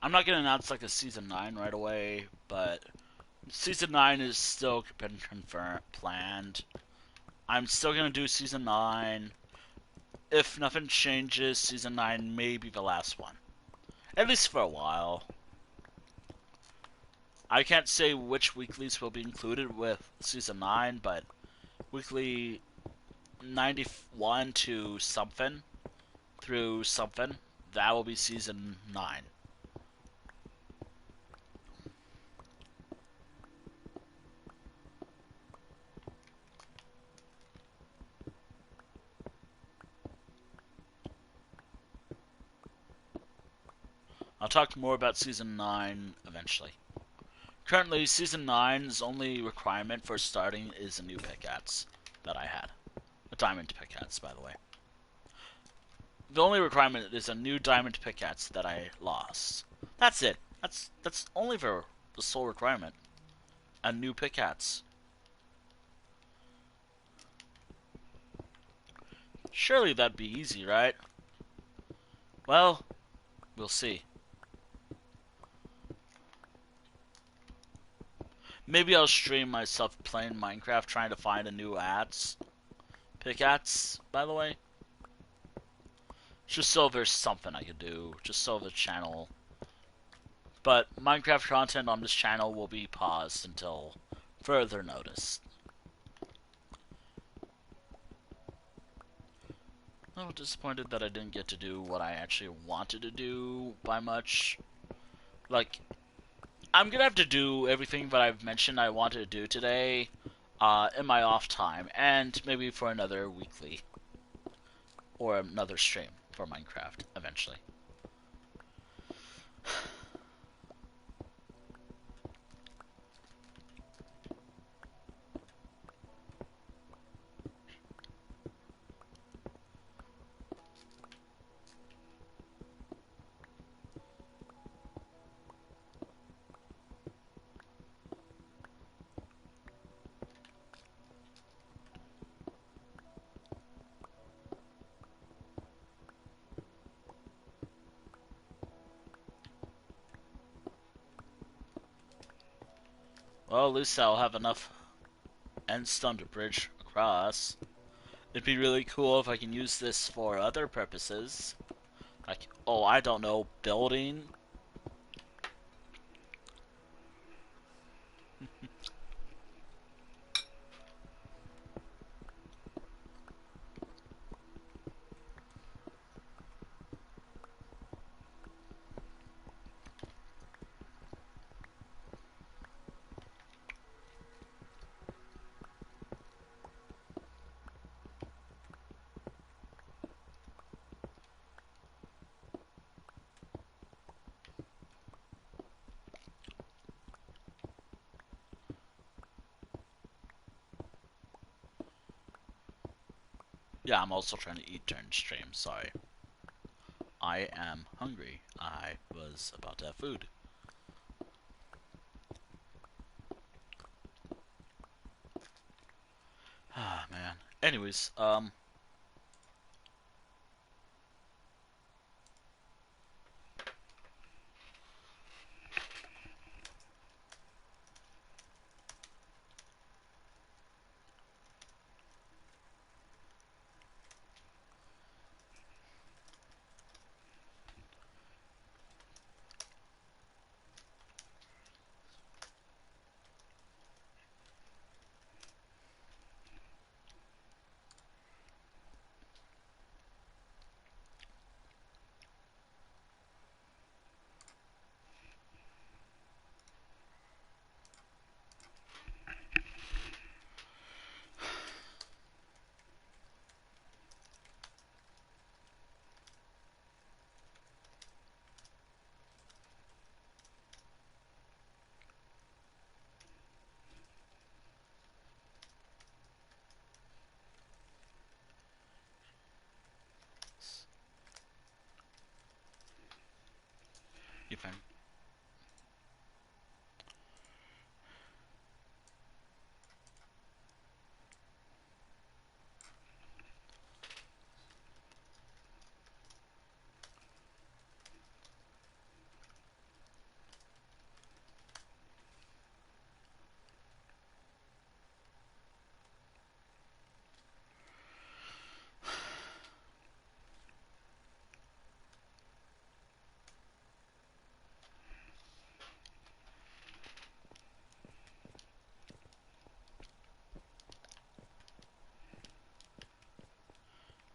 I'm not gonna announce like a season 9 right away, but season 9 is still been confirmed, planned. I'm still gonna do season 9. If nothing changes, season 9 may be the last one. At least for a while. I can't say which weeklies will be included with season 9, but weekly 91 to something through something, that will be season 9. I'll talk more about season 9 eventually. Currently, season 9's only requirement for starting is a new pickaxe that I had. A diamond pickaxe, by the way. The only requirement is a new diamond pickaxe that I lost. That's it. That's only for the sole requirement. A new pickaxe. Surely that'd be easy, right? Well, we'll see. Maybe I'll stream myself playing Minecraft trying to find a new pickaxe, by the way. Just so there's something I could do. Just so the channel. But Minecraft content on this channel will be paused until further notice. I'm disappointed that I didn't get to do what I actually wanted to do by much. Like, I'm gonna have to do everything that I've mentioned I wanted to do today in my off time, and maybe for another weekly or another stream for Minecraft eventually. Well, at least I'll have enough end stone to bridge across. It'd be really cool if I can use this for other purposes. Like, oh, I don't know, building. Yeah, I'm also trying to eat during stream, sorry. I am hungry. I was about to have food. Ah, man. Anyways, you can.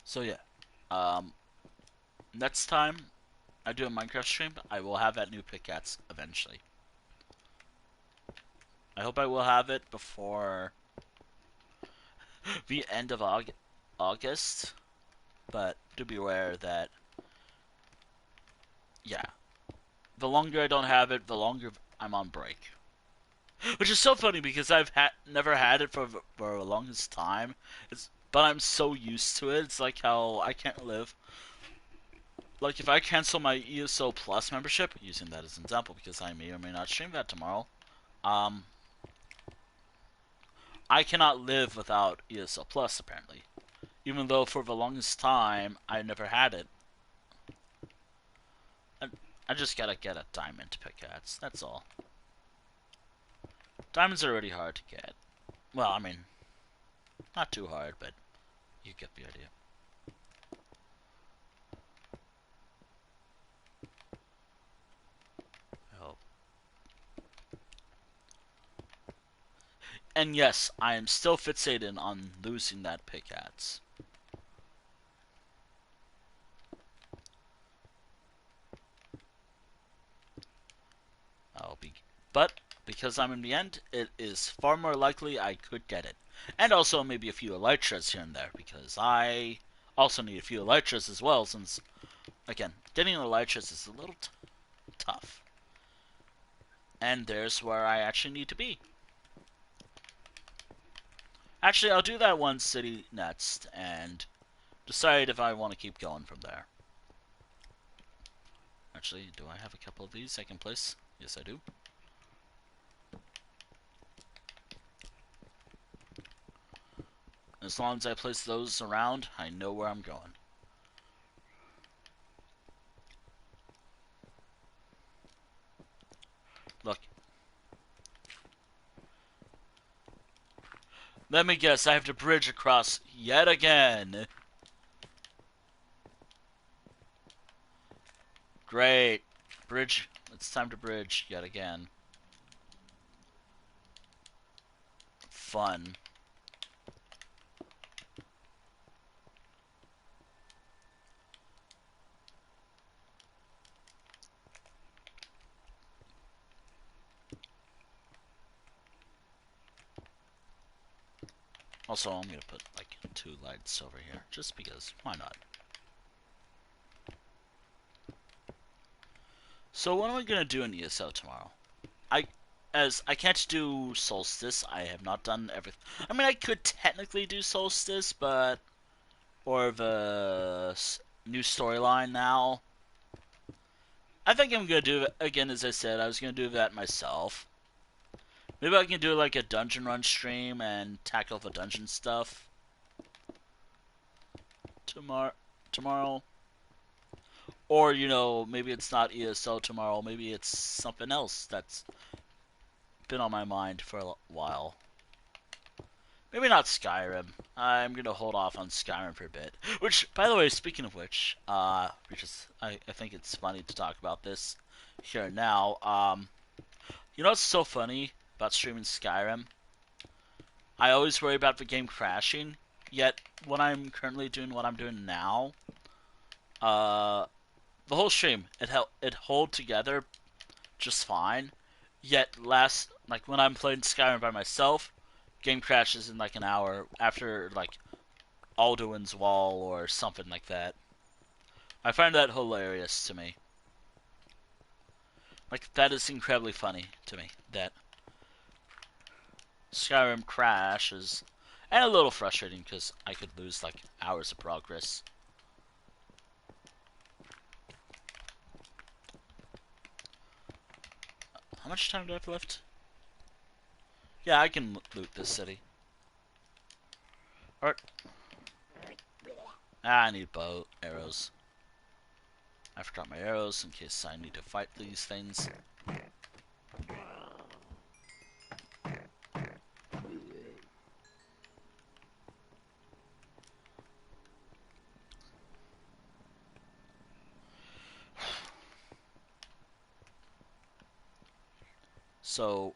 So yeah, um, next time I do a Minecraft stream, I will have that new pickaxe eventually. I hope I will have it before the end of August, but do be aware that, yeah, the longer I don't have it, the longer I'm on break. Which is so funny because I've never had it for the longest time. But I'm so used to it. It's like how I can't live. Like if I cancel my ESO Plus membership, using that as an example because I may or may not stream that tomorrow, um, I cannot live without ESO Plus apparently. Even though for the longest time I never had it. I, I just gotta get a diamond pickaxe. That's all. Diamonds are already hard to get. Well, I mean, not too hard, but you get the idea. Oh. And yes, I am still fixated on losing that pickaxe. I'll be, but because I'm in the end, it is far more likely I could get it, and also maybe a few elytras here and there because I also need a few elytras as well. Since again, getting elytras is a little tough, and there's where I actually need to be. Actually, I'll do that one city next and decide if I want to keep going from there. Actually, do I have a couple of these I can place? Yes, I do. As long as I place those around, I know where I'm going. Look. Let me guess, I have to bridge across yet again. Great. Bridge. It's time to bridge yet again. Fun. Also, I'm gonna put like 2 lights over here, just because. Why not? So what am I gonna do in ESO tomorrow? I, as I can't do Solstice. I have not done everything. I mean, I could technically do Solstice, but or the new storyline now. I think I'm gonna do it again. As I said, I was gonna do that myself. Maybe I can do like a dungeon run stream and tackle the dungeon stuff tomorrow. Or, maybe it's not ESO tomorrow. Maybe it's something else that's been on my mind for a while. Maybe not Skyrim. I'm gonna hold off on Skyrim for a bit. Which, by the way, speaking of which, I think it's funny to talk about this here and now. You know what's so funny about streaming Skyrim? I always worry about the game crashing. Yet, when I'm currently doing what I'm doing now, uh, the whole stream it hold together just fine. Yet when I'm playing Skyrim by myself, game crashes in like an hour after like Alduin's Wall or something like that. I find that hilarious to me. Like that is incredibly funny to me that Skyrim crashes, and a little frustrating because I could lose like hours of progress. How much time do I have left? Yeah, I can loot this city. Alright. I need bow arrows. I forgot my arrows in case I need to fight these things. So,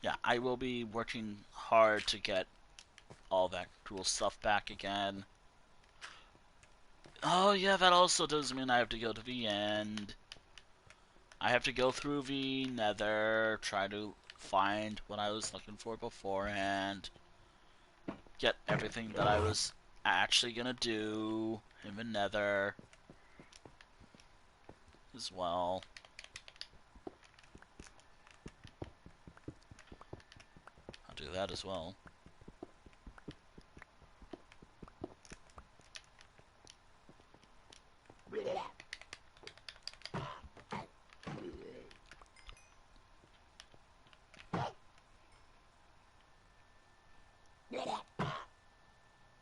yeah, I will be working hard to get all that cool stuff back again. Oh, yeah, that also does mean I have to go to the end. I have to go through the Nether, try to find what I was looking for beforehand, get everything that I was actually gonna do in the Nether as well. I'll do that as well.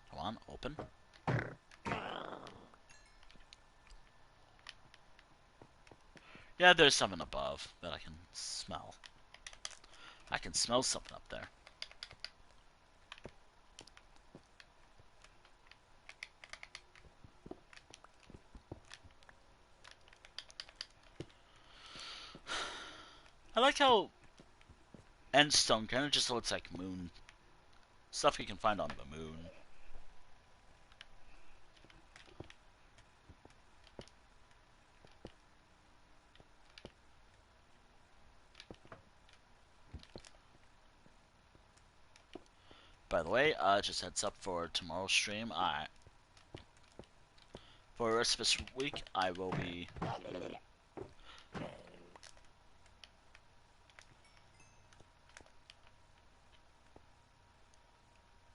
Come on, open. Yeah, there's something above that I can smell. I can smell something up there. I like how Endstone kind of just looks like moon. Stuff you can find on the moon. By the way, just heads up for tomorrow's stream. For the rest of this week, I will be...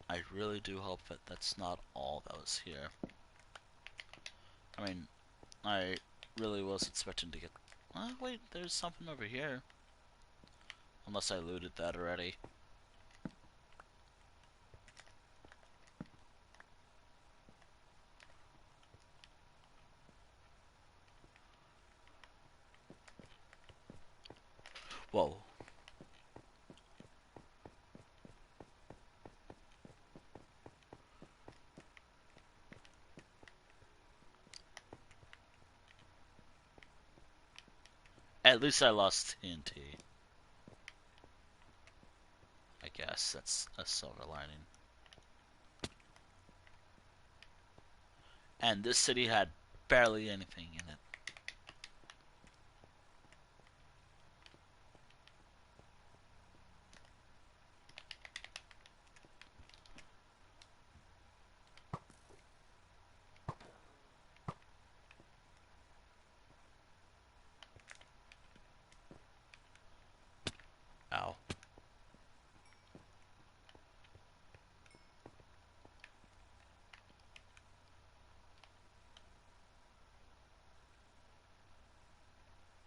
I really do hope that that's not all that was here. I mean, I really was expecting to get... Oh, wait, there's something over here. Unless I looted that already. Whoa. At least I lost TNT. I guess that's a silver lining. And this city had barely anything in it. Ow.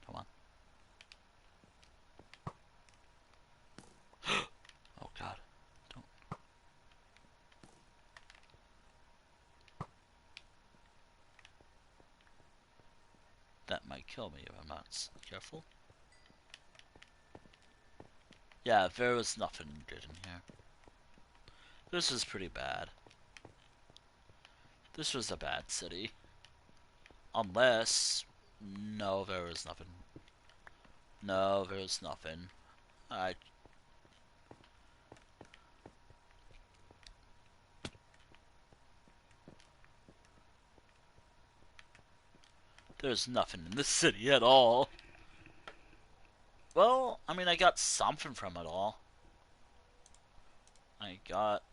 Come on. Oh god. Don't. That might kill me if I'm not careful. Yeah, there was nothing good in here. This is pretty bad. This was a bad city. Unless... No, there was nothing. No, there was nothing. I... There's nothing in this city at all. Well, I mean, I got something from it all. I got...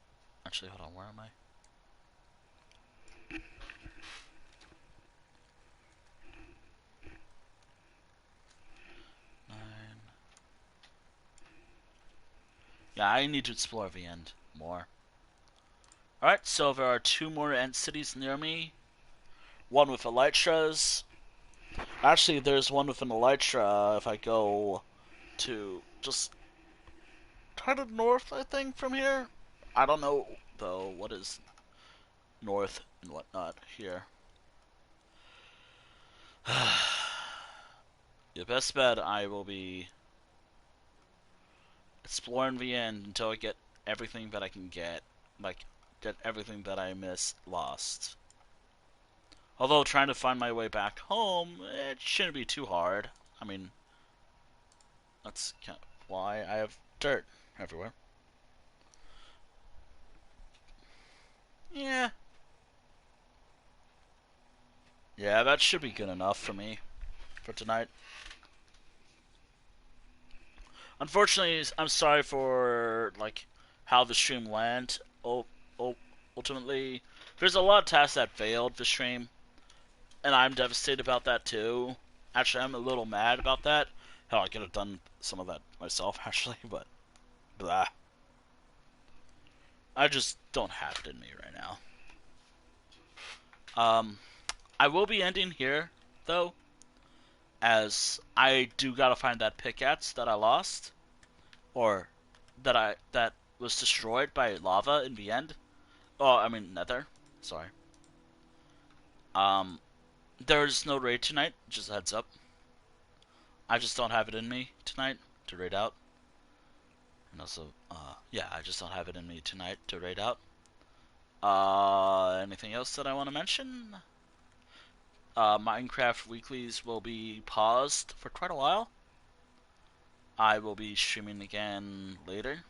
Actually, hold on, where am I? Nine... Yeah, I need to explore the end more. Alright, so there are 2 more end cities near me. One with elytras. Actually, there's one with an elytra if I go to just kind of north, I think, from here. I don't know, though, what is north and whatnot here. The best bet I will be exploring the end until I get everything that I can get. Like, get everything that I lost. Although, trying to find my way back home, it shouldn't be too hard. I mean, that's kind of why I have dirt everywhere. Yeah. Yeah, that should be good enough for me for tonight. Unfortunately, I'm sorry for like how the stream went. Ultimately, there's a lot of tasks that failed the stream, and I'm devastated about that too. Actually, I'm a little mad about that. Hell, I could have done some of that myself actually, but blah. I just don't have it in me right now. I will be ending here though, as I do gotta find that pickaxe that I lost, or that was destroyed by lava in the end. Oh, I mean Nether. Sorry. Um, there's no raid tonight. Just a heads up. I just don't have it in me tonight to raid out. And also, yeah, I just don't have it in me tonight to raid out. Anything else that I want to mention? Minecraft weeklies will be paused for quite a while. I will be streaming again later.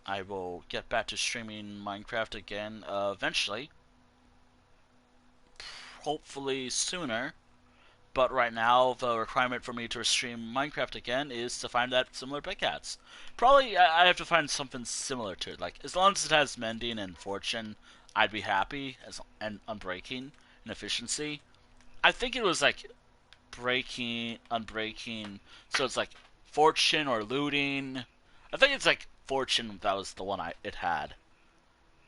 I will get back to streaming Minecraft again eventually. Hopefully sooner. But right now, the requirement for me to stream Minecraft again is to find that similar pickaxe. Probably, I have to find something similar to it. Like, as long as it has mending and fortune, I'd be happy. And unbreaking and efficiency. I think it was like breaking, unbreaking. So it's like fortune or looting. I think it's like fortune. That was the one it had.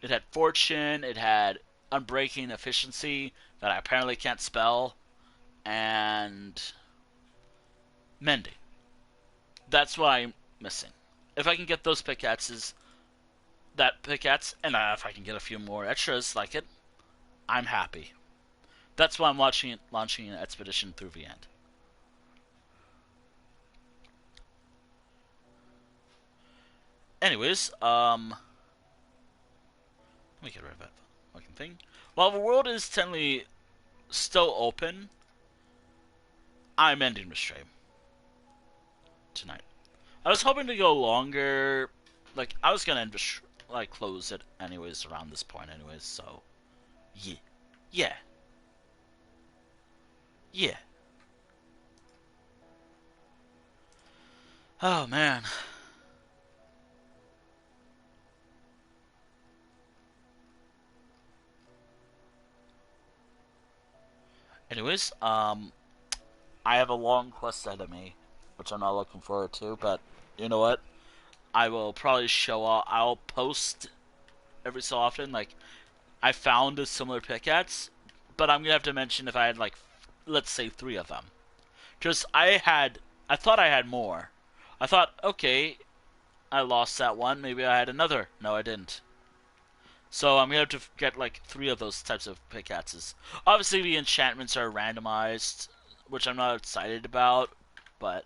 It had fortune. It had unbreaking efficiency that I apparently can't spell, and mending. That's what I'm missing. If I can get those pickaxes, that pickaxe, and if I can get a few more extras like it, I'm happy. That's why I'm launching an expedition through the end. Anyways, let me get rid of that fucking thing. While the world is technically still open, I'm ending the stream tonight. I was hoping to go longer. Like, I was gonna end the like close it anyways around this point anyways. So, yeah, yeah, yeah. Oh man. Anyways, I have a long quest ahead of me, which I'm not looking forward to. But you know what? I will probably show up. I'll post every so often. Like, I found a similar pickaxe, but I'm gonna have to mention if I had like, let's say 3 of them. Just I thought I had more. I thought, okay, I lost that one. Maybe I had another. No, I didn't. So I'm gonna have to get like 3 of those types of pickaxes. Obviously, the enchantments are randomized, which I'm not excited about, but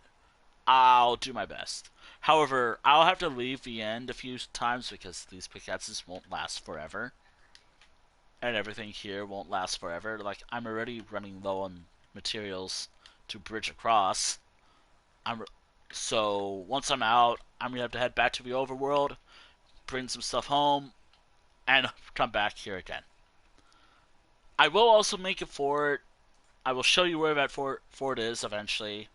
I'll do my best. However, I'll have to leave the end a few times because these pickaxes won't last forever, and everything here won't last forever. Like, I'm already running low on materials to bridge across. I'm so once I'm out, I'm gonna have to head back to the overworld, bring some stuff home, and come back here again. I will also make a fort. I will show you where that fort is eventually.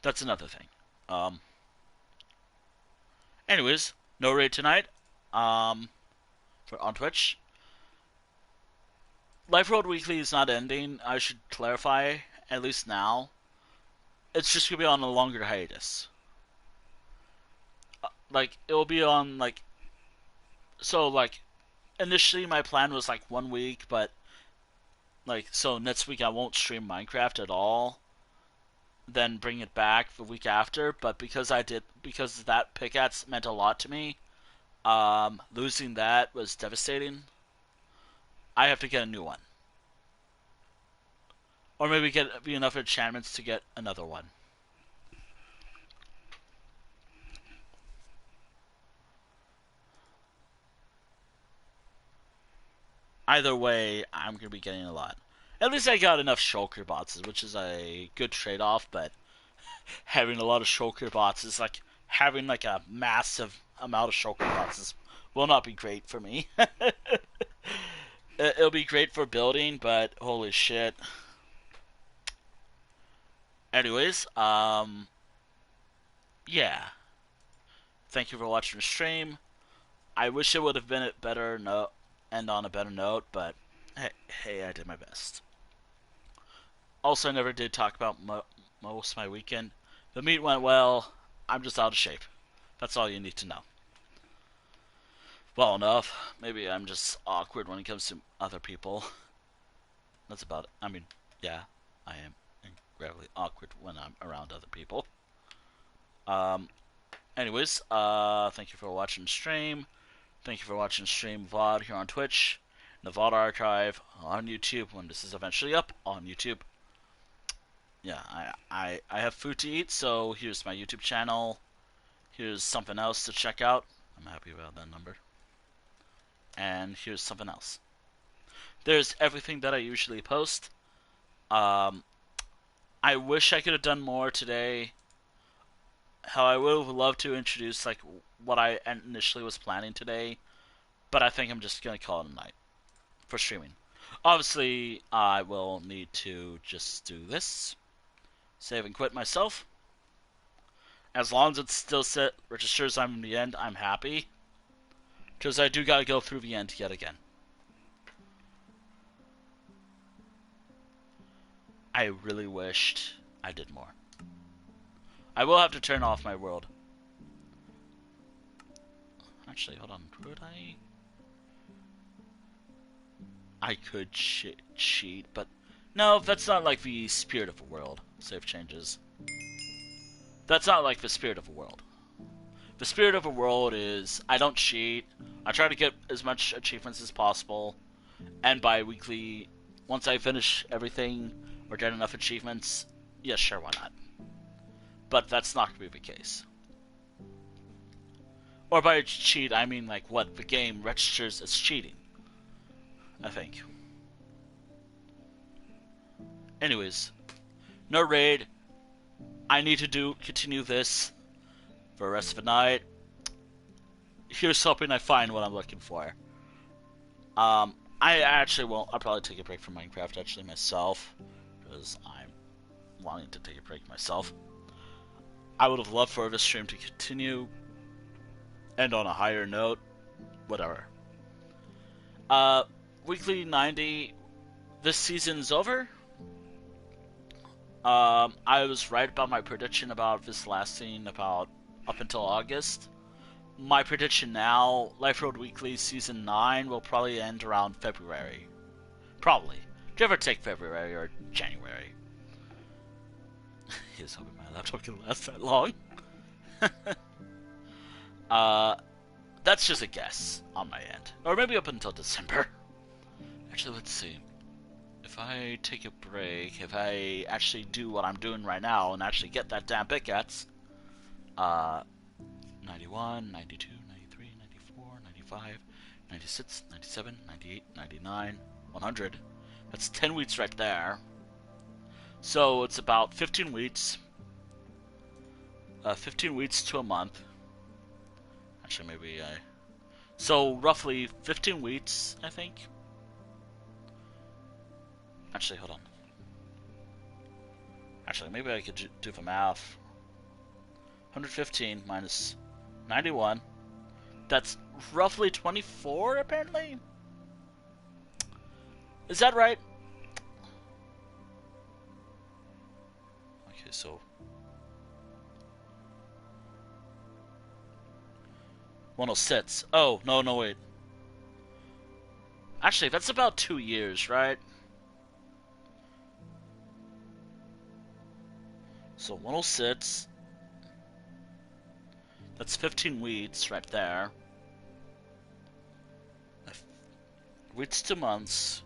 That's another thing. Um. Anyways, no raid tonight. Um. For on Twitch, Life Road Weekly is not ending. I should clarify at least now. It's just gonna be on a longer hiatus. Like, it will be on like like initially my plan was like 1 week, but like, so next week I won't stream Minecraft at all. Then bring it back the week after. But because that pickaxe meant a lot to me, losing that was devastating. I have to get a new one, or maybe get be enough enchantments to get another one. Either way, I'm gonna be getting a lot. At least I got enough shulker boxes, which is a good trade-off. But having a lot of shulker boxes, like having like a massive amount of shulker boxes, will not be great for me. It'll be great for building, but holy shit. Anyways, yeah. Thank you for watching the stream. I wish it would have been a better note, end on a better note, but hey, I did my best. Also, I never did talk about most of my weekend. The meet went well. I'm just out of shape. That's all you need to know. Well enough. Maybe I'm just awkward when it comes to other people. That's about it. I mean, yeah, I am incredibly awkward when I'm around other people. Um, anyways, thank you for watching the stream. Thank you for watching stream VOD here on Twitch, the VOD archive on YouTube when this is eventually up on YouTube. Yeah, I have food to eat, so here's my YouTube channel. Here's something else to check out. I'm happy about that number. And here's something else. There's everything that I usually post. Um, I wish I could have done more today. How I would have loved to introduce like what I initially was planning today, but I think I'm just gonna call it a night for streaming. Obviously, I will need to just do this, save and quit myself. As long as it's still set registers I'm in the end, I'm happy. Because I do gotta go through the end yet again. I really wished I did more. I will have to turn off my world. Actually, hold on. Could I? I could cheat, but no, that's not like the spirit of the world. Save changes. That's not like the spirit of the world. The spirit of a world is I don't cheat. I try to get as much achievements as possible, and bi-weekly, once I finish everything or get enough achievements, yes, sure, why not? But that's not going to be the case. Or by cheat, I mean like what the game registers as cheating, I think. Anyways, no raid. I need to continue this for the rest of the night. Here's hoping I find what I'm looking for. I actually won't. I'll probably take a break from Minecraft actually myself, because I'm wanting to take a break myself. I would have loved for this stream to continue, end on a higher note, whatever. Weekly 90. This season's over. I was right about my prediction about this lasting about up until August. My prediction now, Life Road Weekly Season 9 will probably end around February. Probably. Give or take February or January. Here's hoping my laptop can last that long. That's just a guess on my end. Or maybe up until December. Actually, let's see. If I take a break, if I actually do what I'm doing right now and actually get that damn pickaxe, 91, 92, 93, 94, 95, 96, 97, 98, 99, 100. That's 10 weeks right there. So it's about 15 weeks. 15 weeks to a month. Actually, maybe I... So roughly 15 weeks, I think. Actually, hold on. Actually, maybe I could do the math. 115 minus 91. That's roughly 24, apparently? Is that right? Okay, so... 106. Oh, no, wait. Actually, that's about 2 years, right? So 106. That's 15 weeks right there. Weeks to months.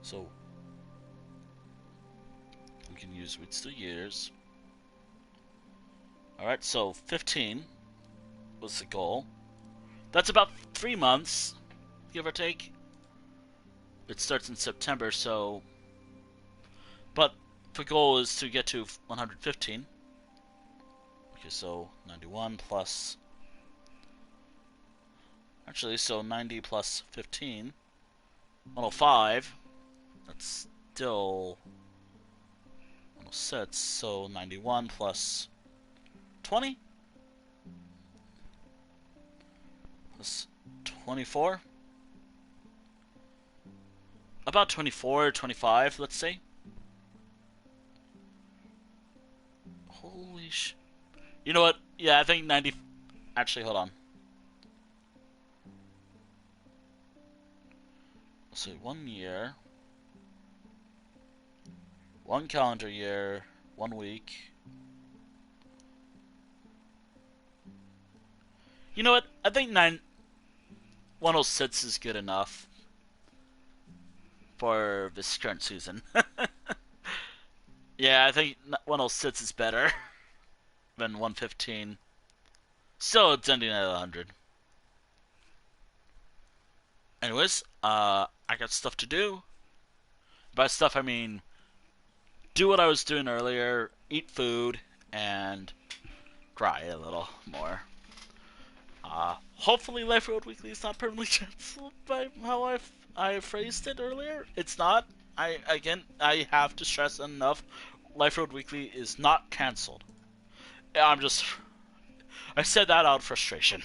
So we can use weeks to years. Alright, so 15 was the goal. That's about 3 months, give or take. It starts in September, so... But the goal is to get to 115. Okay, so 91 plus... Actually, so 90 plus 15. 105. That's still... 106, so 91 plus 20? Plus 24? About 24 or 25, let's say. Holy sh... You know what? Yeah, I think 90... Actually, hold on. Let's say 1 year. 1 calendar year. 1 week. You know what? I think 106 is good enough for this current season. Yeah, I think 106 is better than 115. Still, it's ending at 100. Anyways, I got stuff to do. By stuff, I mean do what I was doing earlier, eat food, and cry a little more. Hopefully Life Road Weekly is not permanently cancelled by how I phrased it earlier. It's not. I have to stress enough, Life Road Weekly is not cancelled. I said that out of frustration.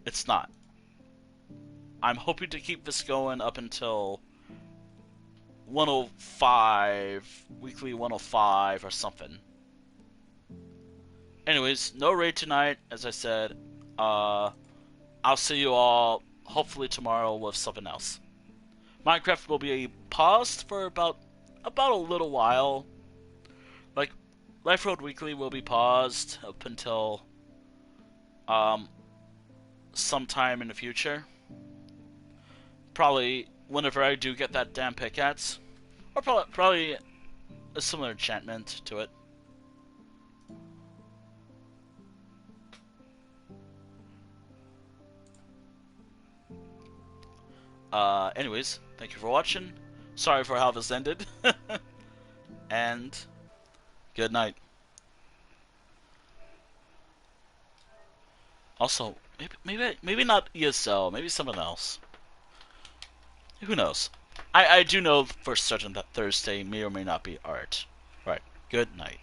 It's not. I'm hoping to keep this going up until 105, weekly 105 or something. Anyways, no raid tonight, as I said. I'll see you all hopefully tomorrow with something else. Minecraft will be paused for about a little while. Like, Life Road Weekly will be paused up until sometime in the future. Probably whenever I do get that damn pickaxe. Or probably a similar enchantment to it. Anyways, thank you for watching. Sorry for how this ended. And good night. Also, maybe not ESL, maybe someone else. Who knows? I do know for certain that Thursday may or may not be art. Right. Good night.